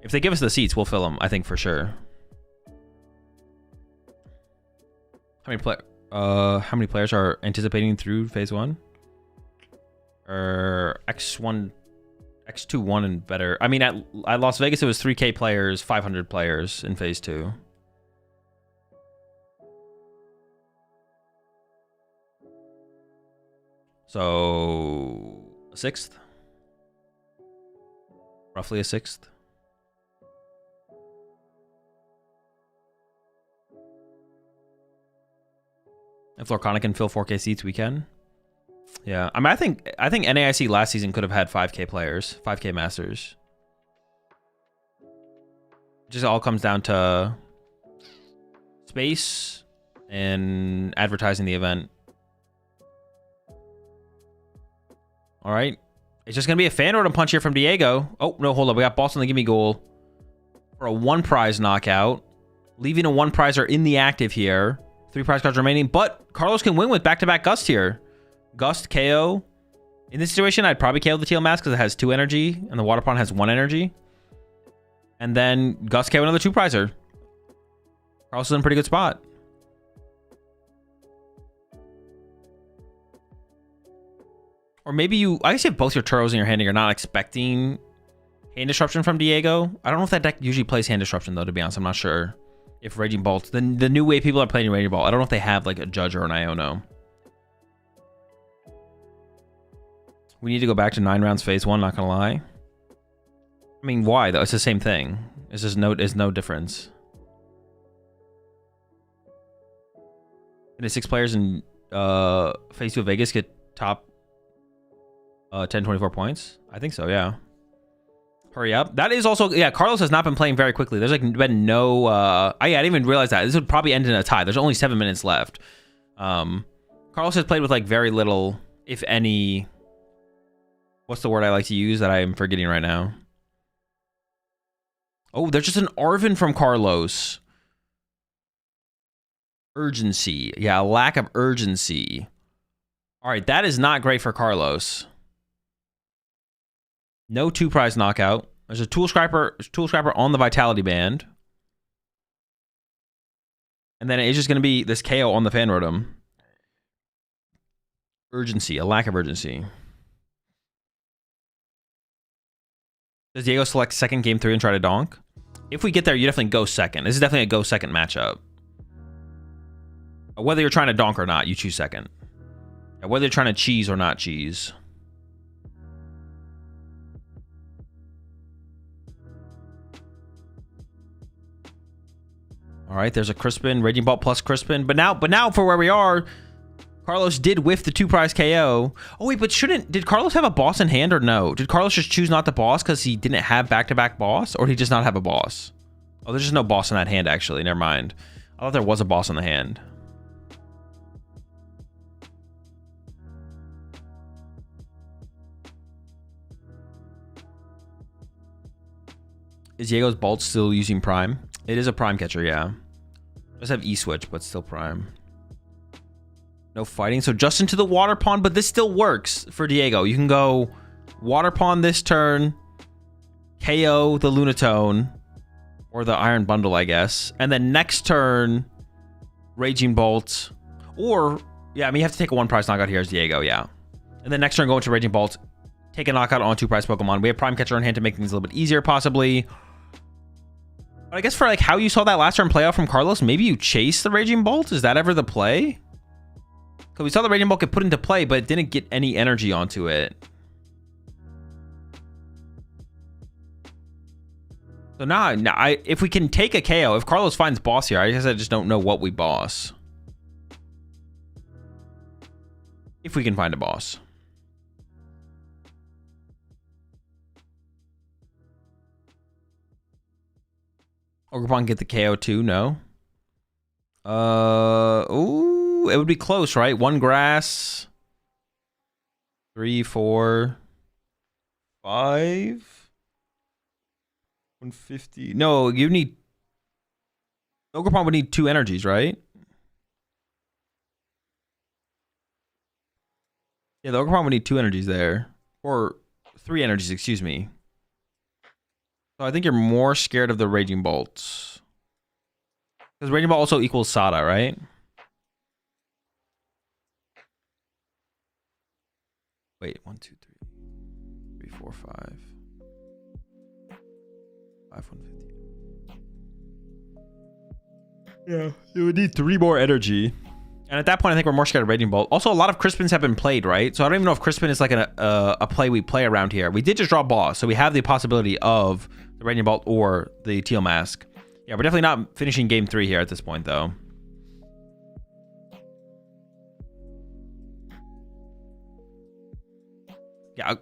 If they give us the seats, we'll fill them, I think, for sure. How many players are anticipating through phase 1? X1, X2, 1 and better. I mean, at Las Vegas, it was 3K players, 500 players in phase 2. So, a 6th? Roughly a 6th? If Lorcana can fill 4K seats, we can. Yeah, I mean, I think NAIC last season could have had 5K players, 5K masters. It just all comes down to space and advertising the event. All right, it's just gonna be a fan order punch here from Diego. Oh no, hold up, we got Boston the gimme goal for a 1 prize knockout, leaving a 1 prizer in the active here. 3 prize cards remaining, but Carlos can win with back-to-back Gust here. Gust, KO. In this situation, I'd probably KO the Teal Mask because it has 2 energy, and the Water Pawn has 1 energy. And then Gust KO another 2 prizer. Carlos is in a pretty good spot. Or maybe I guess you have both your Turos in your hand and you're not expecting hand disruption from Diego. I don't know if that deck usually plays hand disruption though, to be honest. I'm not sure if Raging Bolt, the new way people are playing Raging Bolt, I don't know if they have like a Judge or an Iono. We need to go back to 9 rounds phase 1, not gonna lie. I mean, why though? It's the same thing. It's just no difference. And the 6 players in phase 2 of Vegas get top 10-24 points? I think so, yeah. Hurry up. That is also, yeah, Carlos has not been playing very quickly. There's like been no, I didn't even realize that. This would probably end in a tie. There's only 7 minutes left. Carlos has played with like very little, if any, what's the word I like to use that I am forgetting right now? Oh, there's just an Arvin from Carlos. Urgency. Yeah, a lack of urgency. All right, that is not great for Carlos. No 2-prize knockout. There's a Tool Scraper on the Vitality Band. And then it's just going to be this KO on the Fan Rotom. Urgency, a lack of urgency. Does Diego select second game 3 and try to donk? If we get there, you definitely go second. This is definitely a go second matchup. Whether you're trying to donk or not, you choose second. Whether you're trying to cheese or not cheese. All right, there's a Crispin, Raging Bolt plus Crispin. But now for where we are, Carlos did whiff the 2-prize KO. Oh wait, but did Carlos have a boss in hand or no? Did Carlos just choose not the boss because he didn't have back-to-back boss? Or did he just not have a boss? Oh, there's just no boss in that hand actually, never mind. I thought there was a boss in the hand. Is Diego's Bolt still using Prime? It is a Prime catcher, yeah. Does have E-Switch, but still Prime. No fighting. So just into the Water Pond, but this still works for Diego. You can go Water Pond this turn, KO the Lunatone, or the Iron Bundle, I guess. And then next turn, Raging Bolt. Or, yeah, I mean, you have to take a 1-prize knockout here as Diego, yeah. And then next turn, go into Raging Bolt, take a knockout on 2-prize Pokemon. We have Prime Catcher in hand to make things a little bit easier, possibly. But I guess for like how you saw that last turn play out from Carlos, maybe you chase the Raging Bolt? Is that ever the play? Because we saw the Raging Bolt get put into play, but it didn't get any energy onto it. So now if we can take a KO, if Carlos finds boss here, I guess I just don't know what we boss. If we can find a boss. Ogerpon get the KO too? No. Ooh, it would be close, right? 1 grass. 3, 4, 5. 150. No, you need. Ogerpon would need 2 energies, right? Yeah, the Ogerpon would need 2 energies there. Or 3 energies, excuse me. So I think you're more scared of the Raging Bolts. Because Raging Bolt also equals Sada, right? Wait, 1, 2, 3, 3, 4, 5. 5, 150. Yeah, you would need 3 more energy. And at that point, I think we're more scared of Raging Bolt. Also, a lot of Crispins have been played, right? So I don't even know if Crispin is like a play we play around here. We did just draw boss, so we have the possibility of the Raging Bolt or the Teal Mask. Yeah, we're definitely not finishing game 3 here at this point, though. Yeah,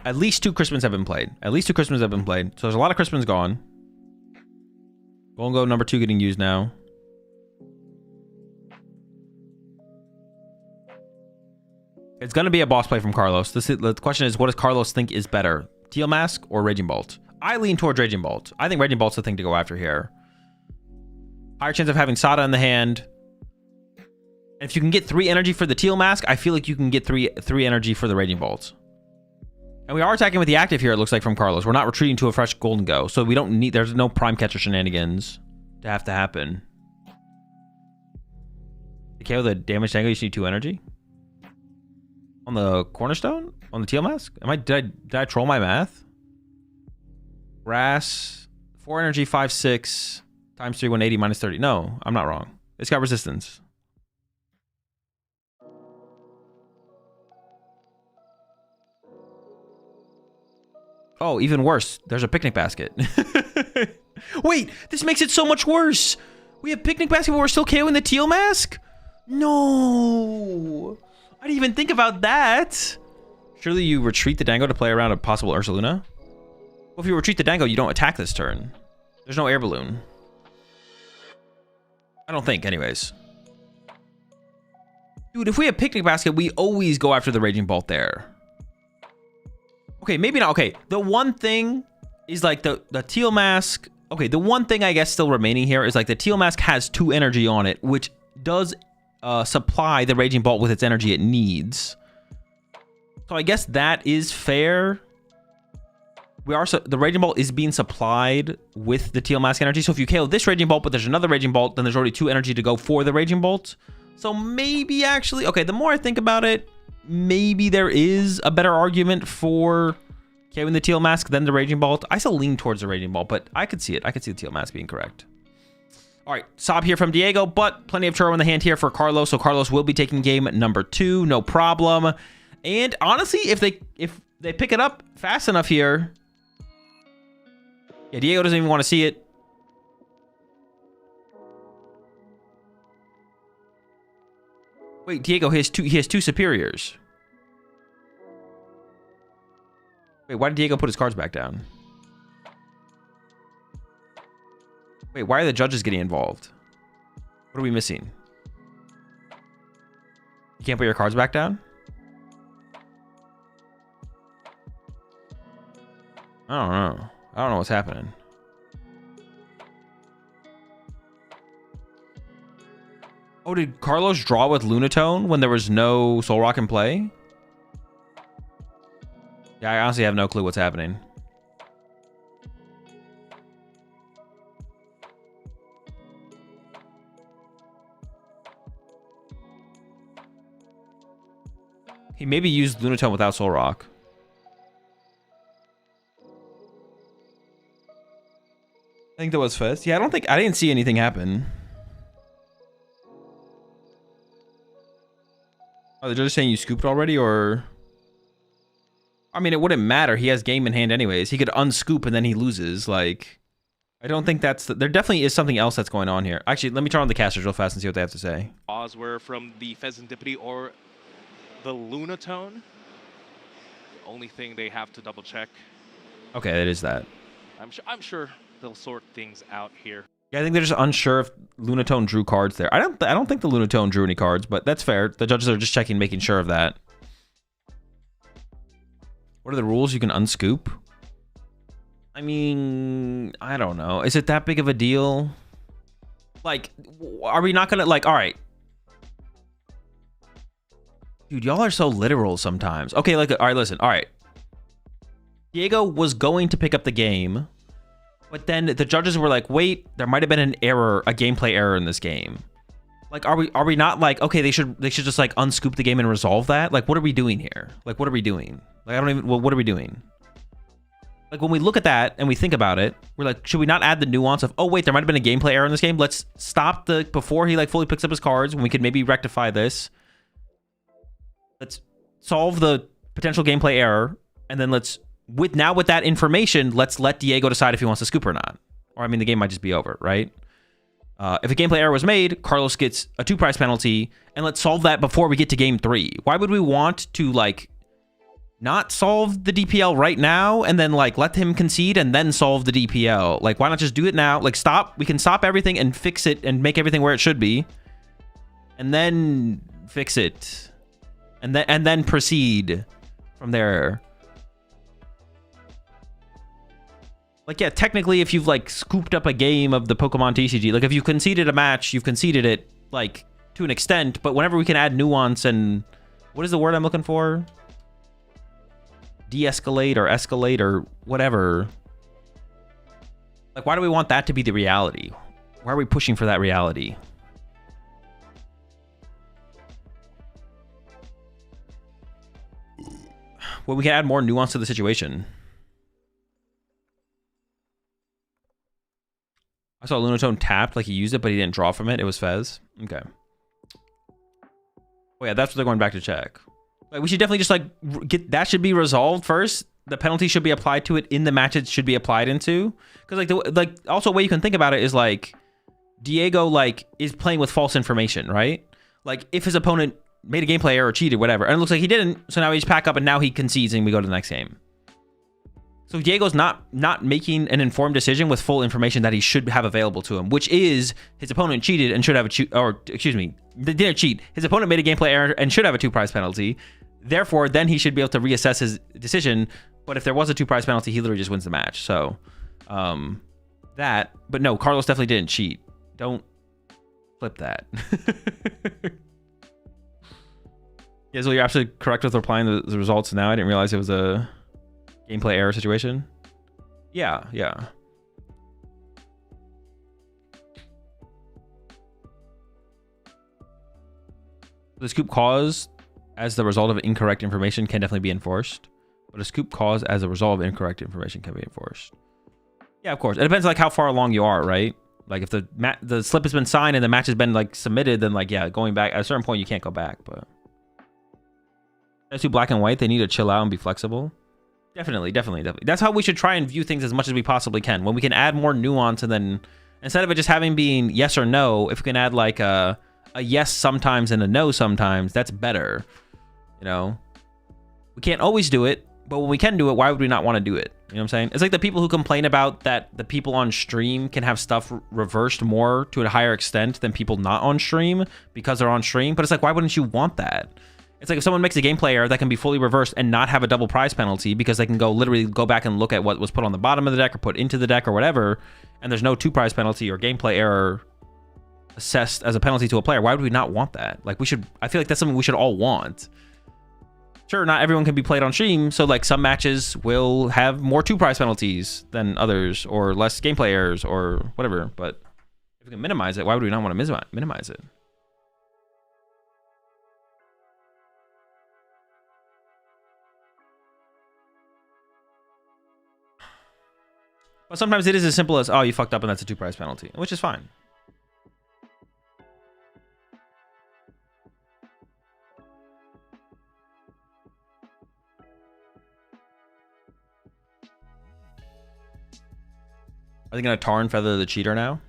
at least 2 Crispins have been played. At least 2 Crispins have been played. So there's a lot of Crispins gone. Golden Go number 2 getting used now. It's going to be a boss play from Carlos. The question is, what does Carlos think is better? Teal Mask or Raging Bolt? I lean towards Raging Bolt. I think Raging Bolt's the thing to go after here. Higher chance of having Sada in the hand. And if you can get 3 energy for the Teal Mask, I feel like you can get 3 energy for the Raging Bolt. And we are attacking with the active here, it looks like, from Carlos. We're not retreating to a fresh Golden Go. So we don't need... There's no Prime Catcher shenanigans. to have to happen. To KO the damage angle, you just need 2 energy? On the Cornerstone? On the Teal Mask? Did I troll my math? Grass, 4 energy, 5, 6, times 3, 180, minus 30. No, I'm not wrong. It's got resistance. Oh, even worse. There's a picnic basket. Wait, this makes it so much worse. We have picnic basket, but we're still KOing the Teal Mask? No. I didn't even think about that. Surely you retreat the Dango to play around a possible Ursaluna? Well, if you retreat the Dango, you don't attack this turn. There's no air balloon. I don't think, anyways. Dude, if we have picnic basket, we always go after the Raging Bolt there. Okay, maybe not. Okay, the one thing is like the Teal Mask. Okay, the one thing I guess still remaining here is like the Teal Mask has 2 energy on it, which does supply the Raging Bolt with its energy it needs. So I guess that is fair. The Raging Bolt is being supplied with the Teal Mask energy. So if you KO this Raging Bolt, but there's another Raging Bolt, then there's already 2 energy to go for the Raging Bolt. So maybe actually, okay, the more I think about it, maybe there is a better argument for KOing the Teal Mask than the Raging Bolt. I still lean towards the Raging Bolt, but I could see it. I could see the Teal Mask being correct. All right, sob here from Diego, but plenty of churro in the hand here for Carlos. So Carlos will be taking game number 2, no problem. And honestly, if they pick it up fast enough here, yeah, Diego doesn't even want to see it. Wait, Diego, he has two superiors. Wait, why did Diego put his cards back down? Wait, why are the judges getting involved? What are we missing? You can't put your cards back down? I don't know. I don't know what's happening. Oh, did Carlos draw with Lunatone when there was no Soul Rock in play? Yeah, I honestly have no clue what's happening. He maybe used Lunatone without Soul Rock. I think that was first. Yeah, I didn't see anything happen. Are the judges saying you scooped already, or? I mean, it wouldn't matter. He has game in hand anyways. He could unscoop and then he loses. Like, I don't think that's... There definitely is something else that's going on here. Actually, let me turn on the casters real fast and see what they have to say. Pause were from the Pheasantipity or the Lunatone. The only thing they have to double check. Okay, it is that. I'm sure they'll sort things out here. Yeah, I think they're just unsure if Lunatone drew cards there. I don't think the Lunatone drew any cards, but that's fair. The judges are just checking, making sure of that. What are the rules? You can unscoop? I mean, I don't know. Is it that big of a deal? Like, are we not gonna, like, all right. Dude, y'all are so literal sometimes. Okay, like, all right, listen, all right. Diego was going to pick up the game, but then the judges were like, wait, there might have been an error, a gameplay error in this game. Like, are we not like, okay, they should just like unscoop the game and resolve that? Like, what are we doing here? Like, what are we doing? Like, I don't even, well, what are we doing? Like, when we look at that and we think about it, we're like, should we not add the nuance of, oh wait, there might have been a gameplay error in this game. Let's stop before he like fully picks up his cards, when we could maybe rectify this. Let's solve the potential gameplay error, and then with that information, let's let Diego decide if he wants to scoop or not. Or I mean, the game might just be over, right? If a gameplay error was made, Carlos gets a 2-prize penalty, and let's solve that before we get to game 3. Why would we want to like not solve the DPL right now and then like let him concede and then solve the DPL? Like, why not just do it now? Like, we can stop everything and fix it and make everything where it should be, and then fix it, and then proceed from there. Like, yeah, technically, if you've, like, scooped up a game of the PokemonTCG, like, if you conceded a match, you've conceded it, like, to an extent, but whenever we can add nuance and... What is the word I'm looking for? De-escalate or escalate or whatever. Like, why do we want that to be the reality? Why are we pushing for that reality? Well, we can add more nuance to the situation. I saw Lunatone tapped, like he used it, but he didn't draw from it. It was Fez. Okay. Oh yeah, that's what they're going back to check. Like we should definitely just like get that should be resolved first. The penalty should be applied to it in the match it should be applied into. Because like also a way you can think about it is like Diego like is playing with false information, right? Like if his opponent made a gameplay error or cheated, whatever, and it looks like he didn't, so now he's pack up and now he concedes and we go to the next game. So Diego's not making an informed decision with full information that he should have available to him, which is his opponent cheated and should have they didn't cheat. His opponent made a gameplay error and should have a 2-prize penalty. Therefore, then he should be able to reassess his decision. But if there was a 2-prize penalty, he literally just wins the match. So but no, Carlos definitely didn't cheat. Don't flip that. Yeah, so you're absolutely correct with applying the results now. I didn't realize it was a gameplay error situation. Yeah. The scoop cause as the result of incorrect information can definitely be enforced, but a scoop cause as a result of incorrect information can be enforced. Yeah, of course. It depends like how far along you are, right? Like if the slip has been signed and the match has been like submitted, then like yeah, going back at a certain point you can't go back. But that's too black and white. They need to chill out and be flexible. Definitely. That's how we should try and view things as much as we possibly can. When we can add more nuance, and then instead of it just having being yes or no, if we can add like a yes sometimes and a no sometimes, that's better. You know, we can't always do it, but when we can do it, why would we not want to do it? You know what I'm saying? It's like the people who complain about that the people on stream can have stuff reversed more to a higher extent than people not on stream because they're on stream. But it's like, why wouldn't you want that? It's like if someone makes a gameplay error that can be fully reversed and not have a double prize penalty because they can literally go back and look at what was put on the bottom of the deck or put into the deck or whatever, and there's no 2-prize penalty or gameplay error assessed as a penalty to a player. Why would we not want that? Like I feel like that's something we should all want. Sure, not everyone can be played on stream, so like some matches will have more 2-prize penalties than others or less gameplay errors or whatever, but if we can minimize it, why would we not want to minimize it? But sometimes it is as simple as, oh, you fucked up and that's a 2-prize penalty, which is fine. Are they going to tar and feather the cheater now?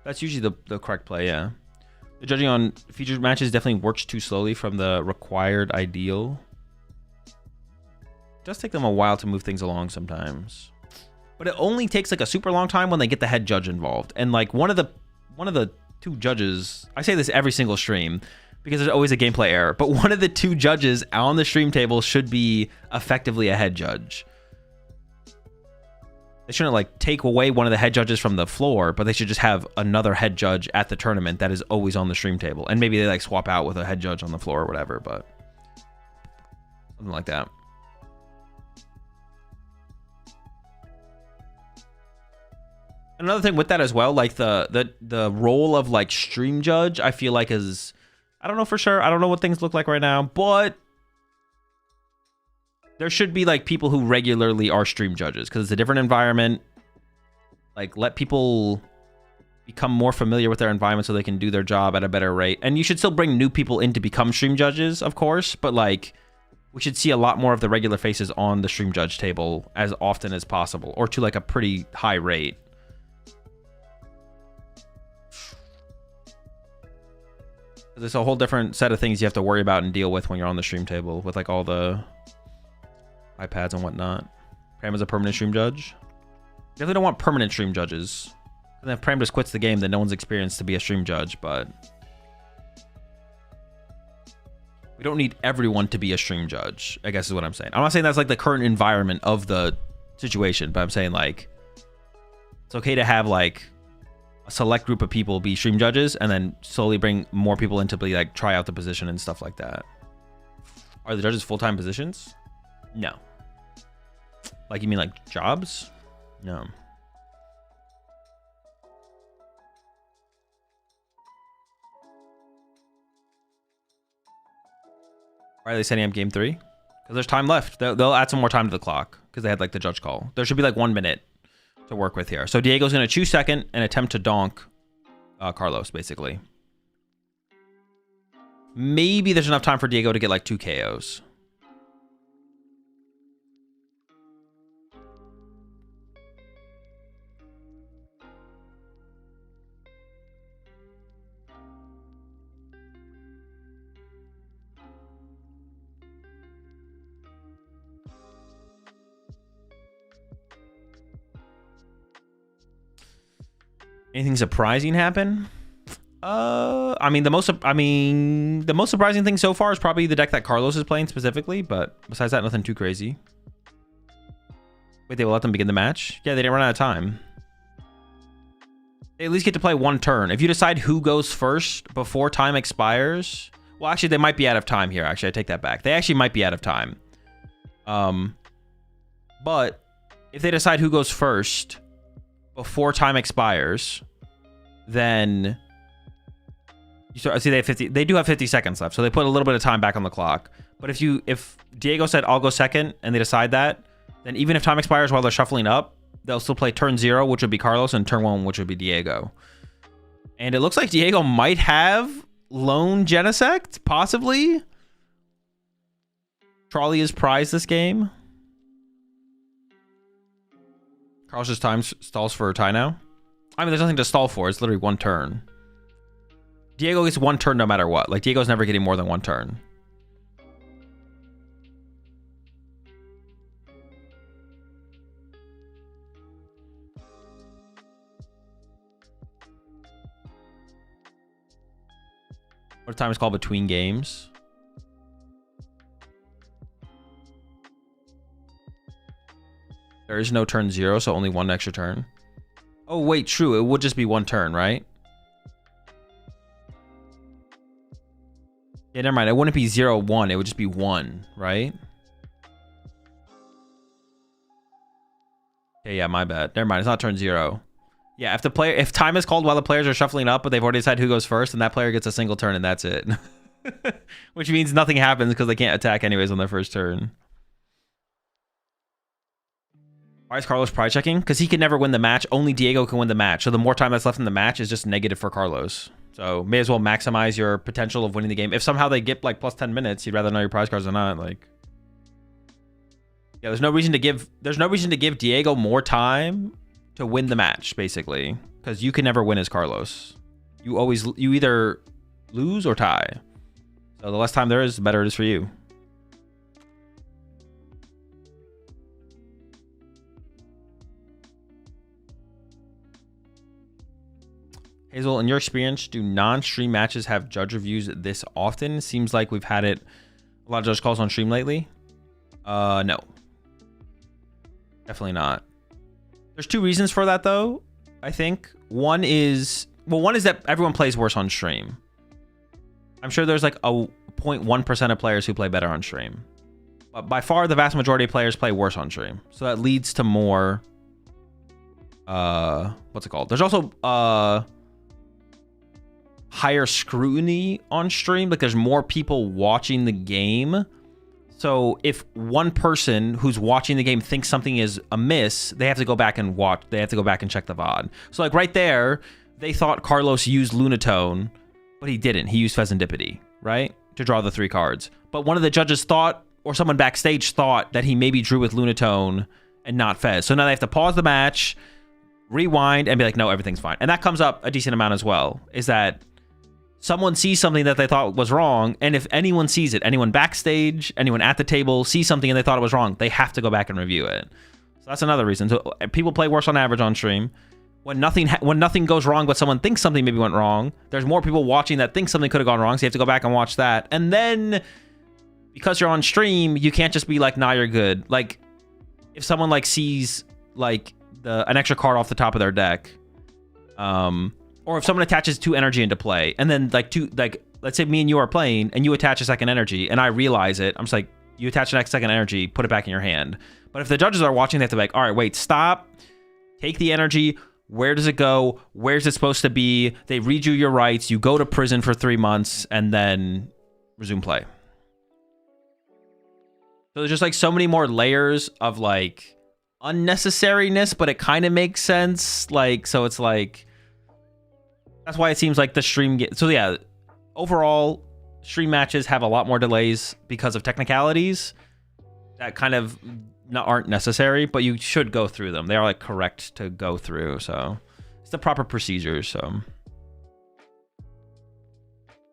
That's usually the correct play, yeah. The judging on featured matches definitely works too slowly from the required ideal. It does take them a while to move things along sometimes. But it only takes like a super long time when they get the head judge involved. And like one of the two judges, I say this every single stream because there's always a gameplay error, but one of the two judges on the stream table should be effectively a head judge. They shouldn't like take away one of the head judges from the floor, but they should just have another head judge at the tournament that is always on the stream table. And maybe they like swap out with a head judge on the floor or whatever, but something like that. Another thing with that as well, like the role of like stream judge, I feel like is, I don't know for sure. I don't know what things look like right now, but there should be like people who regularly are stream judges because it's a different environment. Like let people become more familiar with their environment so they can do their job at a better rate. And you should still bring new people in to become stream judges, of course, but like we should see a lot more of the regular faces on the stream judge table as often as possible, or to like a pretty high rate. There's a whole different set of things you have to worry about and deal with when you're on the stream table with like all the iPads and whatnot. Pram is a permanent stream judge. Definitely don't want permanent stream judges. And if Pram just quits the game, then no one's experienced to be a stream judge, but we don't need everyone to be a stream judge, I guess is what I'm saying. I'm not saying that's like the current environment of the situation, but I'm saying like it's okay to have like a select group of people be stream judges and then slowly bring more people in to be like try out the position and stuff like that. Are the judges full-time positions? No. Like you mean like jobs? No. Why are they setting up game 3? Because there's time left. They'll add some more time to the clock because they had like the judge call. There should be like 1 minute to work with here. So Diego's going to choose second and attempt to donk Carlos, basically. Maybe there's enough time for Diego to get like 2 KOs. Anything surprising happen? I mean, the most surprising thing so far is probably the deck that Carlos is playing specifically, but besides that, nothing too crazy. Wait, they will let them begin the match? Yeah, they didn't run out of time. They at least get to play 1 turn. If you decide who goes first before time expires, well, actually, they might be out of time here. Actually, I take that back. They actually might be out of time. But if they decide who goes first before time expires, then you start, see, they do have 50 seconds left, so they put a little bit of time back on the clock. But if Diego said I'll go second and they decide that, then even if time expires while they're shuffling up, they'll still play turn 0, which would be Carlos, and turn 1, which would be Diego. And it looks like Diego might have lone Genesect, possibly. Trolley is prized this game. Carlos's time stalls for a tie now. I mean, there's nothing to stall for. It's literally 1 turn. Diego gets 1 turn no matter what. Like, Diego's never getting more than 1 turn. What time is called between games? There is no turn 0, so only 1 extra turn. Oh, wait, true. It would just be 1 turn, right? Yeah, never mind. It wouldn't be 0, 1. It would just be 1, right? Okay, yeah, my bad. Never mind. It's not turn 0. Yeah, if time is called while the players are shuffling up, but they've already decided who goes first, and that player gets a single turn, and that's it. Which means nothing happens because they can't attack anyways on their first turn. Why is Carlos pride checking? Because he can never win the match. Only Diego can win the match. So the more time that's left in the match is just negative for Carlos. So may as well maximize your potential of winning the game. If somehow they get like plus 10 minutes, you'd rather know your prize cards or not. Like, yeah, there's no reason to give Diego more time to win the match, basically, because you can never win as Carlos. You either lose or tie. So the less time there is, the better it is for you. Hazel, in your experience, do non-stream matches have judge reviews this often? Seems like we've had a lot of judge calls on stream lately. No. Definitely not. There's 2 reasons for that, though, I think. One is that everyone plays worse on stream. I'm sure there's like a 0.1% of players who play better on stream. But by far, the vast majority of players play worse on stream. So that leads to more... what's it called? There's also... higher scrutiny on stream. Like, there's more people watching the game, so if one person who's watching the game thinks something is amiss, they have to go back and watch. They have to go back and check the VOD. So like right there, they thought Carlos used Lunatone, but he didn't. He used Fezandipity, right, to draw the 3 cards. But one of the judges thought, or someone backstage thought, that he maybe drew with Lunatone and not Fez. So now they have to pause the match, rewind, and be like, no, everything's fine. And that comes up a decent amount as well, is that someone sees something that they thought was wrong, and if anyone sees it, anyone backstage, anyone at the table sees something and they thought it was wrong, they have to go back and review it. So that's another reason. So people play worse on average on stream. When nothing goes wrong, but someone thinks something maybe went wrong, there's more people watching that think something could have gone wrong, so you have to go back and watch that. And then, because you're on stream, you can't just be like, nah, you're good. Like, if someone like sees like an extra card off the top of their deck, or if someone attaches 2 energy into play, and then let's say me and you are playing, and you attach a second energy, and I realize it, I'm just like, you attach the next second energy, put it back in your hand. But if the judges are watching, they have to be like, all right, wait, stop, take the energy, where does it go, where's it supposed to be, they read you your rights, you go to prison for 3 months, and then resume play. So there's just like so many more layers of like unnecessariness, but it kind of makes sense. Like, so it's like, that's why it seems like the stream so yeah, overall stream matches have a lot more delays because of technicalities that kind of aren't necessary, but you should go through them. They are like correct to go through. So it's the proper procedures. So.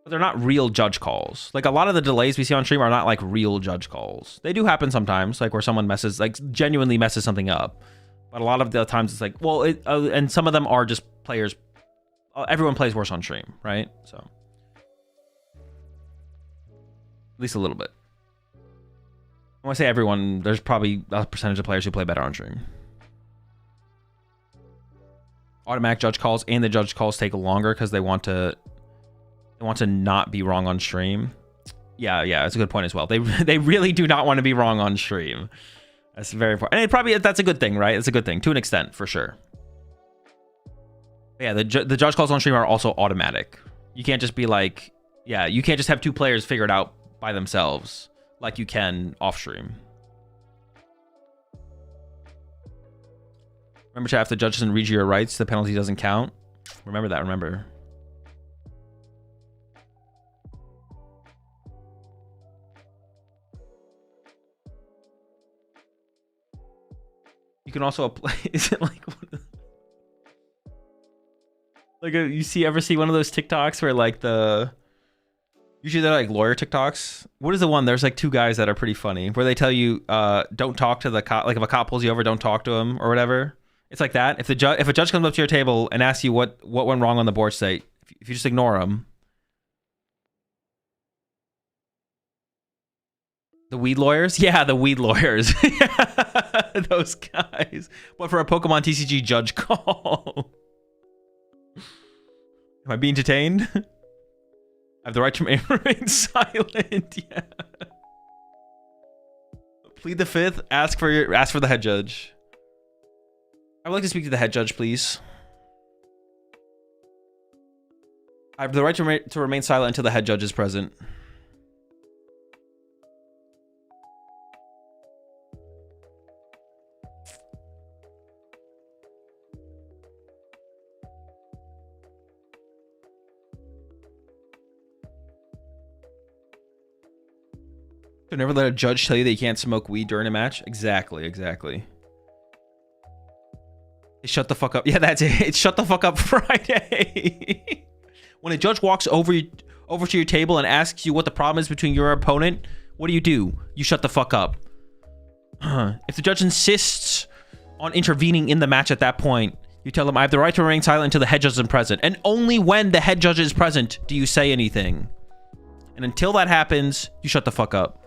But they're not real judge calls. Like a lot of the delays we see on stream are not like real judge calls. They do happen sometimes, like where someone messes, like genuinely messes something up. But a lot of the times it's like, well, and some of them are just players. Everyone plays worse on stream, right? So at least a little bit. When I say everyone, there's probably a percentage of players who play better on stream. Automatic judge calls and the judge calls take longer because they want to not be wrong on stream. Yeah, that's a good point as well. They really do not want to be wrong on stream. That's very important. And that's a good thing, right? It's a good thing to an extent, for sure. Yeah, the judge calls on stream are also automatic. You can't just be like, yeah, you can't just have two players figure it out by themselves like you can off stream. Remember, chat, if the judge doesn't read you your rights, the penalty doesn't count. Remember that, remember. You can also apply. Is it like you ever see one of those TikToks where like usually they're like lawyer TikToks. What is the one? There's like two guys that are pretty funny where they tell you don't talk to the cop. Like if a cop pulls you over, don't talk to him or whatever. It's like that. If a judge comes up to your table and asks you what went wrong on the board state, if you just ignore him. The weed lawyers? Yeah, the weed lawyers. Those guys. But for a PokemonTCG judge call. Am I being detained? I have the right to remain silent. Yeah. Plead the fifth. Ask for the head judge. I would like to speak to the head judge, please. I have the right to remain silent until the head judge is present. So never let a judge tell you that you can't smoke weed during a match. Exactly. Shut the fuck up. Yeah, that's it. It's shut the fuck up Friday. When a judge walks over to your table and asks you what the problem is between your opponent, what do? You shut the fuck up. If the judge insists on intervening in the match at that point, you tell them, I have the right to remain silent until the head judge is present. And only when the head judge is present do you say anything. And until that happens, you shut the fuck up.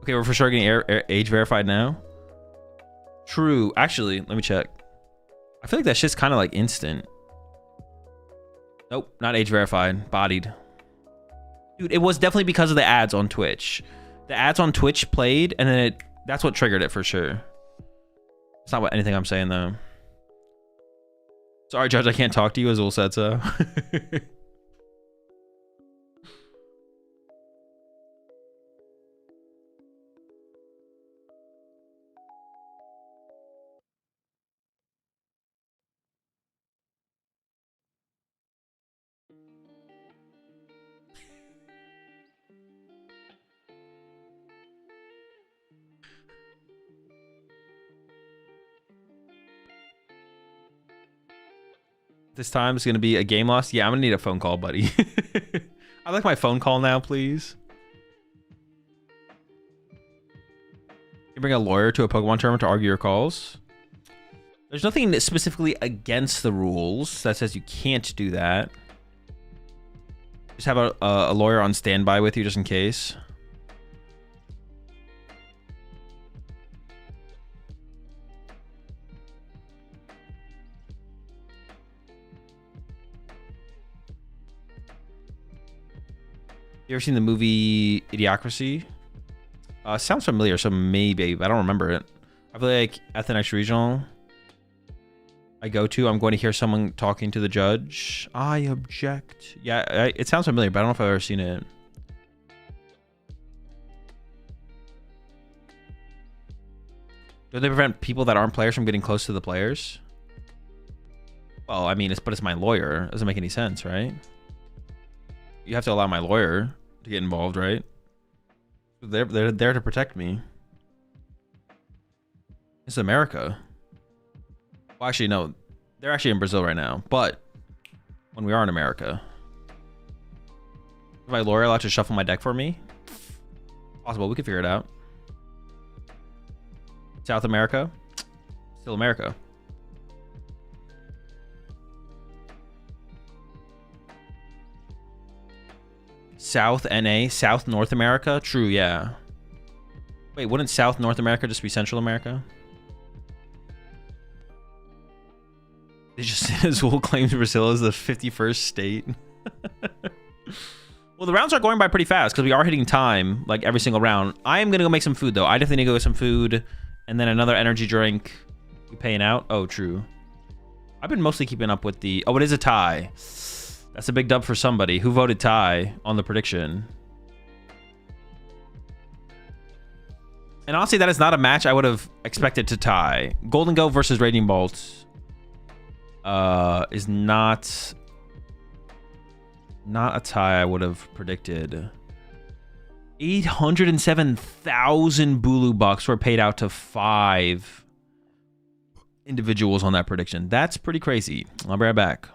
Okay, we're for sure getting age verified now. True. Actually, let me check. I feel like that shit's kind of like instant. Nope, not age verified. Bodied. Dude, it was definitely because of the ads on Twitch. The ads on Twitch played, and then that's what triggered it for sure. It's not anything I'm saying, though. Sorry, Judge, I can't talk to you. Azul said so. This time it's going to be a game loss. Yeah, I'm going to need a phone call, buddy. I'd like my phone call now, please. You bring a lawyer to a Pokemon tournament to argue your calls. There's nothing specifically against the rules that says you can't do that. Just have a lawyer on standby with you just in case. You ever seen the movie Idiocracy? Sounds familiar, so maybe. I don't remember it. I feel like at the next regional I'm going to hear someone talking to the judge. I object. Yeah, it sounds familiar, but I don't know if I've ever seen it. Do they prevent people that aren't players from getting close to the players? Well, I mean, but it's my lawyer. It doesn't make any sense, right? You have to allow my lawyer to get involved, right? They're there to protect me. It's America. Well, actually, no. They're actually in Brazil right now. But when we are in America, is my lawyer allowed to shuffle my deck for me? Possible. We could figure it out. South America? Still America. South NA? South North America? True, yeah. Wait, wouldn't South North America just be Central America? They just Azul claims Brazil is the 51st state. Well, the rounds are going by pretty fast because we are hitting time like every single round. I am going to go make some food, though. I definitely need to go get some food and then another energy drink. We paying out? Oh, true. I've been mostly keeping up with the... Oh, it is a tie. That's a big dub for somebody. Who voted tie on the prediction? And honestly, that is not a match I would have expected to tie. Golden Go versus Raging Bolt is not a tie I would have predicted. 807,000 Bulu bucks were paid out to 5 individuals on that prediction. That's pretty crazy. I'll be right back.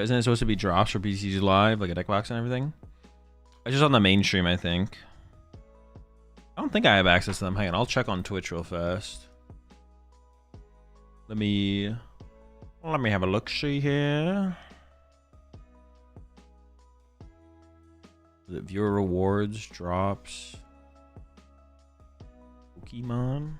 Isn't it supposed to be drops for PTCG Live, like a deck box and everything? It's just on the mainstream, I think. I don't think I have access to them. Hang on, I'll check on Twitch real fast. Let me have a look-see here. Is it viewer rewards, drops, Pokemon?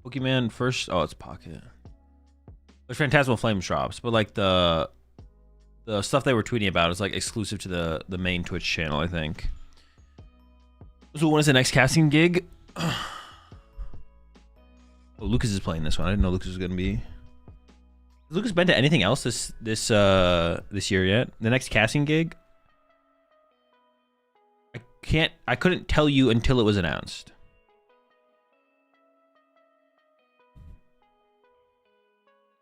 Pokemon first. Oh, it's Pocket. There's Phantasmal Flames drops, but like the stuff they were tweeting about is like exclusive to the main Twitch channel, I think. So when is the next casting gig? Oh, Lucas is playing this one. I didn't know Lucas was gonna be. Has Lucas been to anything else this year yet? The next casting gig? I couldn't tell you until it was announced.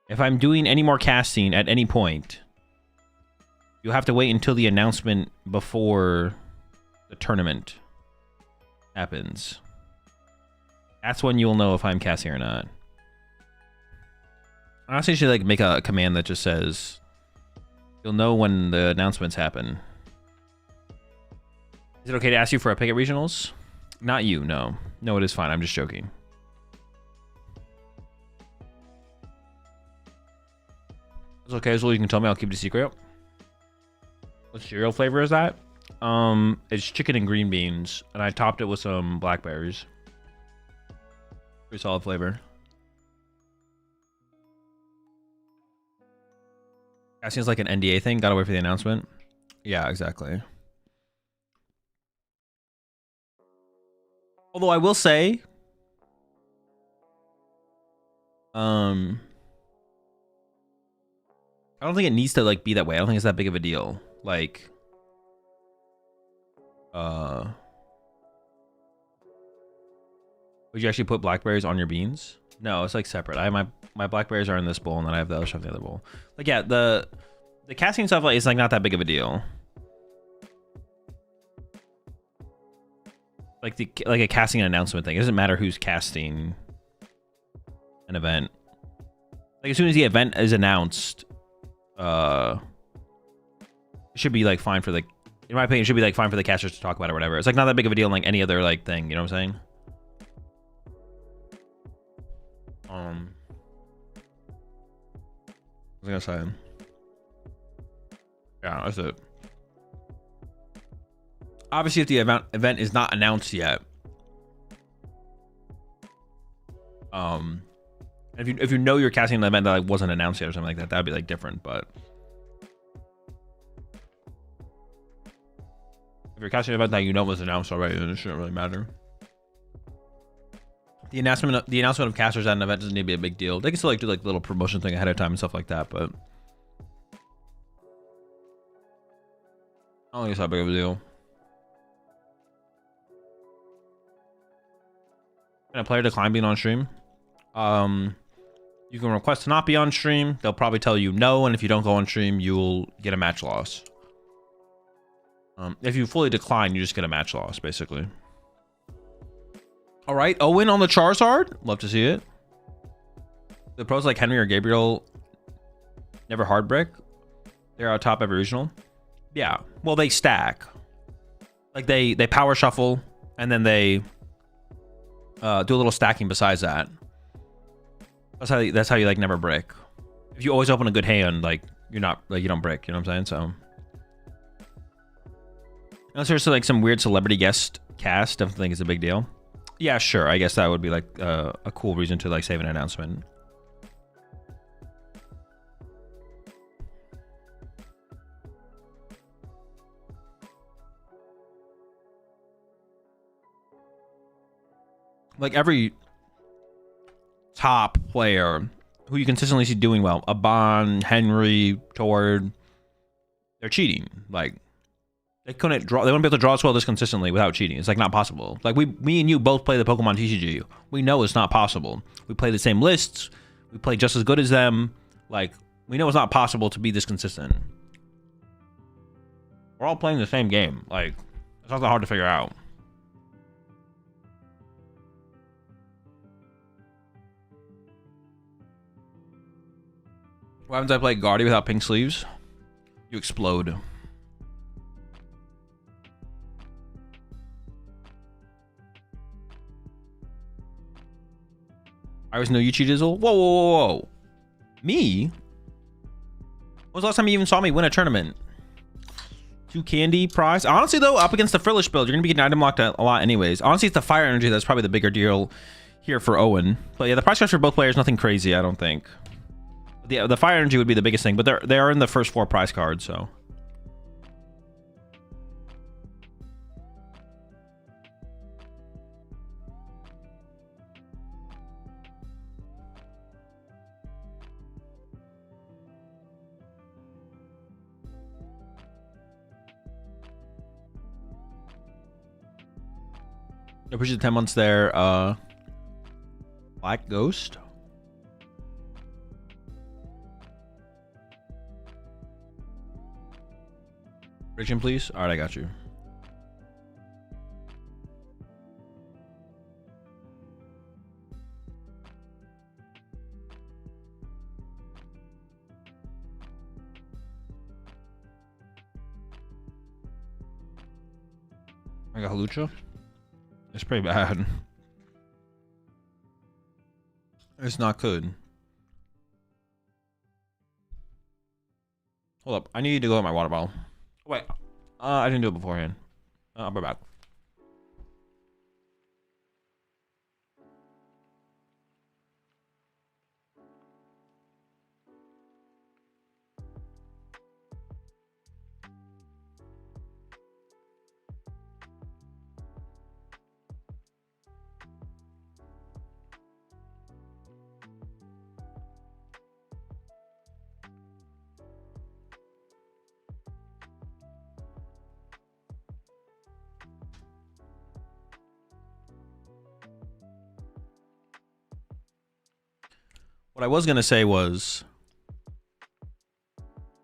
If I'm doing any more casting at any point, you'll have to wait until the announcement before the tournament happens. That's when you'll know if I'm casting or not. Honestly, you should like make a command that just says you'll know when the announcements happen. Is it okay to ask you for a pick at regionals? Not you, no. No, it is fine. I'm just joking. It's okay, as well you can tell me, I'll keep it a secret. What cereal flavor is that? It's chicken and green beans, and I topped it with some blackberries. Pretty solid flavor. That seems like an NDA thing. Gotta wait for the announcement. Yeah, exactly. Although I will say, I don't think it needs to like be that way. I don't think it's that big of a deal. Like, would you actually put blackberries on your beans? No, it's like separate. I have my blackberries are in this bowl, and then I have the other stuff in the other bowl. Like, yeah, the casting stuff like is like not that big of a deal. Like a casting announcement thing. It doesn't matter who's casting an event. Like as soon as the event is announced, it should be like fine for the, in my opinion, it should be like fine for the casters to talk about it or whatever. It's like not that big of a deal like any other like thing, you know what I'm saying? What was I gonna say? Yeah, that's it. Obviously, if the event is not announced yet, if you know you're casting an event that like wasn't announced yet or something like that, that'd be like different. But if you're casting an event that you know was announced already, then it shouldn't really matter. The announcement of casters at an event doesn't need to be a big deal. They can still like do like little promotion thing ahead of time and stuff like that, but I don't think it's that big of a deal. Can a player decline being on stream? You can request to not be on stream. They'll probably tell you no, and if you don't go on stream, you'll get a match loss. If you fully decline, you just get a match loss, basically. All right, Owen on the Charizard. Love to see it. The pros like Henry or Gabriel never hard brick. They're out top every regional. Yeah, well, they stack. Like they power shuffle, and then they do a little stacking besides that. That's how you like never brick. If you always open a good hand, like you're not like you don't brick. You know what I'm saying? So unless there's like some weird celebrity guest cast, I don't think it's a big deal. Yeah, sure. I guess that would be like a cool reason to like save an announcement. Like every top player who you consistently see doing well, Aban, Henry, Tord, they're cheating. Like they couldn't draw. They wouldn't be able to draw as well this consistently without cheating. It's like not possible. Like me and you both play the PokemonTCG. We know it's not possible. We play the same lists. We play just as good as them. Like we know it's not possible to be this consistent. We're all playing the same game. Like it's not that hard to figure out. What happens if I play Guardy without pink sleeves? You explode. I always know you cheat, Izzle. Whoa, whoa, whoa, whoa. Me? When was the last time you even saw me win a tournament? 2 candy prize. Honestly, though, up against the Frillish build, you're going to be getting item locked a lot anyways. Honestly, it's the fire energy that's probably the bigger deal here for Owen. But yeah, the price cards for both players, nothing crazy, I don't think. The fire energy would be the biggest thing, but they are in the first 4 prize cards, so. I appreciate the 10 months there. Black Ghost. Prediction, please. All right, I got you. I got Halucha. It's pretty bad. It's not good. Hold up. I need to go get my water bottle. Wait. I didn't do it beforehand. I'll be back. What I was going to say was,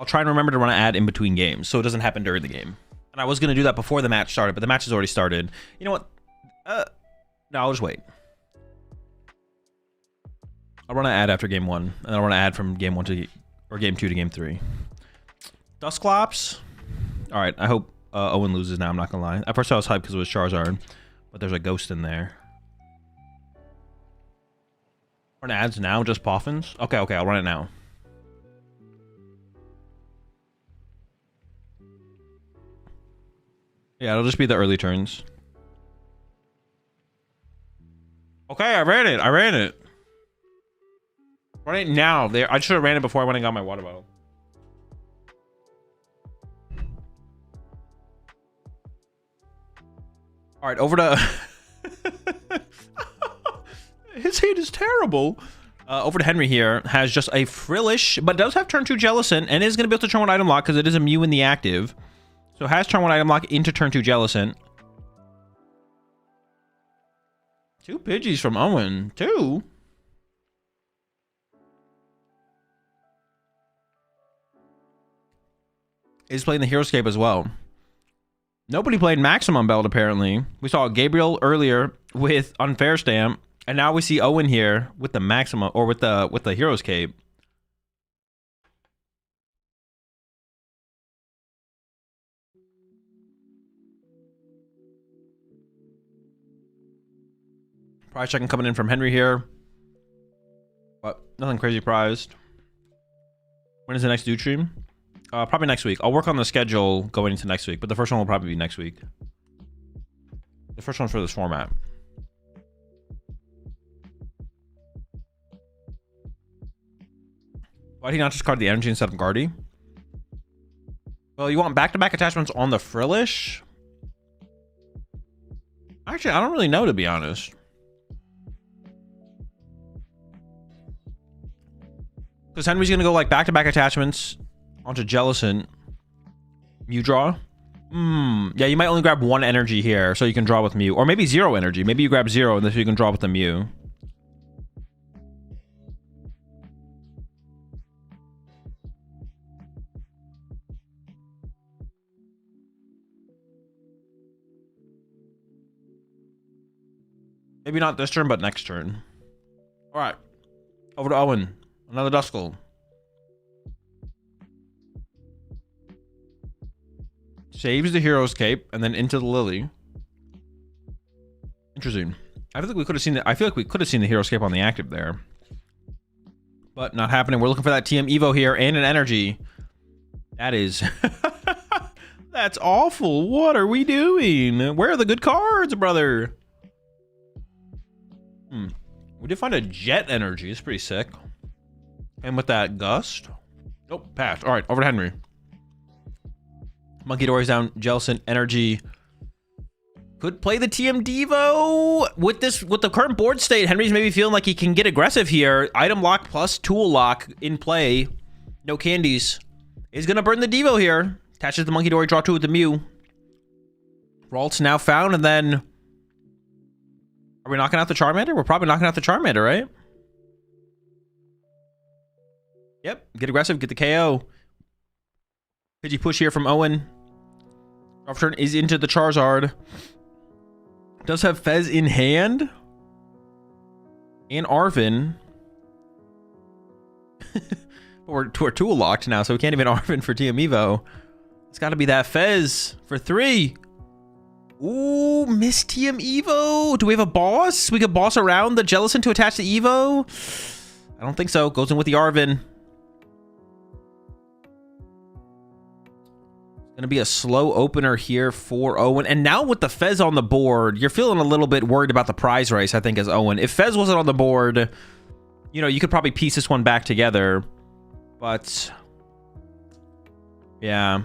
I'll try and remember to run an ad in between games so it doesn't happen during the game. And I was going to do that before the match started, but the match has already started. You know what? No, I'll just wait. I'll run an ad after game 1, and then I'll run an ad from game 1 to, or game 2 to game 3. Dusclops. All right, I hope Owen loses now, I'm not going to lie. At first I was hyped because it was Charizard, but there's a ghost in there. Run ads now, just Poffins? Okay, I'll run it now. Yeah, it'll just be the early turns. Okay, I ran it. Run it now. I should have ran it before I went and got my water bottle. All right, over to... His hate is terrible. Over to Henry here. Has just a Frillish, but does have turn 2 Jellicent and is going to be able to turn 1 item lock because it is a Mew in the active. So has turn 1 item lock into turn 2 Jellicent. 2 Pidgeys from Owen. 2? Is playing the Heroescape as well. Nobody played Maximum Belt apparently. We saw Gabriel earlier with Unfair Stamp. And now we see Owen here with the Maximum, or with the Hero's Cape. Prize checking coming in from Henry here. But nothing crazy prized. When is the next Dude stream? Probably next week. I'll work on the schedule going into next week, but the first one will probably be next week. The first one for this format. Why did he not just card the energy instead of Guardy? Well, you want back-to-back attachments on the Frillish? Actually, I don't really know, to be honest. Because Henry's going to go like back-to-back attachments onto Jellicent. Mew draw? Yeah, you might only grab 1 energy here, so you can draw with Mew. Or maybe 0 energy. Maybe you grab 0, and then you can draw with the Mew. Maybe not this turn, but next turn. All right. Over to Owen. Another Duskull. Saves the Hero's Cape and then into the Lily. Interesting. I feel like we could have seen the, I feel like we could have seen the Hero's Cape on the active there. But not happening. We're looking for that TM Evo here and an energy. That is that's awful. What are we doing? Where are the good cards, brother? We did find a Jet energy. It's pretty sick. And with that Gust. Nope, passed. All right, over to Henry. Monkey Dory's down. Jellicent energy. Could play the TM Devo. With the current board state, Henry's maybe feeling like he can get aggressive here. Item lock plus tool lock in play. No candies. Is gonna burn the Devo here. Attaches the Monkey Dory, draw 2 with the Mew. Ralt's now found, and then are we knocking out the Charmander? We're probably knocking out the Charmander, right? Yep. Get aggressive, get the KO. Pidgey push here from Owen. Off turn is into the Charizard. Does have Fez in hand. And Arvin. But we're tool locked now, so we can't even Arvin for TM Evo. It's got to be that Fez for 3. Ooh, miss TM Evo. Do we have a boss? We could boss around the Jellicent to attach the Evo? I don't think so. Goes in with the Arvin. Gonna be a slow opener here for Owen. And now with the Fez on the board, you're feeling a little bit worried about the prize race, I think, as Owen. If Fez wasn't on the board, you know, you could probably piece this one back together. But yeah.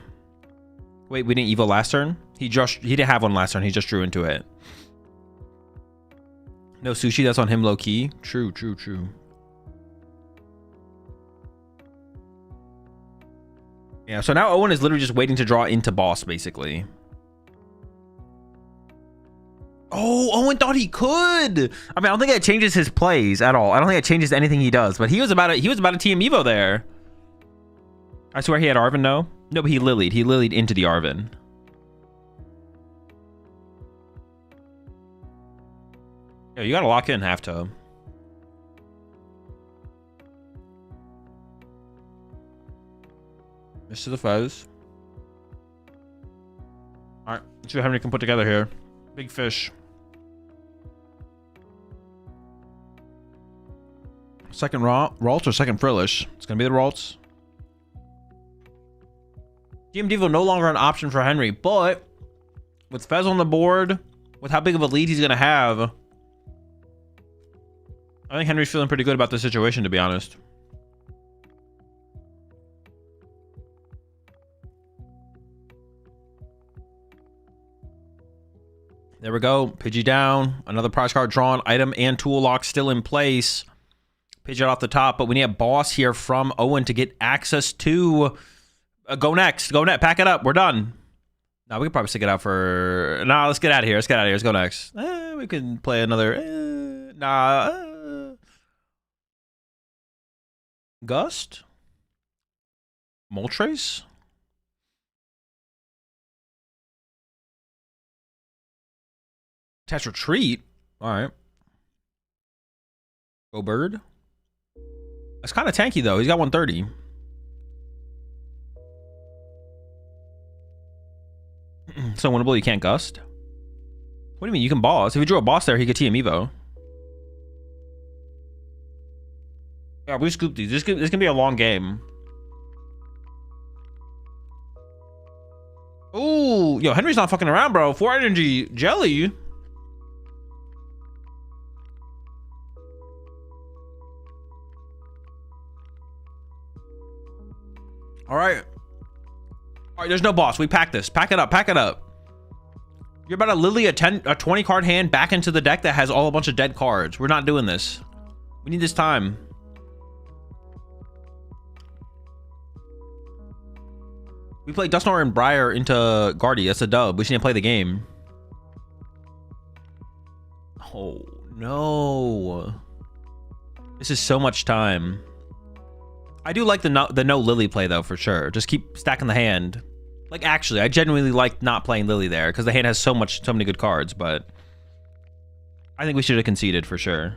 Wait, we didn't Evo last turn? He didn't have one last turn. He just drew into it. No sushi, that's on him low key. True, true, true. Yeah, so now Owen is literally just waiting to draw into boss, basically. Oh, Owen thought he could. I mean, I don't think that changes his plays at all. I don't think it changes anything he does. But he was about to TM Evo there. I swear he had Arvin, no? No, but he lilied. He lilied into the Arvin. Yeah, you gotta lock in half tub. Miss to the Fez. Alright, let's see what Henry can put together here. Big fish. Second Ralts or second Frillish? It's gonna be the Ralts. TM Devo no longer an option for Henry, but with Fez on the board, with how big of a lead he's gonna have, I think Henry's feeling pretty good about the situation, to be honest. There we go. Pidgey down. Another prize card drawn. Item and tool lock still in place. Pidgeot off the top, but we need a boss here from Owen to get access to... go next. Go next. Pack it up. We're done. Now we could probably stick it out for... Nah, let's get out of here. Let's get out of here. Let's go next. We can play another... Gust? Moltres? Attach retreat? Alright. Go bird? That's kind of tanky though. He's got 130. So winnable, you can't gust? What do you mean? You can boss. If you drew a boss there, he could TM Evo. Yeah, we scooped these. This can be a long game. Ooh, yo, Henry's not fucking around, bro. 4 energy jelly. All right. All right, there's no boss. We pack this. Pack it up. Pack it up. You're about to lily a 20 card hand back into the deck that has all a bunch of dead cards. We're not doing this. We need this time. We played Dusknoir and Briar into Guardy. That's a dub. We just need to play the game. Oh, no. This is so much time. I do like the no Lily play, though, for sure. Just keep stacking the hand. Like, actually, I genuinely like not playing Lily there, because the hand has so many good cards, but I think we should have conceded, for sure.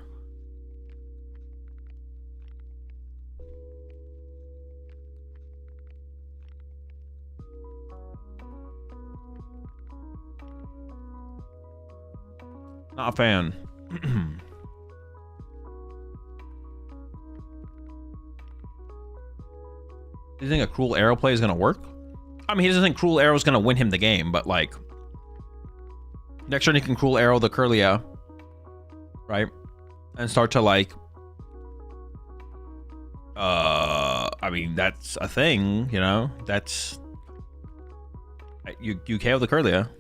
Not a fan. Do you think a Cruel Arrow play is going to work? I mean, he doesn't think Cruel Arrow is going to win him the game, but like... Next turn he can Cruel Arrow the Kirlia. Right? And start to like... I mean, that's a thing, you know? That's... You KO the Kirlia.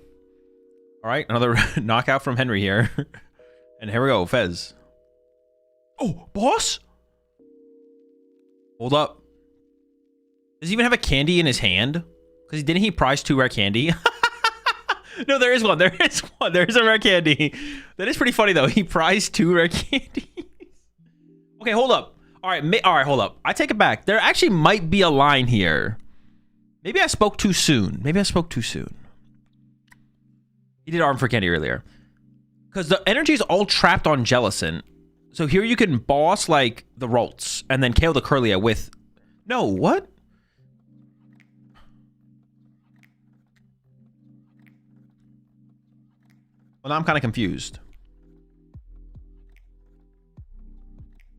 Alright, another knockout from Henry here. And here we go, Fez. Oh, boss? Hold up. Does he even have a candy in his hand? Because didn't he prize 2 rare candy? No, there is one. There is one. There is a rare candy. That is pretty funny, though. He prized 2 rare candies. Okay, hold up. All right, hold up. I take it back. There actually might be a line here. Maybe I spoke too soon. Maybe I spoke too soon. He did arm for candy earlier. Because the energy is all trapped on Jellicent. So here you can boss, like, the Rolts. And then KO the Kirlia with... No, what? Well, now I'm kind of confused.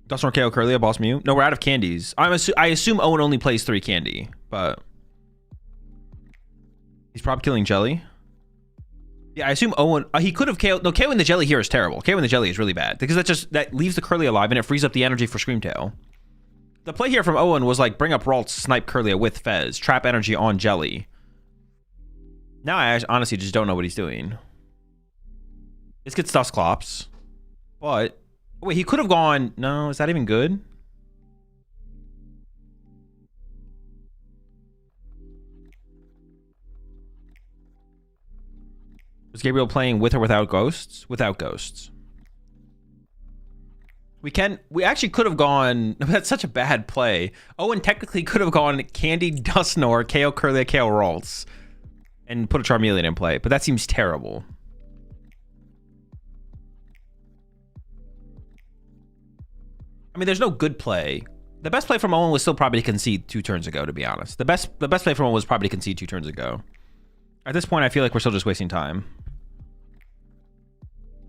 Dustin or KO Kirlia, boss Mew? No, we're out of candies. I assume Owen only plays 3 candy, but... He's probably killing Jelly. Yeah, I assume Owen... he could have KO'd... No, KOing the Jelly here is terrible. KOing the Jelly is really bad. Because that leaves the Kirlia alive and it frees up the energy for Screamtail. The play here from Owen was like, bring up Ralts, snipe Kirlia with Fez, trap energy on Jelly. Now I honestly just don't know what he's doing. This gets Dusclops. But... Wait, he could have gone... No, is that even good? Was Gabriel playing with or without ghosts? Without ghosts. We actually could have gone... That's such a bad play. Owen technically could have gone Candy, Dusknoir, KO Kirlia, KO Ralts. And put a Charmeleon in play. But that seems terrible. I mean, there's no good play. The best play from Owen was still probably to concede 2 turns ago, to be honest. The best play from Owen was probably to concede 2 turns ago. At this point, I feel like we're still just wasting time.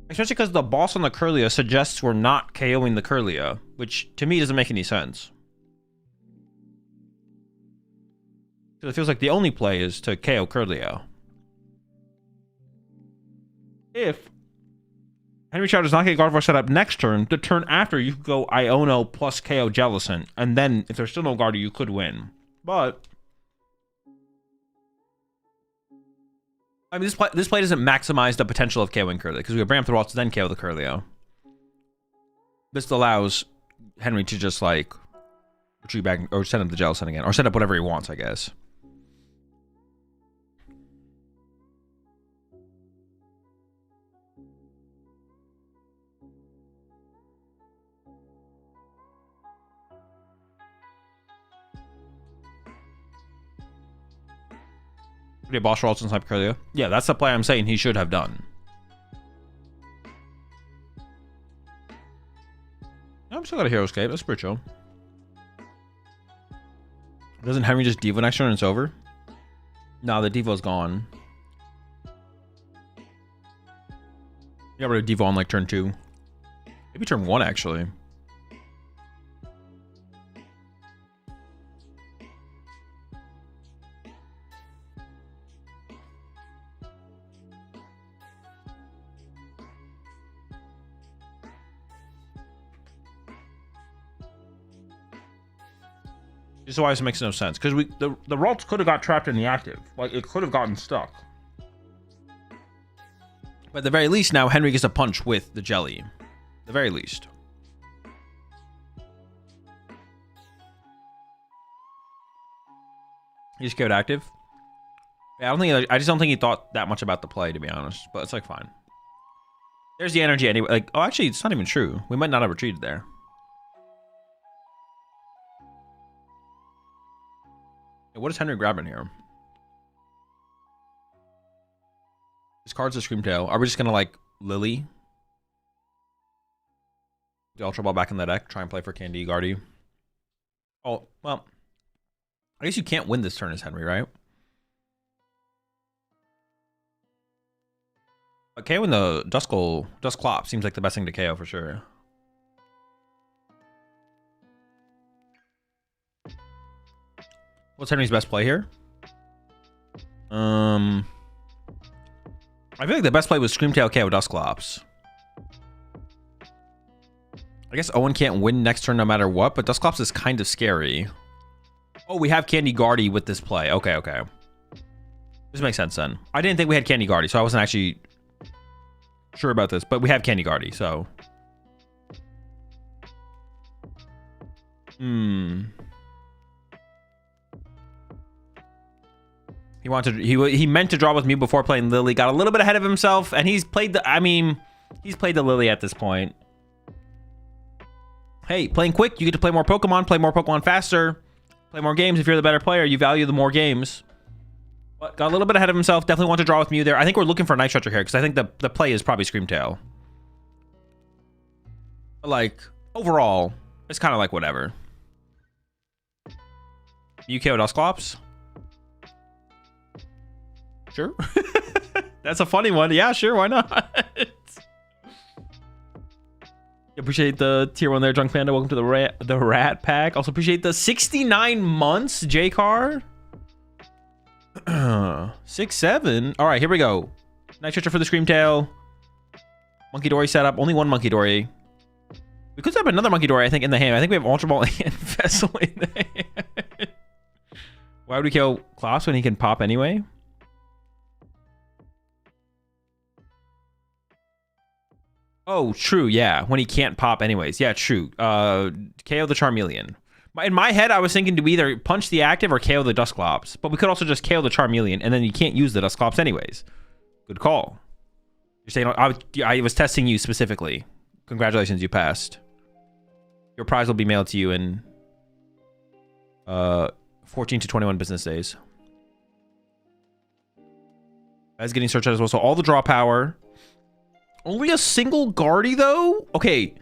Especially because the boss on the Kirlia suggests we're not KOing the Kirlia, which to me doesn't make any sense. Because it feels like the only play is to KO Kirlia. If Henry Chow does not get Gardevoir set up next turn, the turn after you could go Iono plus KO Jellicent, and then if there's still no Gardevoir, you could win. But I mean, this play doesn't maximize the potential of KOing Kirlia because we would bring up the Ralts then KO the Kirlia. This allows Henry to just like retreat back or send up the Jellicent again, or set up whatever he wants, I guess. Yeah, boss Ralts and snipe Kirlia. Yeah, that's the play I'm saying he should have done. I'm still got a Hero Escape. That's pretty chill. Doesn't Henry just Devo next turn and it's over? No, the Devo's gone. Yeah, we're Devo on like turn 2. Maybe turn 1 actually. This is why this makes no sense. Because the Ralts could have got trapped in the active. Like, it could have gotten stuck. But at the very least, now Henry gets a punch with the Jelly. At the very least. He just KO'd active. Yeah, I just don't think he thought that much about the play, to be honest. But it's like, fine. There's the energy anyway. Like, oh, actually, it's not even true. We might not have retreated there. What is Henry grabbing here? His card's a Screamtail. Are we just gonna like Lily? The Ultra Ball back in the deck. Try and play for Candy Guardy. Oh, well. I guess you can't win this turn as Henry, right? KOing the Dusclop seems like the best thing to KO for sure. What's Henry's best play here? I feel like the best play was Screamtail KO Dusclops. I guess Owen can't win next turn no matter what, but Dusclops is kind of scary. Oh, we have Candy Guardy with this play. Okay, okay. This makes sense then. I didn't think we had Candy Guardy, so I wasn't actually sure about this, but we have Candy Guardy, so. He wanted he meant to draw with Mew before playing Lily, got a little bit ahead of himself, and he's played the he's played the Lily at this point. Hey, playing quick, you get to play more Pokemon faster, play more games. If you're the better player, you value the more games. But got a little bit ahead of himself. Definitely want to draw with Mew there. I think we're looking for a Night Stretcher here because I think the play is probably Screamtail. But like, overall, it's kind of like whatever. Mew KO Dusclops? Sure. That's a funny one. Yeah, sure. Why not? Appreciate the tier 1 there, Drunk Panda. Welcome to the Rat Pack. Also appreciate the 69 months, J-Car. 6-7. All right, here we go. Night Stretcher for the Screamtail. Monkey Dory setup. Only one Monkey Dory. We could set up another Monkey Dory, I think, in the hand. I think we have Ultra Ball and Vessel in the hand. Why would we kill Klaus when he can pop anyway? Oh, true, yeah. When he can't pop anyways. Yeah, true. KO the Charmeleon. In my head, I was thinking to either punch the active or KO the Dusclops. But we could also just KO the Charmeleon, and then you can't use the Dusclops anyways. Good call. You're saying I was testing you specifically. Congratulations, you passed. Your prize will be mailed to you in 14 to 21 business days. That's getting searched out as well. So all the draw power. Only a single Guardy, though? Okay.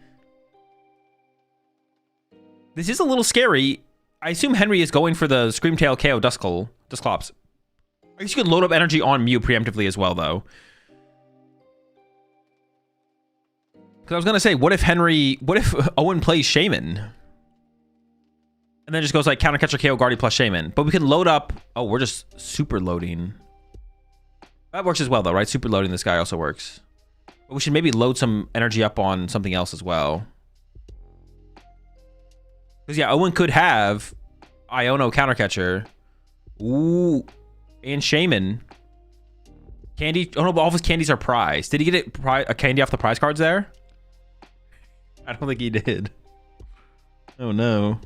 This is a little scary. I assume Henry is going for the Screamtail KO Dusclops. I guess you could load up energy on Mew preemptively as well, though. Because I was going to say, what if Owen plays Shaman? And then just goes like counter catcher KO Guardy plus Shaman. But we can load up... Oh, we're just super loading. That works as well, though, right? Super loading this guy also works. But we should maybe load some energy up on something else as well. Because, yeah, Owen could have Iono Countercatcher. Ooh. And Shaman. Candy. Oh, no, but all of his candies are prize. Did he get a candy off the prize cards there? I don't think he did. Oh, no.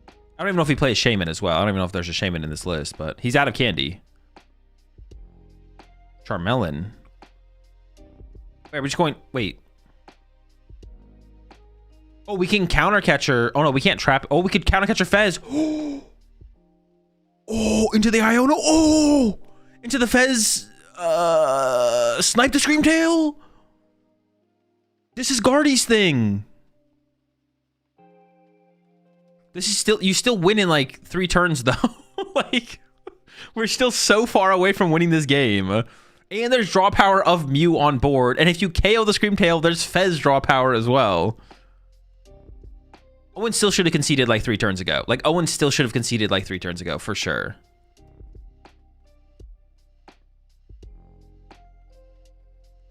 I don't even know if he plays Shaman as well. I don't even know if there's a Shaman in this list, but he's out of candy. Charmeleon. Wait, we're just going... Wait. Oh, we can counter catcher. Oh, no, we can't trap. Oh, we could counter catcher Fez. Oh, into the Iono. Oh, into the Fez. Snipe the Screamtail. This is Guardy's thing. This is still... You still win in, like, 3 turns, though. Like, we're still so far away from winning this game. And there's draw power of Mew on board. And if you KO the Screamtail, there's Fez draw power as well. Owen still should have conceded like 3 turns ago. Like, Owen still should have conceded like 3 turns ago, for sure.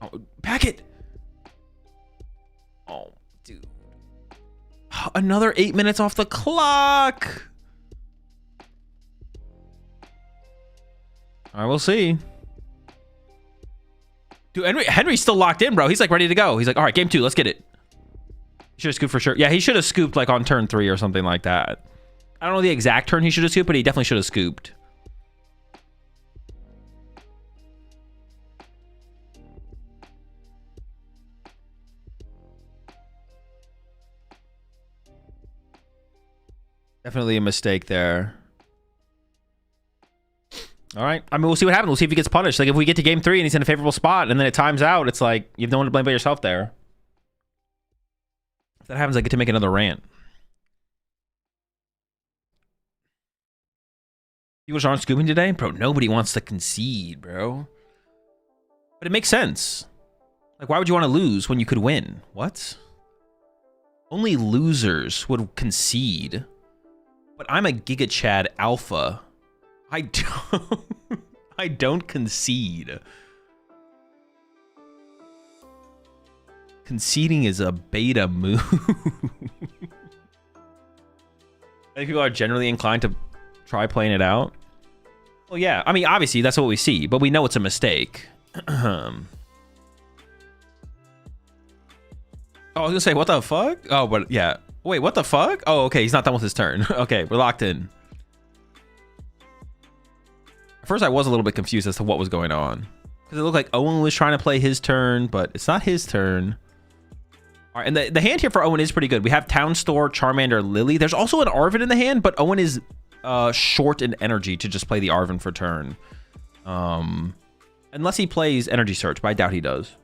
Oh, pack it! Oh, dude. Another 8 minutes off the clock! Alright, we'll see. Dude, Henry's still locked in, bro. He's like ready to go. He's like, all right, game 2, let's get it. He should have scooped for sure. Yeah, he should have scooped like on turn 3 or something like that. I don't know the exact turn he should have scooped, but he definitely should have scooped. Definitely a mistake there. All right. I mean, we'll see what happens. We'll see if he gets punished. Like, if we get to game 3 and he's in a favorable spot and then it times out, it's like, you have no one to blame but yourself there. If that happens, I get to make another rant. People aren't scooping today? Bro, nobody wants to concede, bro. But it makes sense. Like, why would you want to lose when you could win? What? Only losers would concede. But I'm a Giga Chad Alpha. I don't, I don't concede. Conceding is a beta move. I think people are generally inclined to try playing it out. Well, yeah. I mean, obviously, that's what we see, but we know it's a mistake. Oh, I was gonna say, what the fuck? Oh, but yeah. Wait, what the fuck? Oh, okay, he's not done with his turn. Okay, we're locked in. At first, I was a little bit confused as to what was going on. Because it looked like Owen was trying to play his turn, but it's not his turn. All right, and the hand here for Owen is pretty good. We have Town Store, Charmander, Lily. There's also an Arven in the hand, but Owen is short in energy to just play the Arven for turn. Unless he plays Energy Search, but I doubt he does.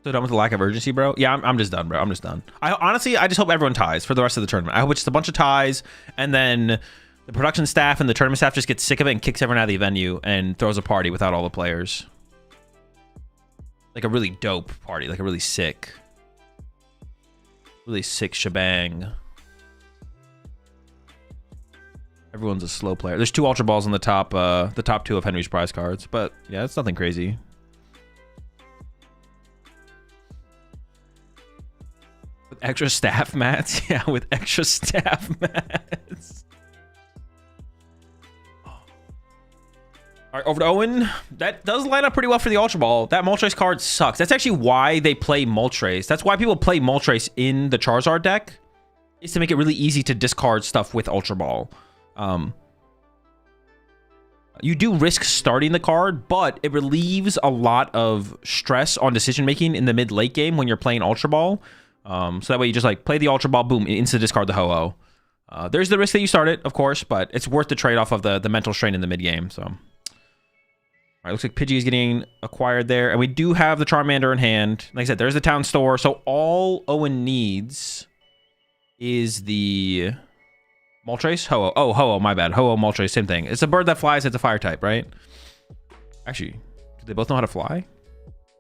So done with the lack of urgency, bro? Yeah, I'm just done, bro. I'm just done. Honestly, I just hope everyone ties for the rest of the tournament. I hope it's just a bunch of ties, and then the production staff and the tournament staff just gets sick of it and kicks everyone out of the venue and throws a party without all the players. Like a really dope party, like a really sick shebang. Everyone's a slow player. There's 2 Ultra Balls on the top 2 of Henry's prize cards, but yeah, it's nothing crazy. With extra staff mats? Yeah, with extra staff mats. All right, over to Owen. That does line up pretty well for the Ultra Ball. That Moltres card sucks. That's actually why they play Moltres. That's why people play Moltres in the Charizard deck, is to make it really easy to discard stuff with Ultra Ball. You do risk starting the card, but it relieves a lot of stress on decision making in the mid-late game when you're playing Ultra Ball. So that way you just like play the Ultra Ball, boom, insta discard the Ho-Oh. There's the risk that you start it, of course, but it's worth the trade-off of the mental strain in the mid-game. So, all right, looks like Pidgey is getting acquired there, and we do have the Charmander in hand. Like I said, there's the Town Store, so all Owen needs is the Moltres? Ho-Oh. Oh, Ho-Oh, my bad. Ho-Oh, Moltres, same thing. It's a bird that flies, it's a fire type, right? Actually, do they both know how to fly?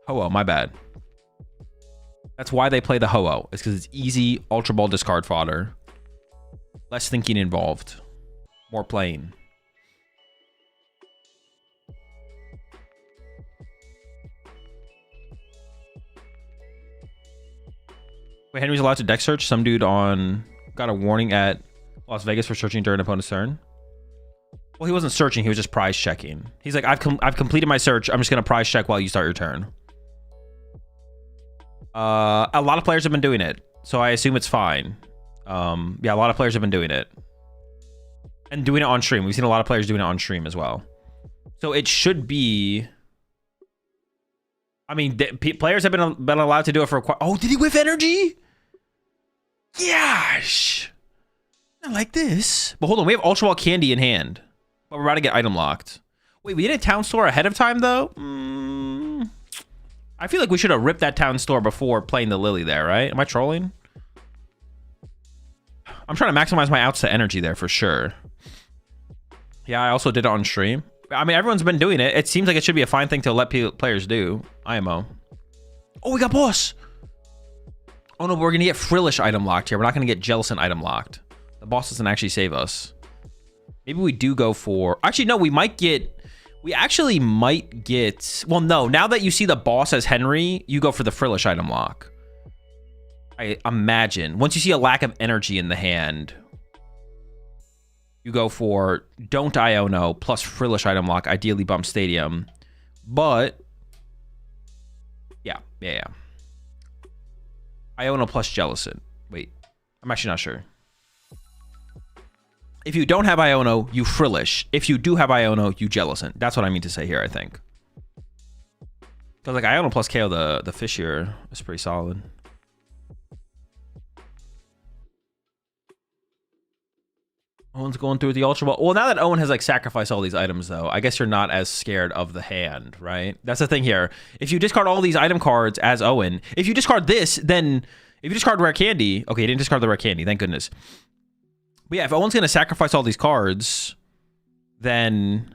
Ho-Oh, my bad. That's why they play the Ho-Oh. It's because it's easy Ultra Ball discard fodder. Less thinking involved. More playing. Wait, Henry's allowed to deck search? Some dude got a warning at Las Vegas for searching during an opponent's turn. Well, he wasn't searching. He was just prize checking. He's like, I've completed my search. I'm just going to prize check while you start your turn. A lot of players have been doing it, so I assume it's fine. Yeah, a lot of players have been doing it. And doing it on stream. We've seen a lot of players doing it on stream as well. So it should be... I mean, players have been allowed to do it for... Oh, did he whiff energy? Gosh! I like this. But hold on, we have Ultra Ball Candy in hand. But we're about to get item locked. Wait, we did a Town Store ahead of time, though? I feel like we should have ripped that Town Store before playing the Lily there, right? Am I trolling? I'm trying to maximize my outs to energy there for sure. Yeah, I also did it on stream. I mean, everyone's been doing it. It seems like it should be a fine thing to let players do. IMO. Oh, we got boss. Oh, no, but we're going to get Frillish item locked here. We're not going to get Jellicent item locked. The boss doesn't actually save us. Maybe we do go for... Actually, no, we might get... We actually might get... Well, no. Now that you see the boss as Henry, you go for the Frillish item lock. I imagine. Once you see a lack of energy in the hand, you go for Don't Iono plus Frillish item lock, ideally bump Stadium. But... Yeah. Iono plus Jellicent. Wait. I'm actually not sure. If you don't have Iono, you Frillish. If you do have Iono, you Jellicent. That's what I mean to say here, I think. Because like Iono plus KO the fish here is pretty solid. Owen's going through the Ultra Ball. Well, now that Owen has like sacrificed all these items, though, I guess you're not as scared of the hand, right? That's the thing here. If you discard all these item cards as Owen, if you discard this, then if you discard Rare Candy, okay, you didn't discard the Rare Candy, thank goodness. But yeah, if Owen's going to sacrifice all these cards, then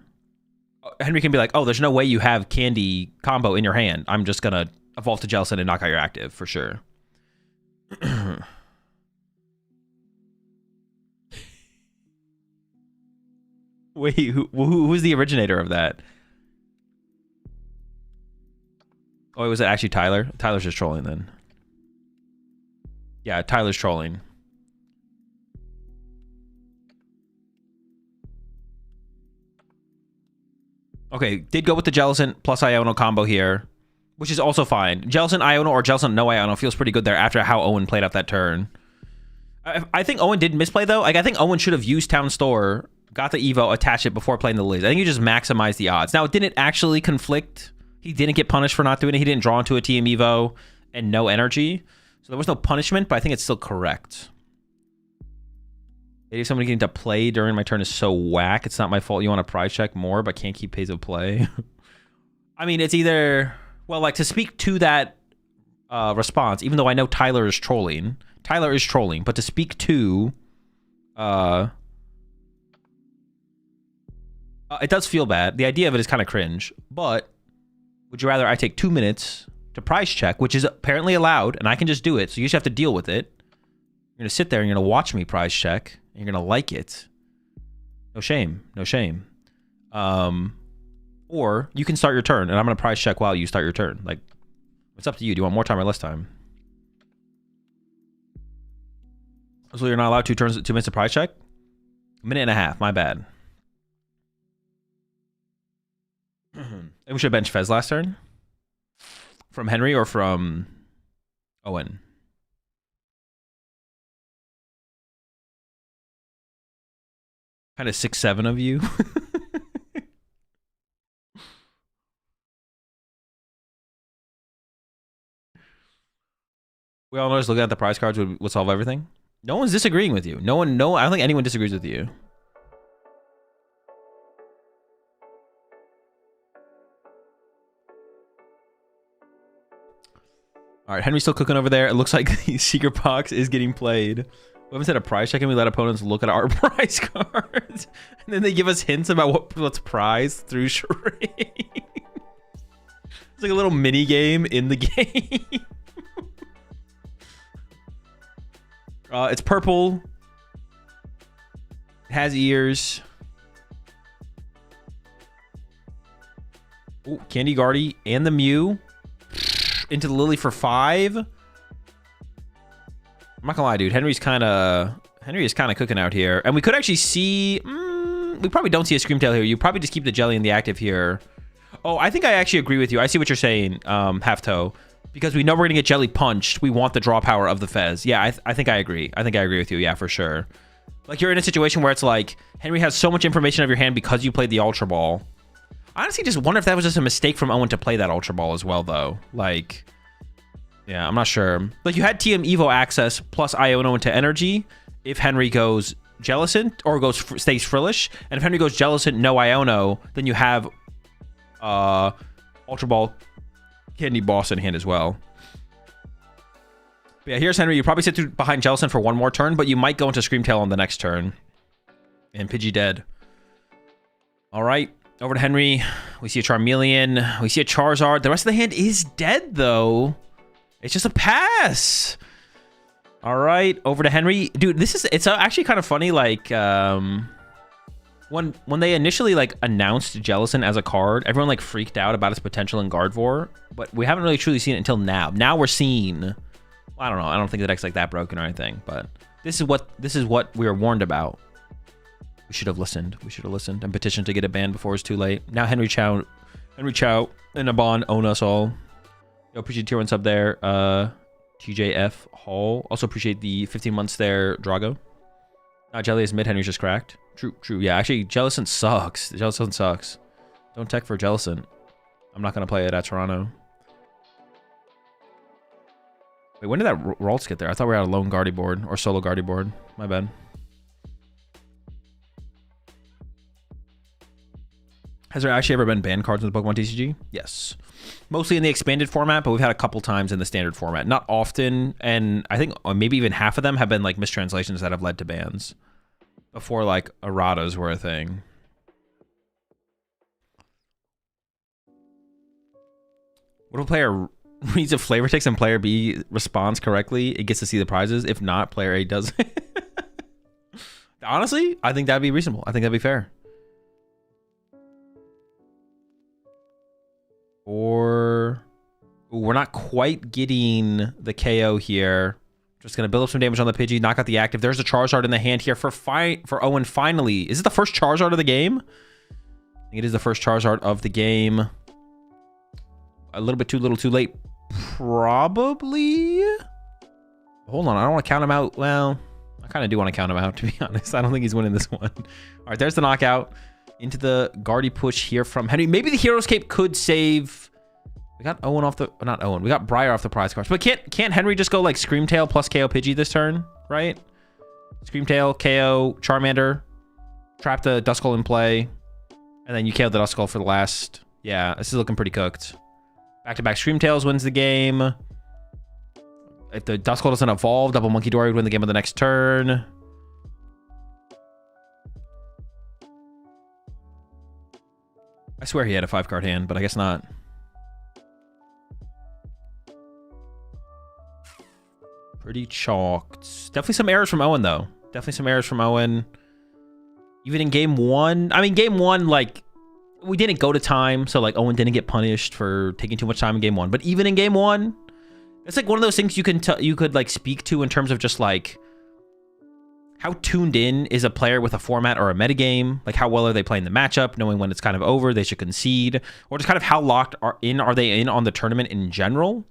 Henry can be like, oh, there's no way you have Candy combo in your hand. I'm just going to evolve to Jellicent and knock out your active for sure. Wait, who's the originator of that? Oh, was it actually Tyler? Tyler's just trolling then. Yeah, Tyler's trolling. Okay, did go with the Jellicent plus Iono combo here, which is also fine. Jellicent Iono or Jellicent no Iono feels pretty good there after how Owen played out that turn. I think Owen did misplay though. Like I think Owen should have used Town Store, got the Evo, attached it before playing the Liz. I think you just maximized the odds. Now it didn't actually conflict. He didn't get punished for not doing it. He didn't draw into a TM Evo and no energy. So there was no punishment, but I think it's still correct. Maybe somebody getting to play during my turn is so whack. It's not my fault. You want to prize check more, but can't keep pays of play. I mean, it's either... Well, like, to speak to that response, even though I know Tyler is trolling, but to speak to... it does feel bad. The idea of it is kind of cringe, but would you rather I take 2 minutes to prize check, which is apparently allowed, and I can just do it, so you just have to deal with it. You're going to sit there and you're going to watch me prize check, and you're going to like it. No shame. No shame. Or you can start your turn, and I'm going to prize check while you start your turn. Like, it's up to you. Do you want more time or less time? So you're not allowed 2 minutes to prize check? 1.5 minutes, my bad. And we should bench Fez last turn? From Henry or from Owen? Kind of 6-7 of you. We all know just looking at the prize cards would solve everything. No one's disagreeing with you. I don't think anyone disagrees with you. All right, Henry's still cooking over there. It looks like the Secret Box is getting played. We haven't set a prize check and we let opponents look at our prize cards. And then they give us hints about what's prized through charade. It's like a little mini game in the game. It's purple. It has ears. Ooh, Candy Guardy and the Mew. Into the Lily for 5. I'm not gonna lie, dude. Henry is kind of cooking out here, and we could actually see. We probably don't see a Screamtail here. You probably just keep the Jelly in the active here. Oh, I think I actually agree with you. I see what you're saying, Half Toe, because we know we're gonna get Jelly punched. We want the draw power of the Fez. Yeah, I think I agree. I think I agree with you. Yeah, for sure. Like you're in a situation where it's like Henry has so much information of your hand because you played the Ultra Ball. I honestly just wonder if that was just a mistake from Owen to play that Ultra Ball as well, though. Like, yeah, I'm not sure. Like, you had TM Evo access plus Iono into Energy if Henry goes Jellicent or stays Frillish. And if Henry goes Jellicent, no Iono, then you have Ultra Ball Candy Boss in hand as well. But yeah, here's Henry. You probably sit through behind Jellicent for one more turn, but you might go into Screamtail on the next turn. And Pidgey dead. All right. Over to Henry. We see a Charmeleon. We see a Charizard. The rest of the hand is dead, though. It's just a pass. All right. Over to Henry. Dude, it's actually kind of funny. Like, when they initially, like, announced Jellicent as a card, everyone, like, freaked out about its potential in Gardevoir. But we haven't really truly seen it until now. Now we're seeing... Well, I don't know. I don't think the deck's, like, that broken or anything. But this is what we were warned about. We should have listened. We should have listened and petitioned to get it banned before it's too late. Now Henry Chow and Abon own us all. Yo, appreciate tier 1 sub there. TJF Hall. Also appreciate the 15 months there, Drago. Jelly is mid. Henry's just cracked. True. Yeah, actually, Jellicent sucks. Jellicent sucks. Don't tech for Jellicent. I'm not going to play it at Toronto. Wait, when did that Ralts get there? I thought we were at a lone Guardy board or solo Guardy board. My bad. Has there actually ever been banned cards in the Pokemon TCG? Yes. Mostly in the expanded format, but we've had a couple times in the standard format. Not often, and I think maybe even half of them have been like mistranslations that have led to bans. Before like erratas were a thing. What if a player reads a flavor text and player B responds correctly? It gets to see the prizes. If not, player A does. Honestly, I think that'd be reasonable. I think that'd be fair. Or we're not quite getting the KO here. Just gonna build up some damage on the Pidgey, knock out the active. There's a Charizard in the hand here for Owen. Finally, is it the first Charizard of the game? I think it is the first Charizard of the game. A little bit too little, too late, probably. Hold on, I don't want to count him out. Well, I kind of do want to count him out, to be honest. I don't think he's winning this one. All right, there's the knockout into the Guardy push here from Henry. Maybe the Hero's Cape could save. We got Owen off the, not Owen. We got Briar off the prize cards. But can't Henry just go like Screamtail plus KO Pidgey this turn, right? Screamtail, KO, Charmander, trap the Duskull in play, and then you KO the Duskull for the last. Yeah, this is looking pretty cooked. Back-to-back Screamtails wins the game. If the Duskull doesn't evolve, Double Monkey Dory would win the game on the next turn. I swear he had a 5-card hand, but I guess not. Pretty chalked. Definitely some errors from Owen, though. Definitely some errors from Owen. Even in game one. I mean, game one, like, we didn't go to time, so, like, Owen didn't get punished for taking too much time in game one. But even in game one, it's, like, one of those things you could, like, speak to in terms of just, like, how tuned in is a player with a format or a metagame? Like, how well are they playing the matchup, knowing when it's kind of over, they should concede? Or just kind of how locked are they in on the tournament in general?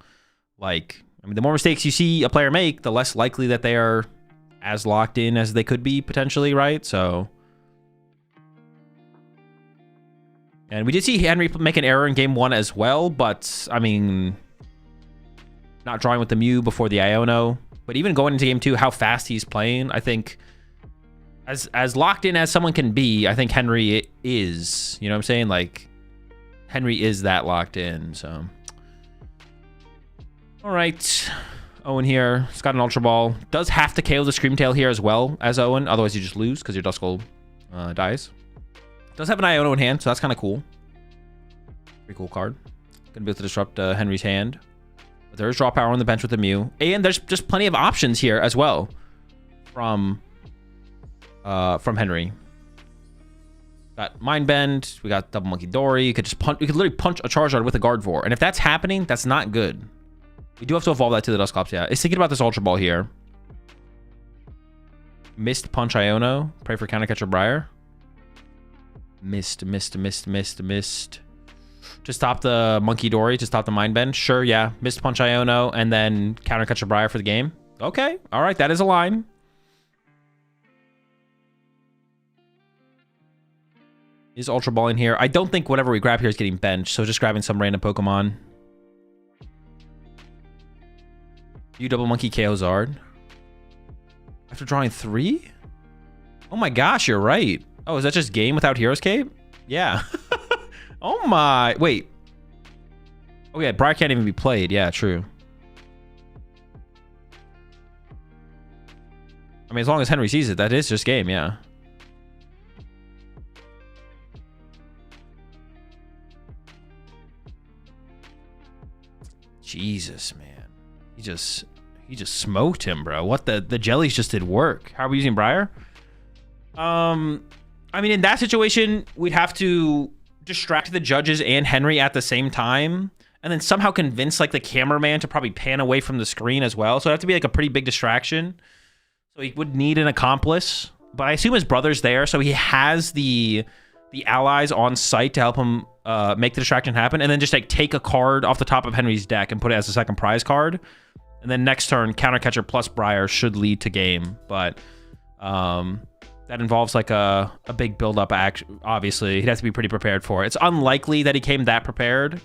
Like, I mean, the more mistakes you see a player make, the less likely that they are as locked in as they could be, potentially, right? So... And we did see Henry make an error in game one as well, but, I mean, not drawing with the Mew before the Iono. But even going into game two, how fast he's playing, I think, as locked in as someone can be, I think Henry is. You know what I'm saying? Like, Henry is that locked in, so. All right. Owen here. He's got an Ultra Ball. Does have to KO the Screamtail here as well as Owen. Otherwise, you just lose because your Duskull dies. Does have an Iono in hand, so that's kind of cool. Pretty cool card. Gonna be able to disrupt Henry's hand. But there's draw power on the bench with the Mew. And there's just plenty of options here as well from Henry. Got Mind Bend. We got Double Monkey Dory. You could just punch. You could literally punch a Charizard with a Gardevoir. And if that's happening, that's not good. We do have to evolve that to the Dusclops, yeah. It's thinking about this Ultra Ball here. Missed Punch Iono. Pray for Countercatcher Briar. Missed. To stop the Monkey Dory, to stop the Mind Bend. Sure, yeah. Missed Punch Iono, and then Countercatcher Briar for the game. Okay, all right, that is a line. Is Ultra Ball in here? I don't think whatever we grab here is getting benched, so just grabbing some random Pokemon. You Double Monkey KO Zard. After drawing 3? Oh my gosh, you're right. Oh, is that just game without Hero's Cape? Yeah. Oh my... Wait. Oh yeah, Briar can't even be played. Yeah, true. I mean, as long as Henry sees it, that is just game, yeah. Jesus, man. He just smoked him, bro. What the jellies just did work. How are we using Briar? I mean, in that situation, we'd have to distract the judges and Henry at the same time, and then somehow convince like the cameraman to probably pan away from the screen as well. So it'd have to be like a pretty big distraction. So he would need an accomplice, but I assume his brother's there, so he has the allies on site to help him make the distraction happen, and then just like take a card off the top of Henry's deck and put it as a second prize card. And then next turn, Countercatcher plus Briar should lead to game, but that involves like a big build-up action. Obviously, he'd have to be pretty prepared for it. It's unlikely that he came that prepared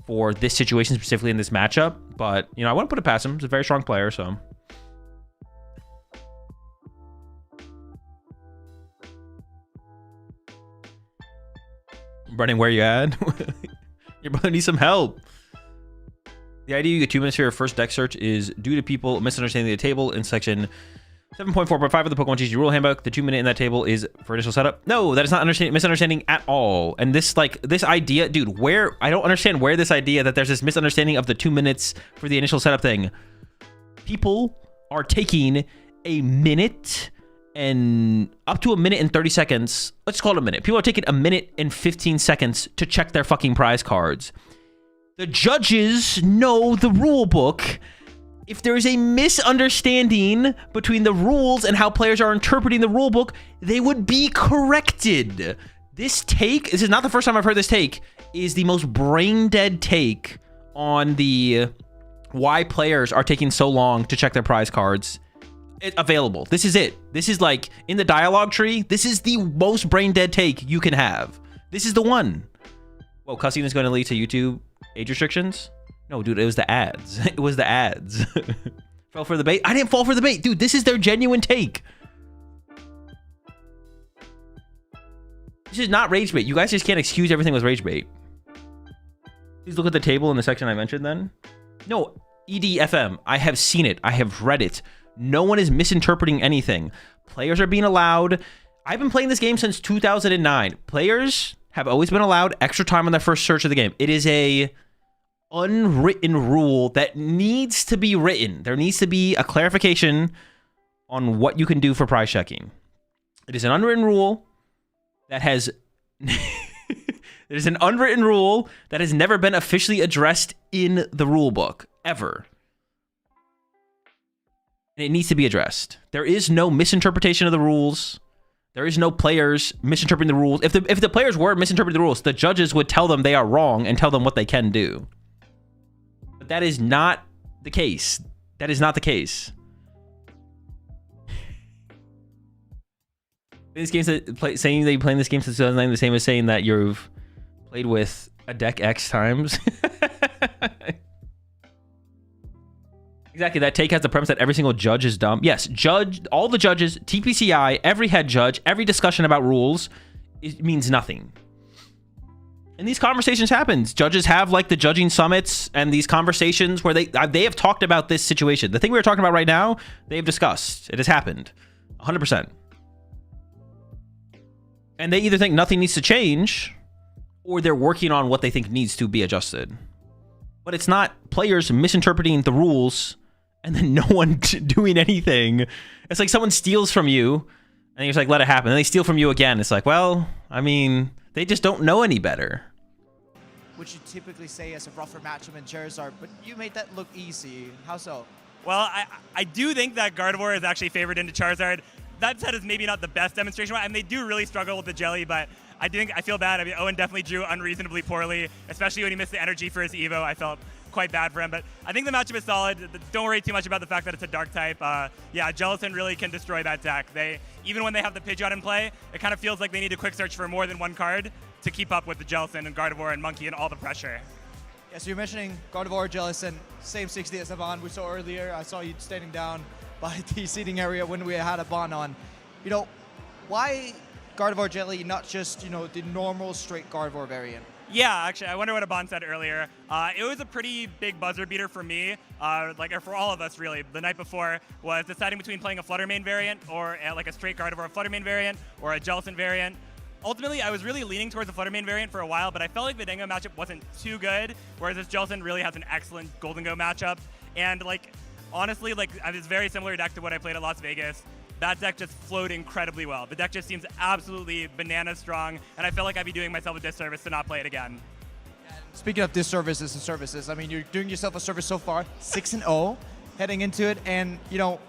for this situation, specifically in this matchup, but, you know, I wouldn't put it past him. He's a very strong player, so... Brennan, where you at? Your brother needs some help. The idea you get 2 minutes for your first deck search is due to people misunderstanding the table in section 7.4.5 of the PokemonTCG rule handbook. The 2-minute in that table is for initial setup. No, that is not misunderstanding at all. And this idea, dude, I don't understand where this idea that there's this misunderstanding of the 2 minutes for the initial setup thing. People are taking a minute and up to a minute and 30 seconds. Let's call it a minute. People are taking a minute and 15 seconds to check their fucking prize cards. The judges know the rule book. If there is a misunderstanding between the rules and how players are interpreting the rule book, they would be corrected. This is not the first time I've heard this take, is the most brain dead take on the why players are taking so long to check their prize cards available. This is it. This is like in the dialogue tree. This is the most brain dead take you can have. This is the one. Well, cussing is going to lead to YouTube age restrictions. No, dude, it was the ads. It was the ads. Fell for the bait. I didn't fall for the bait. Dude, this is their genuine take. This is not rage bait. You guys just can't excuse everything with rage bait. Please look at the table in the section I mentioned then. No, EDFM. I have seen it. I have read it. No one is misinterpreting anything. Players are being allowed. I've been playing this game since 2009. Players have always been allowed extra time on their first search of the game. It is a unwritten rule that needs to be written. There needs to be a clarification on what you can do for prize checking. It is an unwritten rule that has it is an unwritten rule that has never been officially addressed in the rule book ever. And it needs to be addressed. There is no misinterpretation of the rules. There is no players misinterpreting the rules. If the players were misinterpreting the rules, the judges would tell them they are wrong and tell them what they can do. But that is not the case. That is not the case. This game saying that you playing this game since 2009 the same as saying that you've played with a deck X times. Exactly, that take has the premise that every single judge is dumb. Yes, all the judges, TPCI, every head judge, every discussion about rules, it means nothing. And these conversations happen. Judges have like the judging summits and these conversations where they have talked about this situation. The thing we were talking about right now, they've discussed. It has happened, 100%. And they either think nothing needs to change, or they're working on what they think needs to be adjusted. But it's not players misinterpreting the rules and then no one doing anything. It's like someone steals from you and you're just like, let it happen. And they steal from you again. It's like, well, I mean, they just don't know any better. Which you typically say as a rougher matchup in Charizard, but you made that look easy. How so? Well, I do think that Gardevoir is actually favored into Charizard. That said, is maybe not the best demonstration. I mean, they do really struggle with the jelly, but I feel bad. I mean, Owen definitely drew unreasonably poorly, especially when he missed the energy for his Evo. I felt quite bad for him, but I think the matchup is solid. Don't worry too much about the fact that it's a dark type. Yeah, Jellicent really can destroy that deck. Even when they have the Pidgeot in play, it kind of feels like they need to quick search for more than one card to keep up with the Jellicent and Gardevoir and Monkey and all the pressure. Yeah, so you're mentioning Gardevoir, Jellicent, same 60 as Evan we saw earlier. I saw you standing down by the seating area when we had a Bon on. You know, why Gardevoir Jelly, not just, you know, the normal straight Gardevoir variant? Yeah, actually, I wonder what Abon said earlier. It was a pretty big buzzer beater for me, or for all of us, really. The night before was deciding between playing a Fluttermane variant or like a straight Gardevoir Fluttermane variant or a Jellicent variant. Ultimately, I was really leaning towards the Fluttermane variant for a while, but I felt like the Dango matchup wasn't too good, whereas this Jellicent really has an excellent Golden Go matchup. And honestly, it's very similar deck to what I played at Las Vegas. That deck just flowed incredibly well. The deck just seems absolutely banana strong, and I feel like I'd be doing myself a disservice to not play it again. Speaking of disservices and services, I mean, you're doing yourself a service so far, 6-0, heading into it, and, you know,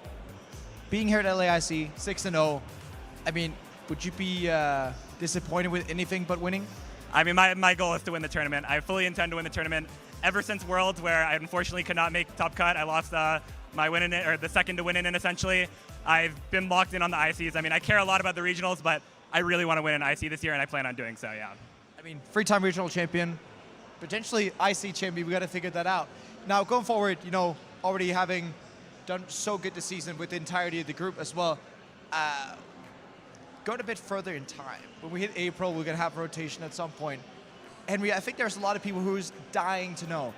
being here at LAIC, 6-0, I mean, would you be disappointed with anything but winning? I mean, my goal is to win the tournament. I fully intend to win the tournament. Ever since Worlds, where I unfortunately could not make top cut, I lost my win in it, or the second to win in it, essentially. I've been locked in on the ICs. I mean, I care a lot about the regionals, but I really want to win an IC this year, and I plan on doing so, yeah. I mean, three-time regional champion, potentially IC champion, we got to figure that out. Now, going forward, you know, already having done so good this season with the entirety of the group as well, going a bit further in time. When we hit April, we're going to have rotation at some point. Henry, I think there's a lot of people who's dying to know,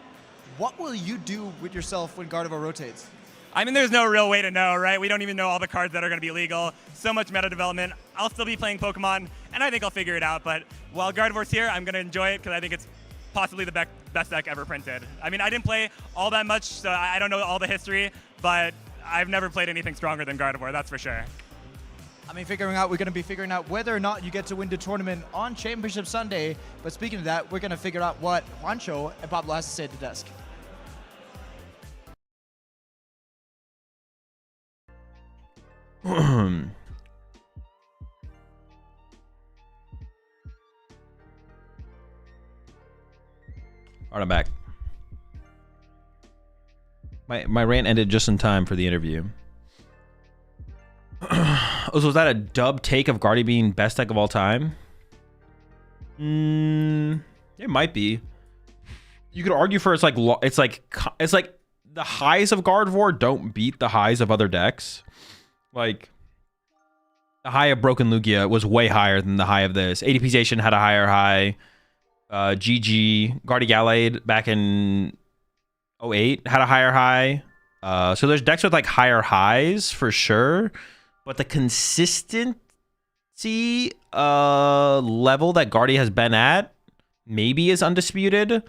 what will you do with yourself when Gardevoir rotates? I mean, there's no real way to know, right? We don't even know all the cards that are going to be legal. So much meta development. I'll still be playing Pokemon, and I think I'll figure it out. But while Gardevoir's here, I'm going to enjoy it because I think it's possibly the best deck ever printed. I mean, I didn't play all that much, so I don't know all the history, but I've never played anything stronger than Gardevoir, that's for sure. I mean, we're going to be figuring out whether or not you get to win the tournament on Championship Sunday. But speaking of that, we're going to figure out what Juancho and Pablo has to say at the desk. Alright, I'm back. My rant ended just in time for the interview. Oh, so was that a dub take of Guardy being best deck of all time? It might be. You could argue for it's like the highs of Gardevoir don't beat the highs of other decks. Like the high of Broken Lugia was way higher than the high of this. ADPization had a higher high. GG Guardy Gallade back in 08 had a higher high. So there's decks with like higher highs for sure. But the consistency level that Guardy has been at maybe is undisputed.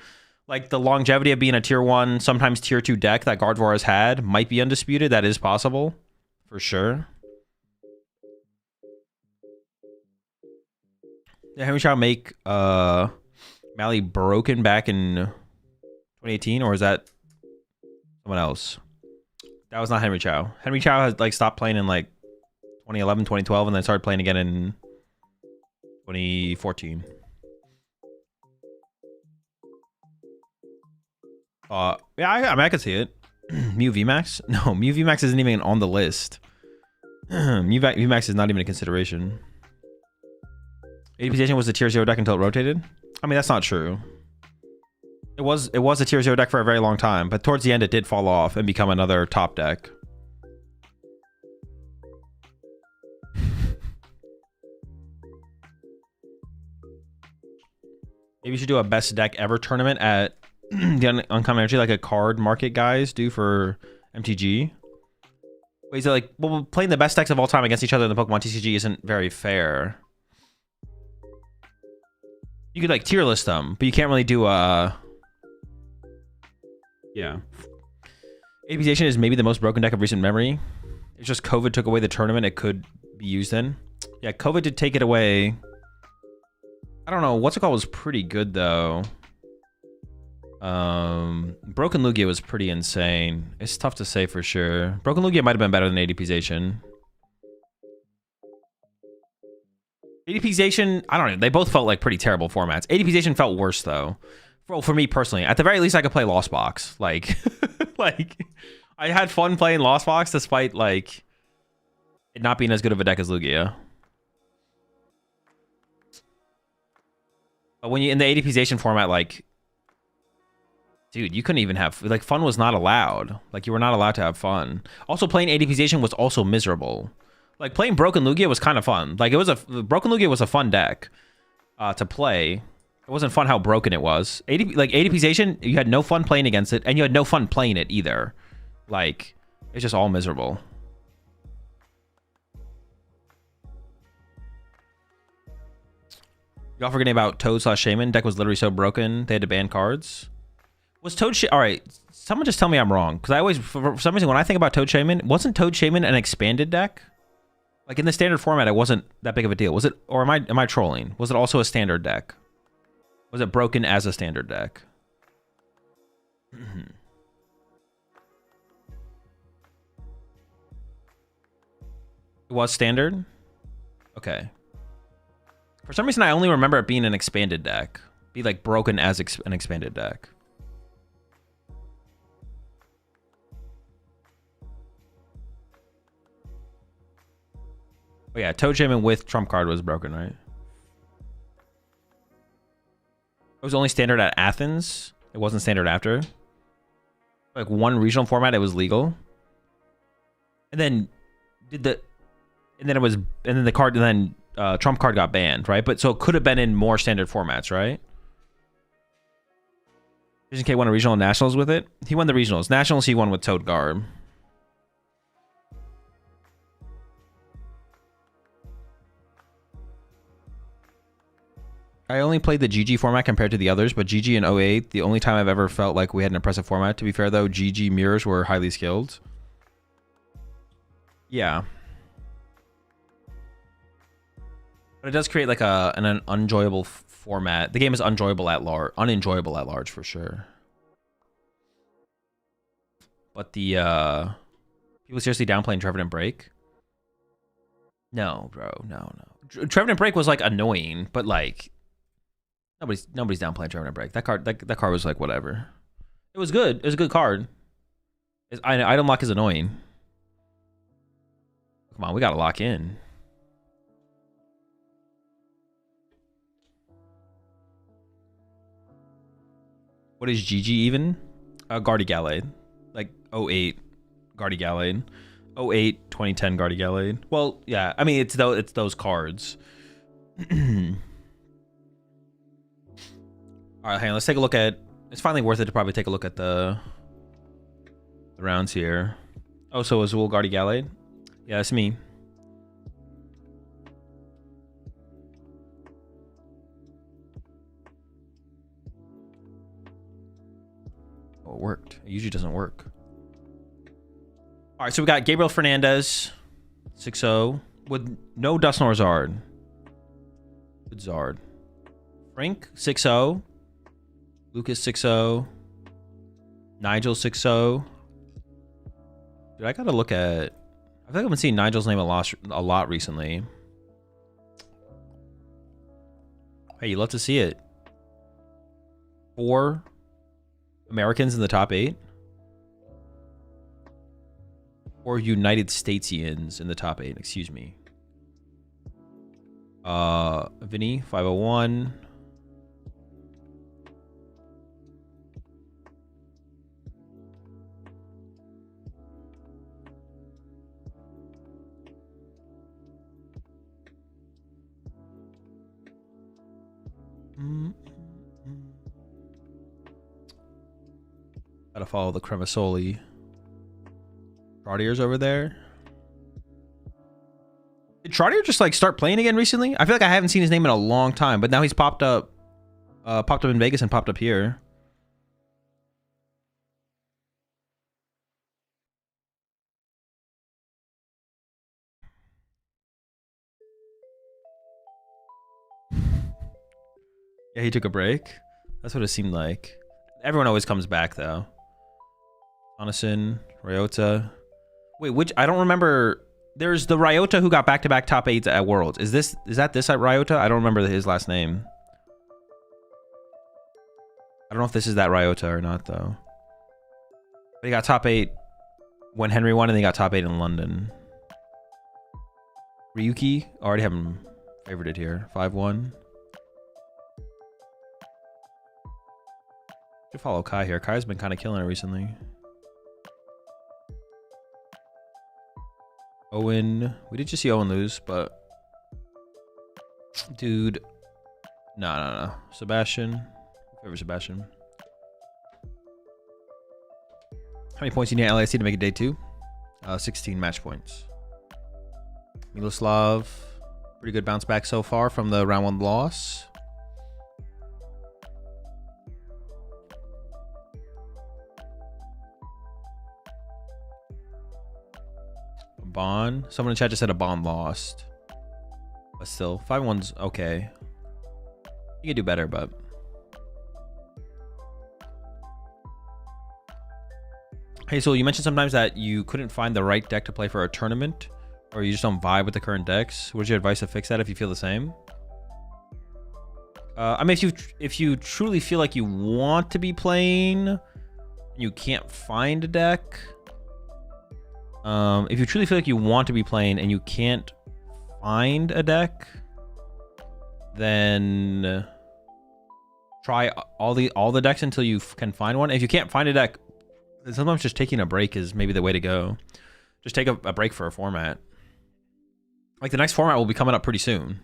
Like the longevity of being a tier 1, sometimes tier 2 deck that Gardevoir has had might be undisputed. That is possible for sure. Did Henry Chow make Mally broken back in 2018, or is that someone else? That was not Henry Chow. Henry Chow has like stopped playing in like 2011, 2012, and then started playing again in 2014. Yeah, I mean, I could see it. Mew VMAX? No, Mew VMAX isn't even on the list. Mew VMAX is not even a consideration. ADPization was the tier 0 deck until it rotated? I mean, that's not true. It was a tier 0 deck for a very long time, but towards the end it did fall off and become another top deck. Maybe you should do a best deck ever tournament at the Uncommon Energy, like a card market guys do for MTG. Wait, is it like, well, playing the best decks of all time against each other in the Pokemon TCG isn't very fair. You could like tier list them, but you can't really do yeah. ADPization is maybe the most broken deck of recent memory. It's just COVID took away the tournament it could be used in. Yeah, COVID did take it away. I don't know. What's it called was pretty good though. Broken Lugia was pretty insane. It's tough to say for sure. Broken Lugia might have been better than ADPization. ADPization, I don't know. They both felt like pretty terrible formats. ADPization felt worse though. For me personally, at the very least, I could play Lost Box. Like, like I had fun playing Lost Box despite like it not being as good of a deck as Lugia. But when you in the ADPization format, like, dude, you couldn't even have like fun was not allowed. Like you were not allowed to have fun. Also, playing ADPization was also miserable. Like playing Broken Lugia was kind of fun. Like Broken Lugia was a fun deck to play. It wasn't fun how broken it was. ADPization, you had no fun playing against it, and you had no fun playing it either. Like, it's just all miserable. Y'all forgetting about Toad/Shaman? Deck was literally so broken, they had to ban cards. Was Toad Alright, someone just tell me I'm wrong. Because I always, for some reason, when I think about Toad/Shaman, wasn't Toad/Shaman an expanded deck? Like, in the standard format, it wasn't that big of a deal. Was it, or am I trolling? Was it also a standard deck? Was it broken as a standard deck? It was standard? Okay. For some reason, I only remember it being an expanded deck. Be like broken as an expanded deck. Oh yeah, Toad/Shaman with Trump card was broken, right? It was only standard at Athens. It wasn't standard after. Like one regional format, it was legal. And then the card, and then Trump card got banned, right? But so it could have been in more standard formats, right? Vision K won a regional and nationals with it. He won the regionals. Nationals he won with Toad Garb. I only played the GG format compared to the others, but GG and 08, the only time I've ever felt like we had an impressive format. To be fair, though, GG mirrors were highly skilled. Yeah. But it does create like an unenjoyable format. The game is unenjoyable at large for sure. But the people seriously downplaying Trevenant Break? No, bro, no. Trevenant Break was like annoying, but like nobody's downplaying Trevenant Break. That card was like whatever. It was good. It was a good card. Item lock is annoying. Come on, we gotta lock in. What is GG even? Guardy Gallade. Like 08 Guardy Gallade. 08 2010 Guardy Gallade. Well, yeah. I mean, it's those cards. All right, hang on. Let's take a look at. It's finally worth it to probably take a look at the rounds here. Oh, so Azul Guardy Gallade. Yeah, that's me. Oh, it worked. It usually doesn't work. All right, so we got Gabriel Fernandez, 6-0, with no Dustin or Zard. Good Zard. Frank, 6-0. Lucas, 6-0. Nigel, 6-0. Dude, I gotta look at... I feel like I've been seeing Nigel's name a lot recently. Hey, you love to see it. 4 Americans in the top 8. 4 United Statesians in the top 8, excuse me. Vinny, 501. Gotta follow the Cremasoli. Trottiers over there. Did Trottier just like start playing again recently? I feel like I haven't seen his name in a long time, but now he's popped up in Vegas and popped up here. Yeah, he took a break. That's what it seemed like. Everyone always comes back though. Onison, Ryota. Wait, which I don't remember. There's the Ryota who got back-to-back top 8s at Worlds. Is that this Ryota? I don't remember his last name. I don't know if this is that Ryota or not though. But he got top 8 when Henry won, and he got top 8 in London. Ryuki, already have him favorited here. 5-1. Should follow Kai here. Kai's been kind of killing it recently. Owen, we did just see Owen lose, but dude, no. Sebastian, favor Sebastian. How many points do you need at LAC to make it day 2? 16 match points. Miloslav, pretty good bounce back so far from the round 1 loss. Bond. Someone in chat just said a Bond lost. But still, 5-1's okay. You can do better, but... Hey, so you mentioned sometimes that you couldn't find the right deck to play for a tournament, or you just don't vibe with the current decks. What's your advice to fix that if you feel the same? I mean, if you truly feel like you want to be playing, and you can't find a deck... if you truly feel like you want to be playing and you can't find a deck, then try all the decks until you can find one. If you can't find a deck, then sometimes just taking a break is maybe the way to go. Just take a break for a format. Like the next format will be coming up pretty soon.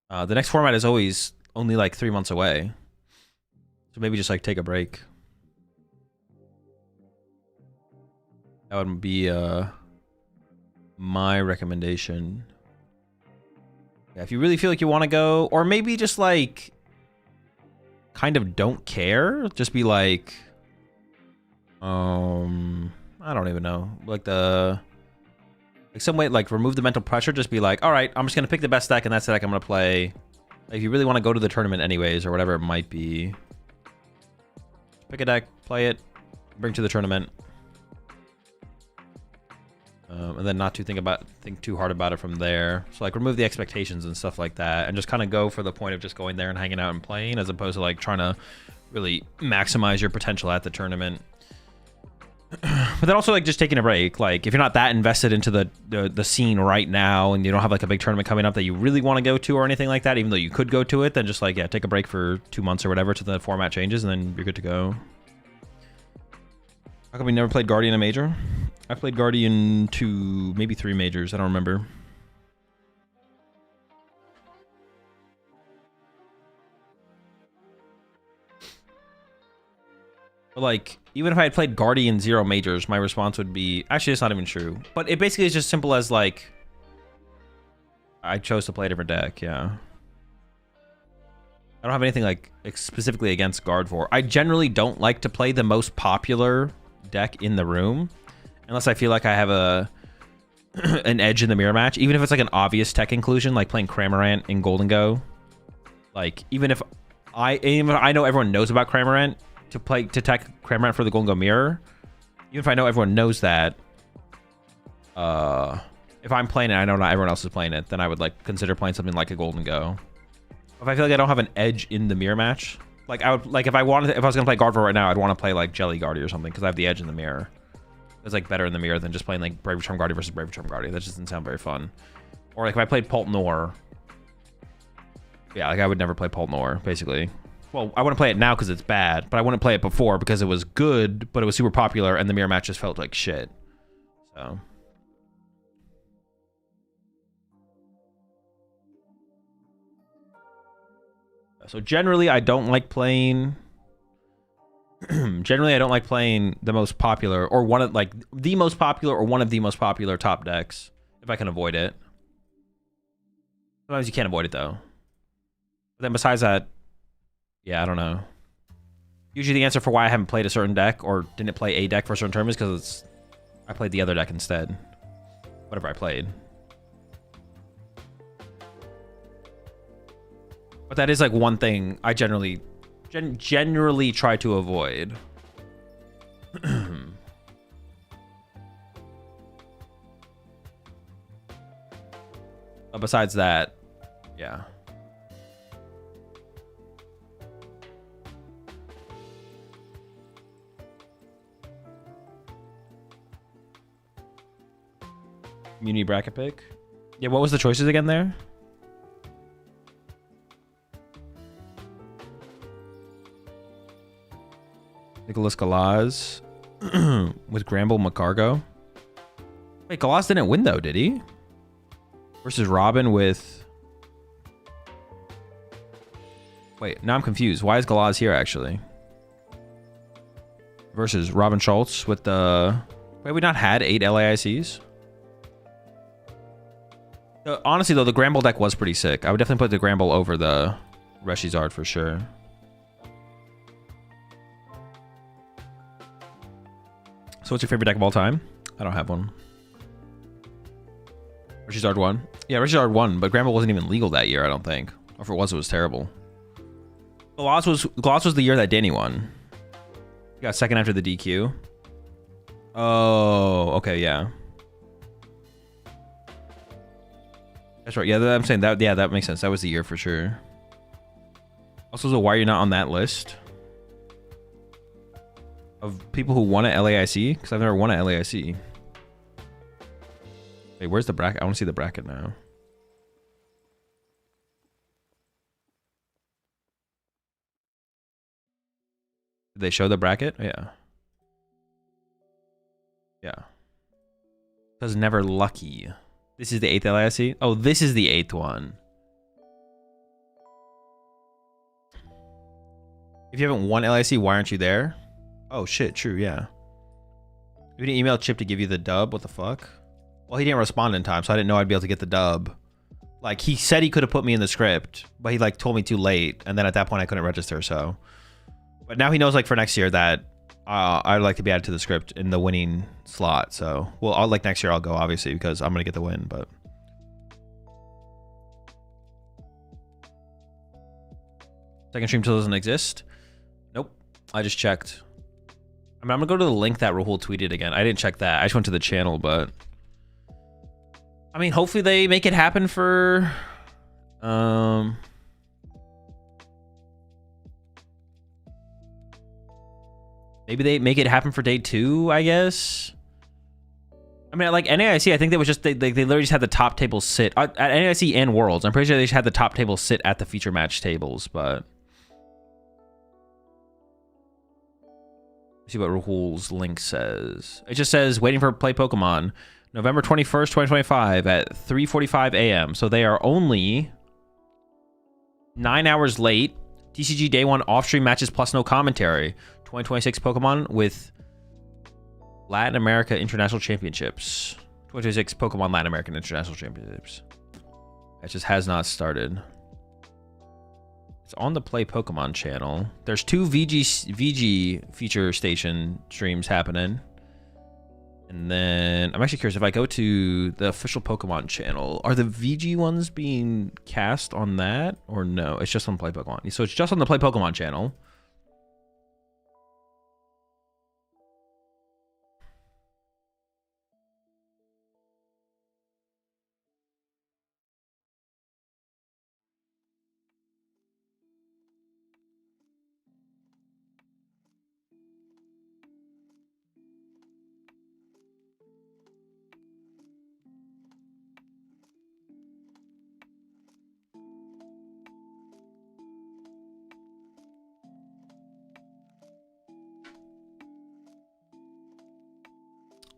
The next format is always only like 3 months away. So maybe just like take a break. That would be my recommendation. Yeah, if you really feel like you want to go, or maybe just like kind of don't care, just be like, I don't even know, like some way, like remove the mental pressure. Just be like, all right, I'm just gonna pick the best deck, and that's the deck I'm gonna play. Like, if you really want to go to the tournament anyways, or whatever it might be, pick a deck, play it, bring to the tournament, and then not to think too hard about it from there. So like remove the expectations and stuff like that, and just kind of go for the point of just going there and hanging out and playing, as opposed to like trying to really maximize your potential at the tournament. But then also like just taking a break. Like if you're not that invested into the scene right now, and you don't have like a big tournament coming up that you really want to go to or anything like that, even though you could go to it, then just like, yeah, take a break for 2 months or whatever till the format changes, and then you're good to go. How come we never played Guardian a major? I played Guardian 2, maybe 3 majors. I don't remember. But like, even if I had played Guardian 0 majors, my response would be... Actually, it's not even true. But it basically is just simple as like... I chose to play a different deck, yeah. I don't have anything like specifically against Guard 4. I generally don't like to play the most popular deck in the room, unless I feel like I have an edge in the mirror match. Even if it's like an obvious tech inclusion, like playing Cramorant in Golden Go. Like, even if I know everyone knows about Cramorant, to tech Cramorant for the Golden Go mirror, even if I know everyone knows that, if I'm playing it, I know not everyone else is playing it, then I would like consider playing something like a Golden Go. If I feel like I don't have an edge in the mirror match, like I would, like if I was gonna play Guard right now, I'd want to play like Jelly Guardy or something, because I have the edge in the mirror. It's like better in the mirror than just playing like Brave Charm Guardy versus Brave Charm Guardy. That just doesn't sound very fun. Or like if I played Pult Noir, yeah, like I would never play Pult Noir, basically. Well, I wouldn't play it now because it's bad, but I wouldn't play it before because it was good, but it was super popular, and the mirror match just felt like shit. So generally, I don't like playing... generally, I don't like playing the most popular, or one of, like, the most popular, or one of the most popular top decks, if I can avoid it. Sometimes you can't avoid it, though. But then besides that, yeah, I don't know. Usually the answer for why I haven't played a certain deck, or didn't play a deck for a certain term, is because I played the other deck instead. Whatever I played. But that is like one thing I generally try to avoid. But besides that, yeah. Community bracket pick. Yeah, what was the choices again there? Nicholas Galaz with Gramble McCargo. Wait, Galaz didn't win though, did he? Versus Robin with... Wait, now I'm confused. Why is Galaz here actually? Versus Robin Schultz with the... Wait, we not had 8 LAICs? Honestly though, the Gramble deck was pretty sick. I would definitely put the Gramble over the Reshizard for sure. So what's your favorite deck of all time? I don't have one. Reshizard won. Yeah, Reshizard won, but Gramble wasn't even legal that year, I don't think. Or if it was terrible. Gloss was the year that Danny won. He got second after the DQ. Oh, okay, yeah. That's right. Yeah, I'm saying that. Yeah, that makes sense. That was the year for sure. Also, so why are you not on that list of people who won at LAIC? Because I've never won at LAIC. Wait, where's the bracket? I want to see the bracket now. Did they show the bracket? Yeah. Yeah. Because never lucky. This is the 8th LAIC? Oh, this is the 8th one. If you haven't won LAIC, why aren't you there? Oh, shit. True, yeah. You didn't email Chip to give you the dub? What the fuck? Well, he didn't respond in time, so I didn't know I'd be able to get the dub. Like, he said he could have put me in the script, but he, like, told me too late. And then at that point, I couldn't register, so. But now he knows, like, for next year that I'd like to be added to the script in the winning slot. So, well, I'll, like, next year I'll go, obviously, because I'm going to get the win, but. Second stream tool doesn't exist? Nope. I just checked. I mean, I'm going to go to the link that Rahul tweeted again. I didn't check that. I just went to the channel, but... I mean, hopefully they make it happen for... Maybe they make it happen for day 2, I guess. I mean, like NAIC, I think they was just they literally just had the top table sit at NAIC and Worlds. I'm pretty sure they just had the top table sit at the feature match tables, but let's see what Rahul's link says. It just says waiting for play Pokemon, November 21st, 2025 at 3:45 a.m. So they are only 9 hours late. TCG Day 1 off-stream matches plus no commentary. 2026 Pokemon with Latin America International Championships. 2026 Pokemon Latin American International Championships. It just has not started. It's on the Play Pokemon channel. There's 2 VG feature station streams happening. And then I'm actually curious if I go to the official Pokemon channel, are the VG ones being cast on that or no? It's just on Play Pokemon. So it's just on the Play Pokemon channel.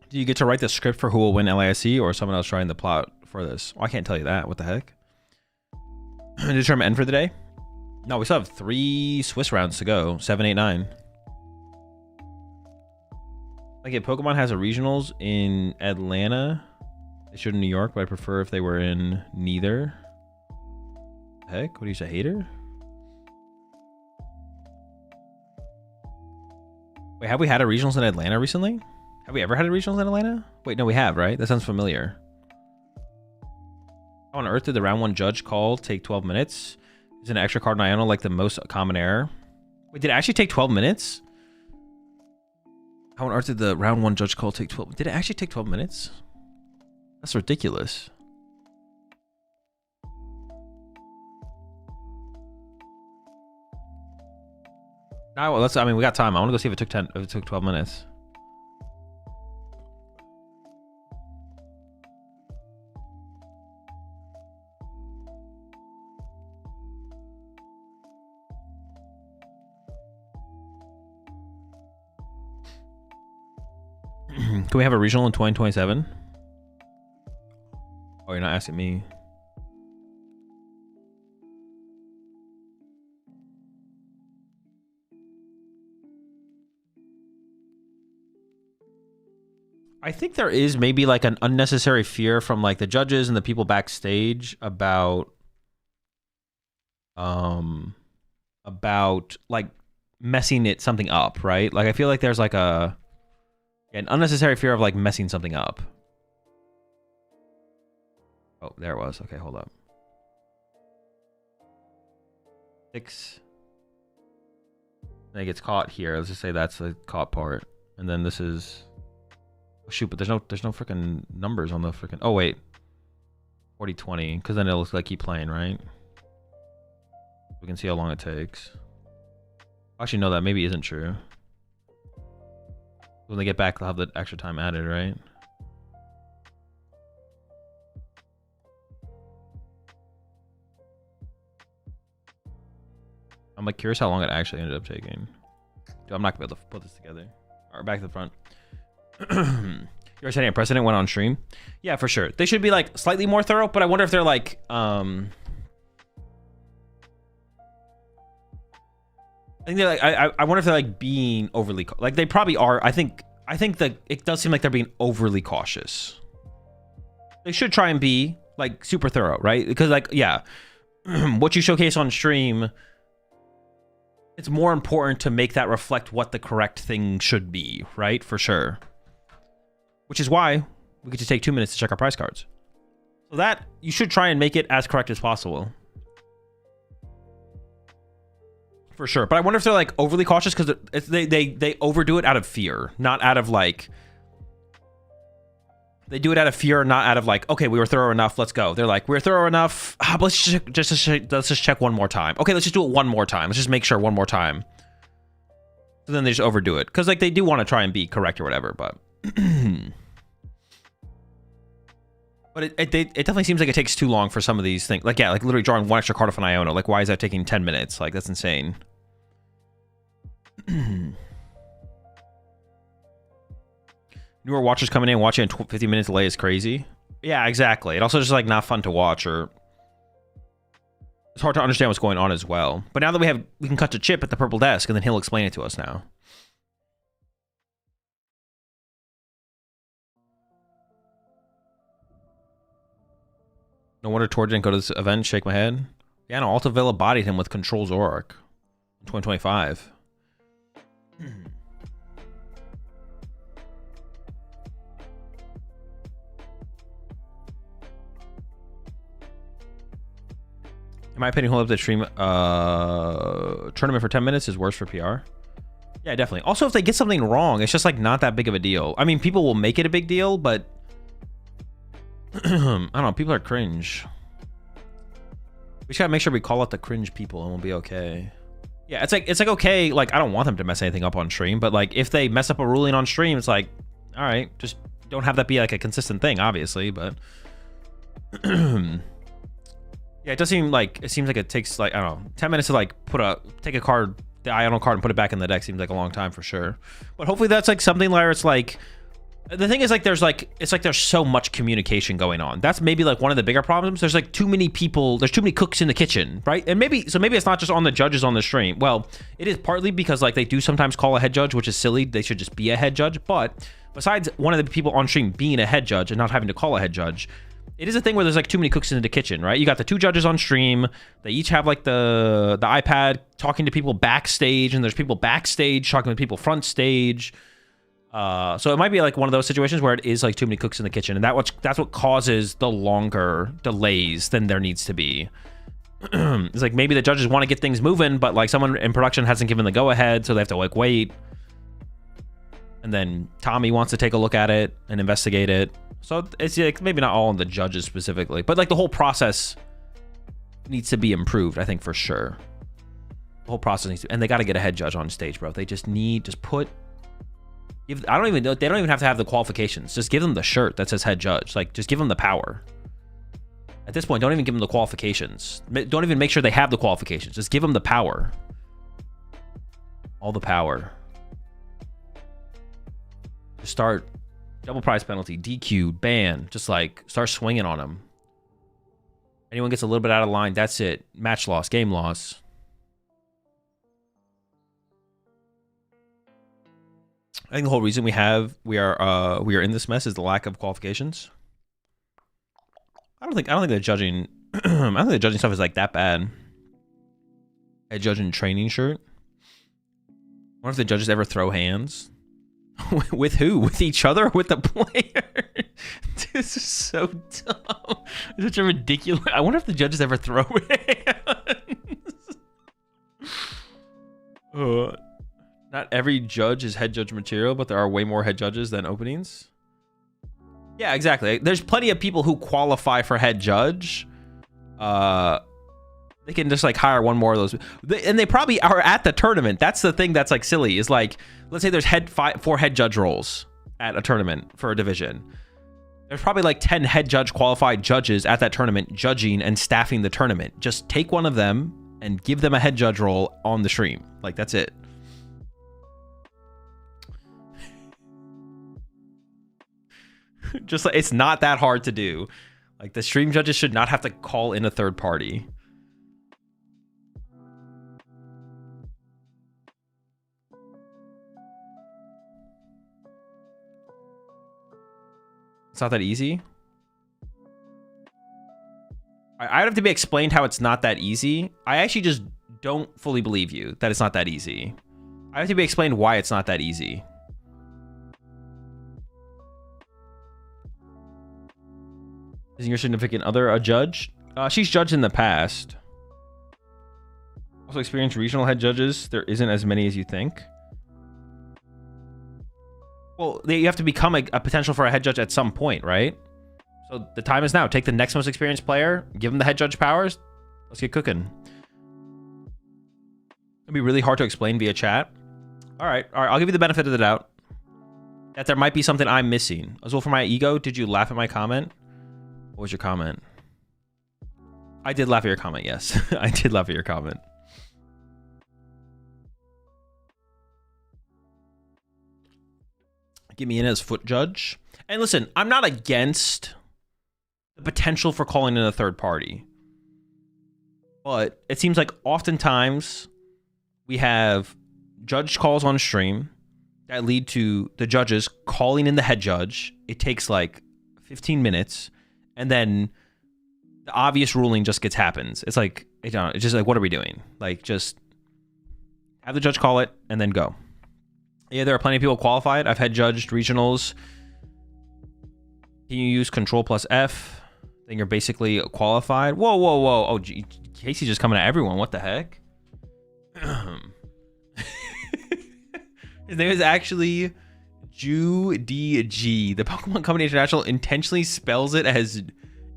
Do you get to write the script for who will win LASC or someone else writing the plot for this? Well, I can't tell you that. What the heck? Determine end for the day? No, we still have 3 Swiss rounds to go. 7, 8, 9. Like if Pokemon has a regionals in Atlanta, they should in New York, but I prefer if they were in neither. Heck, what do you say, hater? Wait, have we had a regionals in Atlanta recently? Have we ever had a regionals in Atlanta? Wait, no, we have, right? That sounds familiar. How on earth did the round 1 judge call take 12 minutes? Is an extra card in Iono like the most common error? Wait, did it actually take 12 minutes? How on earth did the round 1 judge call take 12? Did it actually take 12 minutes? That's ridiculous. Now, well, I mean, we got time. I want to go see if it took 12 minutes. Can we have a regional in 2027? Oh, you're not asking me. I think there is maybe like an unnecessary fear from like the judges and the people backstage about like messing something up, right? Like I feel like there's like an unnecessary fear of like messing something up. Oh, there it was. Okay, hold up. 6. Then it gets caught here. Let's just say that's the caught part. And then this is... Oh, shoot, but there's no freaking numbers on the freaking... Oh, wait. 40-20. Because then it looks like keep playing, right? We can see how long it takes. Actually, no, that maybe isn't true. When they get back, they'll have the extra time added, right? I'm like curious how long it actually ended up taking. Dude, I'm not gonna be able to put this together. Alright, back to the front. You're setting a precedent when on stream? Yeah, for sure. They should be like slightly more thorough, but I wonder if they're like I think they're like I wonder if they're like being overly like they probably are. I think that it does seem like they're being overly cautious. They should try and be like super thorough, right? Because like, yeah, what you showcase on stream, it's more important to make that reflect what the correct thing should be, right? For sure. Which is why we get to take 2 minutes to check our prize cards. So that, you should try and make it as correct as possible. For sure. But I wonder if they're like overly cautious because they overdo it out of fear, not out of like... They do it out of fear, not out of like, okay, we were thorough enough, let's go. They're like, we're thorough enough, but let's just check one more time. Okay, let's just do it one more time. Let's just make sure one more time. So then they just overdo it. Because like they do want to try and be correct or whatever, but... But it definitely seems like it takes too long for some of these things. Like, yeah, like literally drawing one extra card off an Iona. Like, why is that taking 10 minutes? Like, that's insane. Newer watchers coming in, watching a 50 minutes delay is crazy. Yeah, exactly. It also just like not fun to watch, or it's hard to understand what's going on as well. But now that we can cut to Chip at the purple desk, and then he'll explain it to us now. No wonder Tor didn't go to this event. Shake my head. Yeah, no, Alta Villa bodied him with Control Zorak in 2025. In my opinion, hold up the stream tournament for 10 minutes is worse for PR. Yeah, definitely. Also, if they get something wrong, it's just like not that big of a deal. I mean, people will make it a big deal, but I don't know. People are cringe. We just gotta make sure we call out the cringe people, and we'll be okay. Yeah, it's like okay. Like, I don't want them to mess anything up on stream, but like if they mess up a ruling on stream, it's like, all right, just don't have that be like a consistent thing, obviously. But yeah, it seems like it takes like, I don't know, 10 minutes to like take a card, the Iona card, and put it back in the deck. Seems like a long time for sure. But hopefully that's like something where it's like, the thing is like there's so much communication going on. That's maybe like one of the bigger problems. There's like too many people, there's too many cooks in the kitchen, right? And maybe it's not just on the judges on the stream. Well, it is partly because like they do sometimes call a head judge, which is silly. They should just be a head judge. But besides one of the people on stream being a head judge and not having to call a head judge, it is a thing where there's like too many cooks in the kitchen, right? You got the two judges on stream. They each have like the iPad talking to people backstage, and there's people backstage talking to people front stage. So it might be like one of those situations where it is like too many cooks in the kitchen, and that's what causes the longer delays than there needs to be. It's like maybe the judges want to get things moving, but like someone in production hasn't given the go ahead, so they have to like wait. And then Tommy wants to take a look at it and investigate it. So it's like maybe not all on the judges specifically, but like the whole process needs to be improved, I think, for sure. The whole process needs to, and they got to get a head judge on stage, bro. They just put. I don't even know. They don't even have to have the qualifications. Just give them the shirt that says head judge. Like, just give them the power. At this point, don't even give them the qualifications. Don't even make sure they have the qualifications. Just give them the power. All the power. Just start double prize penalty, DQ, ban. Just like start swinging on them. Anyone gets a little bit out of line, that's it. Match loss, game loss. I think the whole reason we are in this mess is the lack of qualifications. I don't think the judging I don't think the judging stuff is like that bad. A judging training shirt. I wonder if the judges ever throw hands. With who? With each other? Or with the player? This is so dumb. It's such a ridiculous. I wonder if the judges ever throw hands. Not every judge is head judge material, but there are way more head judges than openings. Yeah, exactly. There's plenty of people who qualify for head judge. They can just like hire one more of those, and they probably are at the tournament. That's the thing that's like silly. Is like, let's say there's 4 head judge roles at a tournament for a division. There's probably like 10 head judge qualified judges at that tournament judging and staffing the tournament. Just take one of them and give them a head judge role on the stream. Like, that's it. Just like, it's not that hard to do. Like, the stream judges should not have to call in a third party. It's not that easy. I'd have to be explained how it's not that easy. I actually just don't fully believe you that it's not that easy. I have to be explained why it's not that easy. Isn't your significant other a judge? She's judged in the past. Also experienced regional head judges. There isn't as many as you think. Well, you have to become a potential for a head judge at some point, right? So the time is now. Take the next most experienced player, give him the head judge powers. Let's get cooking. It'd be really hard to explain via chat. All right. I'll give you the benefit of the doubt that there might be something I'm missing. As well, for my ego, did you laugh at my comment? What was your comment? I did laugh at your comment, yes. I did laugh at your comment. Get me in as foot judge. And listen, I'm not against the potential for calling in a third party. But it seems like oftentimes we have judge calls on stream that lead to the judges calling in the head judge. It takes like 15 minutes. And then the obvious ruling just happens. It's like, it's just like, what are we doing? Like, just have the judge call it and then go. Yeah, there are plenty of people qualified. I've head judged regionals. Can you use Control plus F? Then you're basically qualified. Whoa, whoa, whoa. Oh, Casey's just coming at everyone. What the heck? His name is actually AzulGG. The Pokemon Company International intentionally spells it as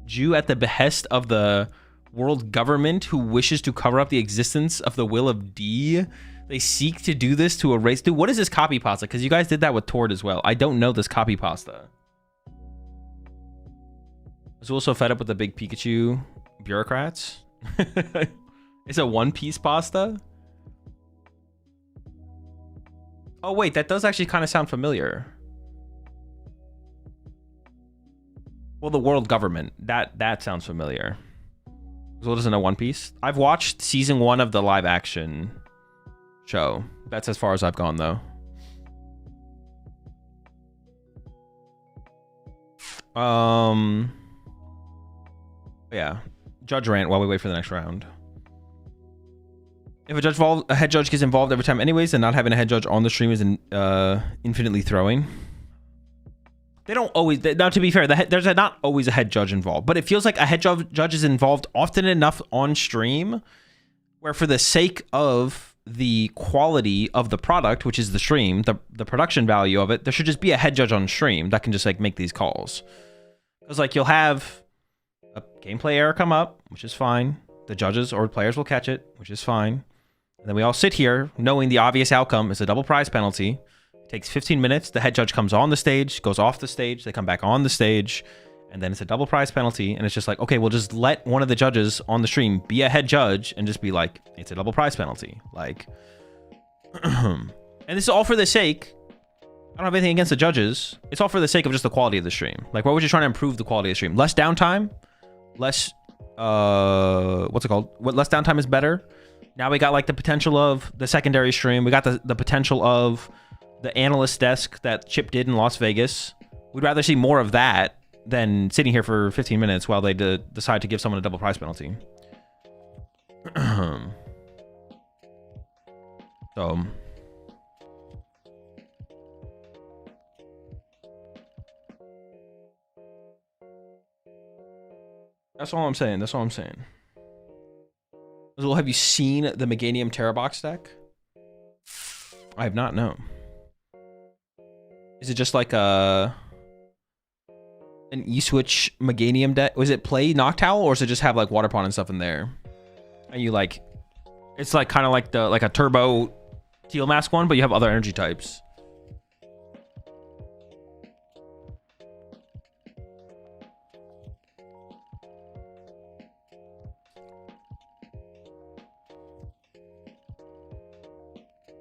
Jew at the behest of the world government who wishes to cover up the existence of the will of D. They seek to do this to erase... Dude, what is this copy pasta? Because you guys did that with Tord as well. I don't know this copy pasta. I was also fed up with the big Pikachu bureaucrats. It's a one-piece pasta? Oh, wait. That does actually kind of sound familiar. Well, the world government. That sounds familiar. As well as in a One Piece. I've watched season 1 of the live action show. That's as far as I've gone, though. Yeah. Judge rant while we wait for the next round. If a head judge gets involved every time anyways, then not having a head judge on the stream is infinitely throwing. They don't always... Now, to be fair, there's not always a head judge involved, but it feels like a head judge is involved often enough on stream where for the sake of the quality of the product, which is the stream, the production value of it, there should just be a head judge on stream that can just like make these calls. Because like you'll have a gameplay error come up, which is fine. The judges or players will catch it, which is fine. And then we all sit here knowing the obvious outcome is a double prize penalty. It takes 15 minutes. The head judge comes on the stage, goes off the stage. They come back on the stage. And then it's a double prize penalty. And it's just like, okay, we'll just let one of the judges on the stream be a head judge and just be like, it's a double prize penalty. Like, and this is all for the sake. I don't have anything against the judges. It's all for the sake of just the quality of the stream. Like, what was you trying to improve the quality of the stream? Less downtime? Less, what's it called? What less downtime is better? Now we got like the potential of the secondary stream. We got the potential of the analyst desk that Chip did in Las Vegas. We'd rather see more of that than sitting here for 15 minutes while they decide to give someone a double prize penalty. So... That's all I'm saying. That's all I'm saying. Well, have you seen the Meganium Terrabox deck? I have not, no. Is it just like an E-Switch Meganium deck? Was it play Noctowl, or does it just have like Water Pond and stuff in there? And you like... It's like kind of like a Turbo Teal Mask one, but you have other energy types.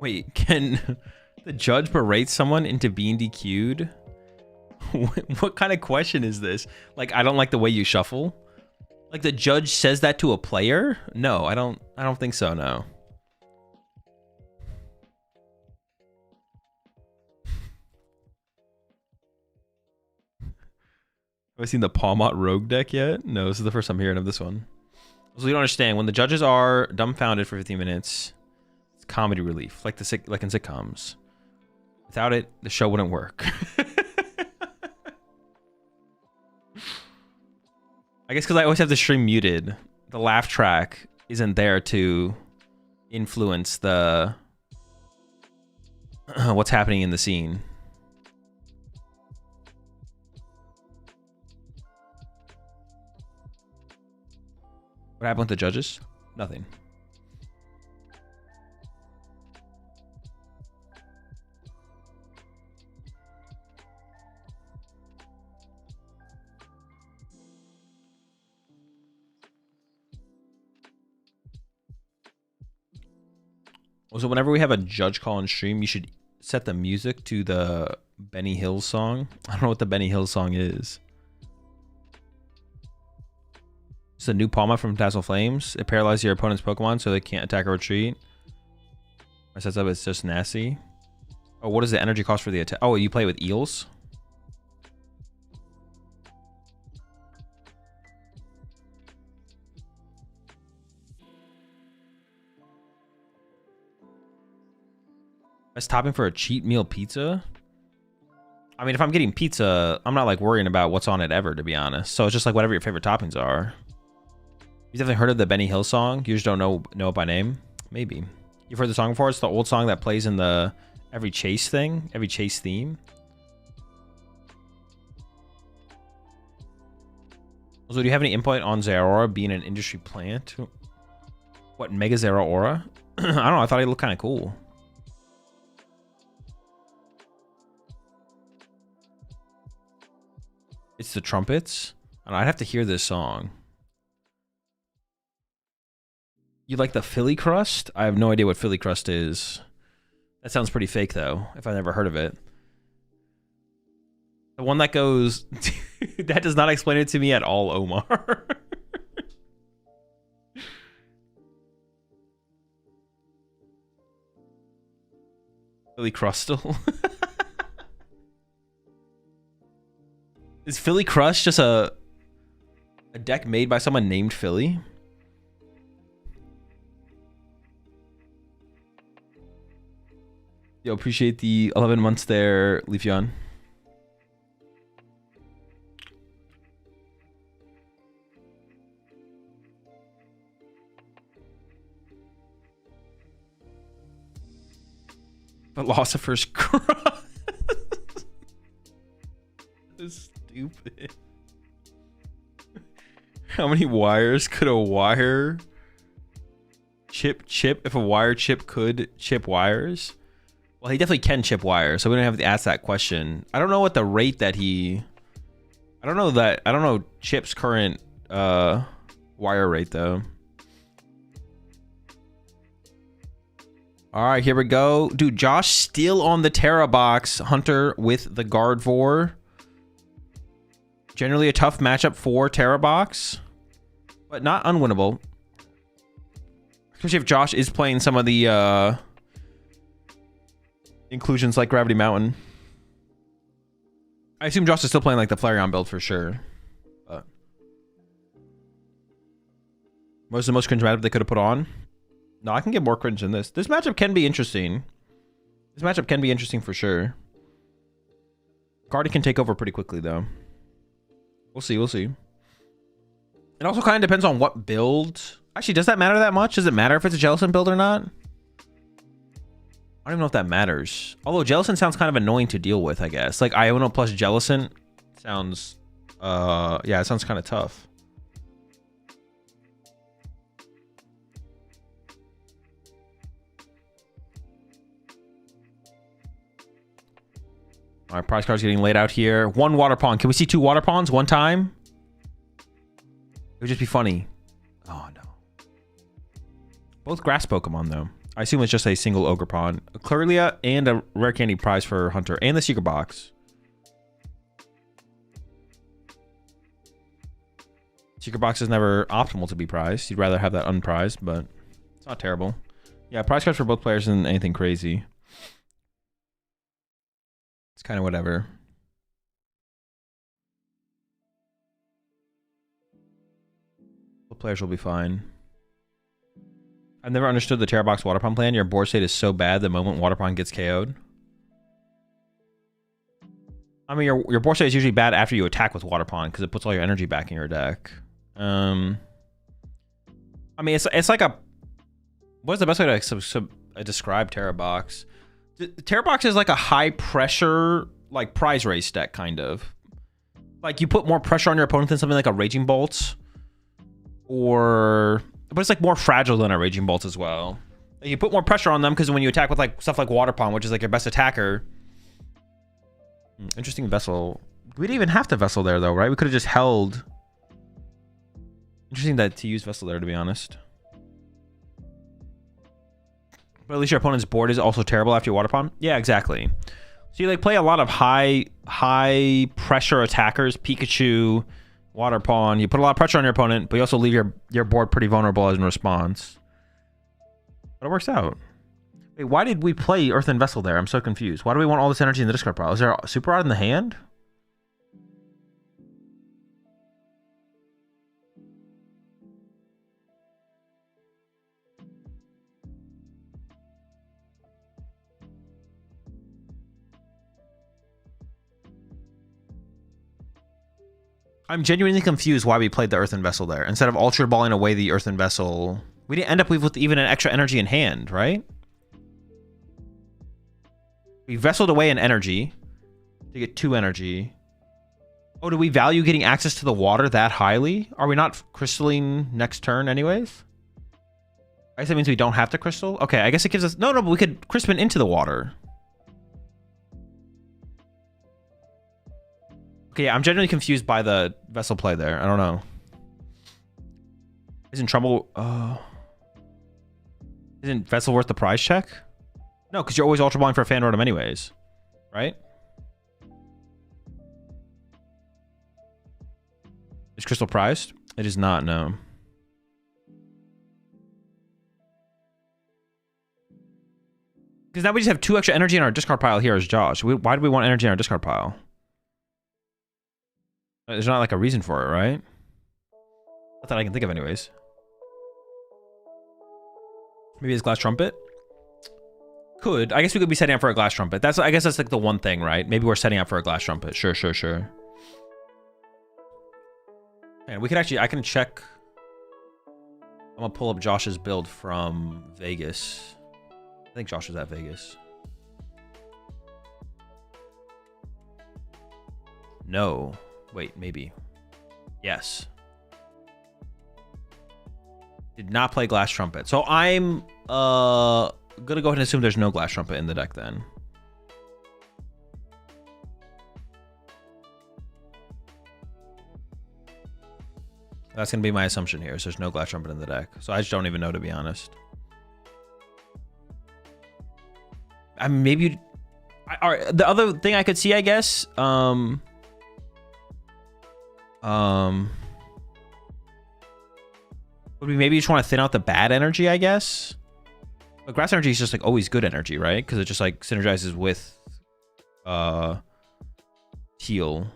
Wait, can the judge berate someone into being DQ'd? What kind of question is this? Like, I don't like the way you shuffle? Like, the judge says that to a player? No, I don't think so, no. Have I seen the Palmot Rogue deck yet? No, this is the first time hearing of this one. So you don't understand. When the judges are dumbfounded for 15 minutes, it's comedy relief, like in sitcoms. Without it, the show wouldn't work. I guess because I always have the stream muted, the laugh track isn't there to influence the what's happening in the scene. What happened with the judges? Nothing. So whenever we have a judge call on stream, you should set the music to the Benny Hill song. I don't know what the Benny Hill song is. It's a new Palma from Dazzle Flames. It paralyzes your opponent's Pokemon so they can't attack or retreat. Or sets up, it's just nasty. Oh, what is the energy cost for the attack? Oh, you play with eels? Best topping for a cheat meal pizza? I mean, if I'm getting pizza, I'm not like worrying about what's on it ever, to be honest. So it's just like whatever your favorite toppings are. You've definitely heard of the Benny Hill song. You just don't know it by name. Maybe. You've heard the song before? It's the old song that plays in the every chase thing, every chase theme. Also, do you have any input on Zeraora being an industry plant? What, Mega Zeraora? I don't know. I thought he looked kind of cool. It's the trumpets. I don't know, I'd have to hear this song. You like the Philly crust? I have no idea what Philly crust is. That sounds pretty fake though, if I've never heard of it. The one that goes... That does not explain it to me at all, Omar. Philly Crustal. Is Philly Crush just a deck made by someone named Philly? Yo, appreciate the 11 months there, Leafeon. Philosopher's Cross. That's stupid. How many wires could a wire chip? If a wire chip could chip wires? Well, he definitely can chip wires, so we don't have to ask that question. I don't know what the rate that he... I don't know Chip's current wire rate, though. All right, here we go. Dude, Josh still on the Terra box. Hunter with the Gardevoir. Generally a tough matchup for Terra box, but not unwinnable. Especially if Josh is playing some of the inclusions like Gravity Mountain. I assume Josh is still playing like the Flareon build for sure. But what was the most cringe matchup they could have put on? No, I can get more cringe than this. This matchup can be interesting. This matchup can be interesting for sure. Guardian can take over pretty quickly though. We'll see, we'll see. It also kind of depends on what build. Actually, does that matter that much? Does it matter if it's a Jellicent build or not? I don't even know if that matters. Although Jellicent sounds kind of annoying to deal with, I guess. Like Iono plus Jellicent sounds, yeah, it sounds kind of tough. All right, prize cards getting laid out here. One water pond. Can we see two water ponds one time? It would just be funny. Oh, no. Both grass Pokemon, though. I assume it's just a single Ogre Pond. A Clearlia and a Rare Candy prize for Hunter. And the Secret Box. Secret Box is never optimal to be prized. You'd rather have that unprized, but it's not terrible. Yeah, prize cards for both players isn't anything crazy. It's kind of whatever. Players will be fine. I've never understood the Terra Box Water Pond plan. Your board state is so bad the moment Water Pond gets KO'd. I mean, your board state is usually bad after you attack with Water Pond because it puts all your energy back in your deck. I mean, it's like a... What's the best way to describe Terra Box? Terra Box is like a high pressure, like prize race deck, kind of. Like you put more pressure on your opponent than something like a Raging Bolt, but it's like more fragile than a Raging Bolt as well. Like, you put more pressure on them because when you attack with like stuff like Water Pond, which is like your best attacker. Interesting Vessel. We didn't even have to Vessel there though, right? We could have just held. Interesting to use Vessel there, to be honest. But at least your opponent's board is also terrible after your Water Pond. Yeah, exactly. So you like play a lot of high pressure attackers, Pikachu, Water Pond. You put a lot of pressure on your opponent, but you also leave your board pretty vulnerable as in response. But it works out. Wait, why did we play Earthen Vessel there? I'm so confused. Why do we want all this energy in the discard pile? Is there a Super Rod in the hand? I'm genuinely confused why we played the Earthen Vessel there. Instead of Ultra Balling away the Earthen Vessel, we didn't end up with even an extra energy in hand, right? We vesseled away an energy to get 2 energy. Oh, do we value getting access to the water that highly? Are we not crystalline next turn anyways? I guess that means we don't have to crystal? Okay, I guess it gives us... No, but we could Crispin into the water. Okay, I'm genuinely confused by the Vessel play there. I don't know. Isn't Trumbull... Isn't Vessel worth the prize check? No, because you're always Ultra Balling for a Fan Rotom anyways. Right? Is Crystal prized? It is not, no. Because now we just have 2 extra energy in our discard pile here as Josh. Why do we want energy in our discard pile? There's not like a reason for it, right? Not that I can think of anyways. Maybe it's Glass Trumpet? Could. I guess we could be setting up for a Glass Trumpet. I guess that's like the one thing, right? Maybe we're setting up for a Glass Trumpet. Sure. And we could actually... I can check... I'm gonna pull up Josh's build from Vegas. I think Josh was at Vegas. No. Wait, maybe. Yes. Did not play Glass Trumpet. So I'm gonna go ahead and assume there's no Glass Trumpet in the deck then. That's gonna be my assumption here. So there's no Glass Trumpet in the deck. So I just don't even know, to be honest. I mean, maybe... Alright, the other thing I could see, I guess... would we maybe just want to thin out the bad energy, I guess? But grass energy is just like always good energy, right? Because it just like synergizes with heal,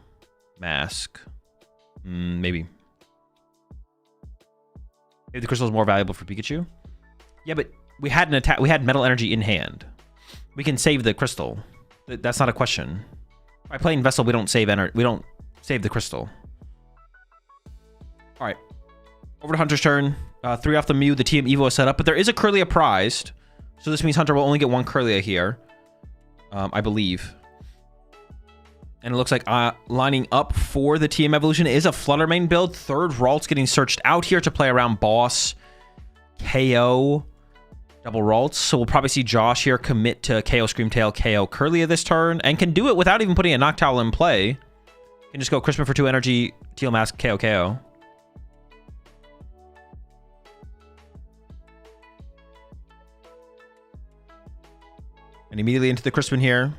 mask. Maybe. Maybe the crystal is more valuable for Pikachu. Yeah, but we had an attack. We had metal energy in hand. We can save the crystal. That's not a question. By playing Vessel, we don't save energy. We don't save the crystal. All right. Over to Hunter's turn. 3 off the Mew. The TM Evo is set up, but there is a Kirlia prized. So this means Hunter will only get 1 Kirlia here. I believe. And it looks like lining up for the TM Evolution is a Fluttermane build. 3rd Ralts getting searched out here to play around boss. KO. Double Ralts. So we'll probably see Josh here commit to KO Screamtail, KO Kirlia this turn. And can do it without even putting a Noctowl in play. Can just go Crispin for 2 energy. Teal Mask, KO, KO. And immediately into the Crispin here.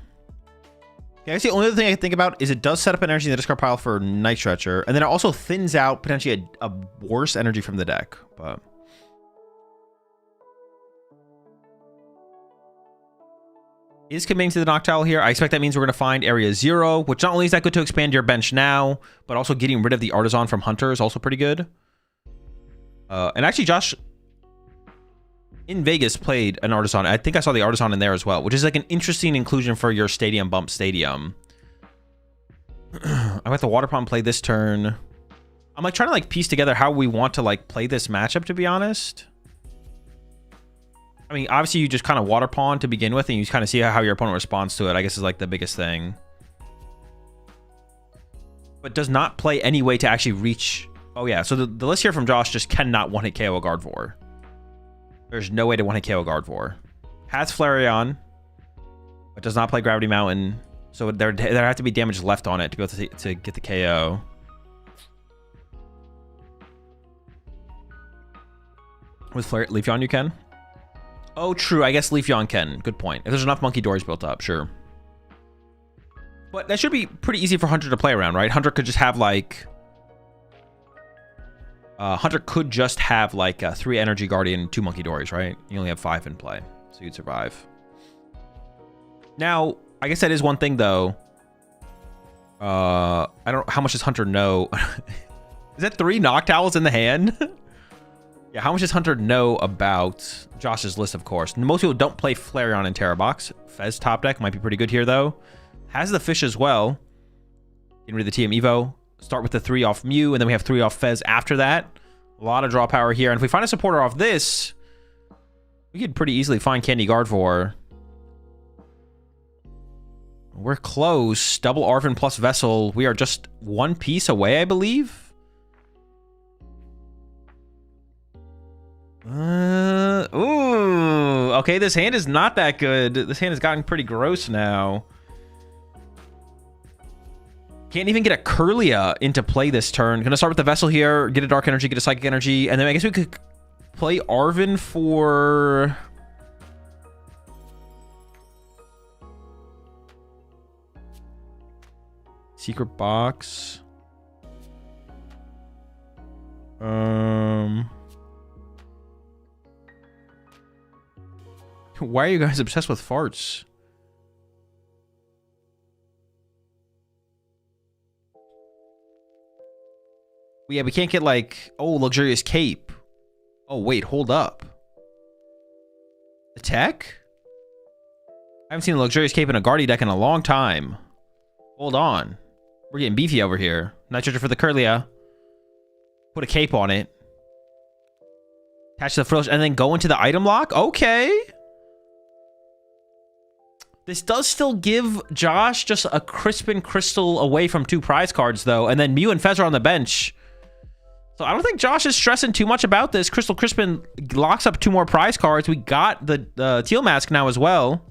Yeah, I guess the only other thing I can think about is it does set up energy in the discard pile for Night Stretcher, and then it also thins out potentially a worse energy from the deck. But is committing to the Noctowl here. I expect that means we're going to find Area 0, which not only is that good to expand your bench now, but also getting rid of the Artisan from Hunter is also pretty good. And actually, Josh in Vegas played an Artisan. I think I saw the Artisan in there as well, which is like an interesting inclusion for your Stadium Bump Stadium. I let the Water Pond play this turn. I'm like trying to like piece together how we want to like play this matchup, to be honest. I mean, obviously you just kind of Water Pond to begin with, and you kind of see how your opponent responds to it, I guess is like the biggest thing. But does not play any way to actually reach... Oh yeah, so the list here from Josh just cannot one-hit KO a Gardevoir. There's no way to one-hit KO a Gardevoir. Has Flareon, but does not play Gravity Mountain. So there have to be damage left on it to be able to get the KO. With Leafeon you can? Oh, true. I guess Leafeon can. Good point. If there's enough Monkey Dories built up, sure. But that should be pretty easy for Hunter to play around, right? Hunter could just have like... Hunter could just have like 3 Energy Guardian, 2 Monkey Dories, right? You only have 5 in play, so you'd survive. Now, I guess that is one thing though. I don't... How much does Hunter know? Is that 3 Noctowls in the hand? Yeah, how much does Hunter know about Josh's list, of course? Most people don't play Flareon in Terra Box. Fez top deck might be pretty good here, though. Has the Fish as well. Getting rid of the TM Evo. Start with the 3 off Mew, and then we have 3 off Fez after that. A lot of draw power here. And if we find a supporter off this, we could pretty easily find Candy Gardevoir. We're close. Double Arven plus Vessel. We are just 1 piece away, I believe. Ooh, okay, this hand is not that good. This hand has gotten pretty gross now. Can't even get a Curlia into play this turn. Gonna start with the Vessel here, get a Dark Energy, get a Psychic Energy, and then I guess we could play Arven for... Secret Box. Why are you guys obsessed with farts? Yeah, we can't get like, oh, Luxurious Cape. Oh, wait, hold up. Attack? I haven't seen a Luxurious Cape in a Guardy deck in a long time. Hold on. We're getting beefy over here. Nitrogen for the Curlia. Put a cape on it. Attach to the frills and then go into the item lock? Okay. This does still give Josh just a Crispin Crystal away from 2 prize cards, though. And then Mew and Fez are on the bench. So I don't think Josh is stressing too much about this. Crystal Crispin locks up 2 more prize cards. We got the Teal Mask now as well.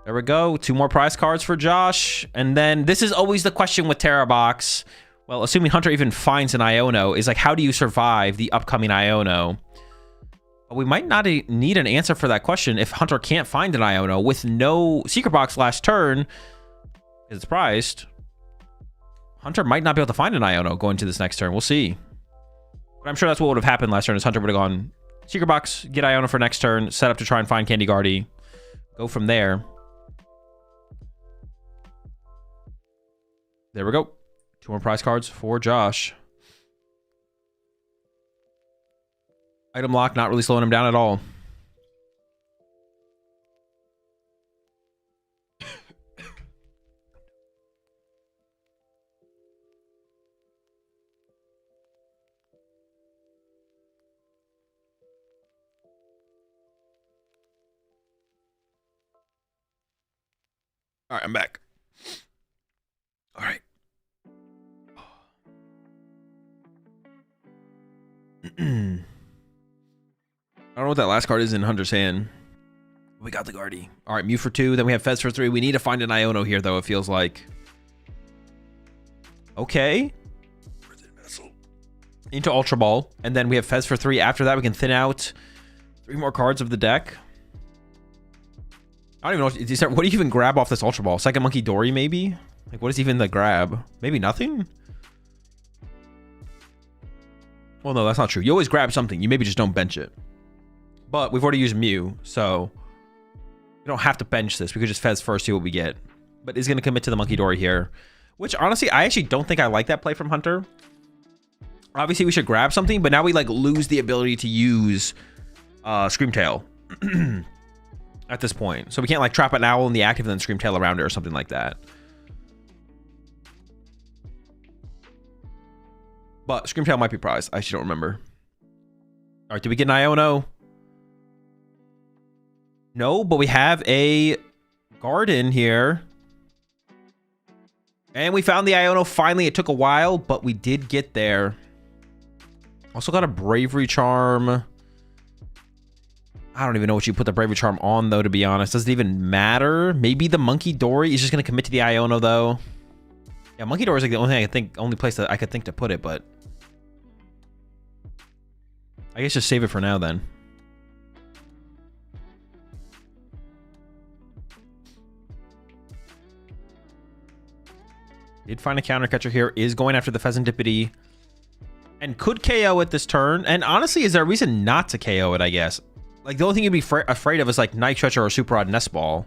There we go. 2 more prize cards for Josh. And then this is always the question with Terra Box. Well, assuming Hunter even finds an Iono, is like, how do you survive the upcoming Iono? We might not need an answer for that question if Hunter can't find an Iono with no Secret Box last turn. It's prized. Hunter might not be able to find an Iono going to this next turn. We'll see. But I'm sure that's what would have happened last turn is Hunter would have gone Secret Box, get Iono for next turn, set up to try and find Candy Guardy. Go from there. There we go. 2 more prize cards for Josh. Item lock, not really slowing him down at all. All right, I'm back. All right. I don't know what that last card is in Hunter's hand. We got the Guardy. All right, Mew for 2. Then we have Fez for 3. We need to find an Iono here, though, it feels like. Okay. Into Ultra Ball. And then we have Fez for 3. After that, we can thin out 3 more cards of the deck. I don't even know. What do you even grab off this Ultra Ball? Second Monkey Dory, maybe? Like, what is even the grab? Maybe nothing? Well, no, that's not true. You always grab something. You maybe just don't bench it. But we've already used Mew, so we don't have to bench this. We could just Fez first, see what we get. but is going to commit to the Monkey Dory here. Which, honestly, I actually don't think I like that play from Hunter. Obviously, we should grab something, but now we, like, lose the ability to use Screamtail at this point. So we can't, like, trap an owl in the active and then Screamtail around it or something like that. But Screamtail might be prized. I actually don't remember. All right, did we get an Iono? No, but we have a Garden here. And we found the Iono finally. It took a while, but we did get there. Also got a Bravery Charm. I don't even know what you put the Bravery Charm on, though, to be honest. Does it even matter? Maybe the Monkey Dory is just going to commit to the Iono, though. Yeah, Monkey Dory is like the only thing only place that I could think to put it, but I guess just save it for now, then. Did find a counter catcher here. Is going after the Pheasantipity. And could KO it this turn. And honestly, is there a reason not to KO it, I guess? Like, the only thing you'd be afraid of is, like, Night Stretcher or Super Odd Nest Ball.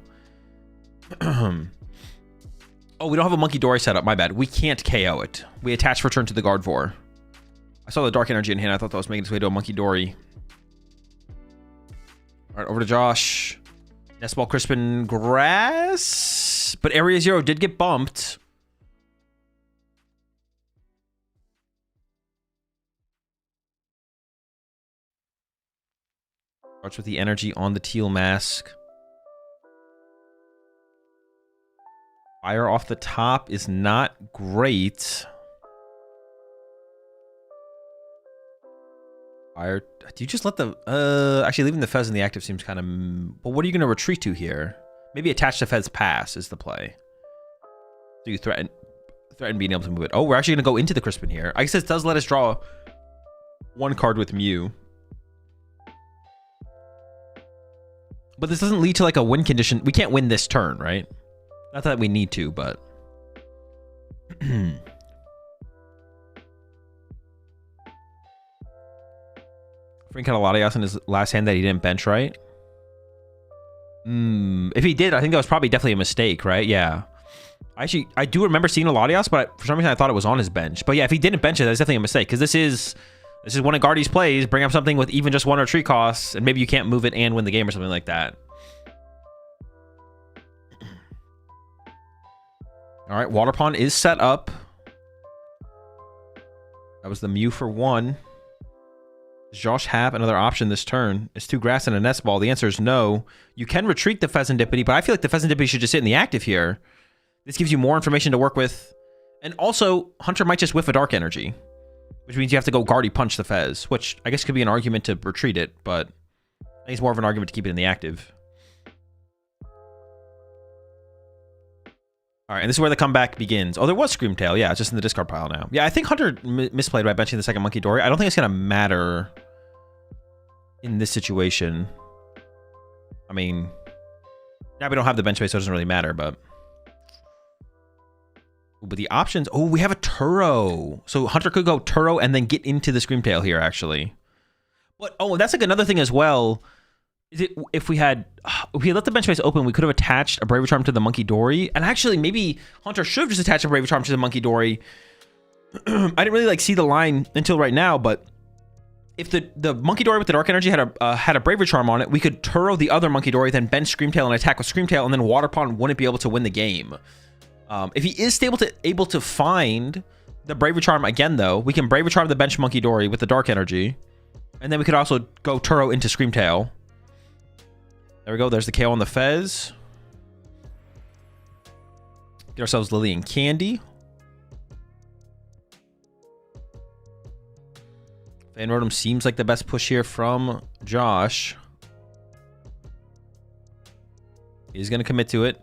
Oh, we don't have a Monkey Dory set up. My bad. We can't KO it. We attach for turn to the Gardevoir. I saw the Dark Energy in hand. I thought that was making its way to a Monkey Dory. All right, over to Josh. Nest Ball, Crispin, Grass. But Area Zero did get bumped. Starts with the energy on the Teal Mask. Fire off the top is not great. Fire. Do you just let the... actually, leaving the Fez in the active seems kind of... Well, what are you going to retreat to here? Maybe attach to Fez Pass is the play. So you threaten being able to move it. Oh, we're actually going to go into the Crispin here. I guess it does let us draw one card with Mew. But this doesn't lead to, like, a win condition. We can't win this turn, right? Not that we need to, but... Frank had a Latias in his last hand that he didn't bench, right? If he did, I think that was probably definitely a mistake, right? Yeah. Actually, I do remember seeing a Latias, but for some reason I thought it was on his bench. But yeah, if he didn't bench it, that's definitely a mistake. Because this is one of Guardy's plays. Bring up something with even just one retreat costs, and maybe you can't move it and win the game or something like that. All right, Water Pond is set up. That was the Mew for 1. Does Josh have another option this turn? It's 2 grass and a Nest Ball. The answer is no. You can retreat the Pheasantipity, but I feel like the Pheasantipity should just sit in the active here. This gives you more information to work with. And also, Hunter might just whiff a Dark Energy, which means you have to go Guardy Punch the Fez, which I guess could be an argument to retreat it, but I think it's more of an argument to keep it in the active. All right, and this is where the comeback begins. Oh, there was Screamtail. Yeah, it's just in the discard pile now. Yeah, I think Hunter misplayed by benching the second Monkey Dory. I don't think it's going to matter in this situation. I mean, now we don't have the bench space, so it doesn't really matter, but... But the options... Oh, we have a Turo. So Hunter could go Turo and then get into the Screamtail here, actually. But, oh, that's like another thing as well. Is it if we had let the bench space open, we could have attached a Bravery Charm to the Monkey Dory. And actually, maybe Hunter should have just attached a Bravery Charm to the Monkey Dory. I didn't really like see the line until right now, but if the Monkey Dory with the Dark Energy had a Bravery Charm on it, we could Turo the other Monkey Dory, then bench Screamtail and attack with Screamtail, and then Water Pond wouldn't be able to win the game. If he is able to find the Bravery Charm again, though, we can Bravery Charm the bench Monkey Dory with the Dark Energy, and then we could also go Turo into Screamtail. There we go. There's the KO on the Fez. Get ourselves Lily and Candy. Fan Rotom seems like the best push here from Josh. He's going to commit to it.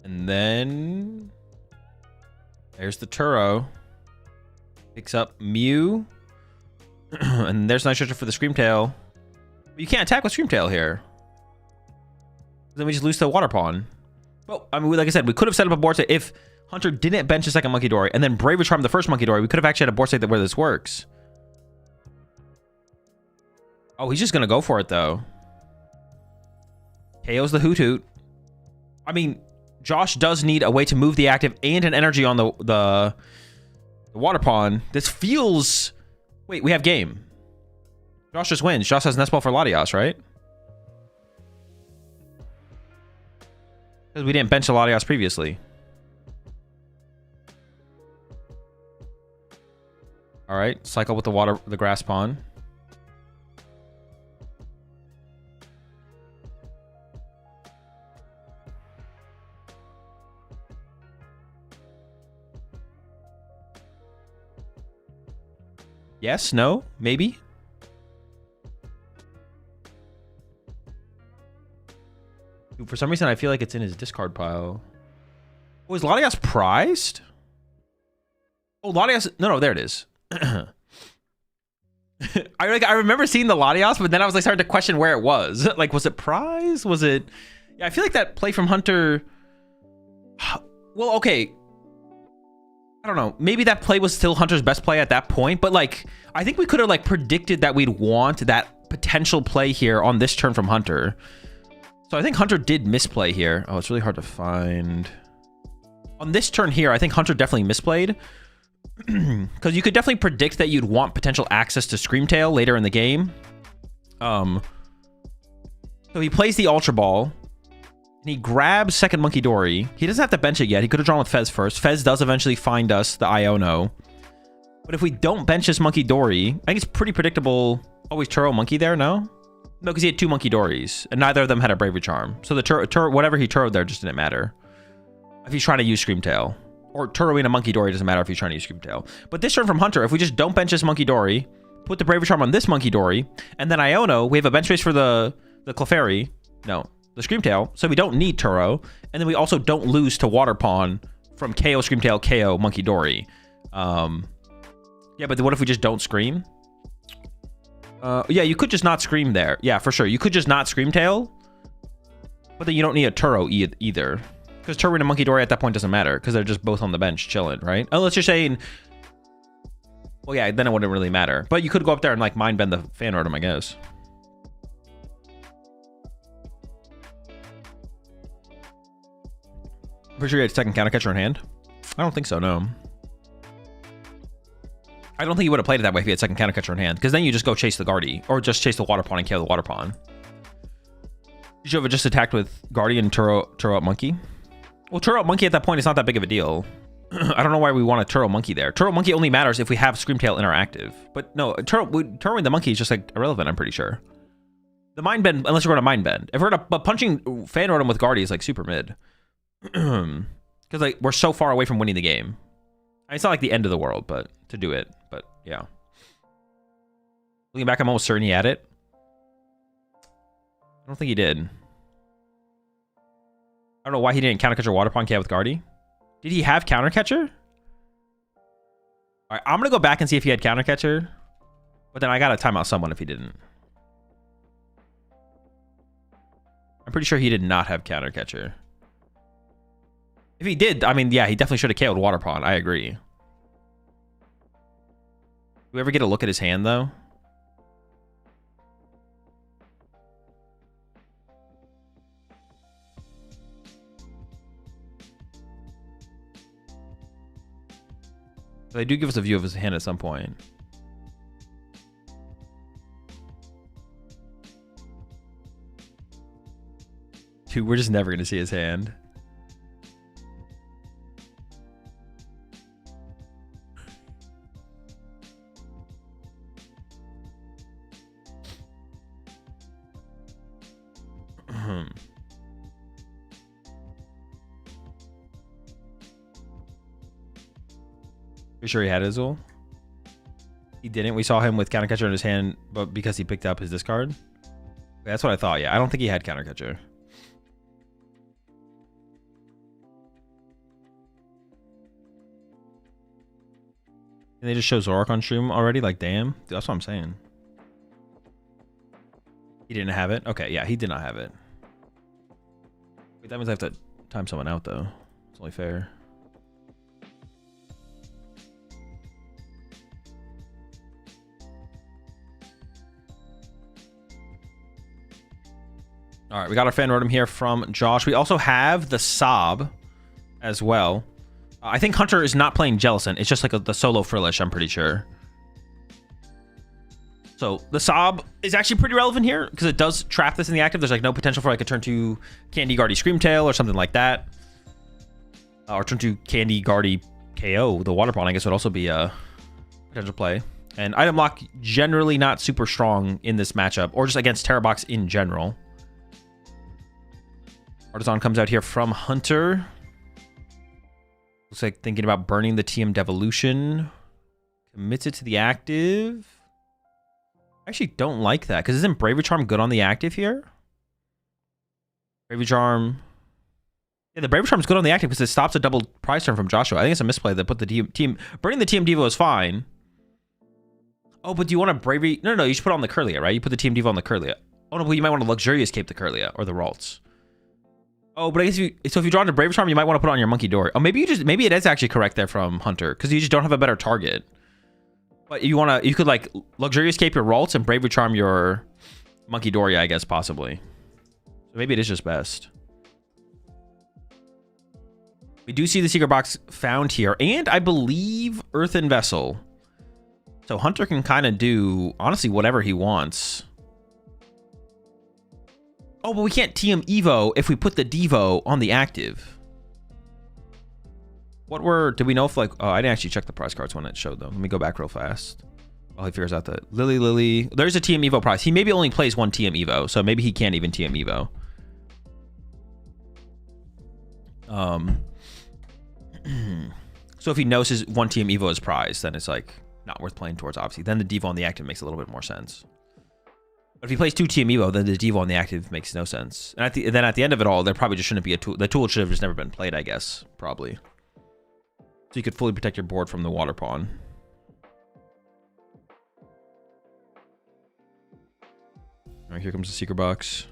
And then there's the Turo. Picks up Mew. And there's Night Stretcher for the Screamtail. But you can't attack with Screamtail here. Then we just lose to Water Pond. Well, I mean, like I said, we could have set up a board state if Hunter didn't bench the second Monkey Dory and then Bravery Charm the first Monkey Dory. We could have actually had a board state where this works. Oh, he's just gonna go for it though. KO's the Hoot Hoot. I mean, Josh does need a way to move the active and an energy on the water pond. This feels... Wait, we have game. Josh just wins. Josh has Nest Ball for Latias, right? Because we didn't bench a Latias previously. All right, cycle with the grass pond. Yes, no, maybe. Dude, for some reason, I feel like it's in his discard pile. Oh, is Latias prized? Oh, Latias. No, there it is. I remember seeing the Latias, but then I was like starting to question where it was. Like, was it prize? Was it? Yeah, I feel like that play from Hunter. Well, okay. I don't know. Maybe that play was still Hunter's best play at that point, but like, I think we could have like predicted that we'd want that potential play here on this turn from Hunter. So I think Hunter did misplay here. Oh, it's really hard to find. On this turn here, I think Hunter definitely misplayed. Because you could definitely predict that you'd want potential access to Screamtail later in the game. So he plays the Ultra Ball. And he grabs second Monkey Dory. He doesn't have to bench it yet. He could have drawn with Fez first. Fez does eventually find us the Iono. But if we don't bench this Monkey Dory, I think it's pretty predictable. Always Turo Monkey there, no? No, because he had two Monkey Dories. And neither of them had a Bravery Charm. So the whatever he Turoed there just didn't matter. If he's trying to use Screamtail. Or Turoing a Monkey Dory doesn't matter if he's trying to use Screamtail. But this turn from Hunter, if we just don't bench this Monkey Dory, put the Bravery Charm on this Monkey Dory, and then Iono, we have a bench space for the Clefairy. No, the Screamtail. So we don't need Turo. And then we also don't lose to Water Pawn from KO Screamtail, KO Monkey Dory. Yeah, but what if we just don't Scream? Yeah, you could just not Scream there. Yeah, for sure. You could just not Screamtail. But then you don't need a Turo either. Because Turoing and Monkey Dory at that point doesn't matter. Because they're just both on the bench chilling, right? Unless you're saying... Well, yeah, then it wouldn't really matter. But you could go up there and like mind bend the Fan Rotom, I guess. Pretty sure you had second Counter Catcher in hand? I don't think so, no. I don't think he would have played it that way if he had second Counter Catcher in hand. Because then you just go chase the Guardy. Or just chase the Water Pawn and kill the Water Pawn. You should have just attacked with Guardian and Turo up Monkey. Well, Turo up Monkey at that point is not that big of a deal. I don't know why we want a Turo Monkey there. Turo Monkey only matters if we have Screamtail in our active. But no, Turoing the Monkey is just like irrelevant, I'm pretty sure. The Mind Bend, unless we're going to Mind Bend. If we're going to... But punching Fan Rotom with Guardy is like super mid. Because like we're so far away from winning the game. I mean, it's not like the end of the world, but to do it. But yeah. Looking back, I'm almost certain he had it. I don't think he did. I don't know why he didn't Counter Catcher Water Pawn Cat with Guardy. Did he have Counter Catcher? All right, I'm going to go back and see if he had Counter Catcher. But then I got to time out someone if he didn't. I'm pretty sure he did not have Counter Catcher. If he did, I mean, yeah, he definitely should have KO'd Water Pawn. I agree. Do we ever get a look at his hand, though? They do give us a view of his hand at some point. Dude, we're just never going to see his hand. You sure he had Azul? He didn't. We saw him with Counter Catcher in his hand, but because he picked up his discard. That's what I thought. Yeah, I don't think he had Counter Catcher. And they just show Zoroark on stream already? Like, damn. Dude, that's what I'm saying. He didn't have it? Okay, yeah, he did not have it. Wait, that means I have to time someone out, though. It's only fair. All right, we got our fan rotom here from Josh. We also have the Sob as well. I think Hunter is not playing Jellicent. It's just like the solo Frillish, I'm pretty sure. So the Sob is actually pretty relevant here because it does trap this in the active. There's like no potential for like a turn 2 Candy Guardy Screamtail or something like that. Or turn 2 Candy Guardy KO. The Water Pawn, I guess, would also be a potential play. And item lock generally not super strong in this matchup or just against Terra Box in general. Artisan comes out here from Hunter. Looks like thinking about burning the TM Devolution. Commits it to the active. I actually don't like that because isn't Bravery Charm good on the active here? Bravery Charm. Yeah, the Bravery Charm's good on the active because it stops a double prize turn from Joshua. I think it's a misplay that put the team. Burning the TM Devo is fine. Oh, but do you want a Bravery? No, you should put on the Curlia, right? You put the TM Devo on the Curlia. Oh, no, but you might want to Luxurious Cape the Curlia or the Ralts. Oh, but I guess if you draw into Bravery Charm, you might want to put on your Monkey Dory. Oh, maybe it is actually correct there from Hunter because you just don't have a better target. But you could like Luxurious Cape your Ralts and Bravery Charm your Monkey Dory, I guess, possibly. So maybe it is just best. We do see the secret box found here, and I believe Earthen Vessel. So Hunter can kind of do, honestly, whatever he wants. Oh, but we can't TM Evo if we put the Devo on the active. Did we know if like, oh, I didn't actually check the prize cards when it showed them. Let me go back real fast. While he figures out that Lily. There's a TM Evo prize. He maybe only plays one TM Evo, so maybe he can't even TM Evo. So if he knows his one TM Evo is prize, then it's like not worth playing towards, obviously. Then the Devo on the active makes a little bit more sense. But if he plays 2 TM Evo, then the Devo on the active makes no sense. And then at the end of it all, there probably just shouldn't be a tool. The tool should have just never been played, I guess, probably. So you could fully protect your board from the Water Pawn. All right, here comes the secret box.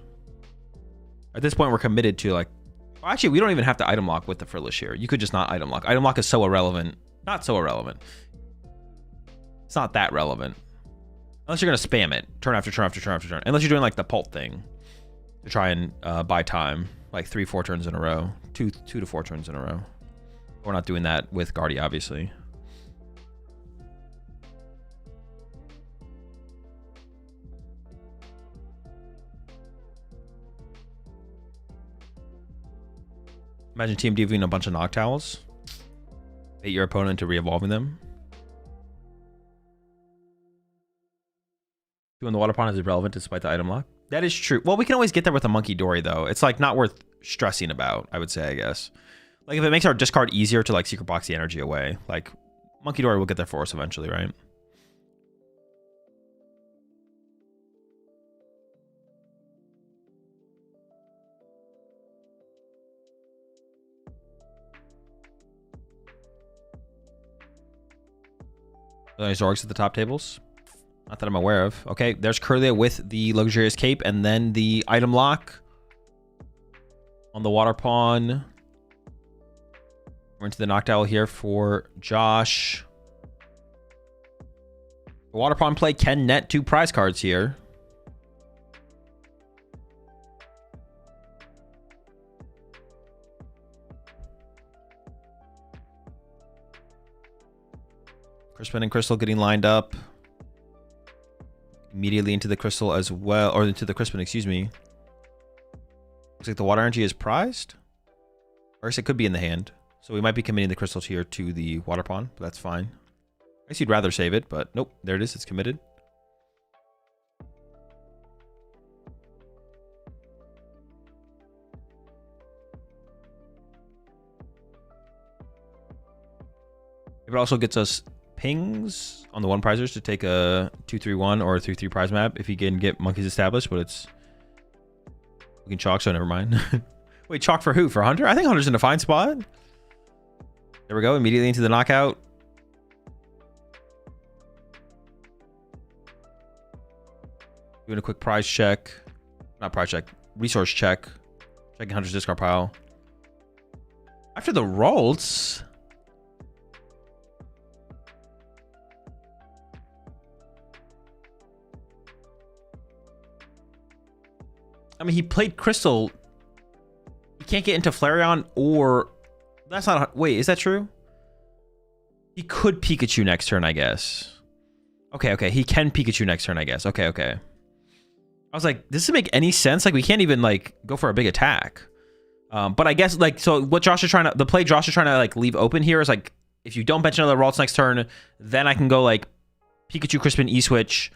At this point, we're committed to like... Well, actually, we don't even have to item lock with the Frillish here. You could just not item lock. Item lock is so irrelevant. Not so irrelevant. It's not that relevant. Unless you're going to spam it. Turn after turn after turn after turn. Unless you're doing like the Pult thing. To try and buy time. Like 3-4 turns in a row. 2 to 4 turns in a row. We're not doing that with Guardy, obviously. Imagine Team Devoing a bunch of Noctowls. Bait your opponent into re-evolving them. Doing the Water Pawn is irrelevant despite the item lock. That is true. Well, we can always get there with a Monkey Dory, though. It's like not worth stressing about, I would say, I guess. Like if it makes our discard easier to like secret box the energy away, like Monkey Dory will get there for us eventually, right? Any Zorgs at the top tables? Not that I'm aware of. Okay, there's Curlia with the Luxurious Cape and then the item lock on the Water Pawn. We're into the Noctowl here for Josh. The Water Pawn play can net 2 prize cards here. Crispin and Crystal getting lined up. Immediately into the Crystal as well, or into the Crispin, excuse me. Looks like the Water Energy is prized. Or I guess it could be in the hand. So we might be committing the Crystal here to the Water Pawn, but that's fine. I guess you'd rather save it, but nope. There it is. It's committed. It also gets us pings on the 1 prizers to take a 2-3-1 or a 3-3 prize map if you can get monkeys established, but it's looking chalk, so never mind. Wait, chalk for who? For Hunter? I think Hunter's in a fine spot. There we go. Immediately into the knockout. Doing a quick prize check. Not prize check. Resource check. Checking Hunter's discard pile. After the rolls... I mean, he played Crystal. He can't get into Flareon or... That's not... Wait, is that true? He could Pikachu next turn, I guess. Okay. He can Pikachu next turn, I guess. Okay. I was like, does this make any sense? Like, we can't even, like, go for a big attack. But I guess, like, so what Josh is trying to... The play Josh is trying to, like, leave open here is, like, if you don't bench another Ralts next turn, then I can go, like, Pikachu, Crispin, E-Switch,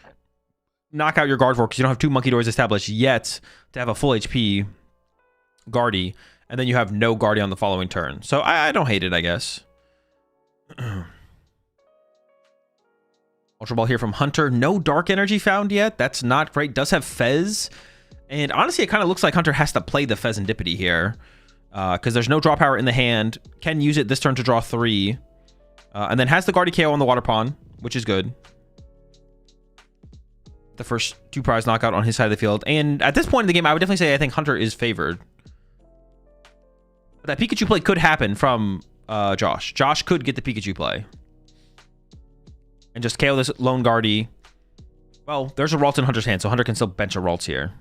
knock out your Gardevoir because you don't have 2 Monkey Doors established yet to have a full HP Guardy, and then you have no Guardy on the following turn. So I don't hate it, I guess. Ultra Ball here from Hunter. No Dark Energy found yet. That's not great. Does have Fez. And honestly, it kind of looks like Hunter has to play the Fezandipity here because there's no draw power in the hand. Can use it this turn to draw 3. And then has the Guardy KO on the Water Pond, which is good. The first 2 prize knockout on his side of the field. And at this point in the game, I would definitely say I think Hunter is favored. But that Pikachu play could happen from Josh. Josh could get the Pikachu play. And just KO this lone Guardy. Well, there's a Ralts in Hunter's hand, so Hunter can still bench a Ralts here.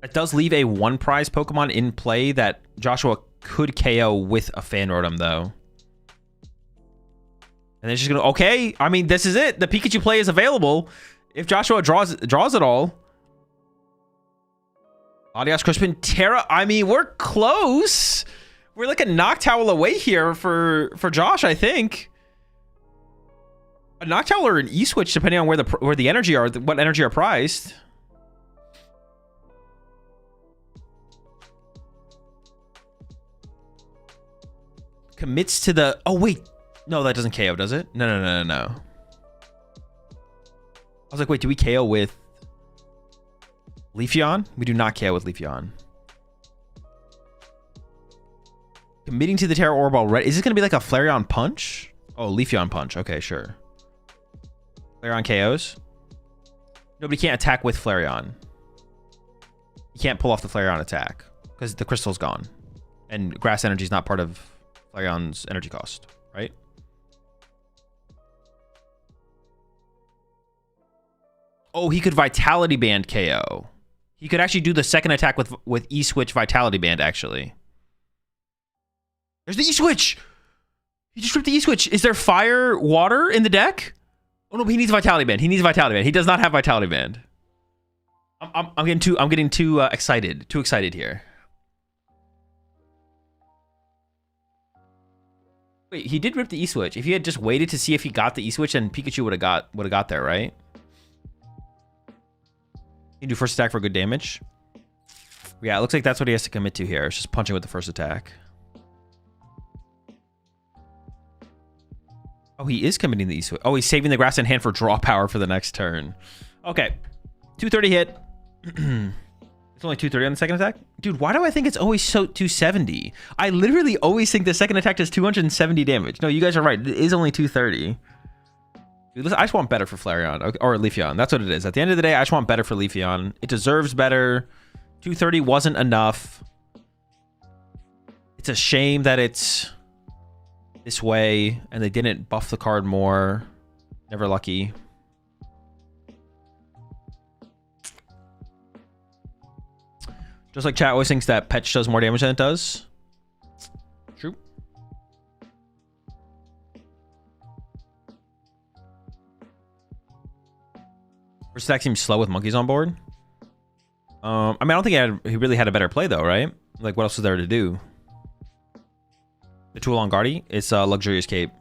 It does leave a 1 prize Pokemon in play that Joshua could KO with a Fan Rotom, though. And it's just gonna... Okay, I mean, this is it. The Pikachu play is available. If Joshua draws it all. Adios, Crispin, Terra. I mean, we're close. We're like a Noctowl away here for Josh, I think. A Noctowl or an E-Switch, depending on where the energy are, what energy are prized. Commits to the... Oh, wait. No, that doesn't KO, does it? No. I was like, wait, do we KO with Leafeon? We do not KO with Leafeon. Committing to the Terra Orb already. Is this going to be like a Flareon Punch? Oh, Leafeon Punch. Okay, sure. Flareon KOs. Nobody can't attack with Flareon. You can't pull off the Flareon attack because the crystal's gone. And Grass Energy is not part of Flareon's energy cost, right? Oh, he could Vitality Band KO. He could actually do the second attack with E-Switch Vitality Band, actually. There's the E-Switch! He just ripped the E-Switch. Is there Fire Water in the deck? Oh no, but he needs Vitality Band. He needs Vitality Band. He does not have Vitality Band. I'm getting too excited. Too excited here. Wait, he did rip the E-Switch. If he had just waited to see if he got the E-Switch, then Pikachu would have got there, right? You can do first attack for good damage. Yeah, it looks like that's what he has to commit to here. It's just punching with the first attack. Oh, he is committing the E-Switch. Oh, he's saving the Grass in hand for draw power for the next turn. Okay. 230 hit. It's only 230 on the second attack? Dude, why do I think it's always so 270? I literally always think the second attack does 270 damage. No, you guys are right. It is only 230. Dude, listen, I just want better for Flareon. Or Leafeon. That's what it is. At the end of the day, I just want better for Leafeon. It deserves better. 230 wasn't enough. It's a shame that it's this way and they didn't buff the card more. Never lucky. Just like chat always thinks that Petch does more damage than it does. True. First attack seems slow with monkeys on board. I mean, I don't think he really had a better play though, right? Like, what else was there to do? The Tool on Guardy? It's a Luxurious Cape.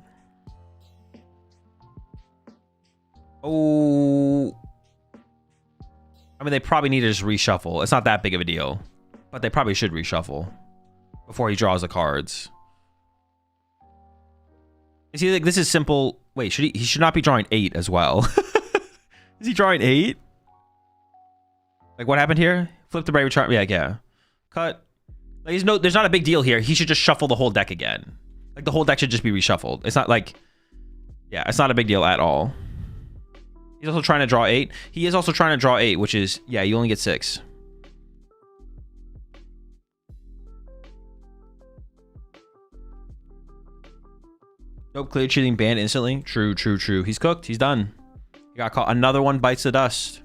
Oh... I mean, they probably need to just reshuffle. It's not that big of a deal. But they probably should reshuffle before he draws the cards. You see, like, this is simple. Wait, he should not be drawing 8 as well. Is he drawing 8? Like, what happened here? Flip the Brave Charm. Yeah. Cut. Like, there's not a big deal here. He should just shuffle the whole deck again. Like, the whole deck should just be reshuffled. It's not like... Yeah, it's not a big deal at all. He's also trying to draw 8. He is also trying to draw 8, which is... Yeah, you only get 6. Nope, clear cheating banned instantly. True. He's cooked. He's done. He got caught. Another one bites the dust.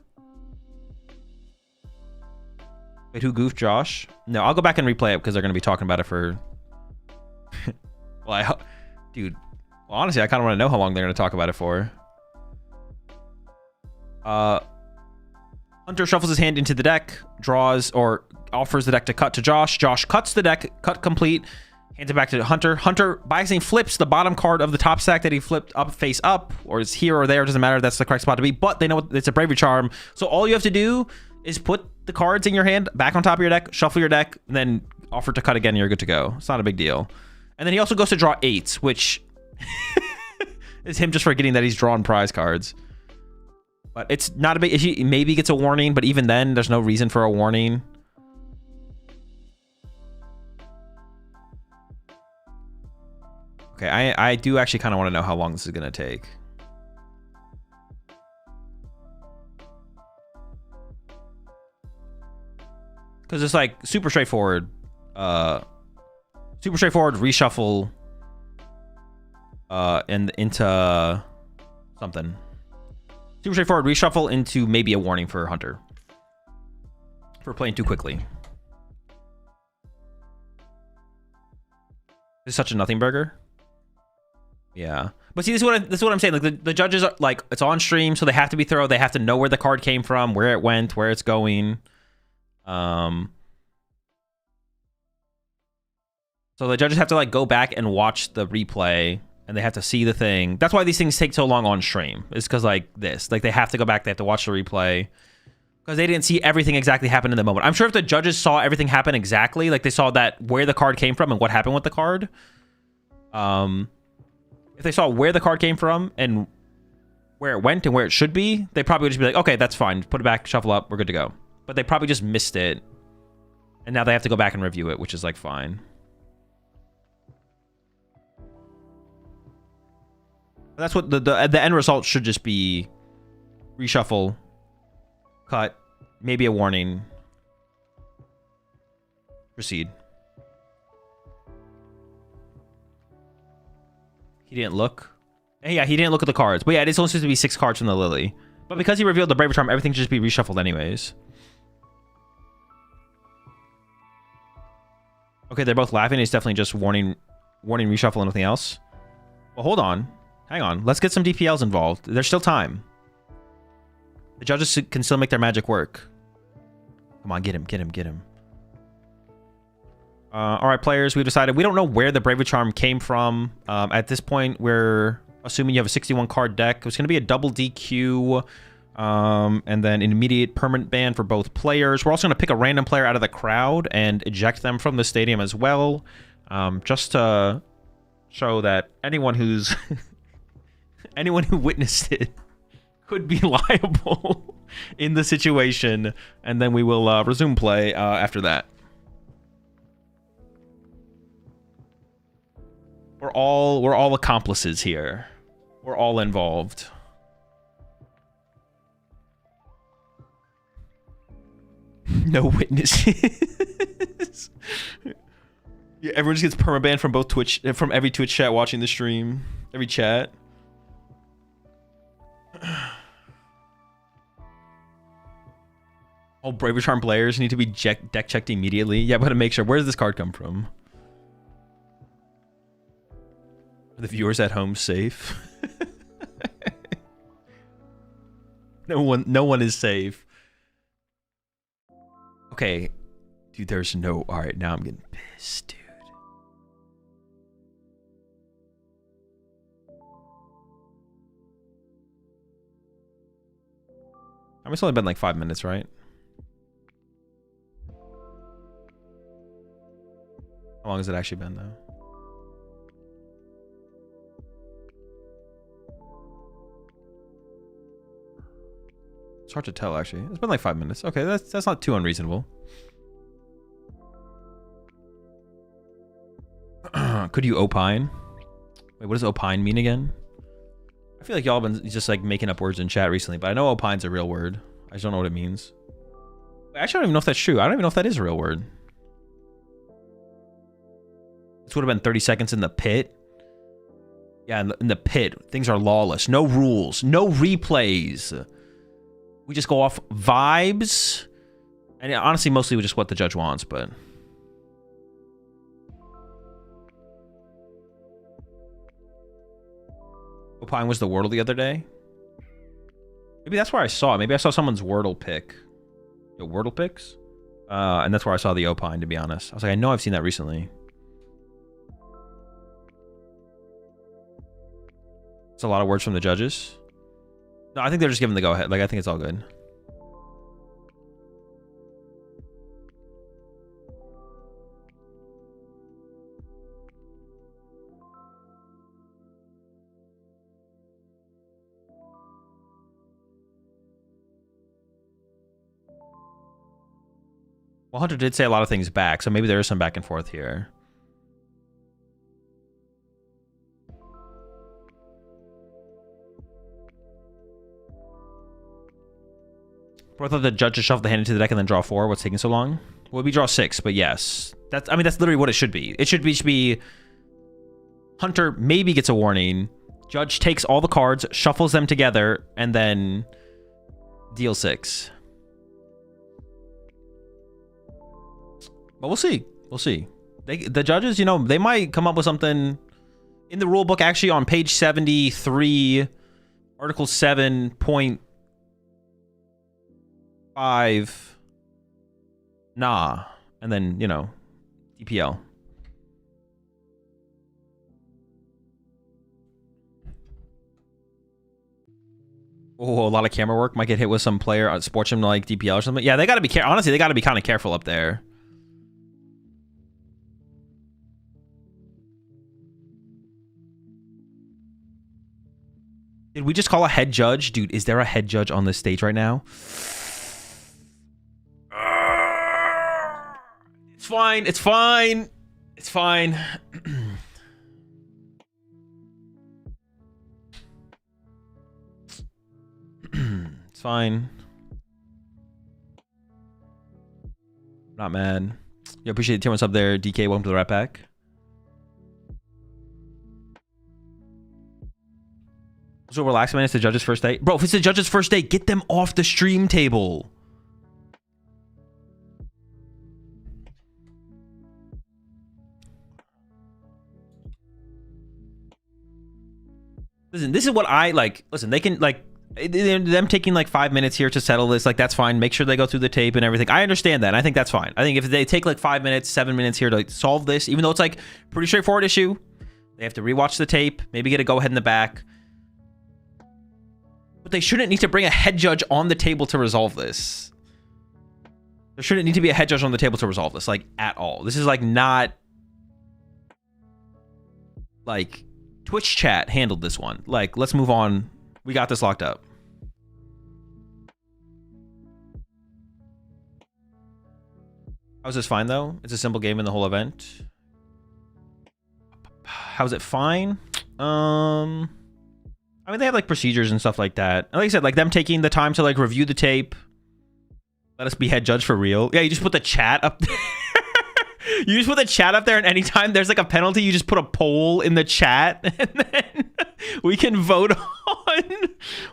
Wait, who goofed Josh? No, I'll go back and replay it because they're going to be talking about it for... well, dude, well, honestly, I kind of want to know how long they're going to talk about it for. Hunter shuffles his hand into the deck, draws or offers the deck to cut to Josh. Josh cuts the deck, cut complete, hands it back to Hunter. Hunter, by accident, flips the bottom card of the top stack that he flipped up face up, or is here or there, doesn't matter. That's the correct spot to be, but they know it's a Bravery Charm. So all you have to do is put the cards in your hand back on top of your deck, shuffle your deck, and then offer to cut again, and you're good to go. It's not a big deal. And then he also goes to draw 8s, which is him just forgetting that he's drawn prize cards. But it's not a big issue. Maybe he gets a warning, but even then, there's no reason for a warning. Okay, I do actually kind of want to know how long this is going to take. Because it's like super straightforward. Super straightforward reshuffle and into something. Super straightforward reshuffle into maybe a warning for Hunter for playing too quickly. This is such a nothing burger. Yeah, but see, this is what I'm saying. Like the judges are like, it's on stream, so they have to be thorough. They have to know where the card came from, where it went, where it's going. So the judges have to like go back and watch the replay, and they have to see the thing. That's why these things take so long on stream. It's because like this, like they have to go back, they have to watch the replay because they didn't see everything exactly happen in the moment. I'm sure if the judges saw everything happen exactly, like they saw that where the card came from and what happened with the card. If they saw where the card came from and where it went and where it should be, they probably would just be like, okay, that's fine. Put it back, shuffle up, we're good to go. But they probably just missed it. And now they have to go back and review it, which is like fine. That's what the end result should just be: reshuffle, cut, maybe a warning, proceed. He didn't look. Yeah, he didn't look at the cards. But yeah, it is only supposed to be 6 cards from the Lily. But because he revealed the Bravery Charm, everything should just be reshuffled anyways. Okay, they're both laughing. It's definitely just warning, reshuffle, and nothing else. Well, hold on. Hang on. Let's get some DPLs involved. There's still time. The judges can still make their magic work. Come on, get him, get him, get him. All right, players, we decided we don't know where the Bravery Charm came from. At this point, we're assuming you have a 61 card deck. It's going to be a double DQ and then an immediate permanent ban for both players. We're also going to pick a random player out of the crowd and eject them from the stadium as well, just to show that anyone who's anyone who witnessed it could be liable in the situation. And then we will resume play after that. We're all accomplices here. We're all involved. No witnesses. Yeah, everyone just gets permabanned from both Twitch, from every Twitch chat watching the stream, every chat. All Bravery Charm players need to be deck checked immediately. Yeah, but to make sure, where does this card come from? Are the viewers at home safe? No one is safe. Okay, dude, there's no. All right, now I'm getting pissed, dude. I mean, it's only been like 5 minutes, right? How long has it actually been, though? It's hard to tell, actually. It's been like 5 minutes. Okay, that's not too unreasonable. Could you opine? Wait, what does opine mean again? I feel like y'all been just like making up words in chat recently, but I know opine's a real word. I just don't know what it means. Actually, I don't even know if that's true. I don't even know if that is a real word. This would have been 30 seconds in the pit. Yeah, in the pit. Things are lawless. No rules. No replays. We just go off vibes And honestly, mostly just what the judge wants, but... Opine was the Wordle the other day? Maybe that's where I saw it. Maybe I saw someone's Wordle pick. Yo, Wordle picks? And that's where I saw the Opine, to be honest. I was like, I know I've seen that recently. It's a lot of words from the judges. No, I think they're just giving the go-ahead. Like, I think it's all good. Well, Hunter did say a lot of things back, so maybe there is some back and forth here. But I thought the judge just shuffled the hand into the deck and then draw 4. What's taking so long? Well, we draw 6, but yes. That's, I mean, that's literally what it should be. It should be Hunter maybe gets a warning. Judge takes all the cards, shuffles them together, and then deal 6. But we'll see. We'll see. The judges, you know, they might come up with something in the rule book. Actually, on page 73, Article 7.5, nah, and then, you know, DPL. Oh, a lot of camera work. Might get hit with some player on Sportsman like DPL or something. Yeah, they got to be careful. Honestly, they got to be kind of careful up there. Did we just call a head judge? Dude, is there a head judge on this stage right now? It's fine. It's fine. It's fine. It's fine. Not mad. You appreciate the tier 1 sub there. DK, welcome to the Rat Pack. So relax, man. It's the judge's first day. Bro, if it's the judge's first day, get them off the stream table. Listen, this is what I like. Listen, they can like them taking like 5 minutes here to settle this. Like, that's fine. Make sure they go through the tape and everything. I understand that. And I think that's fine. I think if they take like 5 minutes, 7 minutes here to like solve this, even though it's like pretty straightforward issue, they have to rewatch the tape, maybe get a go ahead in the back. But they shouldn't need to bring a head judge on the table to resolve this. There shouldn't need to be a head judge on the table to resolve this, like, at all. This is, like, not... Like, Twitch chat handled this one. Like, let's move on. We got this locked up. How's this fine, though? It's a simple game in the whole event. How's it fine? I mean, they have, like, procedures and stuff like that. And like I said, like, them taking the time to, like, review the tape. Let us be head judge for real. Yeah, you just put the chat up there. You just put the chat up there, and anytime there's, like, a penalty, you just put a poll in the chat, and then we can vote on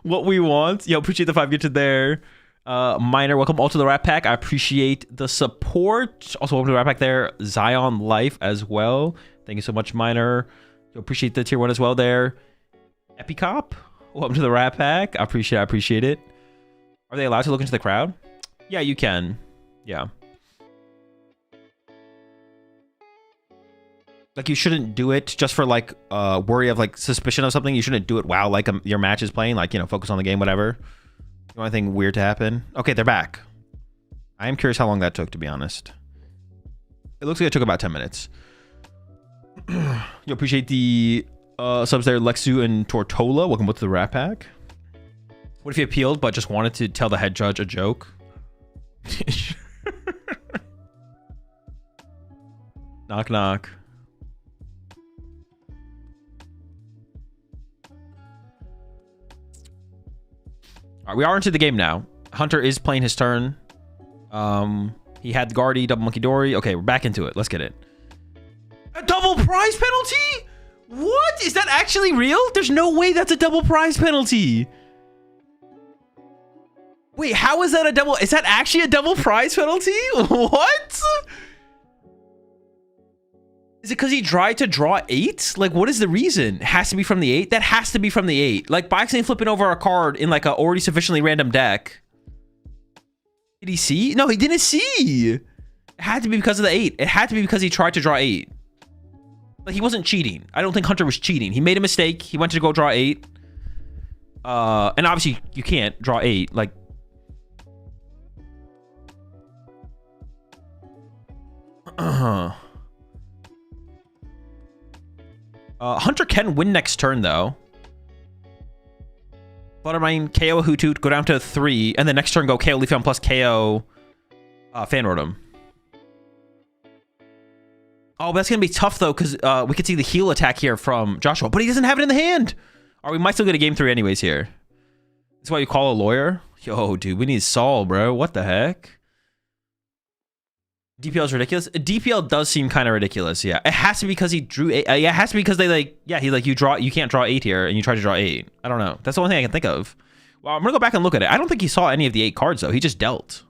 what we want. Yo, appreciate the 5 gifted there. Miner, welcome all to the Rat Pack. I appreciate the support. Also, welcome to the Rat Pack there. Zion Life as well. Thank you so much, Miner. Yo, appreciate the tier 1 as well there. Epicop, welcome to the Rat Pack. I appreciate it. Are they allowed to look into the crowd? Yeah, you can. Yeah. Like, you shouldn't do it just for, like, worry of, like, suspicion of something. You shouldn't do it while, like, your match is playing. Like, you know, focus on the game, whatever. You want anything weird to happen? Okay, they're back. I am curious how long that took, to be honest. It looks like it took about 10 minutes. You appreciate the... subs there, Lexu and Tortola. Welcome to the Rat Pack. What if you appealed but just wanted to tell the head judge a joke? Knock, knock. All right, we are into the game now. Hunter is playing his turn. He had the Guardy, double Monkey Dory. Okay, we're back into it. Let's get it. A double prize penalty? What? Is that actually real? There's no way that's a double prize penalty. Wait, how is that a double? Is that actually a double prize penalty? What? Is it because he tried to draw 8? Like, what is the reason? It has to be from the 8? That has to be from the 8. Like, by accidentally flipping over a card in like a already sufficiently random deck. Did he see? No, he didn't see. It had to be because of the 8. It had to be because he tried to draw 8. Like, he wasn't cheating. I don't think Hunter was cheating. He made a mistake. He went to go draw 8. And obviously, you can't draw 8. Like, Hunter can win next turn, though. Fluttermane, KO a Hoothoot, go down to 3, and then next turn go KO Leafeon plus KO Fanrotom. Oh, but that's going to be tough, though, because we could see the heal attack here from Joshua, but he doesn't have it in the hand. Or we might still get a game 3 anyways here. That's why you call a lawyer? Yo, dude, we need Saul, bro. What the heck? DPL is ridiculous. DPL does seem kind of ridiculous. Yeah, it has to be because he drew 8. Yeah, it has to be because they like. Yeah, he like you can't draw 8 here, and you try to draw 8. I don't know. That's the only thing I can think of. Well, I'm gonna go back and look at it. I don't think he saw any of the 8 cards though. He just dealt.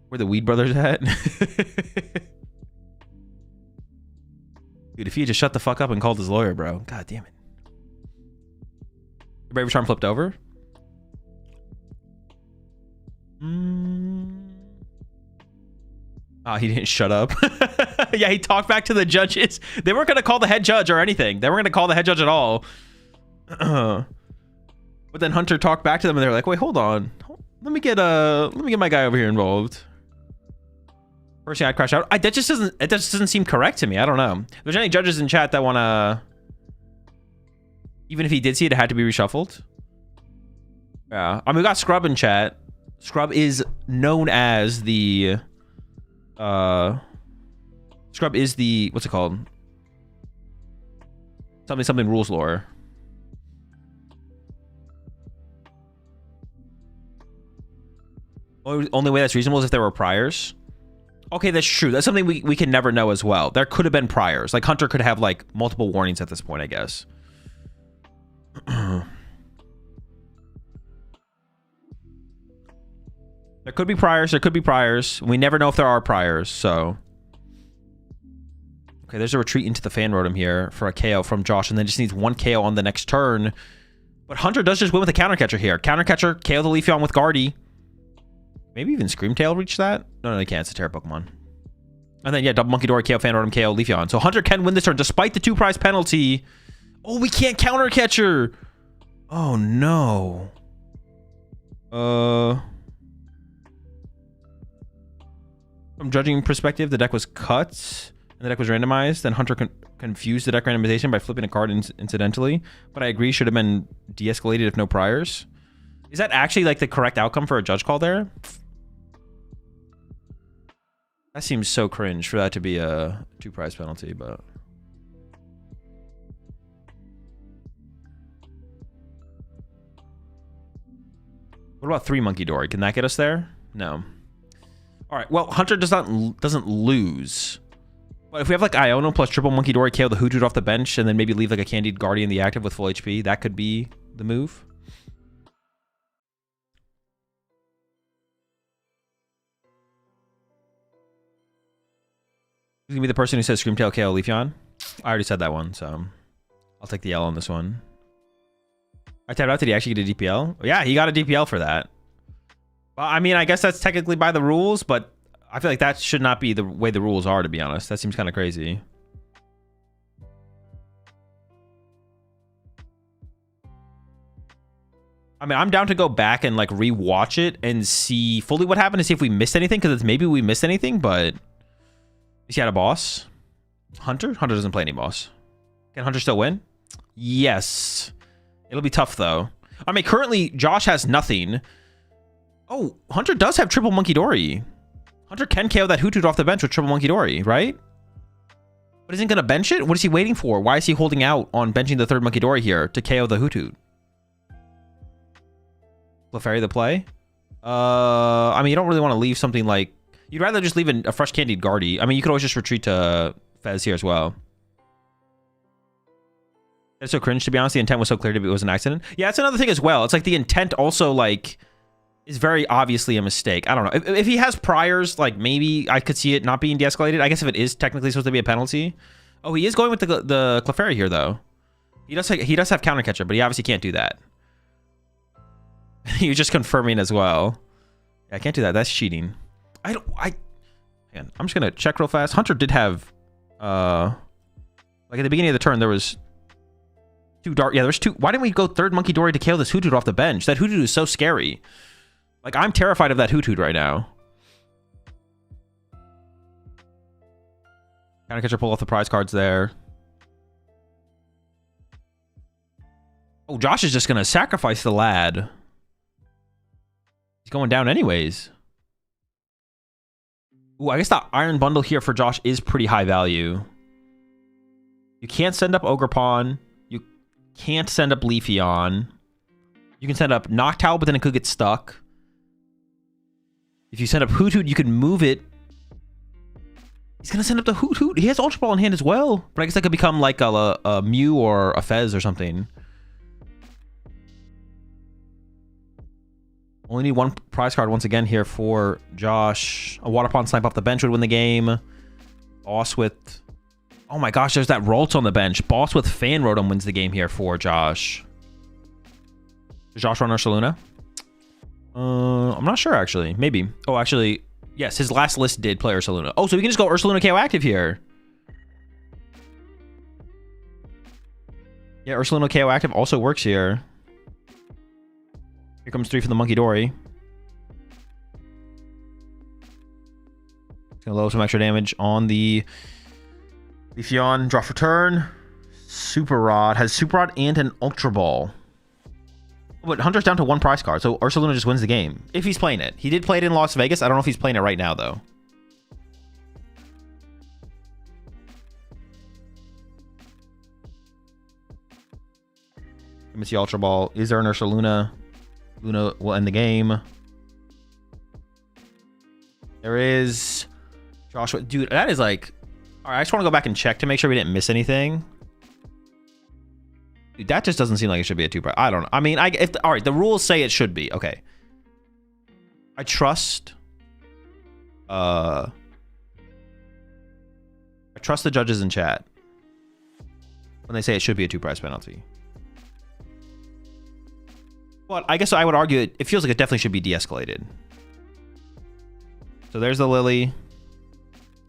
Where the Weed Brothers at? Dude, if he had just shut the fuck up and called his lawyer, bro. God damn it. Your Brave Charm flipped over. He didn't shut up. Yeah, he talked back to the judges. They weren't gonna call the head judge or anything. They weren't gonna call the head judge at all. But then Hunter talked back to them, and they were like, "Wait, hold on. Let me get my guy over here involved." First thing I'd crash out. That just doesn't seem correct to me. I don't know. If there's any judges in chat that wanna, even if he did see it, it had to be reshuffled. Yeah, I mean, we got Scrub in chat. Scrub is known as the Scrub is the, what's it called? Something rules lore. Only way that's reasonable is if there were priors. Okay, that's true. That's something we can never know as well. There could have been priors. Like Hunter could have like multiple warnings at this point, I guess. There could be priors. There could be priors. We never know if there are priors, so. Okay, there's a retreat into the Fanrotom here for a KO from Josh, and then just needs 1 KO on the next turn. But Hunter does just win with a counter catcher here. Counter catcher, KO the Leafeon with Guardy. Maybe even Screamtail reach that? No, they can't. It's a Terra Pokemon. And then, yeah, double Monkey Dory, KO Fanrotom, KO Leafeon. So Hunter can win this turn despite the 2 prize penalty. Oh, we can't counter catcher. Oh, no. From judging perspective, the deck was cut and the deck was randomized. Then Hunter confused the deck randomization by flipping a card incidentally. But I agree, should have been de-escalated if no priors. Is that actually like the correct outcome for a judge call there? That seems so cringe for that to be a 2 prize penalty, but. What about 3 Monkey Dory? Can that get us there? No. All right. Well, Hunter doesn't lose. But if we have like Iono plus triple Monkey Dory, KO the Hoothoot off the bench, and then maybe leave like a Candied Guardian the active with full HP, that could be the move. Who's gonna be the person who says Screamtail KO Leafeon? I already said that one, so I'll take the L on this one. I tapped out. Did he actually get a DPL? Yeah, he got a DPL for that. Well, I mean, I guess that's technically by the rules, but I feel like that should not be the way the rules are, to be honest. That seems kind of crazy. I mean, I'm down to go back and like rewatch it and see fully what happened to see if we missed anything, because it's maybe we missed anything, but is he had a boss? Hunter? Hunter doesn't play any boss. Can Hunter still win? Yes. It'll be tough though. I mean, currently Josh has nothing. Oh, Hunter does have triple Monkey Dory. Hunter can KO that Hoothoot off the bench with triple Monkey Dory, right? But isn't gonna bench it? What is he waiting for? Why is he holding out on benching the 3rd Monkey Dory here to KO the Hoothoot? Clefairy the play? I mean, you don't really want to leave something like... You'd rather just leave a fresh Candied Guardy. I mean, you could always just retreat to Fez here as well. It's so cringe, to be honest. The intent was so clear to be it was an accident. Yeah, that's another thing as well. It's like the intent also like is very obviously a mistake. I don't know. If he has priors, like maybe I could see it not being de-escalated. I guess if it is technically supposed to be a penalty. Oh, he is going with the Clefairy here though. He does have counter catcher, but he obviously can't do that. You're just confirming as well. Yeah, I can't do that. That's cheating. Man, I'm just gonna check real fast. Hunter did have like at the beginning of the turn there was 2 dark. Yeah, there's 2. Why didn't we go 3rd Monkey Dory to KO this Hoothoot off the bench? That Hoothoot is so scary. Like, I'm terrified of that Hoothoot right now. Counter catcher pull off the prize cards there. Oh, Josh is just gonna sacrifice the lad. He's going down anyways. Ooh, I guess the Iron Bundle here for Josh is pretty high value. You can't send up Ogre Pawn. You can't send up Leafeon. You can send up Noctowl, but then it could get stuck. If you send up Hoothoot, you can move it. He's going to send up the Hoothoot. He has Ultra Ball in hand as well. But I guess that could become like a Mew or a Fez or something. Only need 1 prize card once again here for Josh. A Water Pond Snipe off the bench would win the game. Boss with... Oh my gosh, there's that Ralts on the bench. Boss with Fan Rotom wins the game here for Josh. Does Josh run Ursaluna? I'm not sure, actually. Maybe. Oh, actually, yes, his last list did play Ursaluna. Oh, so we can just go Ursaluna KO active here. Yeah, Ursaluna KO active also works here. Here comes 3 for the Monkey Dory. It's going to load some extra damage on the Leafeon. Draw for turn. Super Rod. Has Super Rod and an Ultra Ball. But Hunter's down to 1 prize card, so Ursaluna just wins the game. If he's playing it. He did play it in Las Vegas. I don't know if he's playing it right now, though. Let me see Ultra Ball. Is there an Ursaluna? Luna will end the game. There is Joshua. Dude, that is like... Alright, I just want to go back and check to make sure we didn't miss anything. Dude, that just doesn't seem like it should be a 2 prize. I don't know. I mean, alright, the rules say it should be. Okay. I trust... I trust the judges in chat when they say it should be a 2 prize penalty. But I guess I would argue it feels like it definitely should be de-escalated. So there's the Lily.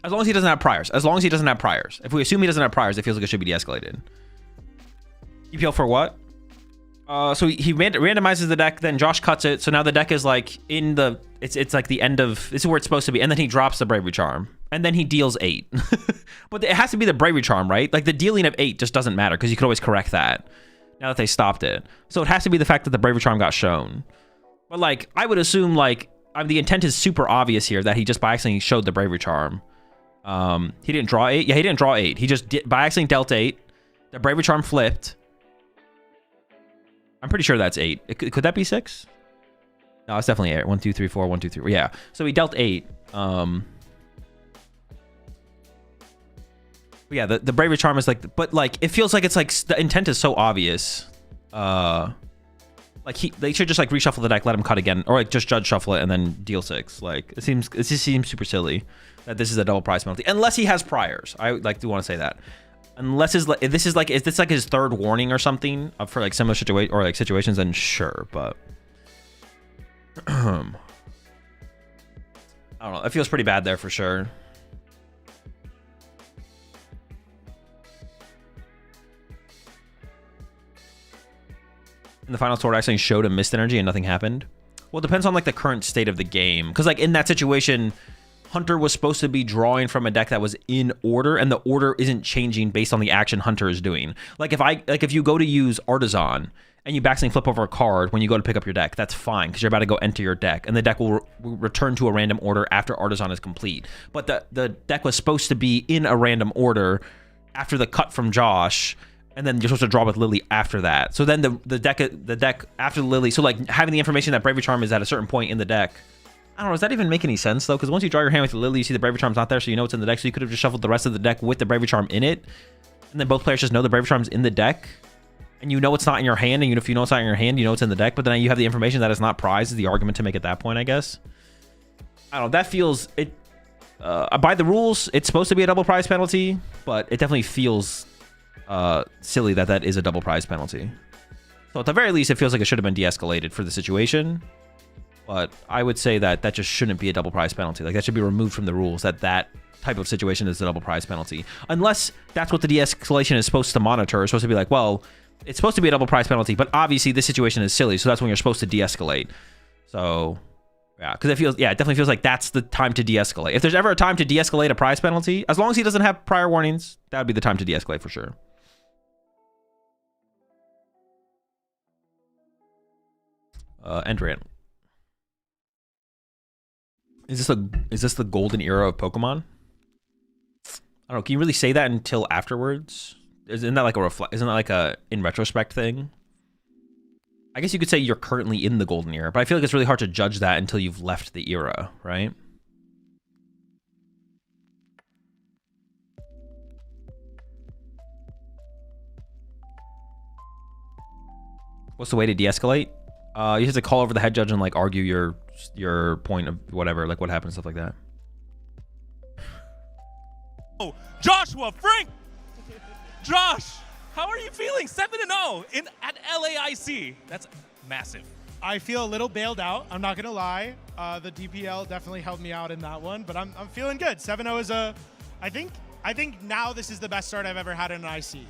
As long as he doesn't have priors. As long as he doesn't have priors. If we assume he doesn't have priors, it feels like it should be de-escalated. EPL for what? So he randomizes the deck, then Josh cuts it. So now the deck is like in the... It's like the end of... This is where it's supposed to be. And then he drops the Bravery Charm. And then he deals 8. But it has to be the Bravery Charm, right? Like the dealing of 8 just doesn't matter because you could always correct that. Now that they stopped it. So it has to be the fact that the Bravery Charm got shown. But like, I would assume like, the intent is super obvious here that he just by accident showed the Bravery Charm. He didn't draw 8. Yeah, he didn't draw 8. He just by accident dealt 8. The Bravery Charm flipped. I'm pretty sure that's 8. Could that be 6? No, it's definitely 8. 1, 2, 3, 4, 1, 2, 3. Yeah. So he dealt 8. Yeah, the Bravery Charm is like, but like it feels like it's like the intent is so obvious. Like they should just like reshuffle the deck, let him cut again, or like just judge shuffle it and then deal 6. Like it just seems super silly that this is a double prize penalty unless he has priors. I like do want to say that unless is this like his 3rd warning or something for like similar situations, then sure, but I don't know. It feels pretty bad there for sure. And the final sword actually showed a missed energy and nothing happened. Well, it depends on like the current state of the game. Because like in that situation, Hunter was supposed to be drawing from a deck that was in order, and the order isn't changing based on the action Hunter is doing. Like if you go to use Artisan and you backswing flip over a card when you go to pick up your deck, that's fine because you're about to go enter your deck, and the deck will return to a random order after Artisan is complete. But the deck was supposed to be in a random order after the cut from Josh. And then you're supposed to draw with Lily after that. So then the deck after the Lily. So like having the information that Bravery Charm is at a certain point in the deck. I don't know. Does that even make any sense though? Because once you draw your hand with the Lily, you see the Bravery Charm's not there, so you know it's in the deck. So you could have just shuffled the rest of the deck with the Bravery Charm in it, and then both players just know the Bravery Charm's in the deck. and you know it's not in your hand, and if you know it's not in your hand, you know it's in the deck, but then you have the information that it's not prized is the argument to make at that point, I guess. I don't know. That feels... by the rules, it's supposed to be a double prize penalty, but it definitely feels silly that is a double prize penalty. So at the very least, it feels like it should have been de-escalated for the situation. But I would say that just shouldn't be a double prize penalty. Like, that should be removed from the rules, that type of situation is a double prize penalty. Unless that's what the de-escalation is supposed to monitor. It's supposed to be like, well, it's supposed to be a double prize penalty, but obviously this situation is silly, so that's when you're supposed to de-escalate. So, yeah, because it definitely feels like that's the time to de-escalate. If there's ever a time to de-escalate a prize penalty, as long as he doesn't have prior warnings, that would be the time to de-escalate for sure. Endrant. Is this the golden era of Pokemon? I don't know. Can you really say that until afterwards? Isn't that like isn't that like a in retrospect thing? I guess you could say you're currently in the golden era, but I feel like it's really hard to judge that until you've left the era, right? What's the way to de-escalate? You have to call over the head judge and like argue your point of whatever, like what happened, stuff like that. Oh, Joshua Frank! Josh, how are you feeling? 7-0 at LAIC. That's massive. I feel a little bailed out. I'm not gonna lie. The DPL definitely helped me out in that one, but I'm feeling good. 7-0 is I think now this is the best start I've ever had in an IC.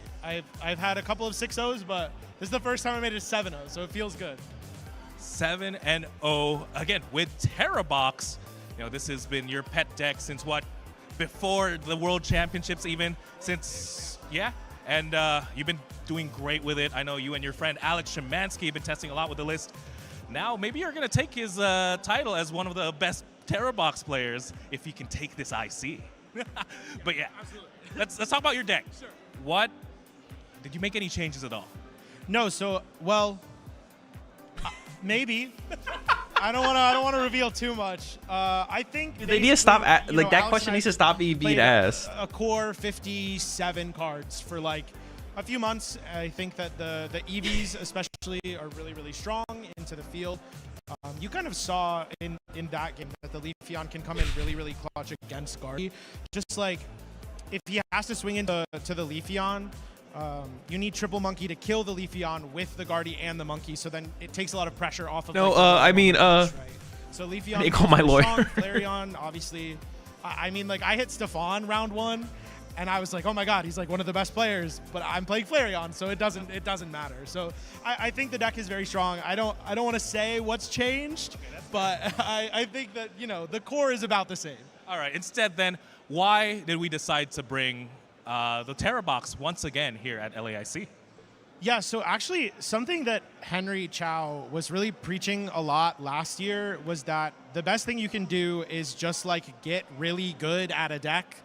I've had a couple of 6-0s, but this is the first time I made it 7-0, so it feels good. 7-0 again with TerraBox. You know, this has been your pet deck since what? Before the World Championships, even since, yeah. And you've been doing great with it. I know you and your friend Alex Szymanski have been testing a lot with the list. Now maybe you're gonna take his title as one of the best TerraBox players if he can take this IC. But yeah, absolutely. Let's talk about your deck. Sure. What did you make any changes at all? No, so well, maybe. I don't want to reveal too much. I think they need to stop like that question needs to stop being beat ass. A core 57 cards for like a few months. I think that the EVs especially are really strong into the field. You kind of saw in that game that the Leafeon can come in really clutch against Guardy. Just like if he has to swing into the Leafeon, you need Triple Monkey to kill the Leafeon with the Guardy and the Monkey, so then it takes a lot of pressure off of. No, like, I mean, right? So Leafeon. They call my lawyer. Flareon, obviously. I mean, like I hit Stefan round 1, and I was like, oh my god, he's like one of the best players. But I'm playing Flareon, so it doesn't matter. So I think the deck is very strong. I don't want to say what's changed, but I think that the core is about the same. All right. Instead, then, why did we decide to bring the TerraBox once again here at LAIC? Yeah, so actually something that Henry Chow was really preaching a lot last year was that the best thing you can do is just like get really good at a deck.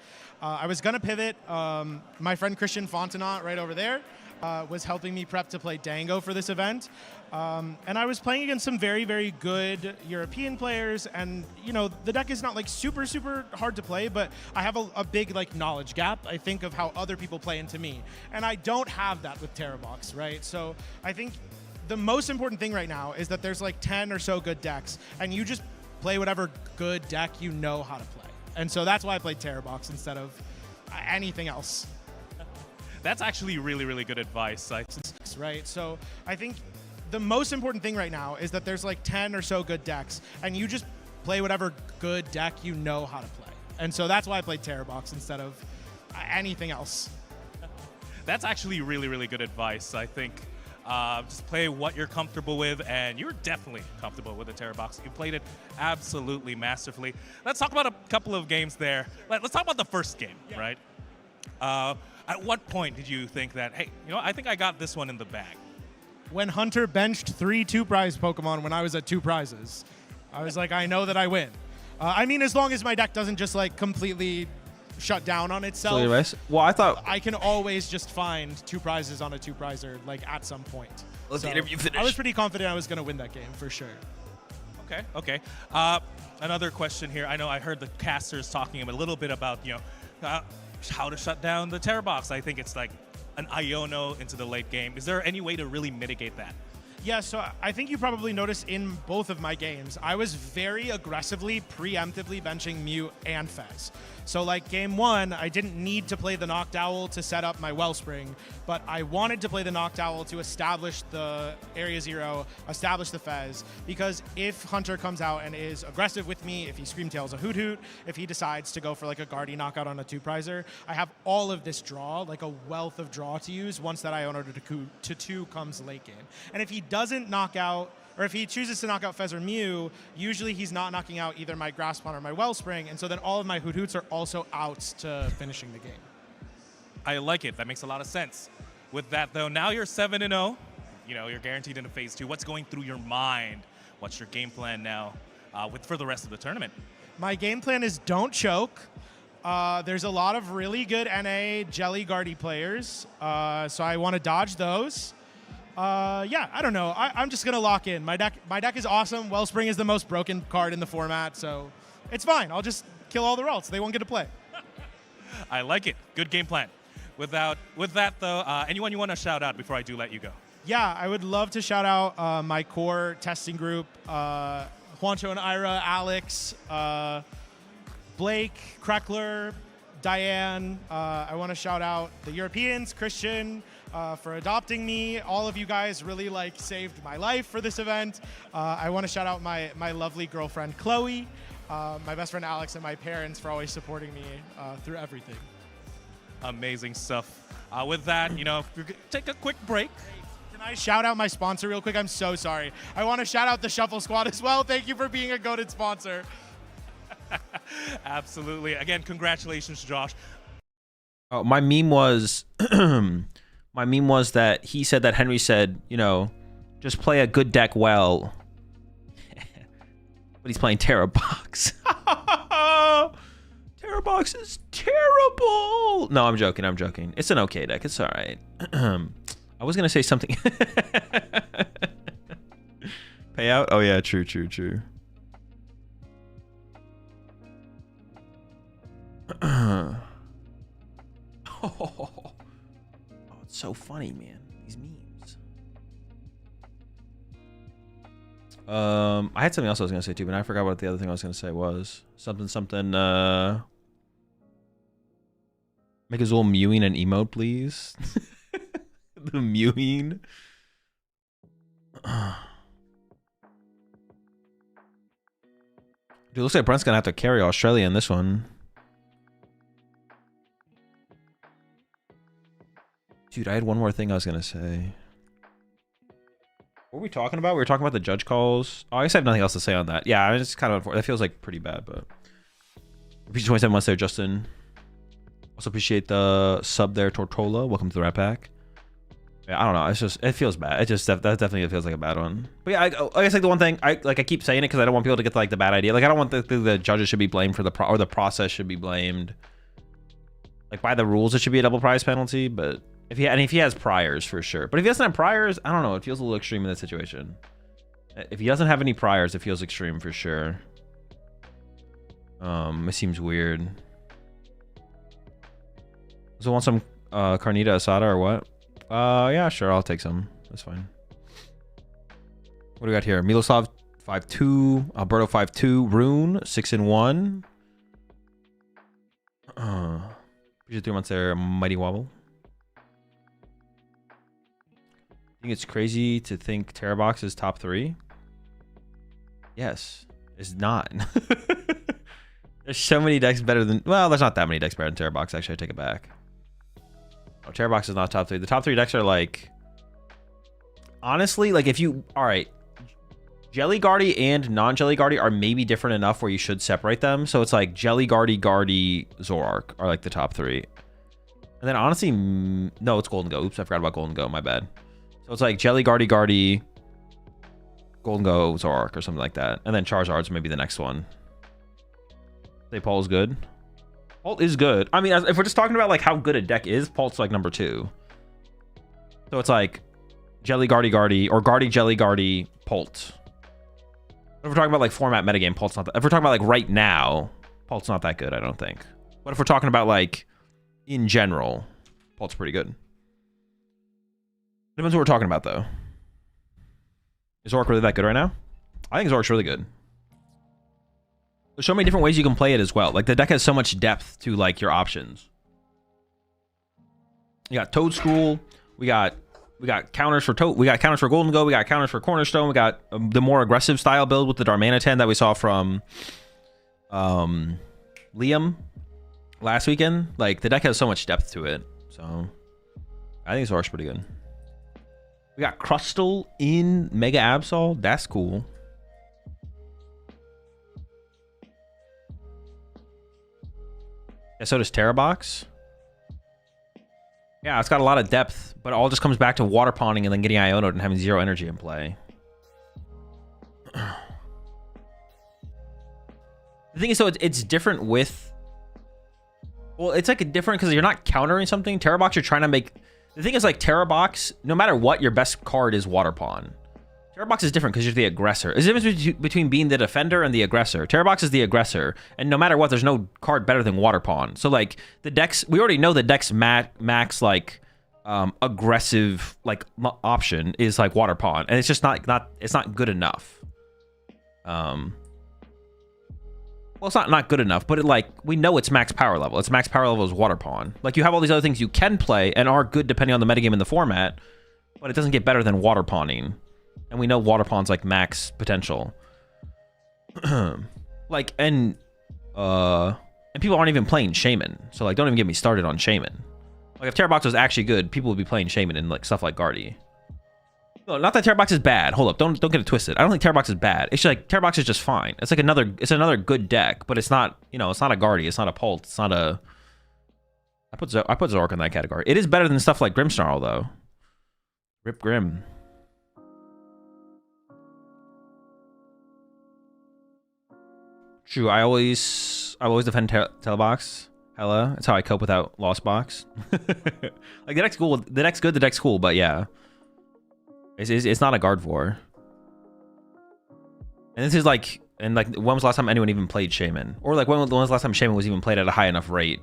I was gonna pivot. My friend Christian Fontenot right over there was helping me prep to play Dango for this event. And I was playing against some very good European players, and the deck is not like super hard to play, but I have a big like knowledge gap, I think, of how other people play into me, and I don't have that with TerraBox, right? So I think the most important thing right now is that there's like 10 or so good decks, and you just play whatever good deck you know how to play, and so that's why I played TerraBox instead of anything else. That's actually really good advice. Right, so I think the most important thing right now is that there's like 10 or so good decks, and you just play whatever good deck you know how to play. And so that's why I played TerraBox instead of anything else. That's actually really good advice, I think. Just play what you're comfortable with, and you're definitely comfortable with the TerraBox. You played it absolutely masterfully. Let's talk about a couple of games there. Let's talk about the first game, right? At what point did you think that, hey, I think I got this one in the bag? When Hunter benched 3 2-prize Pokemon when I was at 2 prizes. I was like, I know that I win. I mean, as long as my deck doesn't just like completely shut down on itself. Well, I thought I can always just find 2 prizes on a 2-prizer like at some point. Let the interview finish. I was pretty confident I was going to win that game for sure. Okay. Another question here. I know I heard the casters talking a little bit about how to shut down the TerraBox. I think it's like an Iono into the late game. Is there any way to really mitigate that? Yeah, so I think you probably noticed in both of my games, I was very aggressively, preemptively benching Mew and Fez. So like game 1, I didn't need to play the Noctowl to set up my Wellspring, but I wanted to play the Noctowl to establish the Area 0, establish the Fez, because if Hunter comes out and is aggressive with me, if he Screamtails a Hoot Hoot, if he decides to go for like a Guardy knockout on a 2-prizer, I have all of this draw, like a wealth of draw to use once that Iono to 2 comes late game. And if he doesn't knock out, or if he chooses to knock out Fez or Mew, usually he's not knocking out either my Graspon or my Wellspring, and so then all of my Hoot Hoots are also outs to finishing the game. I like it. That makes a lot of sense. With that, though, now you're 7-0. You know, you're guaranteed into phase 2. What's going through your mind? What's your game plan now for the rest of the tournament? My game plan is don't choke. There's a lot of really good NA Jelly Guardy players, so I want to dodge those. Yeah, I don't know. I'm just gonna lock in. My deck is awesome. Wellspring is the most broken card in the format, so it's fine. I'll just kill all the Ralts. They won't get to play. I like it. Good game plan. With that though, anyone you want to shout out before I do let you go? Yeah, I would love to shout out my core testing group, Juancho and Ira, Alex, Blake, Kreckler, Diane. I want to shout out the Europeans, Christian, for adopting me. All of you guys really like saved my life for this event. I want to shout out my lovely girlfriend, Chloe, my best friend, Alex, and my parents for always supporting me through everything. Amazing stuff. With that, you know, take a quick break. Can I shout out my sponsor real quick? I'm so sorry. I want to shout out the Shuffle Squad as well. Thank you for being a goated sponsor. Absolutely. Again, congratulations, Josh. Oh, my meme was my meme was that he said that Henry said, you know, just play a good deck well. But he's playing TerraBox. TerraBox is terrible. No, I'm joking. I'm joking. It's an okay deck. It's all right. I was going to say something. Payout? Oh, yeah. True, true, true. Oh, it's so funny, man. These memes. I had something else I was gonna say too, but I forgot what the other thing I was gonna say was. Something. Make Azul mewing an emote, please. The mewing. Dude, looks like Brent's gonna have to carry Australia in this one. Dude, I had one more thing I was gonna say. What were we talking about? We were talking about the judge calls. Oh, I guess I have nothing else to say on that. Yeah, I just kind of that feels like pretty bad, but appreciate 27 months there, Justin. Also appreciate the sub there, Tortola. Welcome to the Rat Pack. Yeah, I don't know. It's just it feels bad. It just that definitely feels like a bad one. But yeah, I guess like the one thing I keep saying it because I don't want people to get like the bad idea. Like I don't want the judges should be blamed for the process should be blamed. Like by the rules, it should be a double prize penalty, but. If he has priors for sure, but if he doesn't have priors, I don't know. It feels a little extreme in that situation. If he doesn't have any priors, it feels extreme for sure. It seems weird. Does it want some Carnita Asada or what? Yeah, sure. I'll take some. That's fine. What do we got here? Miloslav 5-2, Alberto 5-2, Rune 6-1. Appreciate 3 months there, Mighty Wobble. I think it's crazy to think TerraBox is top 3. Yes, it's not. There's so many decks better than. Well, there's not that many decks better than TerraBox. Actually, I take it back. Oh, TerraBox is not top 3. The top 3 decks are like. Honestly, like if you. All right. Jelly Guardy and non-Jelly Guardy are maybe different enough where you should separate them. So it's like Jelly Guardy, Zoroark are like the top 3. And then honestly, no, it's Golden Go. Oops, I forgot about Golden Go. My bad. So it's like Jelly Guardy, Golden Go, Zoroark, or something like that. And then Charizard's maybe the next one. Say Paul's good. Paul is good. I mean, if we're just talking about like how good a deck is, Paul's like number 2. So it's like Jelly Guardy, or Jelly Guardy, Pult. If we're talking about like format metagame, Pult's not that. If we're talking about like right now, Pult's not that good, I don't think. But if we're talking about like in general, Pult's pretty good. Depends what we're talking about, though. Is Orc really that good right now? I think Zork's really good. There's so many different ways you can play it as well. Like, the deck has so much depth to, like, your options. You got Toad School. We got counters for Toad. We got counters for Golden Go. We got counters for Cornerstone. We got the more aggressive style build with the Darmanitan that we saw from Liam last weekend. Like, the deck has so much depth to it. So, I think Zork's pretty good. We got Crustle in Mega Absol. That's cool. Yeah, so does Terrabox. Yeah, it's got a lot of depth, but it all just comes back to water pawning and then getting Ionoed and having 0 energy in play. The thing is, so it's different with... Well, it's like a different because you're not countering something. Terrabox, you're trying to make... The thing is, like, Terrabox, no matter what, your best card is Water Pawn. Terrabox is different because you're the aggressor. There's a difference between being the defender and the aggressor. Terrabox is the aggressor, and no matter what, there's no card better than Water Pawn. So, like, the decks... We already know the deck's max, like, aggressive, like, option is, like, Water Pawn. And it's just it's not good enough. Well, it's not good enough, but we know its max power level. Its max power level is Water Pawn. Like, you have all these other things you can play and are good depending on the metagame and the format, but it doesn't get better than Water Pawning. And we know Water Pawn's, like, max potential. Like, and people aren't even playing Shaman. So, like, don't even get me started on Shaman. Like, if Terrabox was actually good, people would be playing Shaman and, like, stuff like Guardy. No, not that Terrabox is bad. Hold up, don't get it twisted. I don't think Terrabox is bad. It's just like Terrabox is just fine. It's like another good deck, but it's not, it's not a Guardy, it's not a Pult, it's not a... I put Zork in that category. It is better than stuff like Grimmsnarl, though. Rip Grim. True, I always defend Telebox. Hella, that's how I cope without Lost Box. Like, the deck's cool, the deck's good, the deck's cool, but yeah. It's not a Gardevoir. And this is like, when was the last time anyone even played Shaman? Or like, when was the last time Shaman was even played at a high enough rate?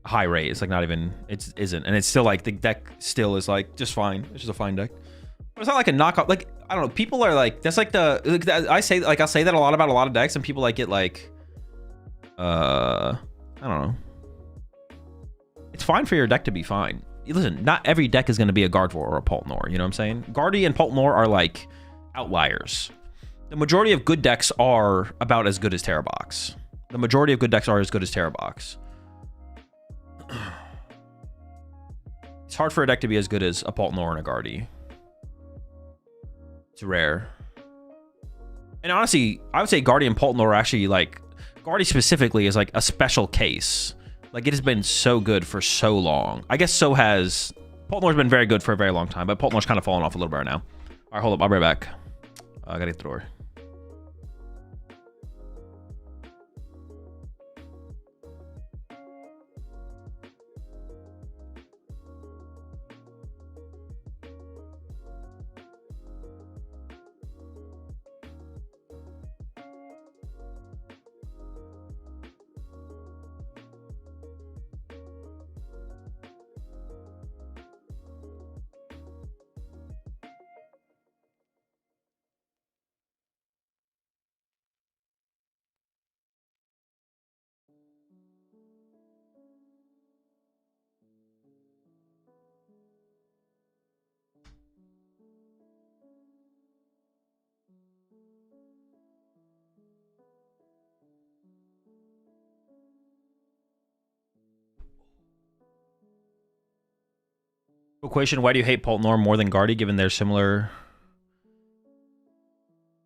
A high rate. It's like not even, it isn't. And it's still like, the deck still is like, just fine. It's just a fine deck. But it's not like a knockoff. Like, I don't know. People are like, that's like I'll say that a lot about a lot of decks, and people like get like, I don't know. It's fine for your deck to be fine. Listen, not every deck is going to be a Gardevoir or a Pultnor, you know what I'm saying? Guardy and Pultnor are like outliers. The majority of good decks are about as good as Terrabox. The majority of good decks are as good as Terrabox. It's hard for a deck to be as good as a Pultnor and a Guardy. It's rare. And honestly, I would say Guardy and Pultnor are actually like... Guardy specifically is like a special case. Like, it has been so good for so long. I guess so has... Pultnor's been very good for a very long time, but Pultnor's kind of fallen off a little bit right now. All right, hold up. I'll be right back. I gotta get the door. Question, why do you hate Pultnor more than Guardy, given they're similar?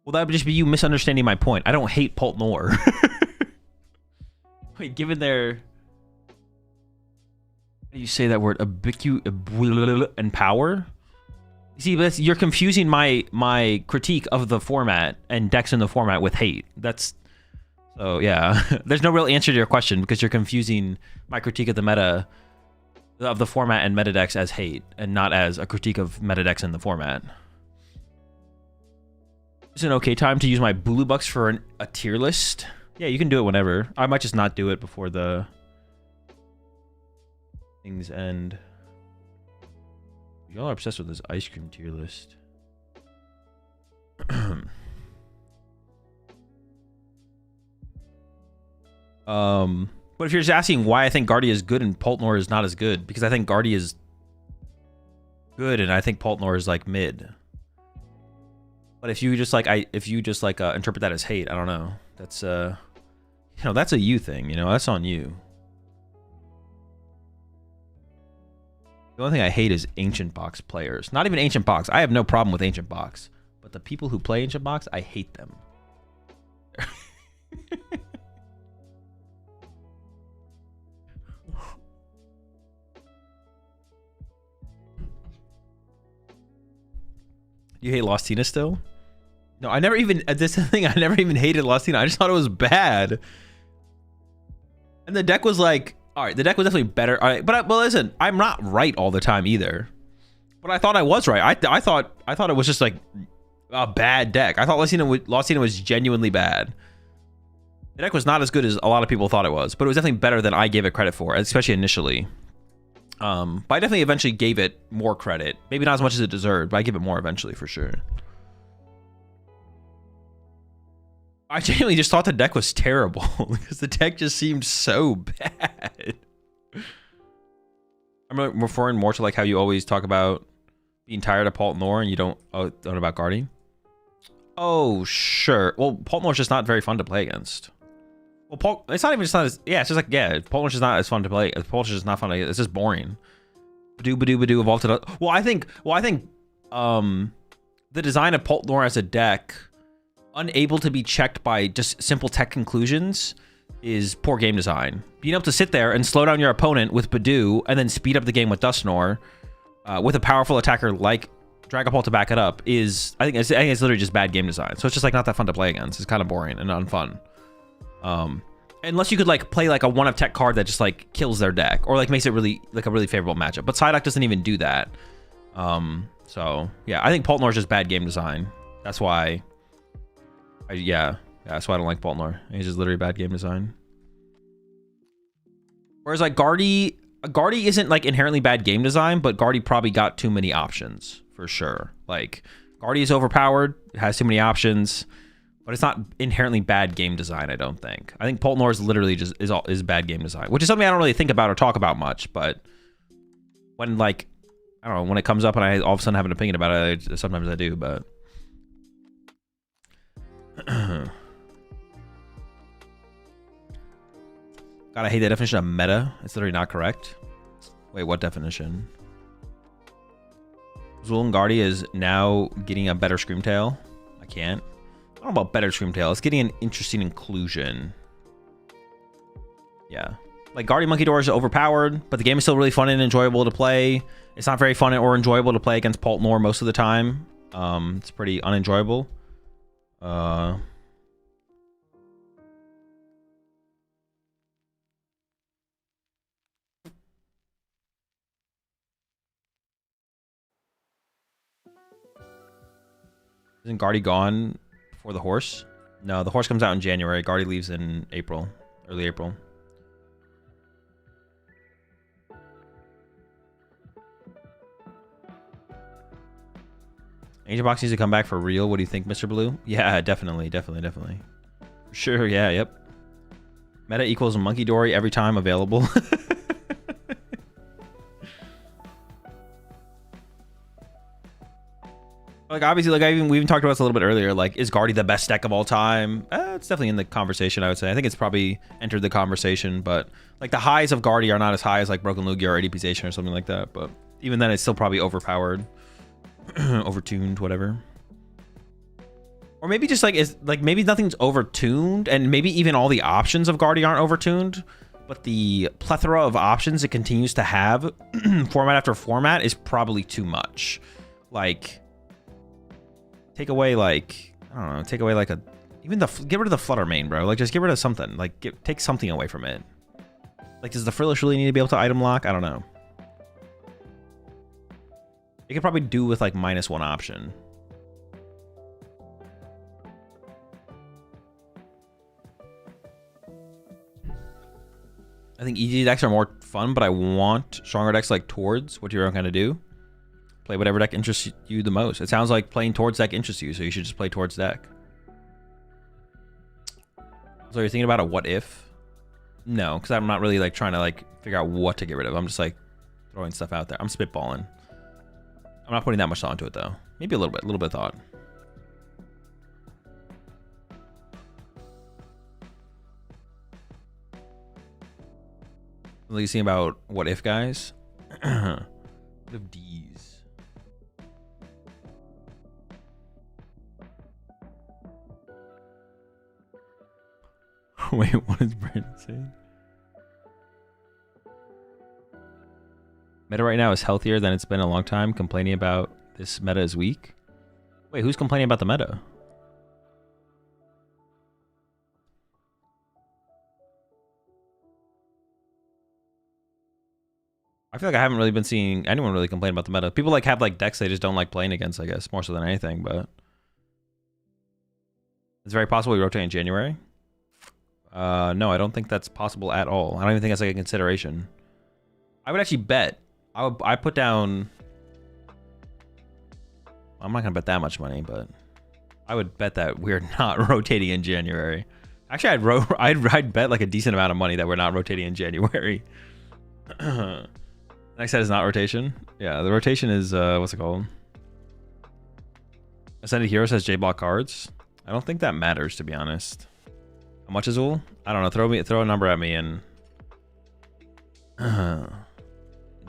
Well, that would just be you misunderstanding my point. I don't hate Pultnor. Wait, given their... How do you say that word? And power? See, but you're confusing my critique of the format and decks in the format with hate. That's... So, yeah. There's no real answer to your question because you're confusing my critique of the meta... of the format and meta decks as hate and not as a critique of meta decks in the format. Is it an okay time to use my Bulu Bucks for a tier list? Yeah, you can do it whenever. I might just not do it before the things end. Y'all are obsessed with this ice cream tier list. But if you're just asking why I think Guardy is good and Poltnor is not as good, because I think Guardy is good and I think Poltnor is like mid. But if you just like interpret that as hate, I don't know. That's you know, that's a you thing, you know, that's on you. The only thing I hate is Ancient Box players. Not even Ancient Box. I have no problem with Ancient Box. But the people who play Ancient Box, I hate them. You hate Lostina still? No, I never even, this is the thing, I never even hated Lostina. I just thought it was bad. And the deck was like, all right, the deck was definitely better. All right, but listen, I'm not right all the time either. But I thought I was right. I thought it was just like a bad deck. I thought Lostina was genuinely bad. The deck was not as good as a lot of people thought it was, but it was definitely better than I gave it credit for, especially initially. But I definitely eventually gave it more credit. Maybe not as much as it deserved, but I give it more eventually for sure. I genuinely just thought the deck was terrible because the deck just seemed so bad. I'm referring more to like how you always talk about being tired of Poltnor and you don't about Guardy. Oh, sure. Well, Poltnor's just not very fun to play against. Well, it's not even just not as, yeah, it's just like, yeah, Poltnor's just not as fun to play. Poltnor's just not fun to, it's just boring. Badoo, evolved to, well, I think, the design of Poltnor as a deck, unable to be checked by just simple tech conclusions, is poor game design. Being able to sit there and slow down your opponent with Badoo and then speed up the game with Dusknoir, with a powerful attacker like Dragapult to back it up, is, I think it's literally just bad game design. So it's just like not that fun to play against. It's kind of boring and unfun. Unless you could like play like a one of tech card that just like kills their deck or like makes it really like a really favorable matchup. But Psyduck doesn't even do that. So yeah, I think Poltnor is just bad game design. That's why. That's why I don't like Poltnor. He's just literally bad game design. Whereas like Guardy isn't like inherently bad game design, but Guardy probably got too many options for sure. Like Guardy is overpowered, it has too many options, but it's not inherently bad game design. I don't think. I think Poltnor is literally just is bad game design, which is something I don't really think about or talk about much. But when like I don't know, when it comes up and I all of a sudden have an opinion about it, sometimes I do. But God, I hate the definition of meta. It's literally not correct. Wait, what definition? Azul and Guardy is now getting a better Screamtail. I can't. I don't know about better Screamtail. It's getting an interesting inclusion. Yeah. Like Guardy Monkey Door is overpowered, but the game is still really fun and enjoyable to play. It's not very fun or enjoyable to play against Poltnor most of the time. It's pretty unenjoyable. Isn't Guardy gone before the horse? No, the horse comes out in January. Guardy leaves in April, early April. Ancient Box needs to come back for real. What do you think, Mr. Blue? Yeah, definitely. Sure, yeah, yep. Meta equals Monkey Dory every time available. Like obviously, like we even talked about this a little bit earlier. Like, is Guardy the best deck of all time? It's definitely in the conversation. I would say. I think it's probably entered the conversation, but like the highs of Guardy are not as high as like Broken Lugia or ADPization or something like that. But even then, it's still probably overpowered, overtuned, whatever. Or maybe just like maybe nothing's overtuned, and maybe even all the options of Guardy aren't overtuned, but the plethora of options it continues to have, format after format, is probably too much. Like. Take away like, I don't know, take away like get rid of the Flutter Mane, bro. Like just get rid of something. Like take something away from it. Like does the Frillish really need to be able to item lock? I don't know. You could probably do with like -1 option. I think EG decks are more fun, but I want stronger decks like Towards. What do you kind of do? Play whatever deck interests you the most. It sounds like playing towards deck interests you, so you should just play towards deck. So you're thinking about a what if? No, because I'm not really like trying to like figure out what to get rid of. I'm just like throwing stuff out there. I'm spitballing. I'm not putting that much thought into it though. Maybe a little bit of thought. What are you seeing about what if, guys? What if D's? Wait, what is Brandon saying? Meta right now is healthier than it's been a long time. Complaining about this meta is weak. Wait, who's complaining about the meta? I feel like I haven't really been seeing anyone really complain about the meta. People like have like decks they just don't like playing against, I guess, more so than anything, but it's very possible we rotate in January. No, I don't think that's possible at all. I don't even think that's like a consideration. I would actually bet. I put down. I'm not gonna bet that much money, but I would bet that we're not rotating in January. Actually, I'd bet like a decent amount of money that we're not rotating in January. Next set is not rotation. Yeah, the rotation is what's it called? Ascended Hero says J-block cards. I don't think that matters, to be honest. How much is Azul? I don't know. Throw a number at me and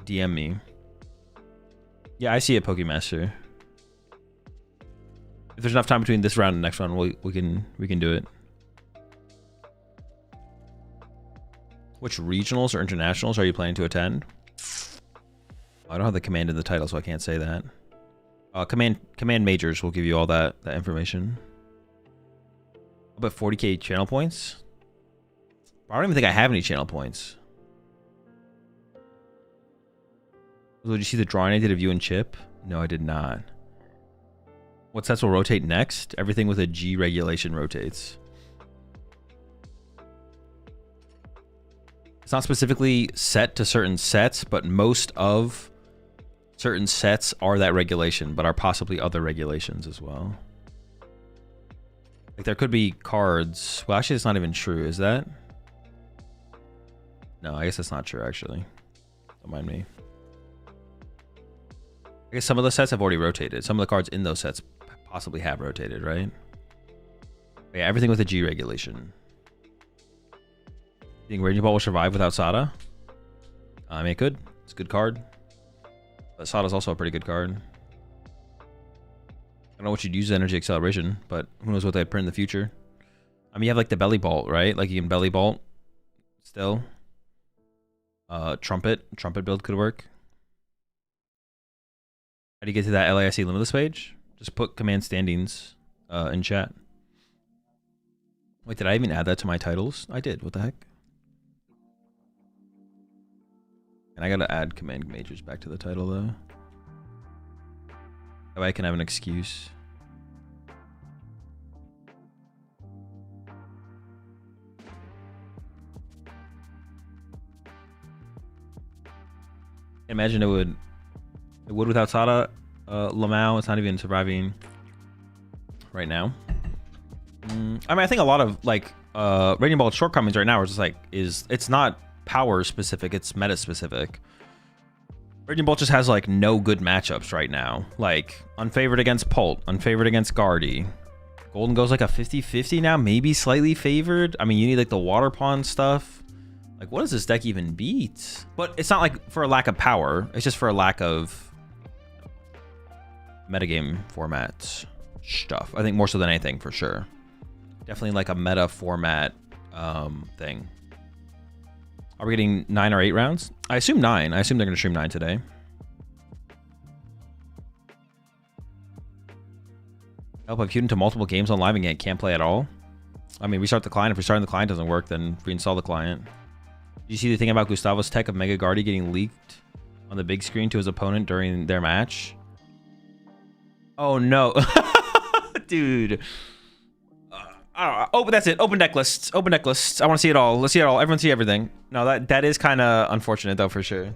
DM me. Yeah, I see it, Pokemaster. If there's enough time between this round and the next one, we can do it. Which regionals or internationals are you planning to attend? I don't have the command in the title, so I can't say that. Command majors will give you all that information. About 40k channel points? I don't even think I have any channel points. Did you see the drawing I did of you and Chip? No, I did not. What sets will rotate next? Everything with a G regulation rotates. It's not specifically set to certain sets, but most of certain sets are that regulation, but are possibly other regulations as well. Like there could be cards. Well, actually, it's not even true. Is that? No, I guess that's not true, actually. Don't mind me. I guess some of the sets have already rotated. Some of the cards in those sets possibly have rotated, right? But yeah, everything with a G regulation. You think Raging Ball will survive without Sada? I mean, it could. It's a good card. But Sada's also a pretty good card. I don't know what you'd use Energy Acceleration, but who knows what they'd print in the future. I mean, you have like the Belly Bolt, right? Like you can Belly Bolt still. Trumpet build could work. How do you get to that LAIC Limitless page? Just put command standings in chat. Wait, did I even add that to my titles? I did. What the heck? And I gotta add command majors back to the title though. That way I can have an excuse. Imagine it would without Sada. Lamau, it's not even surviving right now. I mean, I think a lot of like Raging Ball's shortcomings right now are just like it's not power specific, it's meta specific. Raging Ball just has like no good matchups right now. Like unfavored against Pult, unfavored against Guardy. Golden goes like a 50-50 now, maybe slightly favored. I mean, you need like the water pawn stuff. Like, what does this deck even beat? But it's not like for a lack of power. It's just for a lack of metagame format stuff. I think more so than anything, for sure. Definitely like a meta format thing. Are we getting 9 or 8 rounds? I assume 9. I assume they're going to stream 9 today. Help, I've queued into multiple games on live and can't play at all. I mean, restart the client. If restarting the client doesn't work, then reinstall the client. Did you see the thing about Gustavo's tech of Mega Guardy getting leaked on the big screen to his opponent during their match? Oh, no. Dude. Oh, but that's it. Open deck lists. Open deck lists. I want to see it all. Let's see it all. Everyone see everything. No, that is kind of unfortunate, though, for sure.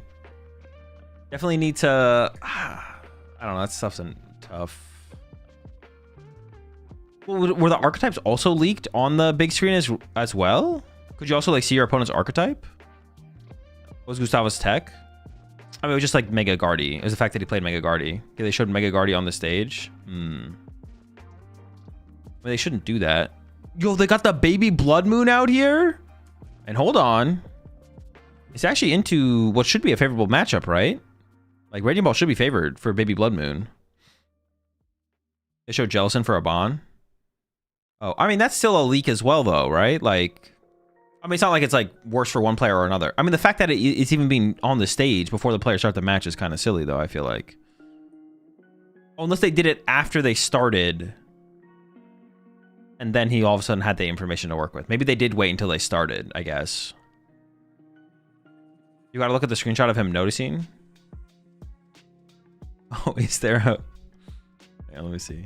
Definitely need to... I I don't know. That stuff's tough. Well, were the archetypes also leaked on the big screen as well? Could you also like see your opponent's archetype? What was Gustavo's tech? I mean, it was just like Mega Guardy. It was the fact that he played Mega Guardy. Okay, they showed Mega Guardy on the stage. I mean, they shouldn't do that. Yo, they got the baby Blood Moon out here? And hold on. It's actually into what should be a favorable matchup, right? Like, Radiant Ball should be favored for baby Blood Moon. They showed Jellicent for a Bon. Oh, I mean, that's still a leak as well, though, right? Like, I mean, it's not like it's, like, worse for one player or another. I mean, the fact that it's even being on the stage before the players start the match is kind of silly, though, I feel like. Oh, unless they did it after they started. And then he all of a sudden had the information to work with. Maybe they did wait until they started, I guess. You gotta look at the screenshot of him noticing. Oh, is there a... Yeah, let me see.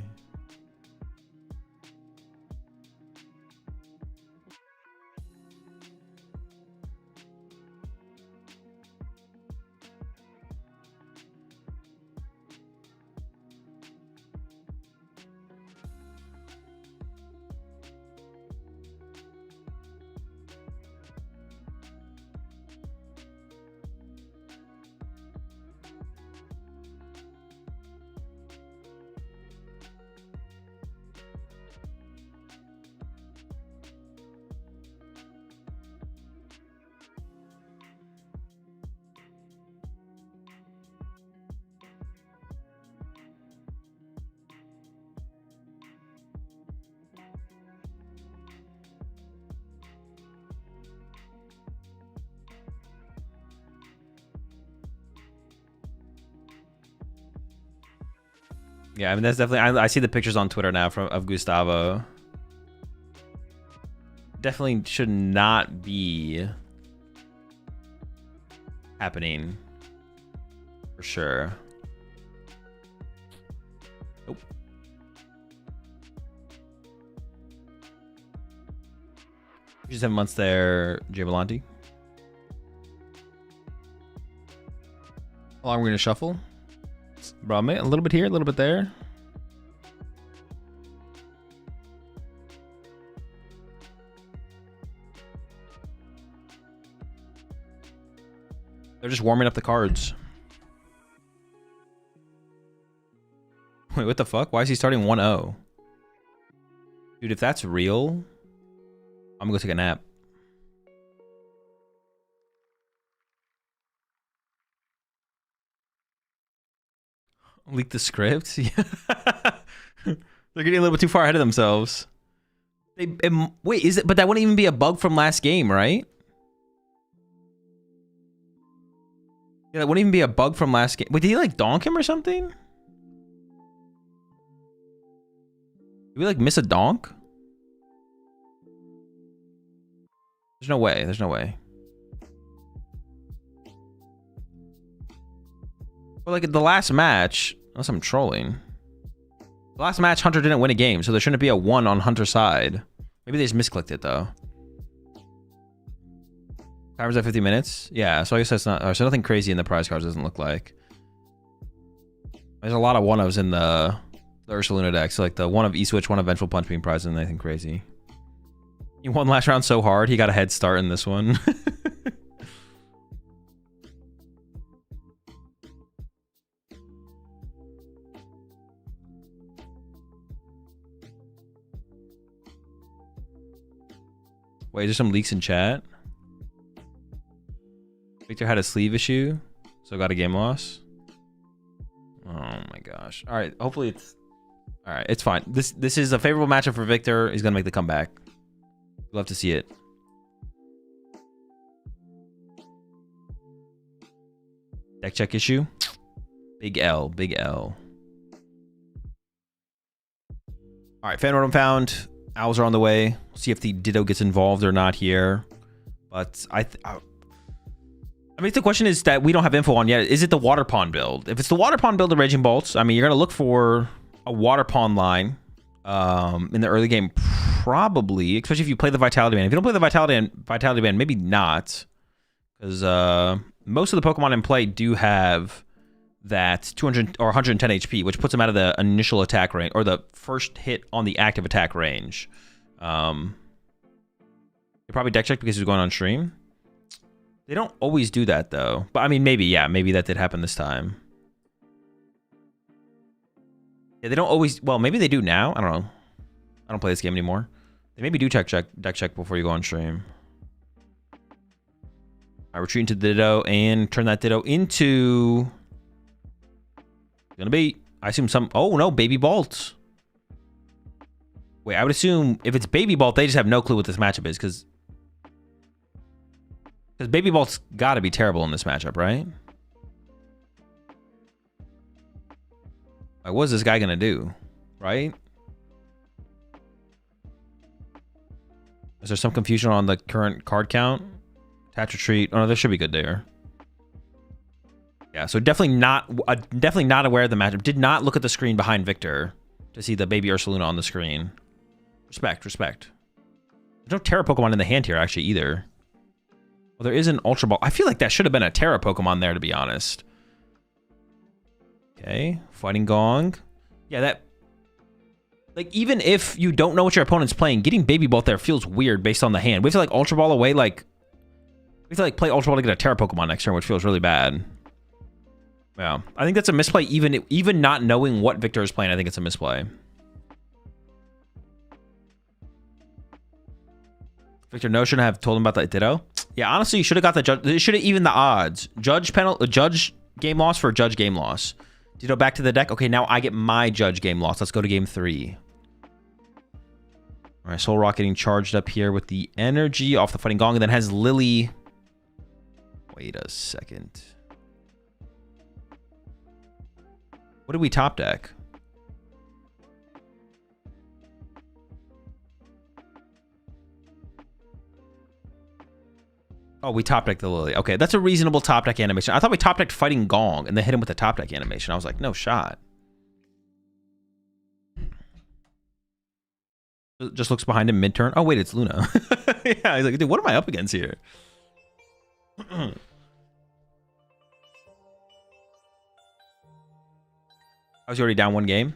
Yeah, I mean, that's definitely... I see the pictures on Twitter now of Gustavo. Definitely should not be happening. For sure. Nope. Just 7 months there, Jay Belanti. How long are we going to shuffle? Bro, a little bit here, a little bit there. They're just warming up the cards. Wait, what the fuck? Why is he starting 1-0? Dude, if that's real, I'm gonna go take a nap. Leak the script? Yeah. They're getting a little bit too far ahead of themselves. Wait, is it? But that wouldn't even be a bug from last game, right? Yeah, that wouldn't even be a bug from last game. Wait, did he like donk him or something? Did we like miss a donk? There's no way. There's no way. Well, like the last match, unless I'm trolling. The last match, Hunter didn't win a game, so there shouldn't be a 1 on Hunter's side. Maybe they just misclicked it though. Timer's at 50 minutes. Yeah, so I guess that's not. So nothing crazy in the prize cards doesn't look like. There's a lot of 1-ofs in the Ursaluna deck. So like the 1 of E-Switch, 1 of Vengeful Punch being prized and anything crazy. He won last round so hard, he got a head start in this one. Wait, is there some leaks in chat? Victor had a sleeve issue, so got a game loss. Oh my gosh. All right, hopefully it's... All right, it's fine. This is a favorable matchup for Victor. He's going to make the comeback. Love to see it. Deck check issue. Big L, big L. All right, fan rotom found. Owls are on the way. We'll see if the Ditto gets involved or not here. But I mean, the question is that we don't have info on yet. Is it the Water Pond build? If it's the Water Pond build of Raging Bolts, I mean, you're going to look for a Water Pond line in the early game, probably, especially if you play the Vitality Band. If you don't play the Vitality Band, maybe not. Because most of the Pokemon in play do have that 200 or 110 HP, which puts him out of the initial attack range, or the first hit on the active attack range. They probably deck checked because he was going on stream. They don't always do that, though. But, I mean, maybe, yeah, maybe that did happen this time. Yeah, they don't always... Well, maybe they do now. I don't know. I don't play this game anymore. They maybe do deck check before you go on stream. I retreat into the Ditto and turn that Ditto into... It's gonna be... I assume some... Oh, no, Baby Bolt. Wait, I would assume if it's Baby Bolt, they just have no clue what this matchup is, because Baby Bolt's got to be terrible in this matchup, right? Like, what is this guy gonna do, right? Is there some confusion on the current card count? Attach retreat. Oh no, this should be good there. Yeah, so definitely not aware of the matchup. Did not look at the screen behind Victor to see the Baby Ursaluna on the screen. Respect. There's no Terra Pokemon in the hand here, actually, either. Well, there is an Ultra Ball. I feel like that should have been a Terra Pokemon there, to be honest. Okay, Fighting Gong. Yeah, that... Like, even if you don't know what your opponent's playing, getting Baby Bolt there feels weird based on the hand. We have to, like, Ultra Ball away, like... We have to, like, play Ultra Ball to get a Terra Pokemon next turn, which feels really bad. Yeah, I think that's a misplay, even not knowing what Victor is playing. I think it's a misplay. Victor no shouldn't have told him about the Ditto. Yeah, honestly, you should have got the judge. It should have evened the odds. Judge game loss for judge game loss. Ditto back to the deck. Okay, now I get my judge game loss. Let's go to game 3. All right, Soul Rock getting charged up here with the energy off the Fighting Gong, and then has Lily. Wait a second. What did we top deck? Oh, we top decked the Lily. Okay, that's a reasonable top deck animation. I thought we top decked Fighting Gong and then hit him with the top deck animation. I was like, no shot. Just looks behind him mid-turn. Oh, wait, it's Luna. Yeah, he's like, dude, what am I up against here? I was already down one game.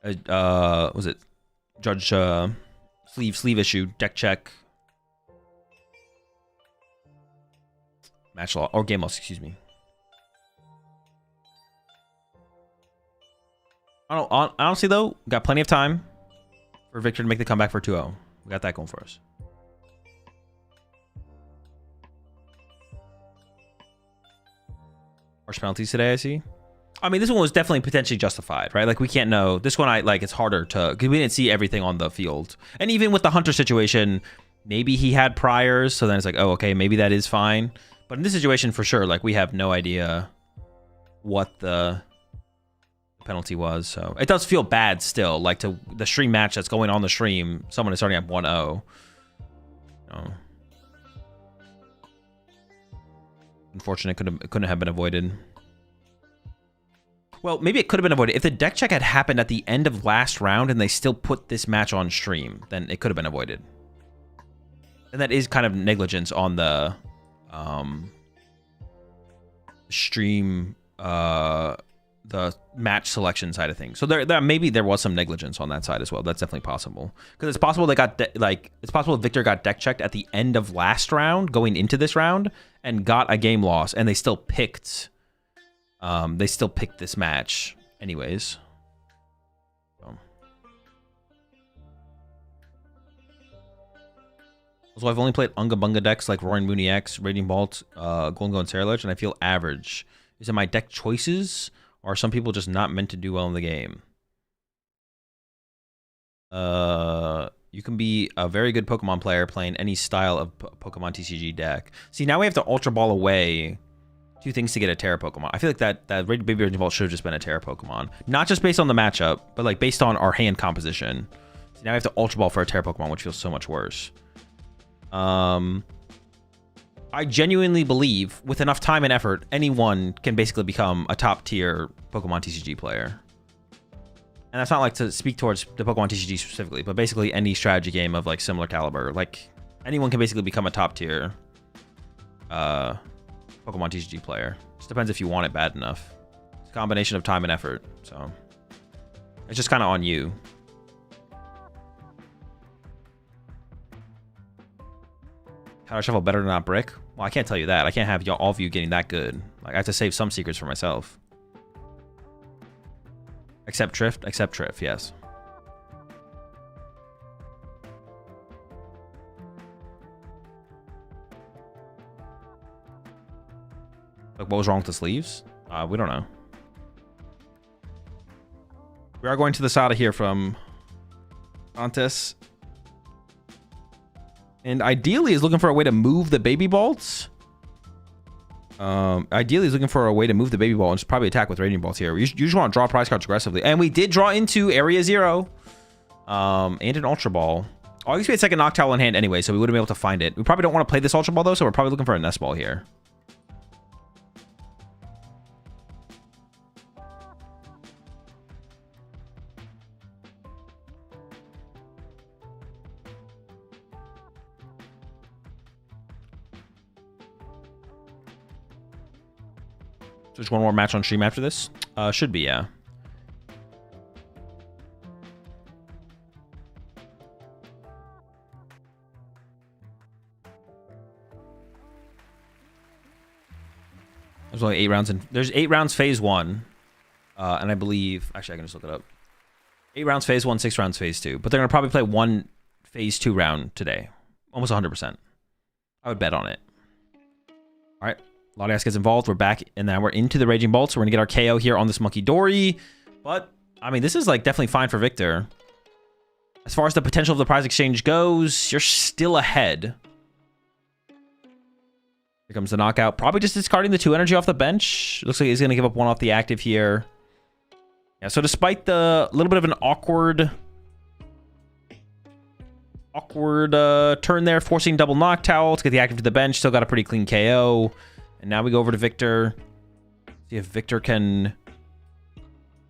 Was it Judge sleeve issue, deck check, match loss, or game loss, excuse me. Honestly though, got plenty of time for Victor to make the comeback for 2-0. We got that going for us. Harsh penalties today, I see. I mean, this one was definitely potentially justified, right? Like, we can't know. This one, it's harder to... Because we didn't see everything on the field. And even with the Hunter situation, maybe he had priors, so then it's like, oh, okay, maybe that is fine. But in this situation, for sure, like, we have no idea what the penalty was. So it does feel bad still, like, to the stream match that's going on the stream, someone is starting at 1-0. Unfortunate, couldn't have been avoided. Well, maybe it could have been avoided. If the deck check had happened at the end of last round and they still put this match on stream, then it could have been avoided. And that is kind of negligence on the stream, the match selection side of things. So there maybe there was some negligence on that side as well. That's definitely possible. Because it's possible they got it's possible Victor got deck checked at the end of last round, going into this round, and got a game loss, and they still picked. This match anyways. So I've only played Unga Bunga decks like Roaring Mooney X, Radiant Bolt, Golden Go, and Sarah Ledge, and I feel average. Is it my deck choices, or are some people just not meant to do well in the game? You can be a very good Pokemon player playing any style of PokemonTCG deck. See, now we have to Ultra Ball away 2 things to get a Terra Pokemon. I feel like that Baby Raging Bolt should have just been a Terra Pokemon. Not just based on the matchup, but like based on our hand composition. So now we have to Ultra Ball for a Terra Pokemon, which feels so much worse. I genuinely believe, with enough time and effort, anyone can basically become a top-tier PokemonTCG player. And that's not like to speak towards the PokemonTCG specifically, but basically any strategy game of like similar caliber. Like, anyone can basically become a top-tier PokemonTCG player. Just depends if you want it bad enough. It's a combination of time and effort. So it's just kind of on you. How do I shuffle better than not brick? Well, I can't tell you that. I can't have y'all, all of you getting that good. Like, I have to save some secrets for myself. Except Trift? Except Trift, yes. Like, what was wrong with the sleeves? We don't know. We are going to the SADA here from Contes. And ideally is looking for a way to move the baby bolts. Ideally is looking for a way to move the baby ball and just probably attack with raging bolts here. You just want to draw prize cards aggressively. And we did draw into Area 0. And an Ultra Ball. Oh, I guess we had second Noctowl in hand anyway, so we would have been able to find it. We probably don't want to play this Ultra Ball though, so we're probably looking for a Nest Ball here. There's one more match on stream after this. Should be, yeah. There's only 8 rounds in. There's 8 rounds phase 1. And I believe, actually I can just look it up. 8 rounds phase 1, 6 rounds phase 2. But they're gonna probably play 1 phase 2 round today. Almost 100%. I would bet on it. All right. Latias gets involved. We're back, and now we're into the Raging Bolt. So we're going to get our KO here on this Monkey Dory. But, I mean, this is, like, definitely fine for Victor. As far as the potential of the prize exchange goes, you're still ahead. Here comes the knockout. Probably just discarding the 2 energy off the bench. Looks like he's going to give up 1 off the active here. Yeah, so despite the little bit of an awkward turn there, forcing double Noctowl to get the active to the bench. Still got a pretty clean KO. And now we go over to Victor. See if Victor can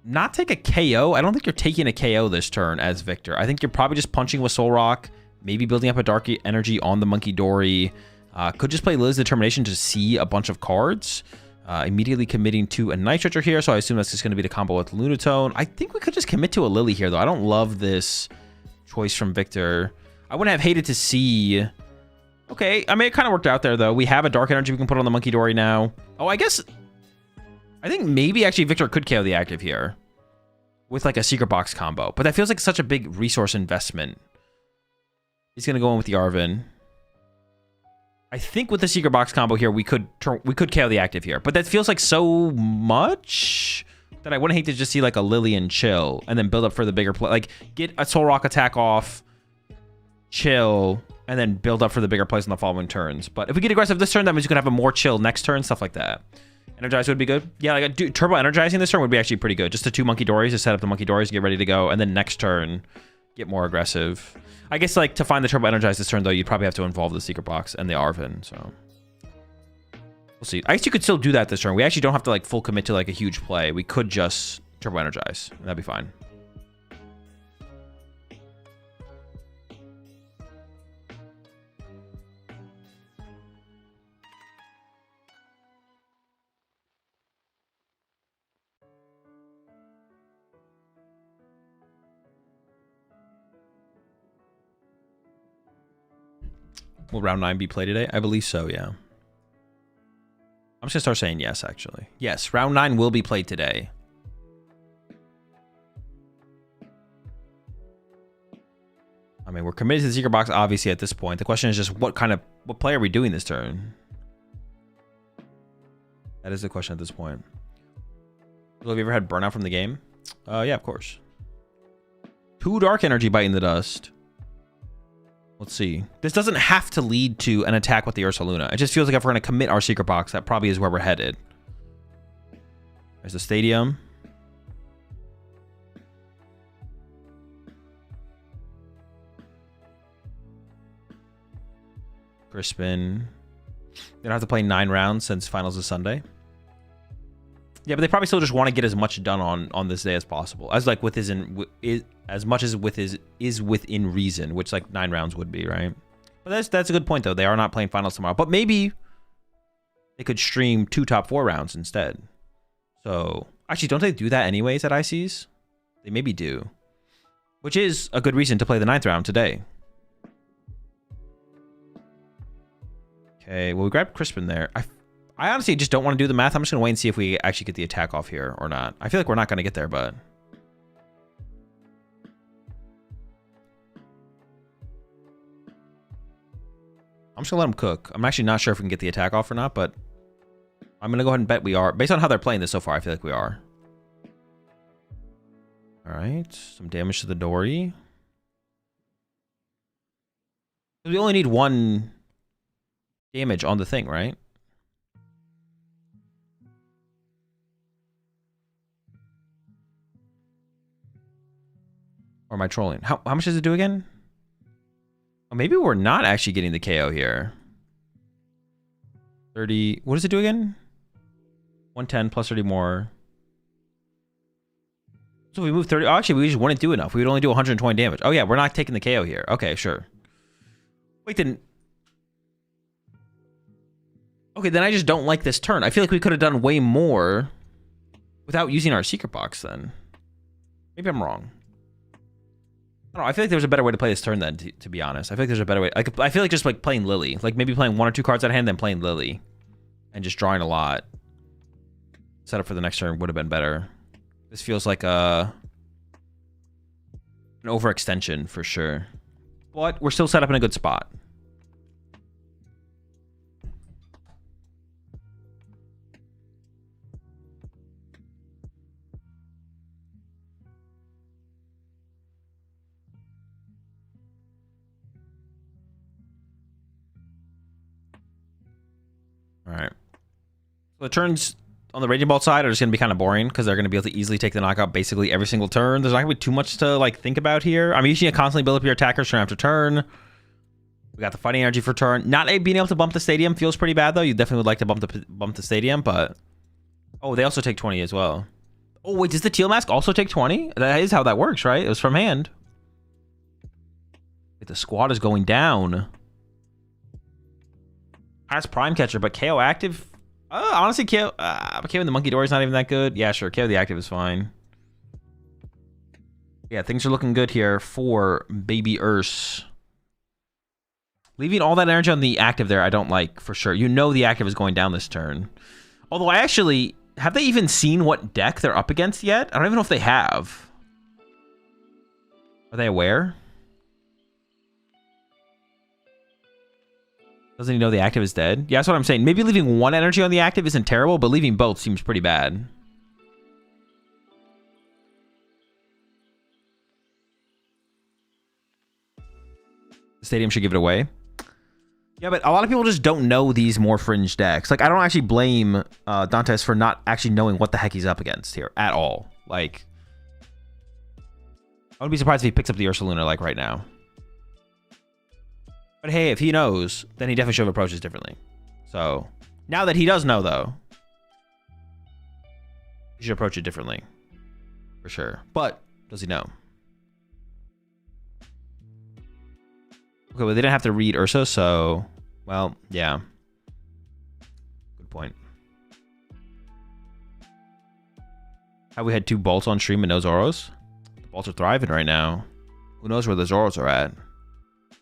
not take a KO. I don't think you're taking a KO this turn as Victor. I think you're probably just punching with Soul Rock, maybe building up a Dark Energy on the Monkey Dory. Could just play Lily's Determination to see a bunch of cards. Immediately committing to a Night Stretcher here, so I assume that's just going to be the combo with Lunatone. I think we could just commit to a Lily here, though. I don't love this choice from Victor. I wouldn't have hated to see... Okay, I mean, it kind of worked out there, though. We have a Dark Energy we can put on the Monkey Dory now. Oh, I guess... I think maybe, actually, Victor could KO the active here. With, like, a Secret Box combo. But that feels like such a big resource investment. He's going to go in with the Arven. I think with the Secret Box combo here, we could KO the active here. But that feels like so much that I wouldn't hate to just see, like, a Lily and chill. And then build up for the bigger play. Like, get a Soul Rock attack off. Chill. And then build up for the bigger plays on the following turns. But if we get aggressive this turn, that means you can have a more chill next turn, stuff like that. Energize would be good. Yeah, like Turbo Energizing this turn would be actually pretty good. Just the 2 Monkey Dories to set up the Monkey Dories, get ready to go, and then next turn, get more aggressive. I guess, like, to find the Turbo Energize this turn, though, you'd probably have to involve the Secret Box and the Arven, so... We'll see. I guess you could still do that this turn. We actually don't have to, like, full commit to, like, a huge play. We could just Turbo Energize. That'd be fine. Will round 9 be played today? I believe so, yeah. I'm just going to start saying yes, actually. Yes, round 9 will be played today. I mean, we're committed to the Secret Box, obviously, at this point. The question is just what play are we doing this turn? That is the question at this point. Have you ever had burnout from the game? Yeah, of course. 2 Dark Energy biting the dust. Let's see. This doesn't have to lead to an attack with the Ursaluna. It just feels like if we're going to commit our Secret Box, that probably is where we're headed. There's the Stadium. Crispin. They don't have to play 9 rounds since finals is Sunday. Yeah, but they probably still just want to get as much done on this day as possible. As like as much as is within reason, which like 9 rounds would be, right? But that's a good point though. They are not playing finals tomorrow, but maybe they could stream 2 top 4 rounds instead. So Actually, don't they do that anyways at ICs? They maybe do. Which is a good reason to play the 9th round today. Okay, well, we grabbed Crispin there. I honestly just don't want to do the math. I'm just going to wait and see if we actually get the attack off here or not. I feel like we're not going to get there, but... I'm just going to let him cook. I'm actually not sure if we can get the attack off or not, but... I'm going to go ahead and bet we are. Based on how they're playing this so far, I feel like we are. Alright, some damage to the Dory. We only need 1 damage on the thing, right? Or am I trolling? How much does it do again? Oh, maybe we're not actually getting the KO here. 30. What does it do again? 110 plus 30 more. So if we move 30. Oh, actually, we just wouldn't do enough. We would only do 120 damage. Oh, yeah, we're not taking the KO here. Okay, sure. Wait, then. Okay, then I just don't like this turn. I feel like we could have done way more without using our secret box then. Maybe I'm wrong. I don't know. I feel like there's a better way to play this turn then, to be honest. I feel like there's a better way. I feel like just like playing Lily. Like maybe playing 1 or 2 cards at hand, then playing Lily. And just drawing a lot. Setup for the next turn would have been better. This feels like an overextension for sure. But we're still set up in a good spot. All right. So the turns on the Raging Bolt side are just going to be kind of boring because they're going to be able to easily take the knockout basically every single turn. There's not going to be too much to like think about here. I mean, you need to constantly build up your attackers turn after turn. We got the fighting energy for turn. Not being able to bump the stadium feels pretty bad though. You definitely would like to bump the stadium, but oh, they also take 20 as well. Oh wait, does the teal mask also take 20? That is how that works, right? It was from hand. Wait, the squad is going down. Has Prime Catcher, but KO active. Honestly, KO in the Monkey Dory is not even that good. Yeah, sure. KO the active is fine. Yeah, things are looking good here for Baby Urs. Leaving all that energy on the active there, I don't like for sure. You know the active is going down this turn. Although I actually... Have they even seen what deck they're up against yet? I don't even know if they have. Are they aware? Doesn't he know the active is dead? Yeah, that's what I'm saying. Maybe leaving 1 energy on the active isn't terrible, but leaving both seems pretty bad. The stadium should give it away. Yeah, but a lot of people just don't know these more fringe decks. Like, I don't actually blame Dantes for not actually knowing what the heck he's up against here at all. Like, I wouldn't be surprised if he picks up the Ursaluna, like, right now. But hey, if he knows, then he definitely should have approached this differently. So, now that he does know, though, he should approach it differently. For sure. But, does he know? Okay, well, they didn't have to read Ursa, so... Well, yeah. Good point. Have we had 2 bolts on stream and no Zoros? The bolts are thriving right now. Who knows where the Zoros are at?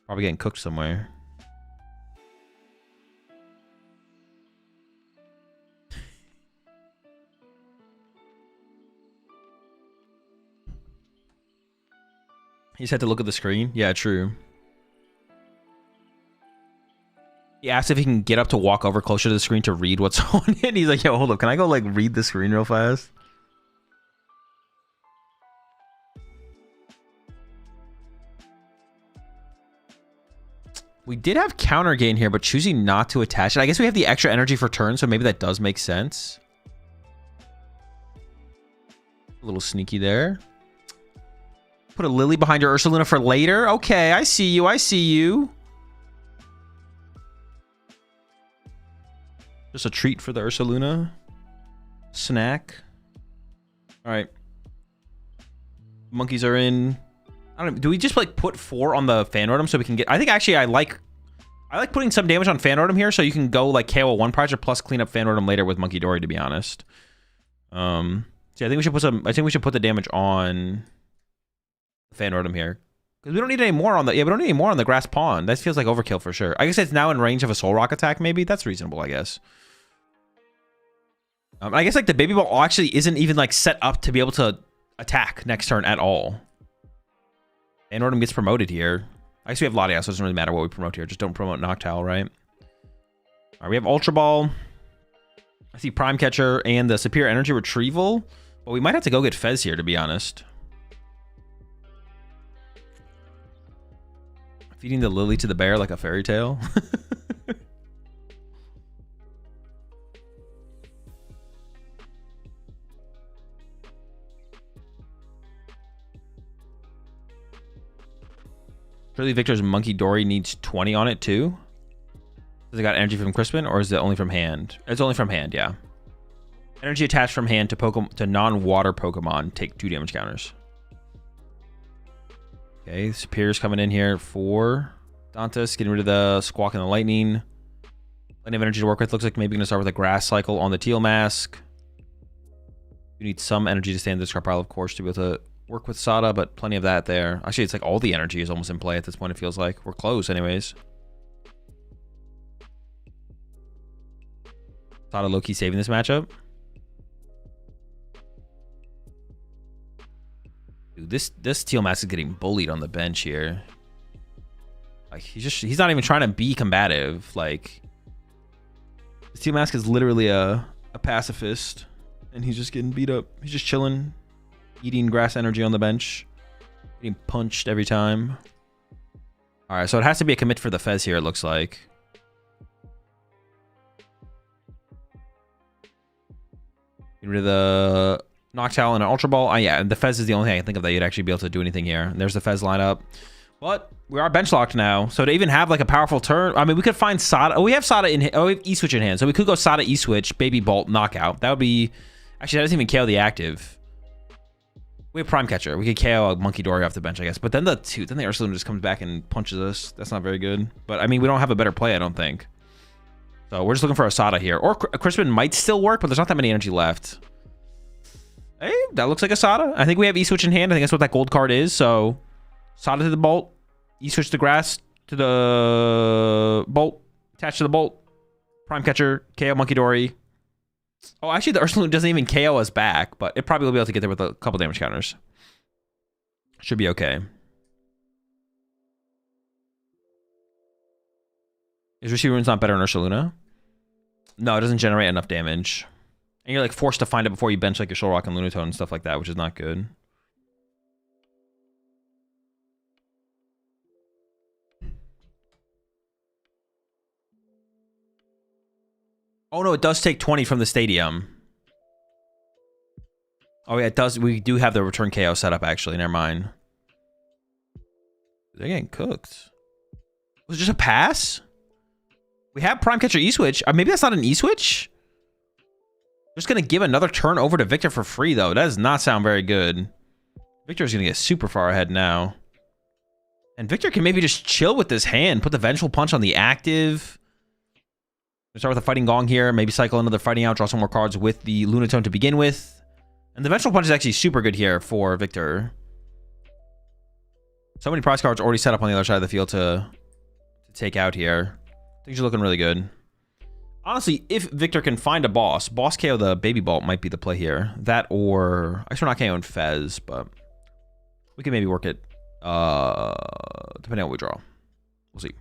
Probably getting cooked somewhere. He just had to look at the screen. Yeah, true. He asked if he can get up to walk over closer to the screen to read what's on it. He's like, yo, hold up. Can I go like read the screen real fast? We did have counter gain here, but choosing not to attach it. I guess we have the extra energy for turn, so maybe that does make sense. A little sneaky there. Put a Lily behind your Ursaluna for later. Okay, I see you. I see you. Just a treat for the Ursaluna. Snack. All right. Monkeys are in. I don't know. Do we just like put 4 on the Fan Rotom so we can get... I think actually I like putting some damage on Fan Rotom here so you can go like KO 1 project plus clean up Fan Rotom later with Monkey Dory, to be honest. So So I think we should put some. I think we should put the damage on Fan Rotom here. Because we don't need any more on the. Yeah, we don't need any more on the grass pond. That feels like overkill for sure. I guess it's now in range of a Soul Rock attack, maybe. That's reasonable, I guess. I guess like the Baby Ball actually isn't even like set up to be able to attack next turn at all. And Rotom gets promoted here. I guess we have Latias, so it doesn't really matter what we promote here. Just don't promote Noctowl, right? All right, we have Ultra Ball. I see Prime Catcher and the Superior Energy Retrieval. But we might have to go get Fez here, to be honest. Feeding the lily to the bear like a fairy tale. Surely Victor's Monkey Dory needs 20 on it too. Does it got energy from Crispin, or is it only from hand? It's only from hand, yeah. Energy attached from hand to non-water Pokemon take 2 damage counters. Okay, Superior's coming in here for Dantas, getting rid of the Squawk and the Lightning. Plenty of energy to work with. Looks like maybe going to start with a Grass Cycle on the Teal Mask. You need some energy to stay in the discard pile, of course, to be able to work with Sada, but plenty of that there. Actually, it's like all the energy is almost in play at this point, it feels like. We're close anyways. Sada low-key saving this matchup. Dude, this Teal Mask is getting bullied on the bench here. Like he's not even trying to be combative. Like this Teal Mask is literally a pacifist, and he's just getting beat up. He's just chilling, eating grass energy on the bench, getting punched every time. All right, so it has to be a commit for the Fez here. It looks like. Get rid of the Noctowl and an Ultra Ball. Yeah, and the Fez is the only thing I can think of that you'd actually be able to do anything here. And there's the Fez lineup. But we are bench locked now. So to even have like a powerful turn, I mean, we could find Sada. Oh, we have Sada in. Oh, we have E-Switch in hand. So we could go Sada E-Switch, Baby Bolt, Knockout. That would be. Actually, that doesn't even KO the active. We have Prime Catcher. We could KO a Monkey Dory off the bench, I guess. But then the Ursaluna just comes back and punches us. That's not very good. But I mean, we don't have a better play, I don't think. So we're just looking for a Sada here. Or Crispin might still work, but there's not that many energy left. Hey, that looks like a Sada. I think we have E-Switch in hand. I think that's what that gold card is. So, Sada to the Bolt. E-Switch the Grass to the Bolt. Attach to the Bolt. Prime Catcher. KO Monkey Dory. Oh, actually, the Ursaluna doesn't even KO us back, but it probably will be able to get there with a couple damage counters. Should be okay. Is Receiver Rune's not better than Ursaluna? No, it doesn't generate enough damage. And you're like forced to find it before you bench like your Soul Rock and Lunatone and stuff like that, which is not good. Oh no, it does take 20 from the stadium. Oh yeah, it does. We do have the return KO set up actually. Never mind. They're getting cooked. Was it just a pass? We have Prime Catcher E-Switch. Maybe that's not an E-Switch? Just going to give another turn over to Victor for free, though. That does not sound very good. Victor's going to get super far ahead now. And Victor can maybe just chill with this hand. Put the Vengeful Punch on the active. Start with a Fighting Gong here. Maybe cycle another Fighting out. Draw some more cards with the Lunatone to begin with. And the Vengeful Punch is actually super good here for Victor. So many prize cards already set up on the other side of the field to take out here. Things are looking really good. Honestly, if Victor can find a boss KO the Baby Bolt might be the play here. That or... I guess we're not KOing Fez, but... we can maybe work it, depending on what we draw. We'll see.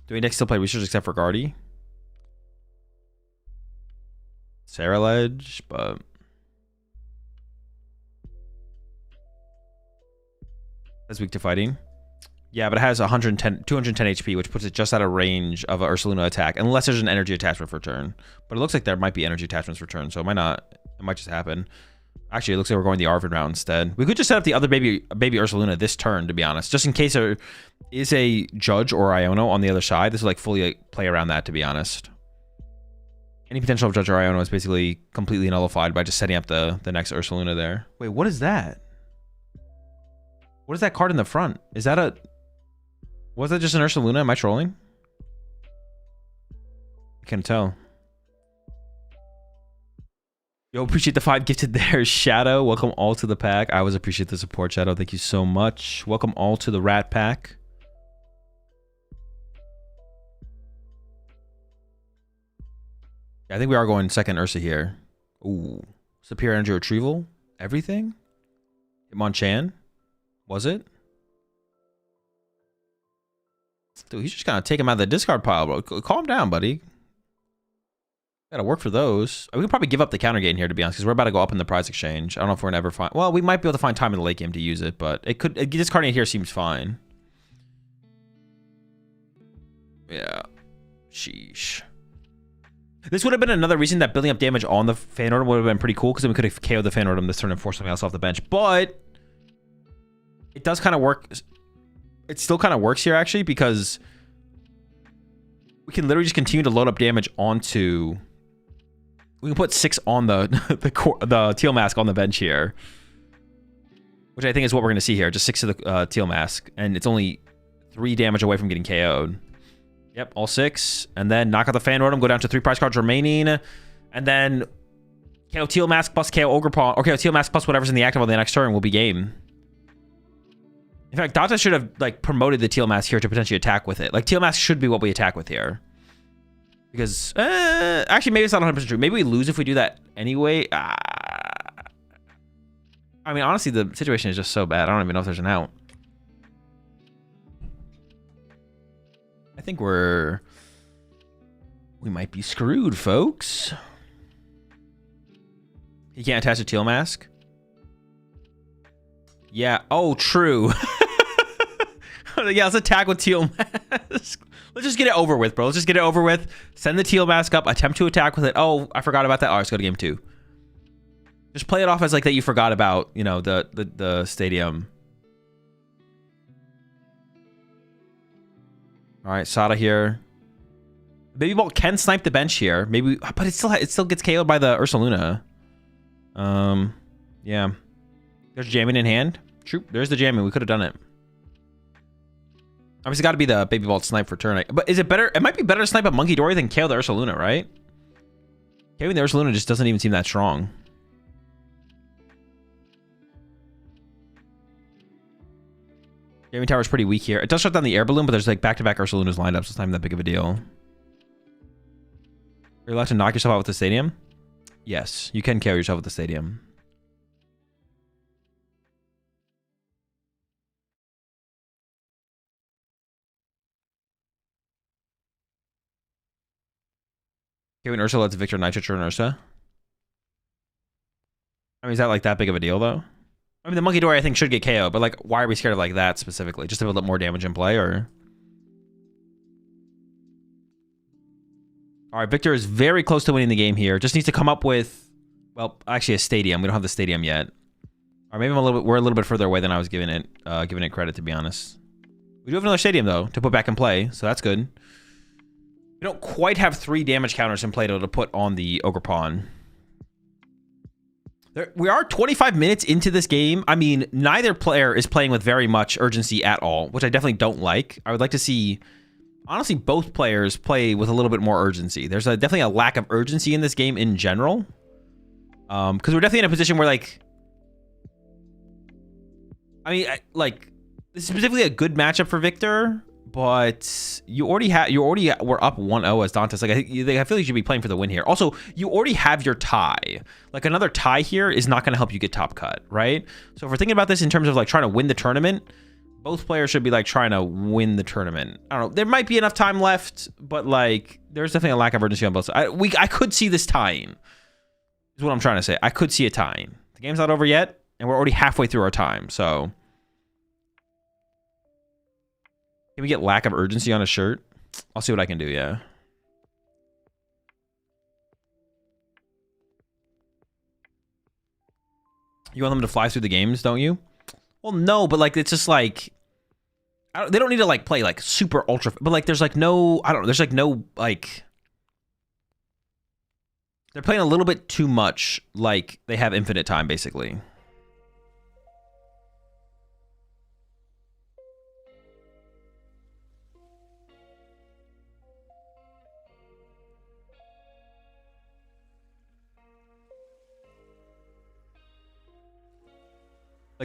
Do we next still play Research except for Guardy? Sarah Ledge, but... that's weak to fighting. Yeah, but it has 210 HP, which puts it just out of range of an Ursaluna attack, unless there's an energy attachment for turn. But it looks like there might be energy attachments for turn, so it might not. It might just happen. Actually, it looks like we're going the Arvid round instead. We could just set up the other baby Ursaluna this turn, to be honest, just in case there is a Judge or Iono on the other side. This will like fully play around that, to be honest. Any potential of Judge or Iono is basically completely nullified by just setting up the next Ursaluna there. Wait, what is that? What is that card in the front? Is that a... was that just an Ursaluna? Am I trolling? I can't tell. Yo, appreciate the 5 gifted there, Shadow. Welcome all to the pack. I always appreciate the support, Shadow. Thank you so much. Welcome all to the Rat Pack. Yeah, I think we are going second Ursa here. Ooh. Superior Energy Retrieval. Everything? Hitmonchan? Was it? Dude, he's just gonna take him out of the discard pile, bro. Calm down, buddy. Gotta work for those. We could probably give up the counter gain here, to be honest, because we're about to go up in the prize exchange. I don't know if we're gonna ever find... Well, we might be able to find time in the late game to use it, but it could... Discarding it here seems fine. Yeah. Sheesh. This would have been another reason that building up damage on the Fan Order would have been pretty cool, because then we could have KO'd the Fan Order this turn and forced something else off the bench. But it does kind of work. It still kind of works here, actually, because we can literally just continue to load up damage onto... We can put 6 on the Teal Mask on the bench here, which I think is what we're going to see here. Just 6 to the Teal Mask, and it's only 3 damage away from getting KO'd. Yep, all 6, and then knock out the Fan Rotom, go down to 3 prize cards remaining, and then KO Teal Mask plus KO Ogerpaw, or KO Teal Mask plus whatever's in the active on the next turn will be game. In fact, Dante should have like promoted the Teal Mask here to potentially attack with it. Like, Teal Mask should be what we attack with here. Because, actually, maybe it's not 100% true. Maybe we lose if we do that anyway. I mean, honestly, the situation is just so bad. I don't even know if there's an out. I think we might be screwed, folks. You can't attach a Teal Mask? Yeah. Oh, true. Yeah, let's attack with Teal Mask. Let's just get it over with, bro. Let's just get it over with. Send the Teal Mask up. Attempt to attack with it. Oh, I forgot about that. Oh, let's go to game 2. Just play it off as like that you forgot about, you know, the stadium. All right, Sada here. Baby Ball can snipe the bench here. Maybe, but it still gets KO'd by the Ursaluna. Yeah. There's jamming in hand. True. There's the jamming. We could have done it. Obviously, got to be the Baby Ball snipe for turn. But is it better? It might be better to snipe a Monkey Dory than KO the Ursaluna, right? KOing the Ursaluna just doesn't even seem that strong. Jamming Tower is pretty weak here. It does shut down the air balloon, but there's like back-to-back Ursalunas lined up, so it's not even that big of a deal. You're allowed to knock yourself out with the stadium? Yes, you can KO yourself with the stadium. KOing Ursa lets Victor Nitro turn Ursa. I mean, is that like that big of a deal, though? I mean, the Monkey Dory, I think, should get KO, but like, why are we scared of like that specifically? Just to have a little more damage in play, or? All right, Victor is very close to winning the game here. Just needs to come up with, well, actually a stadium. We don't have the stadium yet. Or maybe we're a little bit further away than I was giving it credit, to be honest. We do have another stadium, though, to put back in play, so that's good. We don't quite have 3 damage counters in play to put on the Ogre Pawn. We are 25 minutes into this game. I mean, neither player is playing with very much urgency at all, which I definitely don't like. I would like to see, honestly, both players play with a little bit more urgency. There's definitely a lack of urgency in this game in general. Because we're definitely in a position where, like, I mean, like, this is specifically a good matchup for Victor, but you already were up 1-0 as Dantes. Like, I feel like you should be playing for the win here. Also, you already have your tie. Like, another tie here is not going to help you get top cut, right? So if we're thinking about this in terms of like trying to win the tournament, both players should be like trying to win the tournament. I don't know. There might be enough time left, but like, there's definitely a lack of urgency on both sides. I could see this tying. Is what I'm trying to say. I could see it tying. The game's not over yet, and we're already halfway through our time. So, can we get lack of urgency on a shirt? I'll see what I can do. Yeah. You want them to fly through the games, don't you? Well, no, but like, it's just like, they don't need to like play like super ultra, but like, there's like no, I don't know, there's like no, like, they're playing a little bit too much, like they have infinite time, basically.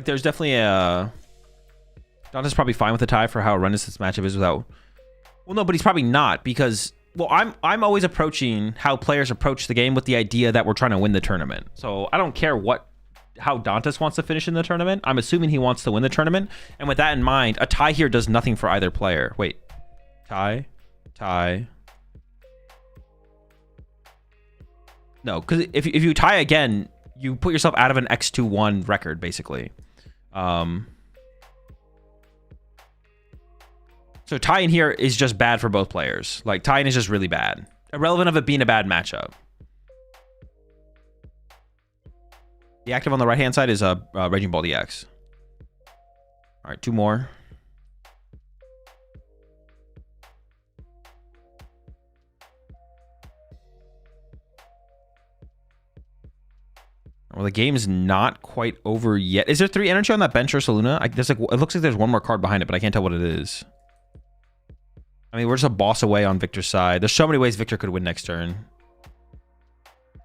Like, there's definitely a... Dante's probably fine with a tie for how horrendous this matchup is without... Well, no, but he's probably not because... Well, I'm always approaching how players approach the game with the idea that we're trying to win the tournament. So I don't care how Dantes wants to finish in the tournament. I'm assuming he wants to win the tournament. And with that in mind, a tie here does nothing for either player. Wait. Tie. No, because if you tie again, you put yourself out of an X2-1 record, basically. So tying here is just bad for both players. Like, tying is just really bad. Irrelevant of it being a bad matchup. The active on the right-hand side is Raging Ball DX. All right, 2 more. Well, the game's not quite over yet. Is there 3 energy on that bench or Saluna? It looks like there's 1 more card behind it, but I can't tell what it is. I mean, we're just a boss away on Victor's side. There's so many ways Victor could win next turn.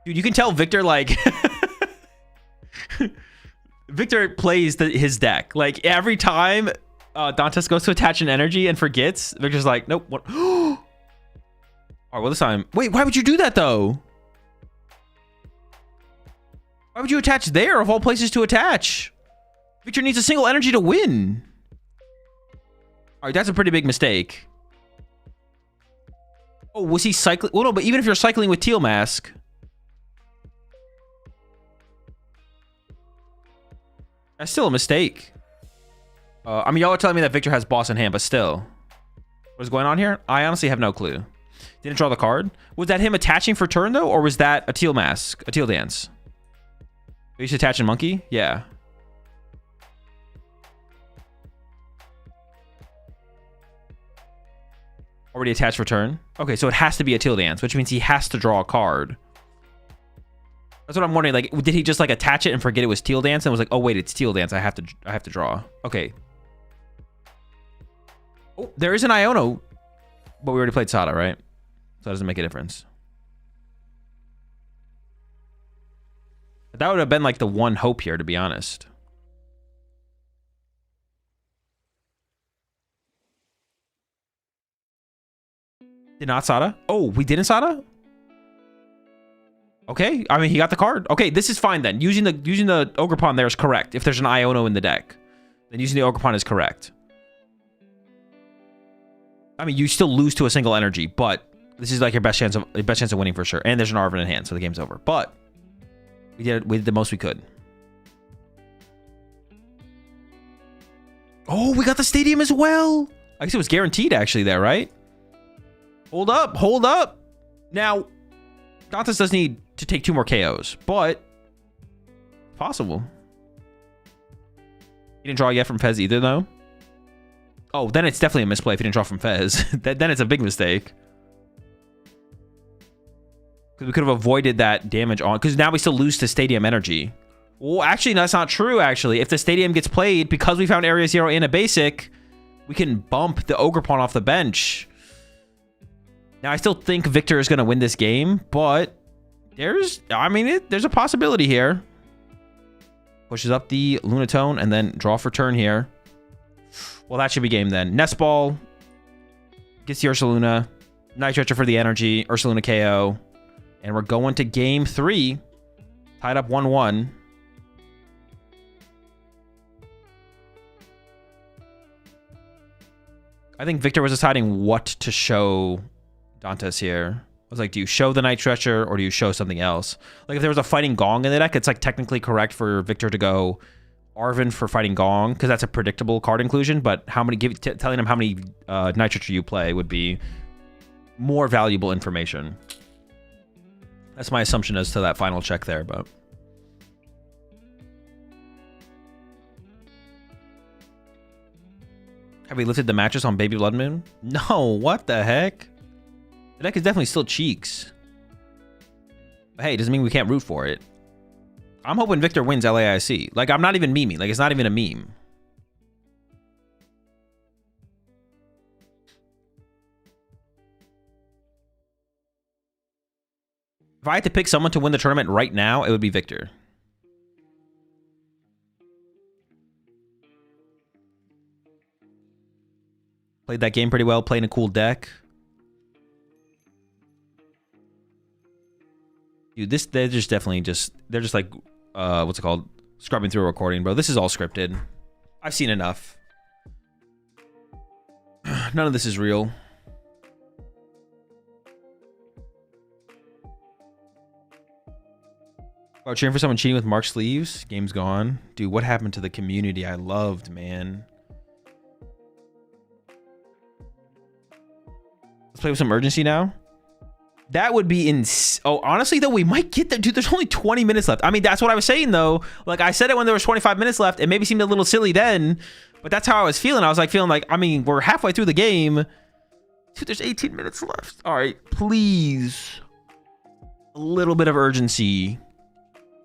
Dude, you can tell Victor, like... Victor plays his deck. Like, every time Dantes goes to attach an energy and forgets, Victor's like, nope. What? All right, well, this time... Wait, why would you do that, though? Why would you attach there, of all places to attach? Victor needs a single energy to win. All right, that's a pretty big mistake. Oh, was he cycling? Well, no, but even if you're cycling with Teal Mask... That's still a mistake. I mean, y'all are telling me that Victor has boss in hand, but still. What is going on here? I honestly have no clue. Didn't draw the card. Was that him attaching for turn, though? Or was that a Teal Mask? A Teal Dance? You should attach a monkey? Yeah. Already attached for turn? Okay, so it has to be a Teal Dance, which means he has to draw a card. That's what I'm wondering. Like, did he just like attach it and forget it was Teal Dance and was like, oh wait, it's Teal Dance. I have to draw. Okay. Oh, there is an Iono, but we already played Sada, right? So that doesn't make a difference. That would have been like the one hope here, to be honest. Did not Sada? Oh, we didn't Sada? Okay, I mean, he got the card. Okay, this is fine then. Using the Ogerpon there is correct. If there's an Iono in the deck, then using the Ogerpon is correct. I mean, you still lose to a single energy, but this is like your best chance of winning for sure. And there's an Arvin in hand, so the game's over. But we did the most we could. Oh, we got the stadium as well. I guess it was guaranteed actually there, right? Hold up. Now, Dantes does need to take 2 more KOs, but possible. He didn't draw yet from Fez either, though. Oh, then it's definitely a misplay if he didn't draw from Fez. Then it's a big mistake. Because we could have avoided that damage on... Because now we still lose to Stadium Energy. Well, actually, that's not true, actually. If the Stadium gets played, because we found Area 0 in a basic, we can bump the Ogerpon off the bench. Now, I still think Victor is going to win this game, but there's a possibility here. Pushes up the Lunatone and then draw for turn here. Well, that should be game then. Nest Ball gets the Ursaluna. Night Stretcher for the energy. Ursaluna KO. And we're going to game 3. Tied up 1-1. I think Victor was deciding what to show Dantes here. I was like, do you show the Night Stretcher or do you show something else? Like, if there was a Fighting Gong in the deck, it's like technically correct for Victor to go Arvin for Fighting Gong, because that's a predictable card inclusion, but telling him how many Night Stretcher you play would be more valuable information. That's my assumption as to that final check there, but... Have we lifted the mattress on Baby Blood Moon? No, what the heck? The deck is definitely still cheeks. But hey, it doesn't mean we can't root for it. I'm hoping Victor wins LAIC. Like, I'm not even memeing. Like, it's not even a meme. If I had to pick someone to win the tournament right now, it would be Victor. Played that game pretty well, playing a cool deck. Dude, they're just like, what's it called? Scrubbing through a recording, bro. This is all scripted. I've seen enough. None of this is real. Oh, cheering for someone cheating with Mark sleeves. Game's gone. Dude, what happened to the community I loved, man? Let's play with some urgency now. That would be oh, honestly, though, we might get there. Dude, there's only 20 minutes left. I mean, that's what I was saying, though. Like, I said it when there was 25 minutes left. It maybe seemed a little silly then, but that's how I was feeling. I was like, feeling like, I mean, we're halfway through the game. Dude, there's 18 minutes left. All right, please. A little bit of urgency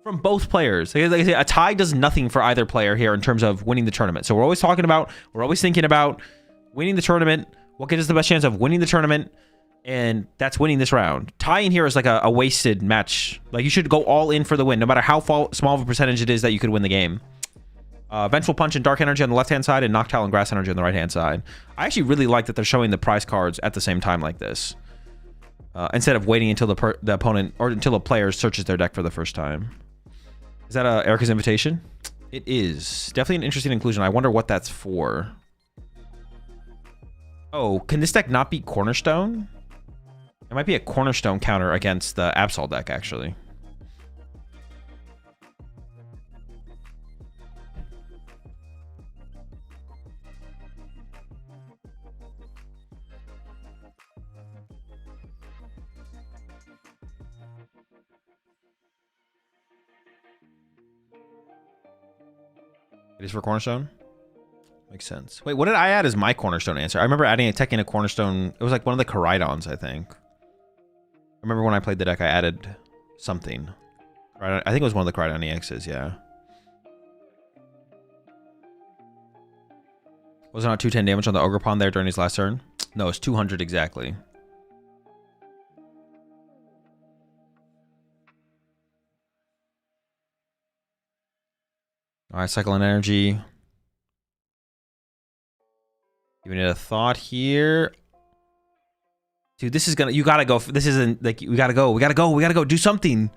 from both players. Like I say, a tie does nothing for either player here in terms of winning the tournament. So we're always thinking about winning the tournament. What gives us the best chance of winning the tournament? And that's winning this round. Tying here is like a wasted match. Like, you should go all in for the win, no matter how small of a percentage it is that you could win the game. Vengeful Punch and Dark Energy on the left-hand side, and Noctowl and Grass Energy on the right-hand side. I actually really like that they're showing the prize cards at the same time like this. Instead of waiting until the opponent, or until a player searches their deck for the first time. Is that Erica's invitation? It is. Definitely an interesting inclusion. I wonder what that's for. Oh, can this deck not beat Cornerstone? It might be a Cornerstone counter against the Absol deck, actually. It is for Cornerstone? Makes sense. Wait, what did I add as my Cornerstone answer? I remember adding a tech in a Cornerstone. It was like one of the Koraidons, I think. I remember when I played the deck, I added something. I think it was one of the Koraidon EXs, yeah. Was it not 210 damage on the Ogre Pawn there during his last turn? No, it's 200 exactly. Alright, Cycle and Energy. Giving it a thought here. Dude, this is gonna, you gotta go. This isn't like, we gotta go, do something.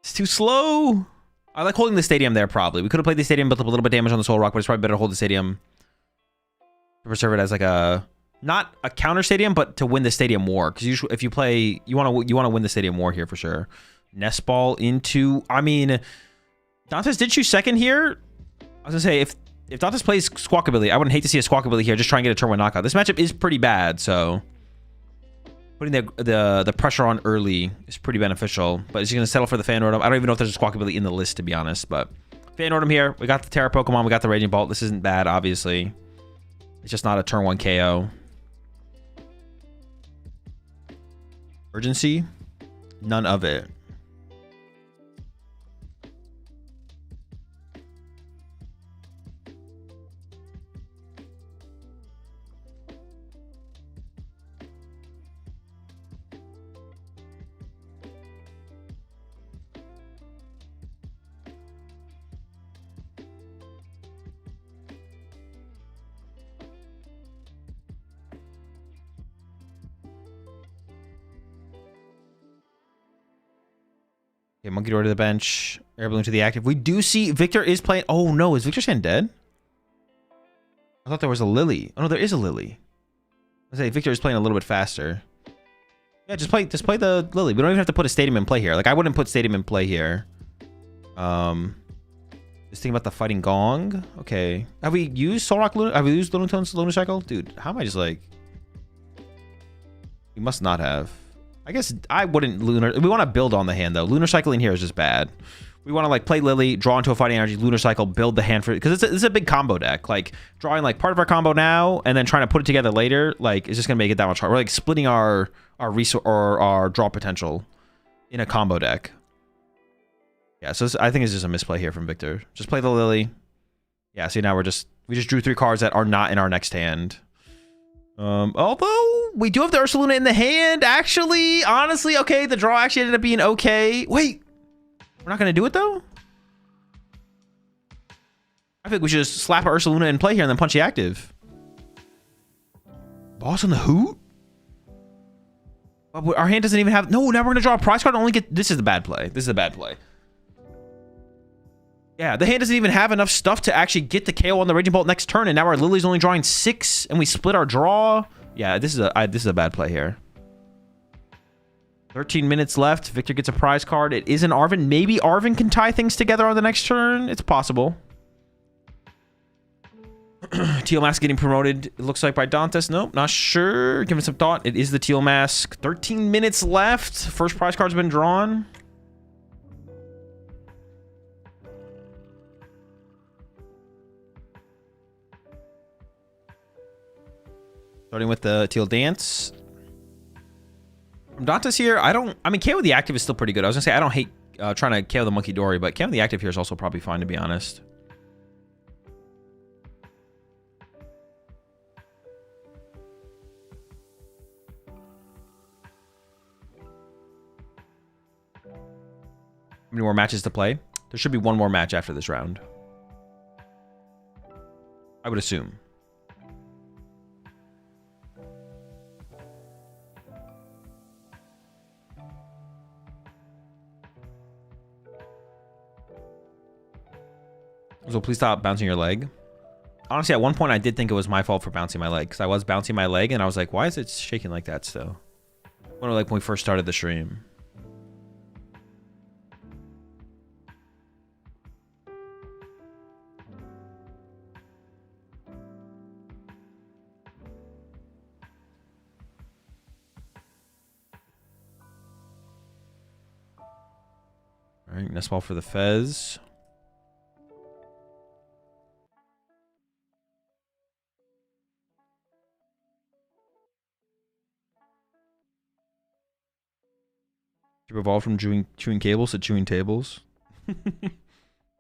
It's too slow. I like holding the stadium there, probably. We could have played the stadium, built up a little bit of damage on the Soul Rock, but it's probably better to hold the stadium to preserve it as like a, not a counter stadium, but to win the stadium war. Because usually, if you play, you want to win the stadium war here for sure. Nest Ball into, I mean, Dantes did choose second here. I was gonna say, if Dantes plays Squawkabilly, I wouldn't hate to see a Squawkabilly here. Just try and get a turn one knockout. This matchup is pretty bad, so putting the pressure on early is pretty beneficial. But is he gonna settle for the Fan Rotom? I don't even know if there's a Squawkabilly in the list, to be honest. But Fan Rotom here. We got the Terra Pokemon. We got the Raging Bolt. This isn't bad, obviously. It's just not a turn one KO. Urgency? None of it. Okay, Monkey Door to the bench. Air Balloon to the active. We do see Victor is playing. Oh no, is Victor's hand dead? I thought there was a Lily. Oh no, there is a Lily. I say Victor is playing a little bit faster. Yeah, just play the Lily. We don't even have to put a stadium in play here. Like, I wouldn't put stadium in play here. Just thinking about the Fighting Gong. Okay. Have we used Solrock Luna? Have we used Lunatone's Lunar Cycle? Dude, how am I just like... We must not have. I guess I wouldn't Lunar... We want to build on the hand, though. Lunar Cycling here is just bad. We want to, like, play Lily, draw into a Fighting Energy, Lunar Cycle, build the hand for... Because it's a big combo deck. Like, drawing, like, part of our combo now, and then trying to put it together later, like, it's just going to make it that much harder. We're, like, splitting our resource or our draw potential in a combo deck. Yeah, so I think it's just a misplay here from Victor. Just play the Lily. Yeah, see, now we just drew 3 cards that are not in our next hand. Although we do have the Ursaluna in the hand, actually. Honestly, okay, the draw actually ended up being okay. Wait, we're not gonna do it though? I think we should just slap our Ursaluna in play here and then punch the active. Boss on the Hoot? But our hand doesn't even have... No, now we're going to draw a prize card and only get... This is the bad play. This is a bad play. Yeah, the hand doesn't even have enough stuff to actually get the KO on the Raging Bolt next turn, and now our Lily's only drawing 6, and we split our draw. Yeah, this is a bad play here. 13 minutes left. Victor gets a prize card. It is an Arven. Maybe Arven can tie things together on the next turn. It's possible. Teal Mask getting promoted, it looks like, by Dantes. Nope, not sure. Give it some thought. It is the Teal Mask. 13 minutes left. First prize card's been drawn. Starting with the Teal Dance. From Dantes here, I mean, KO the active is still pretty good. I was gonna say, I don't hate trying to KO the Monkey Dory, but KO the active here is also probably fine, to be honest. How many more matches to play? There should be one more match after this round, I would assume. So please stop bouncing your leg. Honestly, at one point I did think it was my fault for bouncing my leg, because I was bouncing my leg and I was like, why is it shaking like that still? When we first started the stream. All right, nest ball for the Fez. You evolved from chewing cables to chewing tables.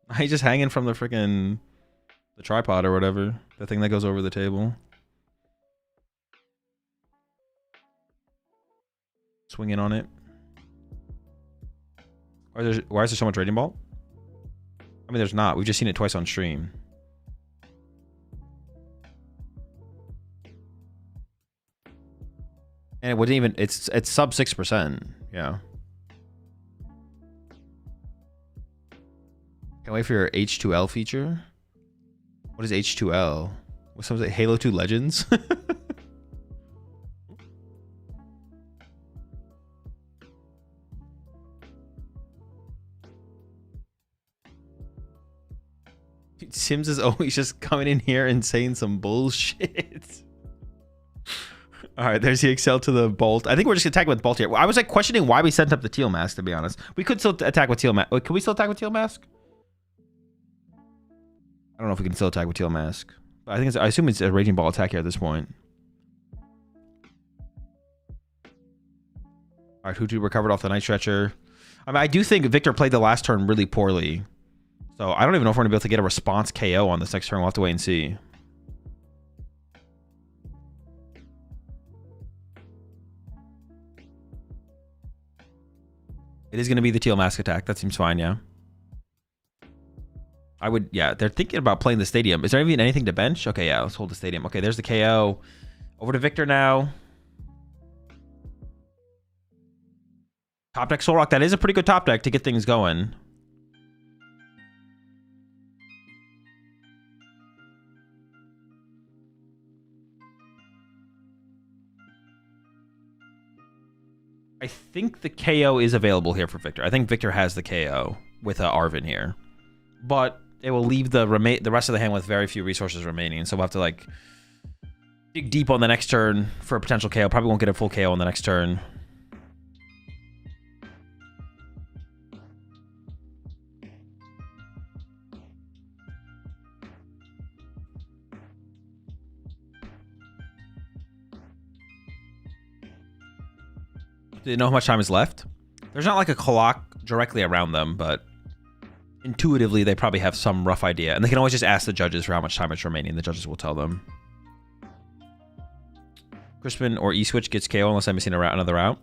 I just hanging from the freaking tripod or whatever. The thing that goes over the table. Swinging on it. Why is there so much Raging Bolt? I mean, there's not. We've just seen it twice on stream. And it wouldn't even... It's sub 6%. Yeah. Can't wait for your H2L feature. What is H2L? What's something? Halo 2 Legends? Sims is always just coming in here and saying some bullshit. All right, there's the Excel to the Bolt. I think we're just attacking with Bolt here. I was like questioning why we sent up the Teal Mask, to be honest. We could still attack with Teal Mask. Can we still attack with Teal Mask? I don't know if we can still attack with Teal Mask. But I assume it's a Raging Ball attack here at this point. All right, Hutu recovered off the Night Stretcher. I mean, I do think Victor played the last turn really poorly. So I don't even know if we're going to be able to get a response KO on this next turn. We'll have to wait and see. It is going to be the Teal Mask attack. That seems fine, yeah. I would, yeah, they're thinking about playing the stadium. Is there even anything to bench? Okay, yeah, let's hold the stadium. Okay, there's the KO. Over to Victor now. Top deck Solrock. That is a pretty good top deck to get things going. I think the KO is available here for Victor. I think Victor has the KO with Arven here. But it will leave the rest of the hand with very few resources remaining. So we'll have to like dig deep on the next turn for a potential KO. Probably won't get a full KO on the next turn. Do they know how much time is left? There's not like a clock directly around them, but intuitively they probably have some rough idea. And they can always just ask the judges for how much time is remaining. The judges will tell them. Crispin or E-Switch gets KO unless I'm missing another route.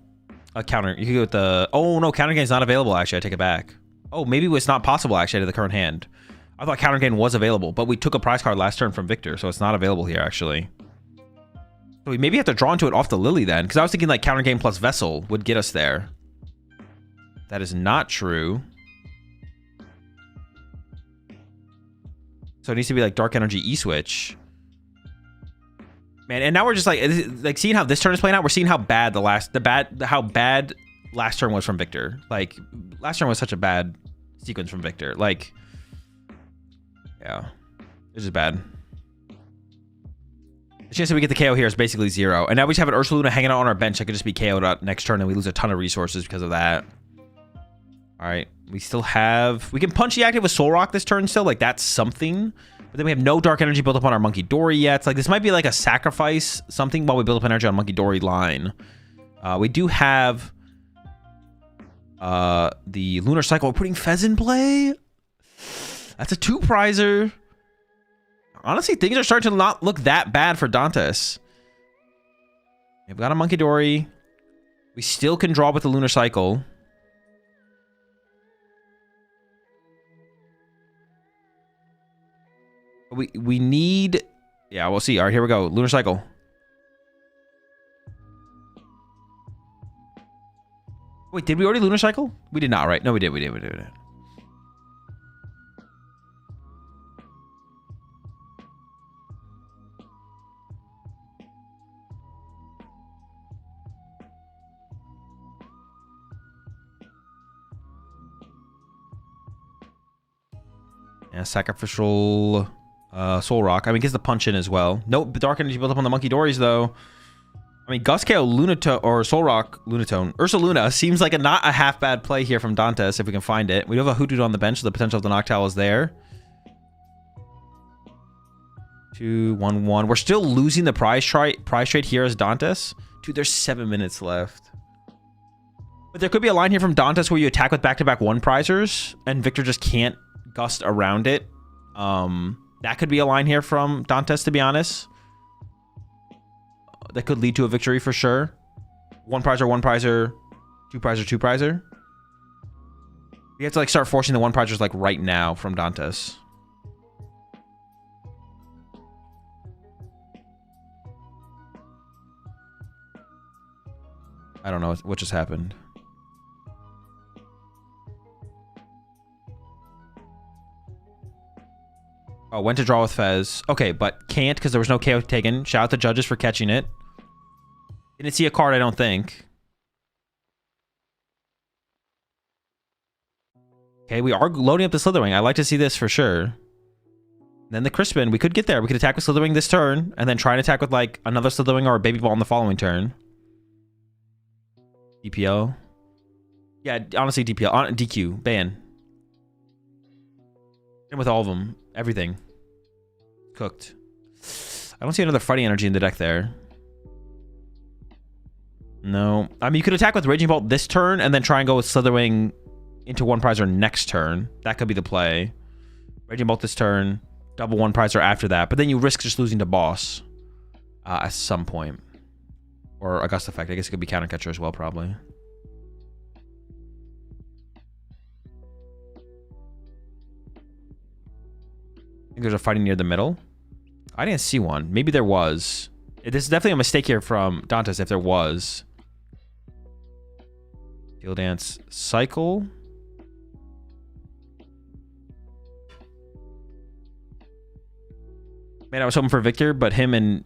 A counter. You can go with the... Oh, no. Counter gain is not available, actually. I take it back. Oh, maybe it's not possible, actually, to the current hand. I thought counter gain was available, but we took a prize card last turn from Victor, so it's not available here, actually. So we maybe have to draw into it off the Lily then, because I was thinking like counter game plus Vessel would get us there. That is not true. So it needs to be like Dark Energy E-Switch. Man, and now we're just like seeing how this turn is playing out. We're seeing how bad how bad last turn was from Victor. Like last turn was such a bad sequence from Victor. Like, yeah, this is bad. The chance that we get the KO here is basically 0. And now we just have an Ursaluna hanging out on our bench that could just be KO'd out next turn, and we lose a ton of resources because of that. All right, we still have... We can punch the active with Soul Rock this turn still. Like, that's something. But then we have no Dark Energy built up on our Monkey Dory yet. It's like, this might be like a sacrifice something while we build up energy on Monkey Dory line. We do have the Lunar Cycle. We're putting Fez in play. That's a 2-prizer. Honestly, things are starting to not look that bad for Dantes. We've got a Monkey Dory. We still can draw with the Lunar Cycle. We need... Yeah, we'll see. All right, here we go. Lunar Cycle. Wait, did we already Lunar Cycle? We did not, right? No, we did. We did. Yeah, sacrificial Soul Rock. I mean, gets the punch in as well. No Dark Energy built up on the Monkey Dories, though. I mean, Gust KO Lunatone or Soul Rock Lunatone. Ursaluna seems like not a half bad play here from Dantes if we can find it. We do have a Hoodoo on the bench, so the potential of the Noctowl is there. 2-1-1. We're still losing the prize trade here as Dantes. Dude, there's 7 minutes left. But there could be a line here from Dantes where you attack with back-to-back 1-prizers, and Victor just can't Gust around it. That could be a line here from Dantes, to be honest. That could lead to a victory for sure. 1-prizer, 1-prizer, 2-prizer, 2-prizer. We have to like start forcing the 1-prizers like right now from Dantes. I don't know what just happened. Oh, went to draw with Fez. Okay, but can't because there was no KO taken. Shout out to judges for catching it. Didn't see a card, I don't think. Okay, we are loading up the Slitherwing. I like to see this for sure. Then the Crispin, we could get there. We could attack with Slitherwing this turn, and then try and attack with like another Slitherwing or a Baby Ball on the following turn. DPL. Yeah, honestly, DPL. DQ. Ban. And with all of them. Everything. Cooked. I don't see another fighting energy in the deck there. No. I mean, you could attack with Raging Bolt this turn and then try and go with Slitherwing into 1-prizer next turn. That could be the play. Raging Bolt this turn. Double 1-prizer after that. But then you risk just losing to boss at some point. Or a Gust Effect. I guess it could be Counter Catcher as well, probably. I think there's a fighting near the middle. I didn't see one. Maybe there was. This is definitely a mistake here from Dantes if there was. Steel Dance Cycle. Man, I was hoping for Victor, but him and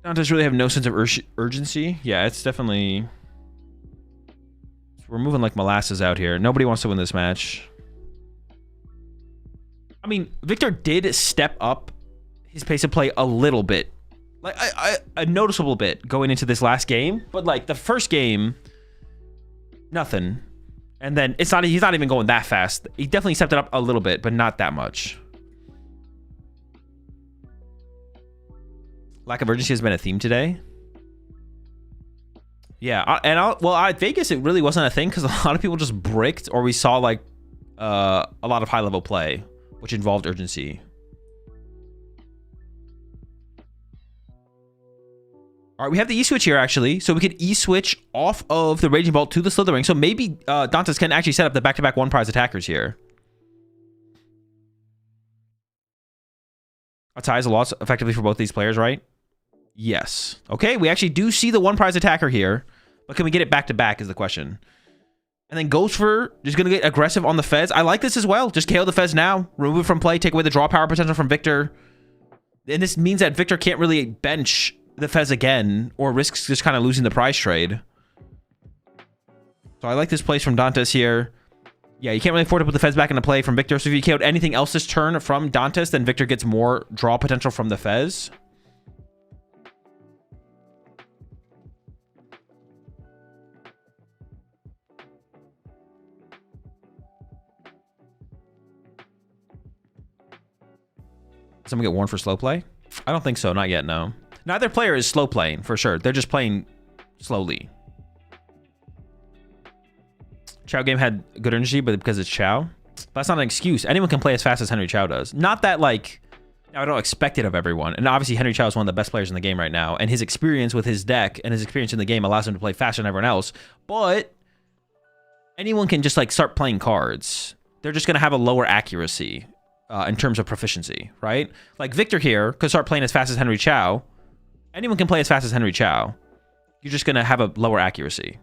Dantes really have no sense of urgency. Yeah, it's definitely... We're moving like molasses out here. Nobody wants to win this match. I mean, Victor did step up his pace of play a little bit. Like, a noticeable bit going into this last game. But, like, the first game, nothing. And then he's not even going that fast. He definitely stepped it up a little bit, but not that much. Lack of urgency has been a theme today. Yeah, at Vegas, it really wasn't a thing because a lot of people just bricked, or we saw, like, a lot of high-level play, which involved urgency. All right, we have the E-Switch here, actually. So we could E-Switch off of the Raging Bolt to the Slitherwing. So maybe Dantes can actually set up the back-to-back 1-prize attackers here. A tie is a loss effectively for both these players, right? Yes. Okay, we actually do see the one prize attacker here. But can we get it back to back is the question. And then Gopher is going to get aggressive on the Fez. I like this as well. Just KO the Fez now. Remove it from play. Take away the draw power potential from Victor. And this means that Victor can't really bench the Fez again or risks just kind of losing the prize trade. So I like this place from Dantes here. Yeah, you can't really afford to put the Fez back into play from Victor. So if you KO'd anything else this turn from Dantes, then Victor gets more draw potential from the Fez. Someone get warned for slow play? I don't think so. Not yet, no. Neither player is slow playing, for sure. They're just playing slowly. Chow game had good energy, but because it's Chow. That's not an excuse. Anyone can play as fast as Henry Chow does. Not that, like, I don't expect it of everyone. And obviously, Henry Chow is one of the best players in the game right now. And his experience with his deck and his experience in the game allows him to play faster than everyone else. But anyone can just, like, start playing cards. They're just going to have a lower accuracy. In terms of proficiency, right? Like Victor here could start playing as fast as Henry Chow. Anyone can play as fast as Henry Chow. You're just gonna have a lower accuracy.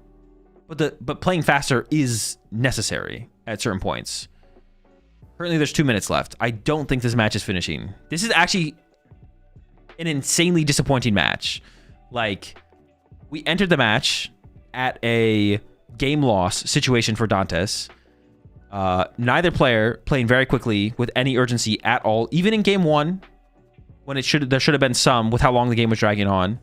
But playing faster is necessary at certain points. Currently, there's 2 minutes left. I don't think this match is finishing. This is actually an insanely disappointing match. Like, we entered the match at a game loss situation for Dantes. Neither player playing very quickly with any urgency at all, even in game one, when there should have been some with how long the game was dragging on.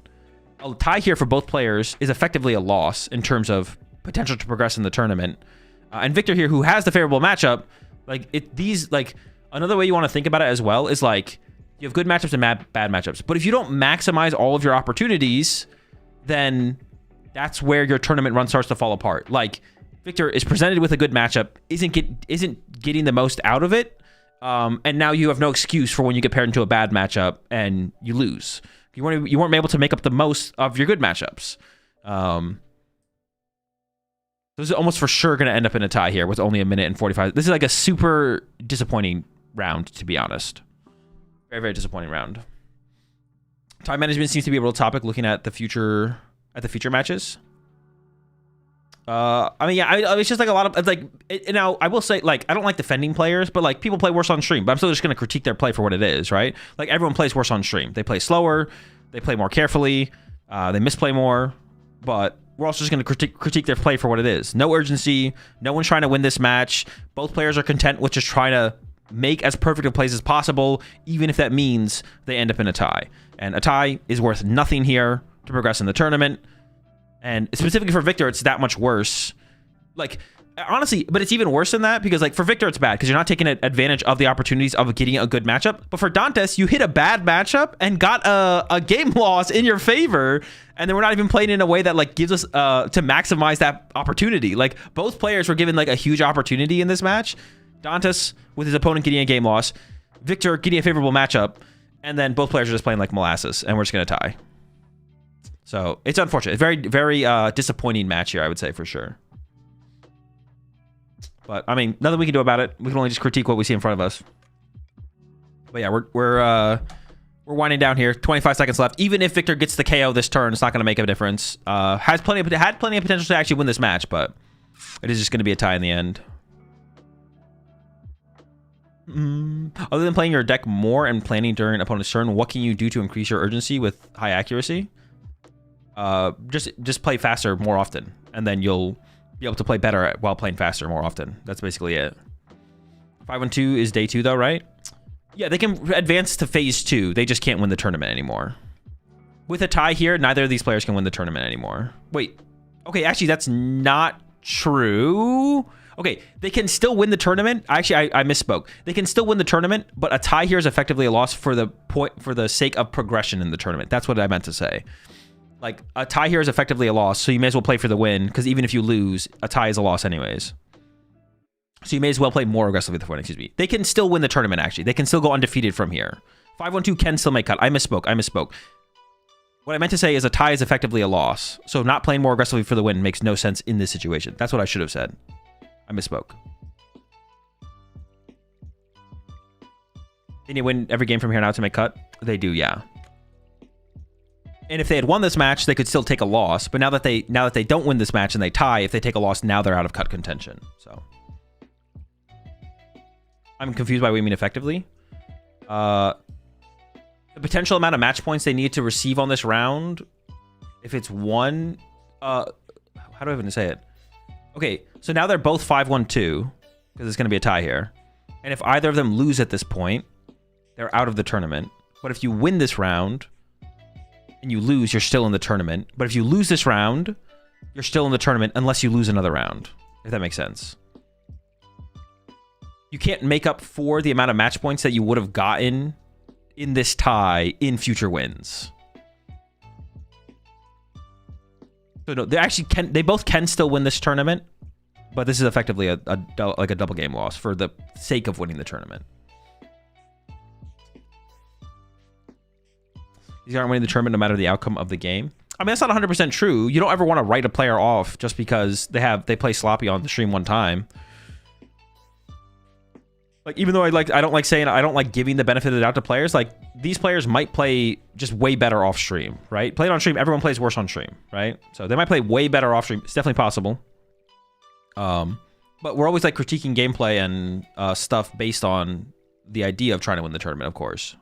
A tie here for both players is effectively a loss in terms of potential to progress in the tournament. And Victor here, who has the favorable matchup, another way you want to think about it as well is like, you have good matchups and bad matchups. But if you don't maximize all of your opportunities, then that's where your tournament run starts to fall apart. Like, Victor is presented with a good matchup, isn't getting the most out of it, and now you have no excuse for when you get paired into a bad matchup and you lose. You weren't able to make up the most of your good matchups. This is almost for sure going to end up in a tie here with only a minute and 45. This is like a super disappointing round, to be honest. Very, very disappointing round. Time management seems to be a real topic looking at the future matches. I mean, yeah, it's just like a lot of, like, now I will say, like, I don't like defending players, but like, people play worse on stream, but I'm still just going to critique their play for what it is, right? Like, everyone plays worse on stream. They play slower, they play more carefully, they misplay more, but we're also just going to critique their play for what it is. No urgency, no one's trying to win this match. Both players are content with just trying to make as perfect a plays as possible, even if that means they end up in a tie. And a tie is worth nothing here to progress in the tournament. And specifically for Victor, it's that much worse. Like, honestly, but it's even worse than that because, like, for Victor, it's bad because you're not taking advantage of the opportunities of getting a good matchup. But for Dantes, you hit a bad matchup and got a game loss in your favor. And then we're not even playing in a way that, like, gives us to maximize that opportunity. Like, both players were given, like, a huge opportunity in this match. Dantes with his opponent getting a game loss. Victor getting a favorable matchup. And then both players are just playing like molasses. And we're just going to tie. So it's unfortunate. It's very, very disappointing match here, I would say, for sure. But I mean, nothing we can do about it. We can only just critique what we see in front of us. But yeah, we're winding down here. 25 seconds left. Even if Victor gets the KO this turn, it's not going to make a difference. Had plenty of potential to actually win this match, but it is just going to be a tie in the end. Other than playing your deck more and planning during opponent's turn, what can you do to increase your urgency with high accuracy? Just play faster more often, and then you'll be able to play better while playing faster more often. That's basically it. 5-1-2 is day 2 though, right? Yeah, they can advance to phase 2. They just can't win the tournament anymore. With a tie here, neither of these players can win the tournament anymore. Wait. Okay, actually, that's not true. Okay, they can still win the tournament. Actually, I misspoke. They can still win the tournament, but a tie here is effectively a loss for the sake of progression in the tournament. That's what I meant to say. Like, a tie here is effectively a loss, so you may as well play for the win, because even if you lose, a tie is a loss anyways. So you may as well play more aggressively the win, excuse me. They can still win the tournament, actually. They can still go undefeated from here. 5-1-2 can still make cut. I misspoke. What I meant to say is a tie is effectively a loss. So not playing more aggressively for the win makes no sense in this situation. That's what I should have said. I misspoke. They need to win every game from here now to make cut? They do, yeah. And if they had won this match, they could still take a loss. But now that they don't win this match and they tie, if they take a loss, now they're out of cut contention. So I'm confused by what you mean effectively. The potential amount of match points they need to receive on this round, if it's one, how do I even say it? Okay, so now they're both 5-1-2 because it's going to be a tie here. And if either of them lose at this point, they're out of the tournament. But if you win this round and you lose, you're still in the tournament. But if you lose this round, you're still in the tournament unless you lose another round, if that makes sense. You can't make up for the amount of match points that you would have gotten in this tie in future wins. So no, they actually can. They both can still win this tournament, but this is effectively a double game loss for the sake of winning the tournament. These aren't winning the tournament no matter the outcome of the game. I mean, that's not 100% true. You don't ever want to write a player off just because they play sloppy on the stream one time. Like, even though I don't like giving the benefit of the doubt to players, like, these players might play just way better off stream, right? Playing on stream, everyone plays worse on stream, right? So they might play way better off stream. It's definitely possible. But we're always like critiquing gameplay and stuff based on the idea of trying to win the tournament, of course.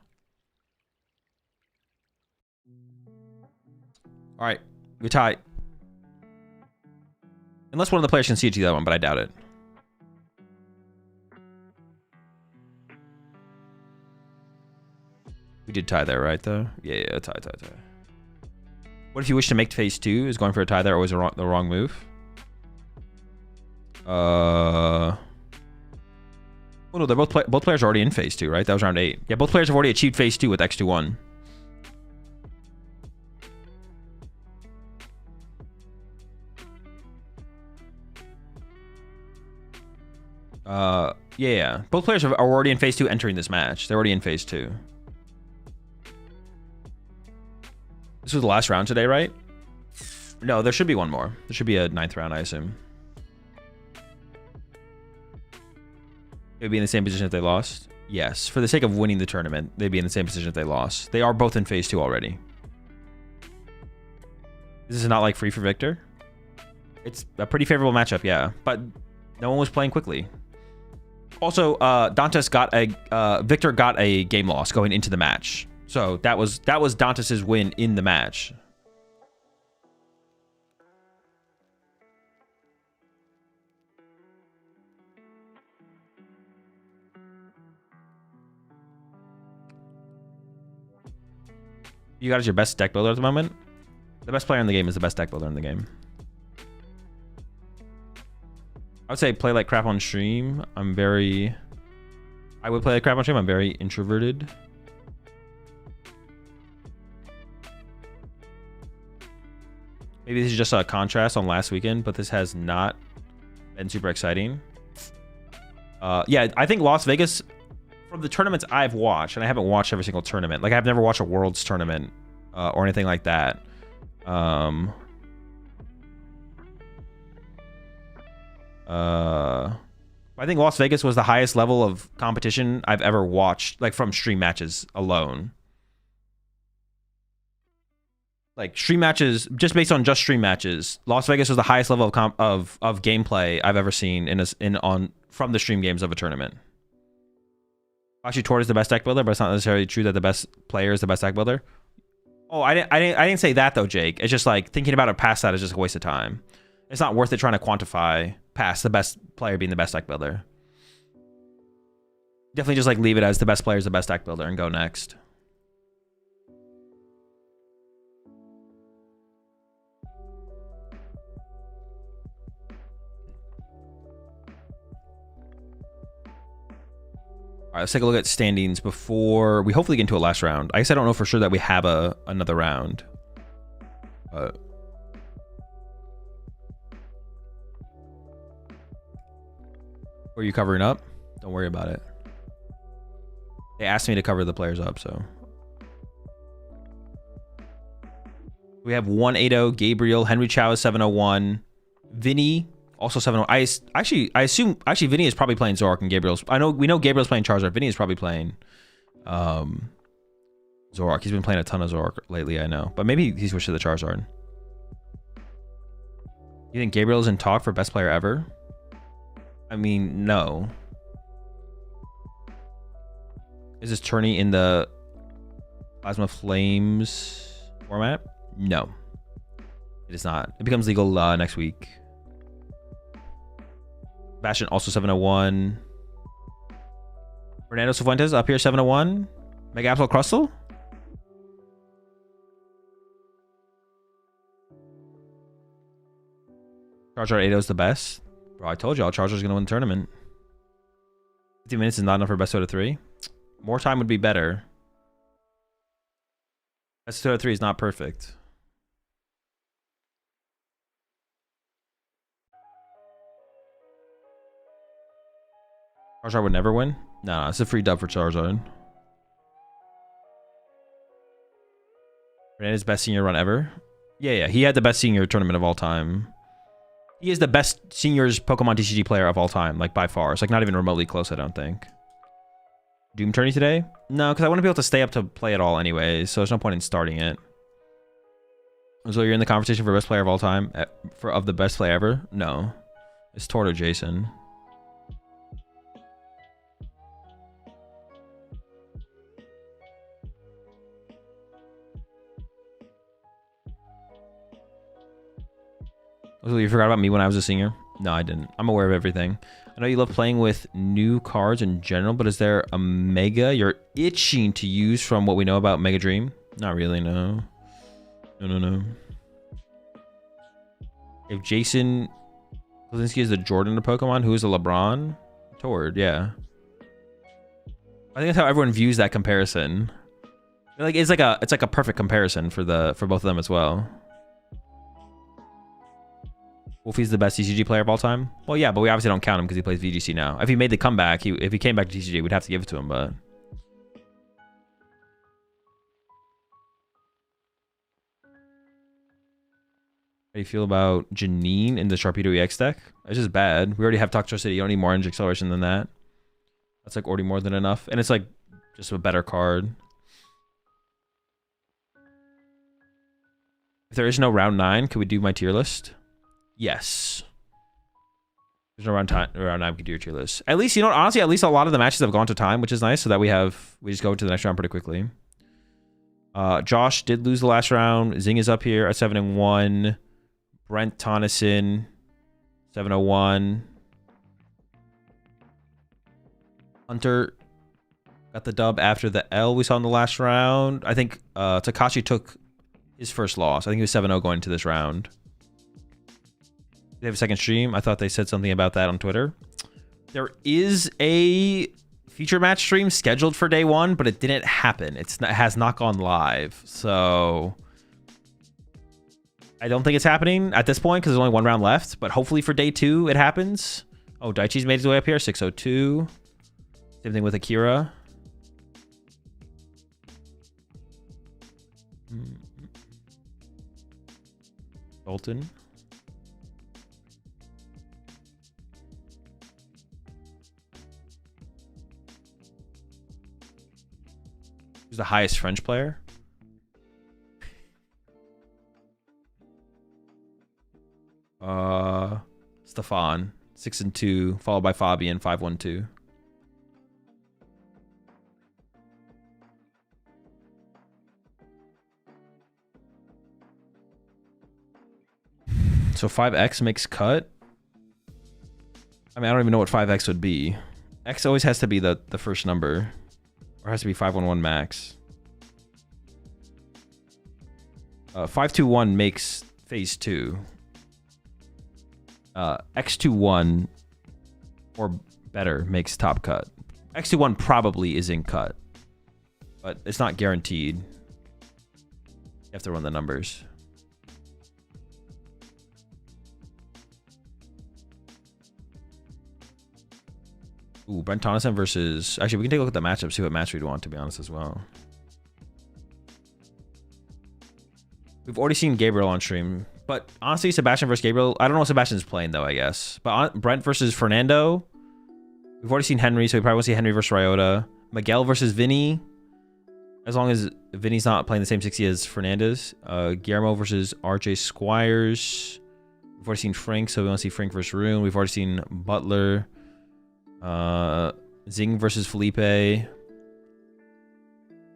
All right, we tie. Unless one of the players can see it to the other one, but I doubt it. We did tie there, right, though? Yeah, tie. What if you wish to make phase 2? Is going for a tie there always the wrong move? Oh no, they're both players are already in phase 2, right? That was round 8. Yeah, both players have already achieved phase 2 with X21. Yeah. Both players are already in phase 2 entering this match. They're already in phase 2. This was the last round today, right? No, there should be one more. There should be a 9th round, I assume. They'd be in the same position if they lost? Yes. For the sake of winning the tournament, they'd be in the same position if they lost. They are both in phase 2 already. This is not like free for Victor. It's a pretty favorable matchup, yeah. But no one was playing quickly. Also, Dantes got a Victor got a game loss going into the match. So that was Dantes' win in the match. You got as your best deck builder at the moment? The best player in the game is the best deck builder in the game. I would say play like crap on stream. I would play like crap on stream. I'm very introverted. Maybe this is just a contrast on last weekend, but this has not been super exciting. Yeah, I think Las Vegas, from the tournaments I've watched, and I haven't watched every single tournament. Like, I've never watched a Worlds tournament or anything like that. I think Las Vegas was the highest level of competition I've ever watched, like from stream matches alone. Like stream matches, just based on just stream matches, Las Vegas was the highest level of gameplay I've ever seen from the stream games of a tournament. Actually, Tord is the best deck builder, but it's not necessarily true that the best player is the best deck builder. Oh, I didn't say that though, Jake. It's just like thinking about it past that is just a waste of time. It's not worth it trying to quantify past the best player being the best deck builder. Definitely just like leave it as the best player is the best deck builder and go next. All right, let's take a look at standings before we hopefully get into a last round. I guess I don't know for sure that we have another round. Were you covering up? Don't worry about it. They asked me to cover the players up, so. We have 180, Gabriel, Henry Chow is 701, Vinny also 701. I assume Vinny is probably playing Zorak and Gabriel's. We know Gabriel's playing Charizard. Vinny is probably playing. Were Zoroark. He's been playing a ton of Zoroark lately, I know. But maybe he switched to the Charizard. You think Gabriel's in talk for best player ever? I mean, no. Is this tourney in the Plasma Flames format? No. It is not. It becomes legal next week. Bastion also 701. Fernando Cifuentes up here 701. Mega Absol Crustle? Charizard 8 is the best. Bro, I told y'all Charizard's going to win the tournament. 50 minutes is not enough for best out of 3. More time would be better. Best out of 3 is not perfect. Charizard would never win? Nah, it's a free dub for Charizard. Fernandez's best senior run ever? Yeah, he had the best senior tournament of all time. He is the best seniors Pokemon TCG player of all time, like by far. It's like not even remotely close, I don't think. Doom tourney today? No, because I want to be able to stay up to play it all anyways, so there's no point in starting it. So you're in the conversation for best player of all time? Of the best player ever? No. It's Tort or Jason. You forgot about me when I was a senior? No, I didn't. I'm aware of everything. I know you love playing with new cards in general, but is there a Mega you're itching to use from what we know about Mega Dream? Not really, no. No. If Jason Kozinski is the Jordan of Pokemon, who is the LeBron? Tord, yeah. I think that's how everyone views that comparison. Like it's like a perfect comparison for both of them as well. Wolfie's the best TCG player of all time? Well, yeah, but we obviously don't count him because he plays VGC now. If he made the comeback, if he came back to TCG, we'd have to give it to him, but... How do you feel about Janine in the Sharpedo EX deck? It's just bad. We already have Toxtricity. You don't need more energy acceleration than that. That's like already more than enough. And it's like just a better card. If there is no round 9, could we do my tier list? Yes. There's no round 9 we could do your tier list. At least, you know what, honestly, at least a lot of the matches have gone to time, which is nice, so that we just go to the next round pretty quickly. Josh did lose the last round. Zing is up here at 7-1. Brent Tonneson, 701. Hunter got the dub after the L we saw in the last round. I think Takashi took his first loss. I think he was 7-0 going into this round. They have a second stream. I thought they said something about that on Twitter. There is a feature match stream scheduled for day 1, but it didn't happen. It has not gone live. So I don't think it's happening at this point because there's only 1 round left. But hopefully for day 2 it happens. Oh, Daichi's made his way up here. 602. Same thing with Akira. Dalton. Who's the highest French player? Stefan, 6-2, followed by Fabian, 5-1-2. So 5x makes cut. I mean, I don't even know what 5x would be. X always has to be the first number. Or has to be 511 max. 521 makes phase 2. X21 or better makes top cut. X21 probably is in cut. But it's not guaranteed. You have to run the numbers. Ooh, Brent Tonneson versus... Actually, we can take a look at the matchup, see what match we'd want, to be honest, as well. We've already seen Gabriel on stream. But honestly, Sebastian versus Gabriel... I don't know what Sebastian's playing, though, I guess. But Brent versus Fernando... We've already seen Henry, so we probably want to see Henry versus Ryota. Miguel versus Vinny. As long as Vinny's not playing the same 60 as Fernandez. Guillermo versus RJ Squires. We've already seen Frank, so we want to see Frank versus Rune. We've already seen Butler. Zing versus Felipe. We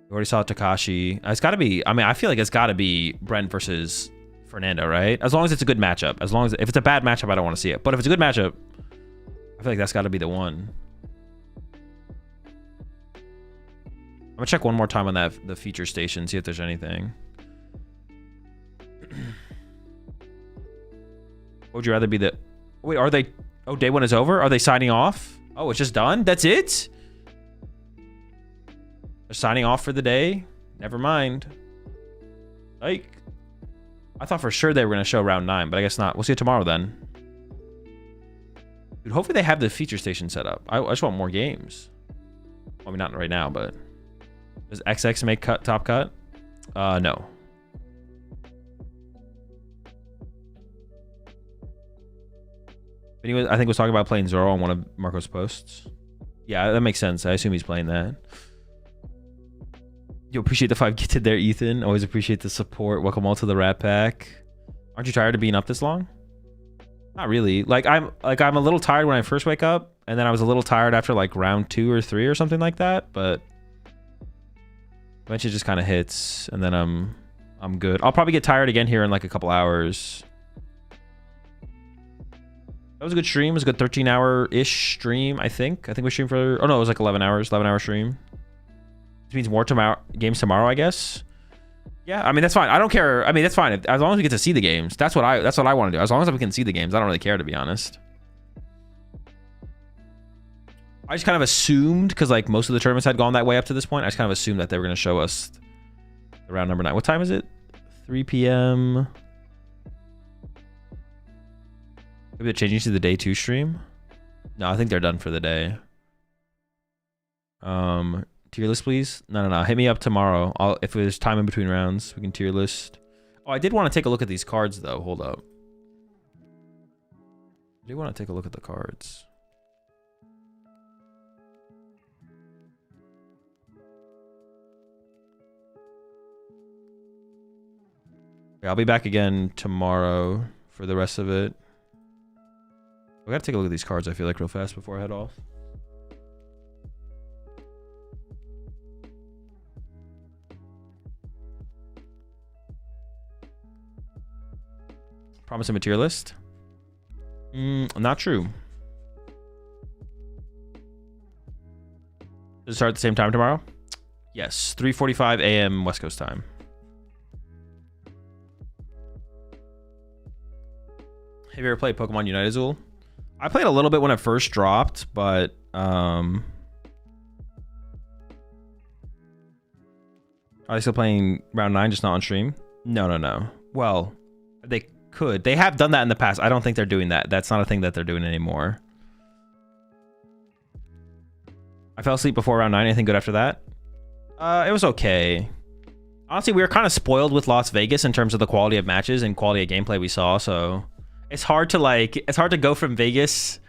already saw Takashi. It's got to be, I mean, I feel like it's got to be Brent versus Fernando, right? As long as it's a good matchup. As long as, if it's a bad matchup, I don't want to see it. But if it's a good matchup, I feel like that's got to be the one. I'm gonna check one more time on the feature station, see if there's anything. Would you rather be the... Wait, are they... Oh, day one is over? Are they signing off? Oh, it's just done? That's it? They're signing off for the day? Never mind. Like, I thought for sure they were gonna show round 9, but I guess not. We'll see it tomorrow then. Dude, hopefully they have the feature station set up. I just want more games. Well, I mean, not right now, but... Does XX make top cut? No. Anyway, I think was talking about playing Zoro on one of Marco's posts. Yeah, that makes sense. I assume he's playing that. You appreciate the 5 gifted there, Ethan. Always appreciate the support. Welcome all to the Rat Pack. Aren't you tired of being up this long? Not really. I'm a little tired when I first wake up, and then I was a little tired after like round 2 or 3 or something like that, but eventually it just kind of hits, and then I'm good. I'll probably get tired again here in like a couple hours. That was a good stream. It was a good 13-hour-ish stream, I think. I think we streamed for... Oh, no, it was like 11 hours. 11-hour stream. Which means more games tomorrow, I guess. Yeah, I mean, that's fine. I don't care. I mean, that's fine. As long as we get to see the games. That's what I want to do. As long as we can see the games, I don't really care, to be honest. I just kind of assumed, because like most of the tournaments had gone that way up to this point, I just kind of assumed that they were going to show us the round number 9. What time is it? 3 p.m. Maybe they're changing to the day 2 stream? No, I think they're done for the day. Tier list, please? No. Hit me up tomorrow. If there's time in between rounds, we can tier list. Oh, I did want to take a look at these cards, though. Hold up. I do want to take a look at the cards. I'll be back again tomorrow for the rest of it. We gotta take a look at these cards, I feel like, real fast before I head off. Promise a material list? Not true. Does it start at the same time tomorrow? Yes, 3:45 a.m. West Coast time. Have you ever played Pokemon Unite, Azul? I played a little bit when it first dropped, but are they still playing round 9, just not on stream? No. Well, they could. They have done that in the past. I don't think they're doing that. That's not a thing that they're doing anymore. I fell asleep before round 9. Anything good after that? It was okay. Honestly, we were kind of spoiled with Las Vegas in terms of the quality of matches and quality of gameplay we saw, so it's hard to go from Vegas.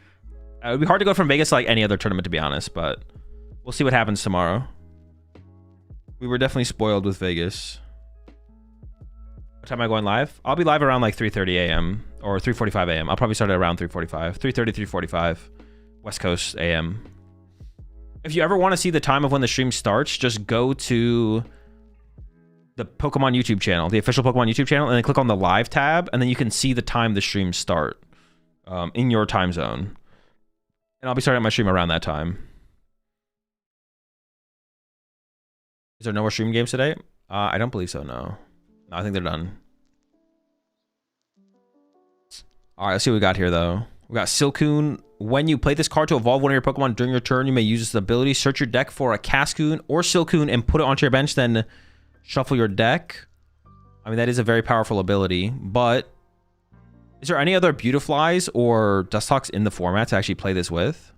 It would be hard to go from Vegas to like any other tournament, to be honest, but we'll see what happens tomorrow. We were definitely spoiled with Vegas. What time am I going live? I'll be live around like 3:30 a.m. or 3:45 a.m. I'll probably start at around 3:45. 3:30, 3:45. West Coast a.m. If you ever want to see the time of when the stream starts, just go to the Pokemon YouTube channel, the official Pokemon YouTube channel, and then click on the live tab, and then you can see the time the streams start in your time zone. And I'll be starting my stream around that time. Is there no more stream games today? I don't believe so, no. No, I think they're done. All right, let's see what we got here, though. We got Silcoon. When you play this card to evolve one of your Pokemon during your turn, you may use this ability. Search your deck for a Cascoon or Silcoon and put it onto your bench, then shuffle your deck. I mean, that is a very powerful ability, but is there any other Beautiflies or Dustox in the format to actually play this with?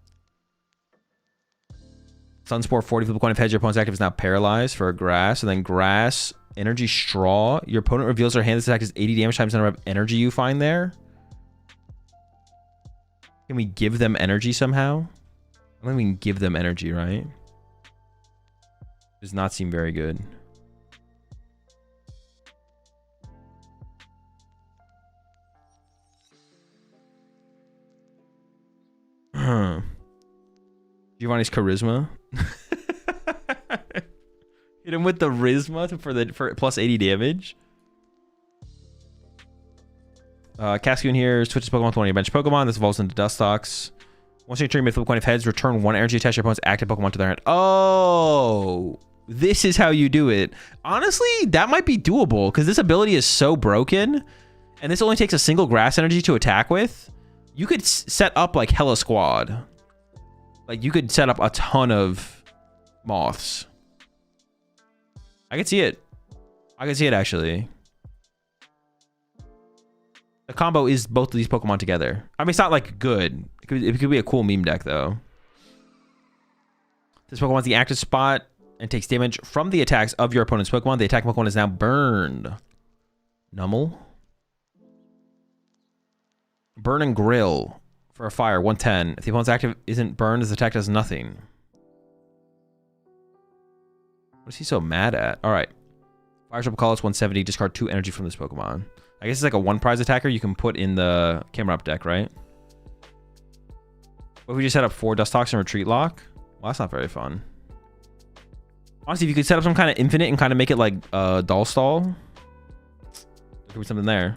Sunspore 40 flip a coin. If heads, your opponent's active is now paralyzed for a grass, and then grass, energy straw. Your opponent reveals their hand. This attack is 80 damage times the number of energy you find there. Can we give them energy somehow? I don't think we can give them energy, right? Does not seem very good. Giovanni's charisma. Hit him with the Rizma for plus 80 damage. Cascoon here switches Pokemon to one of your bench Pokemon. This evolves into Dustox. Once you turn, you may flip a coin of heads. Return one energy attached to your opponent's active Pokemon to their hand. Oh, this is how you do it. Honestly, that might be doable because this ability is so broken, and this only takes a single grass energy to attack with. You could set up like hella squad. Like you could set up a ton of moths. I can see it. I can see it actually. The combo is both of these Pokemon together. I mean, it's not like good. It could be a cool meme deck though. This Pokemon's the active spot and takes damage from the attacks of your opponent's Pokemon. The attack Pokemon is now burned. Nummel. Burn and Grill for a fire, 110. If the opponent's active isn't burned, this attack does nothing. What is he so mad at? All right. Fire Triple Colors, 170. Discard 2 energy from this Pokemon. I guess it's like a one prize attacker you can put in the camera up deck, right? What if we just set up 4 Dustox and Retreat Lock? Well, that's not very fun. Honestly, if you could set up some kind of infinite and kind of make it like Doll Stall, there could be something there.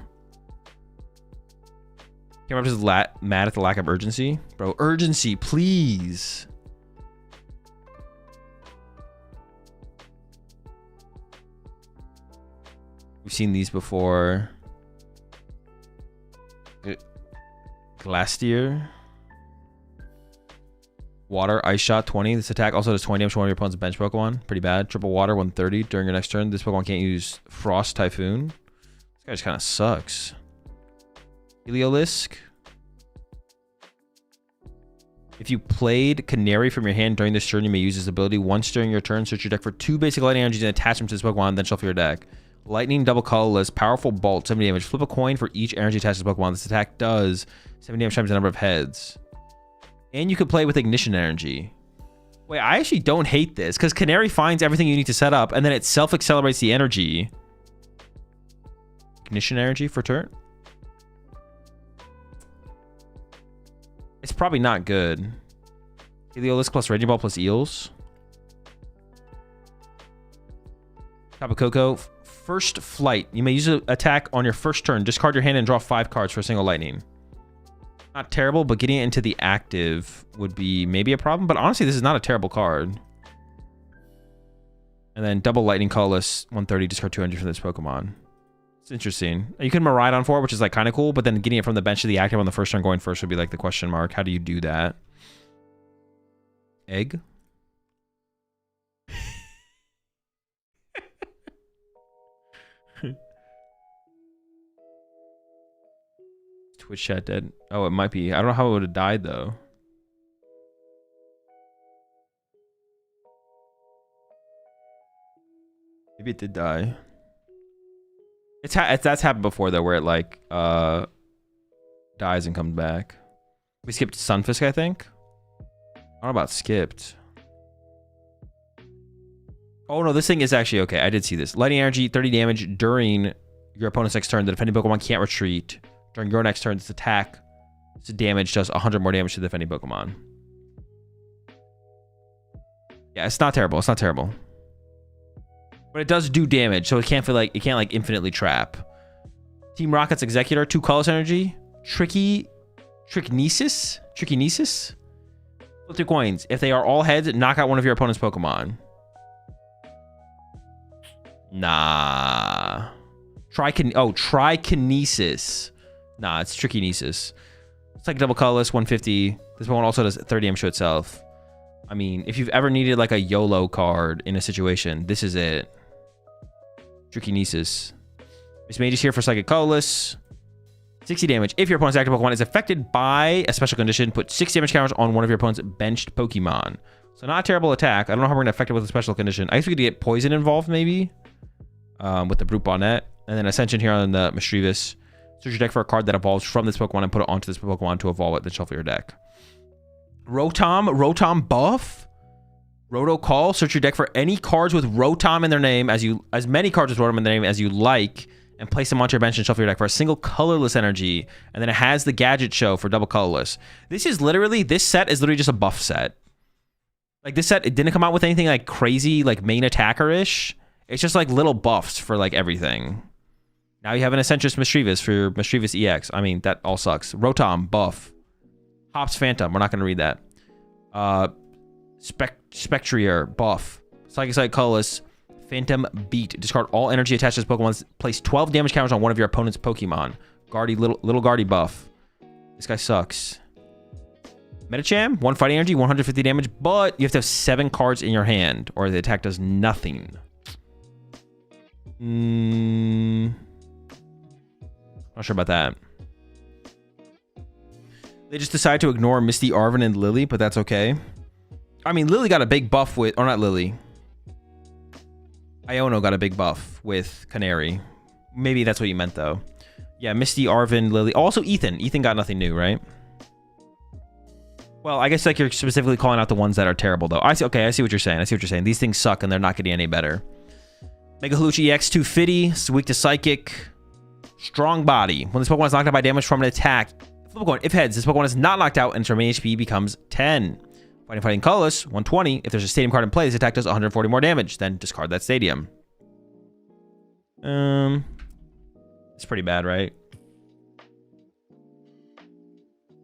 Camera up just mad at the lack of urgency. Bro, urgency, please. We've seen these before. Glastier. Water, Ice Shot, 20. This attack also does 20 damage to one of your opponent's bench Pokemon. Pretty bad. Triple Water, 130. During your next turn, this Pokemon can't use Frost Typhoon. This guy just kind of sucks. Heliolisk. If you played Canary from your hand during this turn, you may use this ability. Once during your turn, search your deck for 2 basic lightning energies and attach them to this Pokemon, then shuffle your deck. Lightning, double colorless, powerful bolt, 70 damage. Flip a coin for each energy attached to the Pokemon. This attack does 70 damage times the number of heads. And you could play with ignition energy. Wait, I actually don't hate this because Canary finds everything you need to set up and then it self-accelerates the energy. Ignition energy for turn? It's probably not good. Heliolisk plus Raging Ball plus Eels. Tapu Koko. First Flight. You may use an attack on your first turn. Discard your hand and draw 5 cards for a single lightning. Not terrible, but getting it into the active would be maybe a problem. But honestly, this is not a terrible card. And then double lightning colorless, 130, discard 200 for this Pokemon. It's interesting. You can Miraidon for it, which is like kind of cool, but then getting it from the bench to the active on the first turn going first would be like the question mark. How do you do that? Egg? Twitch chat dead. Oh, it might be. I don't know how it would have died though. Maybe it did die. That's happened before though, where it like dies and comes back. We skipped Sunfisk, I think. I don't know about skipped. Oh no, this thing is actually okay. I did see this. Lightning energy, 30 damage during your opponent's next turn. The defending Pokemon can't retreat. During your next turn, this attack, this damage does 100 more damage to the defending Pokemon. Yeah, it's not terrible. It's not terrible. But it does do damage, so it can't feel like it can't like infinitely trap. Team Rocket's Executor, 2 colors energy. Tricknesis. Flip 2 coins. If they are all heads, knock out one of your opponent's Pokemon. Nah. Trikinesis. Nah, it's Trikinesis. It's like double colorless, 150. This one also does 30 damage to itself. I mean, if you've ever needed like a YOLO card in a situation, this is it. Trikinesis. Miss Mage is here for Psychic Colorless. 60 damage. If your opponent's active Pokemon is affected by a special condition, put 6 damage counters on one of your opponent's benched Pokemon. So not a terrible attack. I don't know how we're going to affect it with a special condition. I guess we could get Poison involved maybe. With the Brute Bonnet. And then Ascension here on the Mischievous. Search your deck for a card that evolves from this Pokemon and put it onto this Pokemon to evolve it, then shuffle your deck. Rotom buff? Roto Call. Search your deck for any cards with Rotom in their name as many cards with Rotom in their name as you like, and place them onto your bench and shuffle your deck for a single colorless energy. And then it has the gadget show for double colorless. This set is literally just a buff set. Like this set, it didn't come out with anything like crazy, like main attacker-ish. It's just like little buffs for like everything. Now you have an Essentious Mischievous for your Mischievous EX. I mean, that all sucks. Rotom, buff. Hops Phantom, we're not going to read that. Spectrier, buff. Psychic Sight, colorless. Phantom Beat. Discard all energy attached to this Pokemon. Place 12 damage counters on one of your opponent's Pokemon. Guardy, little Guardy buff. This guy sucks. Medicham, 1 fighting energy, 150 damage, but you have to have 7 cards in your hand, or the attack does nothing. Not sure about that. They just decided to ignore Misty, Arven, and Lily, but that's okay. I mean, Lily got a big buff with... Or not Lily. Iono got a big buff with Canary. Maybe that's what you meant, though. Yeah, Misty, Arven, Lily. Also, Ethan. Ethan got nothing new, right? Well, I guess like you're specifically calling out the ones that are terrible, though. I see. Okay, I see what you're saying. I see what you're saying. These things suck, and they're not getting any better. Mega Haluchi EX, 250. It's weak to Psychic. Strong Body. When this Pokemon is knocked out by damage from an attack, flip a coin. If heads, this Pokemon is not knocked out, and its remaining HP becomes 10. Fighting colorless, 120. If there's a stadium card in play, this attack does 140 more damage. Then discard that stadium. It's pretty bad, right?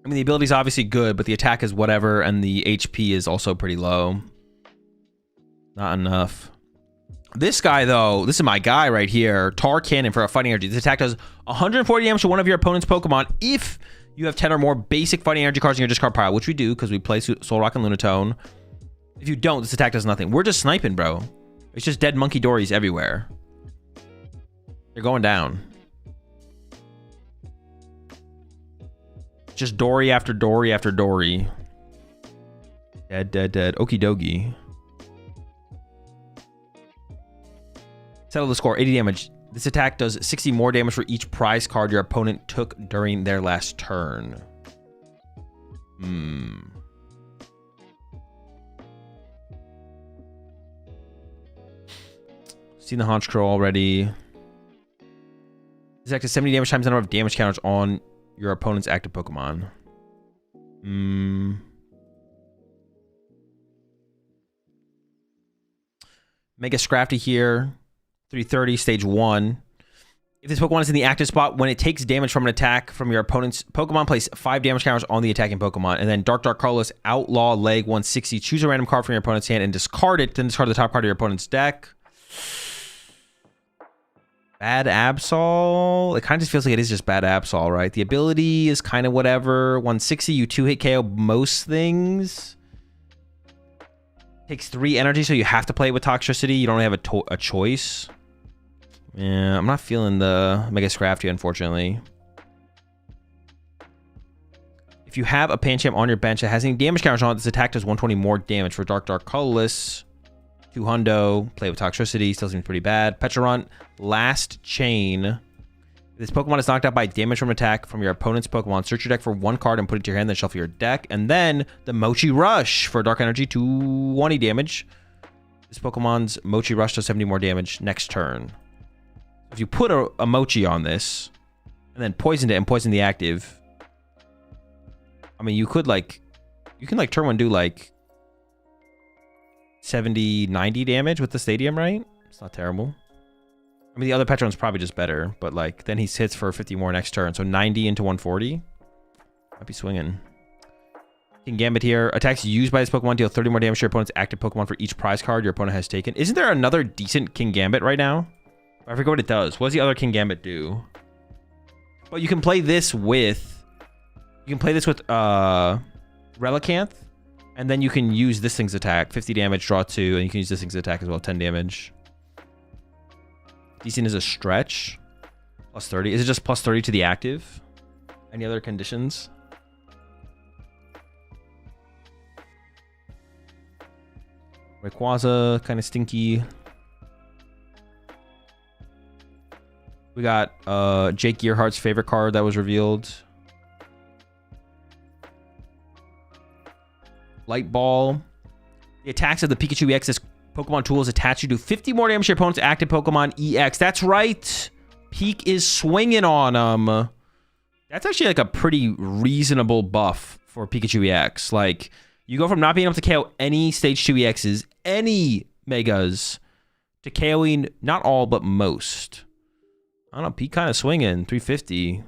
I mean, the ability is obviously good, but the attack is whatever, and the HP is also pretty low. Not enough. This guy, though, this is my guy right here. Tar Cannon for a fighting energy. This attack does 140 damage to one of your opponent's Pokemon if you have 10 or more basic fighting energy cards in your discard pile, which we do because we play Solrock and Lunatone. If you don't, this attack does nothing. We're just sniping, bro. It's just dead Monkey Dories everywhere. They're going down. Just Dory after Dory after Dory. Dead. Okie dokie. Settle the score. 80 damage. This attack does 60 more damage for each prize card your opponent took during their last turn. Seen the Honchkrow already. This attack does 70 damage times the number of damage counters on your opponent's active Pokemon. Mega Scrafty here. 330, stage 1. If this Pokemon is in the active spot, when it takes damage from an attack from your opponent's Pokemon, place 5 damage counters on the attacking Pokemon. And then Dark Colorless, Outlaw, Leg 160. Choose a random card from your opponent's hand and discard it. Then discard the top card of your opponent's deck. Bad Absol. It kind of just feels like it is just Bad Absol, right? The ability is kind of whatever. 160, you 2-hit KO most things. Takes 3 energy, so you have to play it with Toxtricity. You don't have a choice. Yeah, I'm not feeling the Mega Scrafty, unfortunately. If you have a Pancham on your bench that has any damage counters on it, this attack does 120 more damage for Dark Colorless. 2 hundo, play with Toxtricity, still seems pretty bad. Pecharunt, Last Chain. If this Pokemon is knocked out by damage from an attack from your opponent's Pokemon, search your deck for 1 card and put it to your hand, then shuffle your deck. And then the Mochi Rush for Dark Energy, 220 damage. This Pokemon's Mochi Rush does 70 more damage next turn. If you put a Mochi on this, and then poisoned it and poisoned the active, I mean, you can turn 1 do like 70, 90 damage with the stadium, right? It's not terrible. I mean, the other Petron's probably just better, but like then he hits for 50 more next turn. So 90 into 140. Might be swinging. King Gambit here. Attacks used by this Pokemon deal 30 more damage to your opponent's active Pokemon for each prize card your opponent has taken. Isn't there another decent King Gambit right now? I forget what it does. What does the other King Gambit do? Well, you can play this with... Relicanth. And then you can use this thing's attack. 50 damage, draw 2. And you can use this thing's attack as well. 10 damage. Decent is a stretch. Plus 30. Is it just plus 30 to the active? Any other conditions? Rayquaza, kind of stinky. We got Jake Gearhart's favorite card that was revealed. Light Ball. The attacks of the Pikachu EX as Pokemon tools attach you to 50 more damage to your opponent's active Pokemon EX. That's right. Peak is swinging on them. That's actually like a pretty reasonable buff for Pikachu EX. Like, you go from not being able to KO any Stage 2 EXs, any Megas, to KOing not all, but most. I don't know, Peak kind of swinging. 350.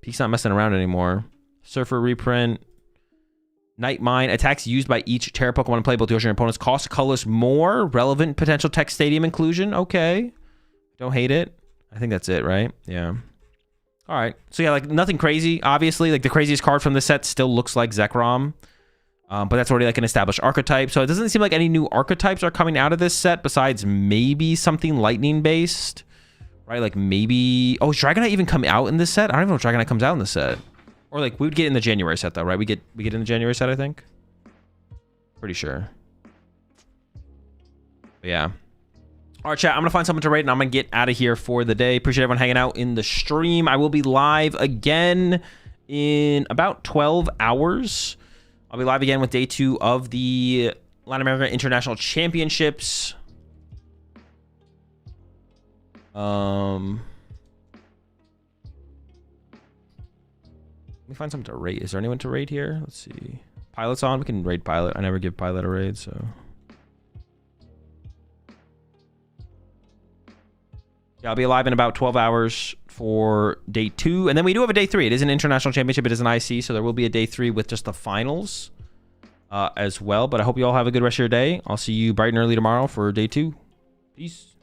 Peak's not messing around anymore. Surfer reprint. Night Mine. Attacks used by each Terra Pokemon playable to your opponents cost colorless more. Relevant potential tech stadium inclusion. Okay. Don't hate it. I think that's it, right? Yeah. All right. So yeah, like nothing crazy. Obviously, like the craziest card from this set still looks like Zekrom. But that's already like an established archetype. So it doesn't seem like any new archetypes are coming out of this set besides maybe something lightning based. Right? Like maybe... Oh, is Dragonite even come out in this set? I don't even know if Dragonite comes out in this set. Or like we would get in the January set though, right? We get in the January set, I think. Pretty sure. But yeah. All right, chat. I'm gonna find someone to rate, and I'm gonna get out of here for the day. Appreciate everyone hanging out in the stream. I will be live again in about 12 hours. I'll be live again with day 2 of the Latin America International Championships. Let me find something to rate. Is there anyone to rate here? Let's see. Pilot's on. We can raid Pilot. I never give Pilot a raid, so. Yeah, I'll be live in about 12 hours for day 2. And then we do have a day 3. It is an international championship. It is an IC, so there will be a day 3 with just the finals as well. But I hope you all have a good rest of your day. I'll see you bright and early tomorrow for day 2. Peace.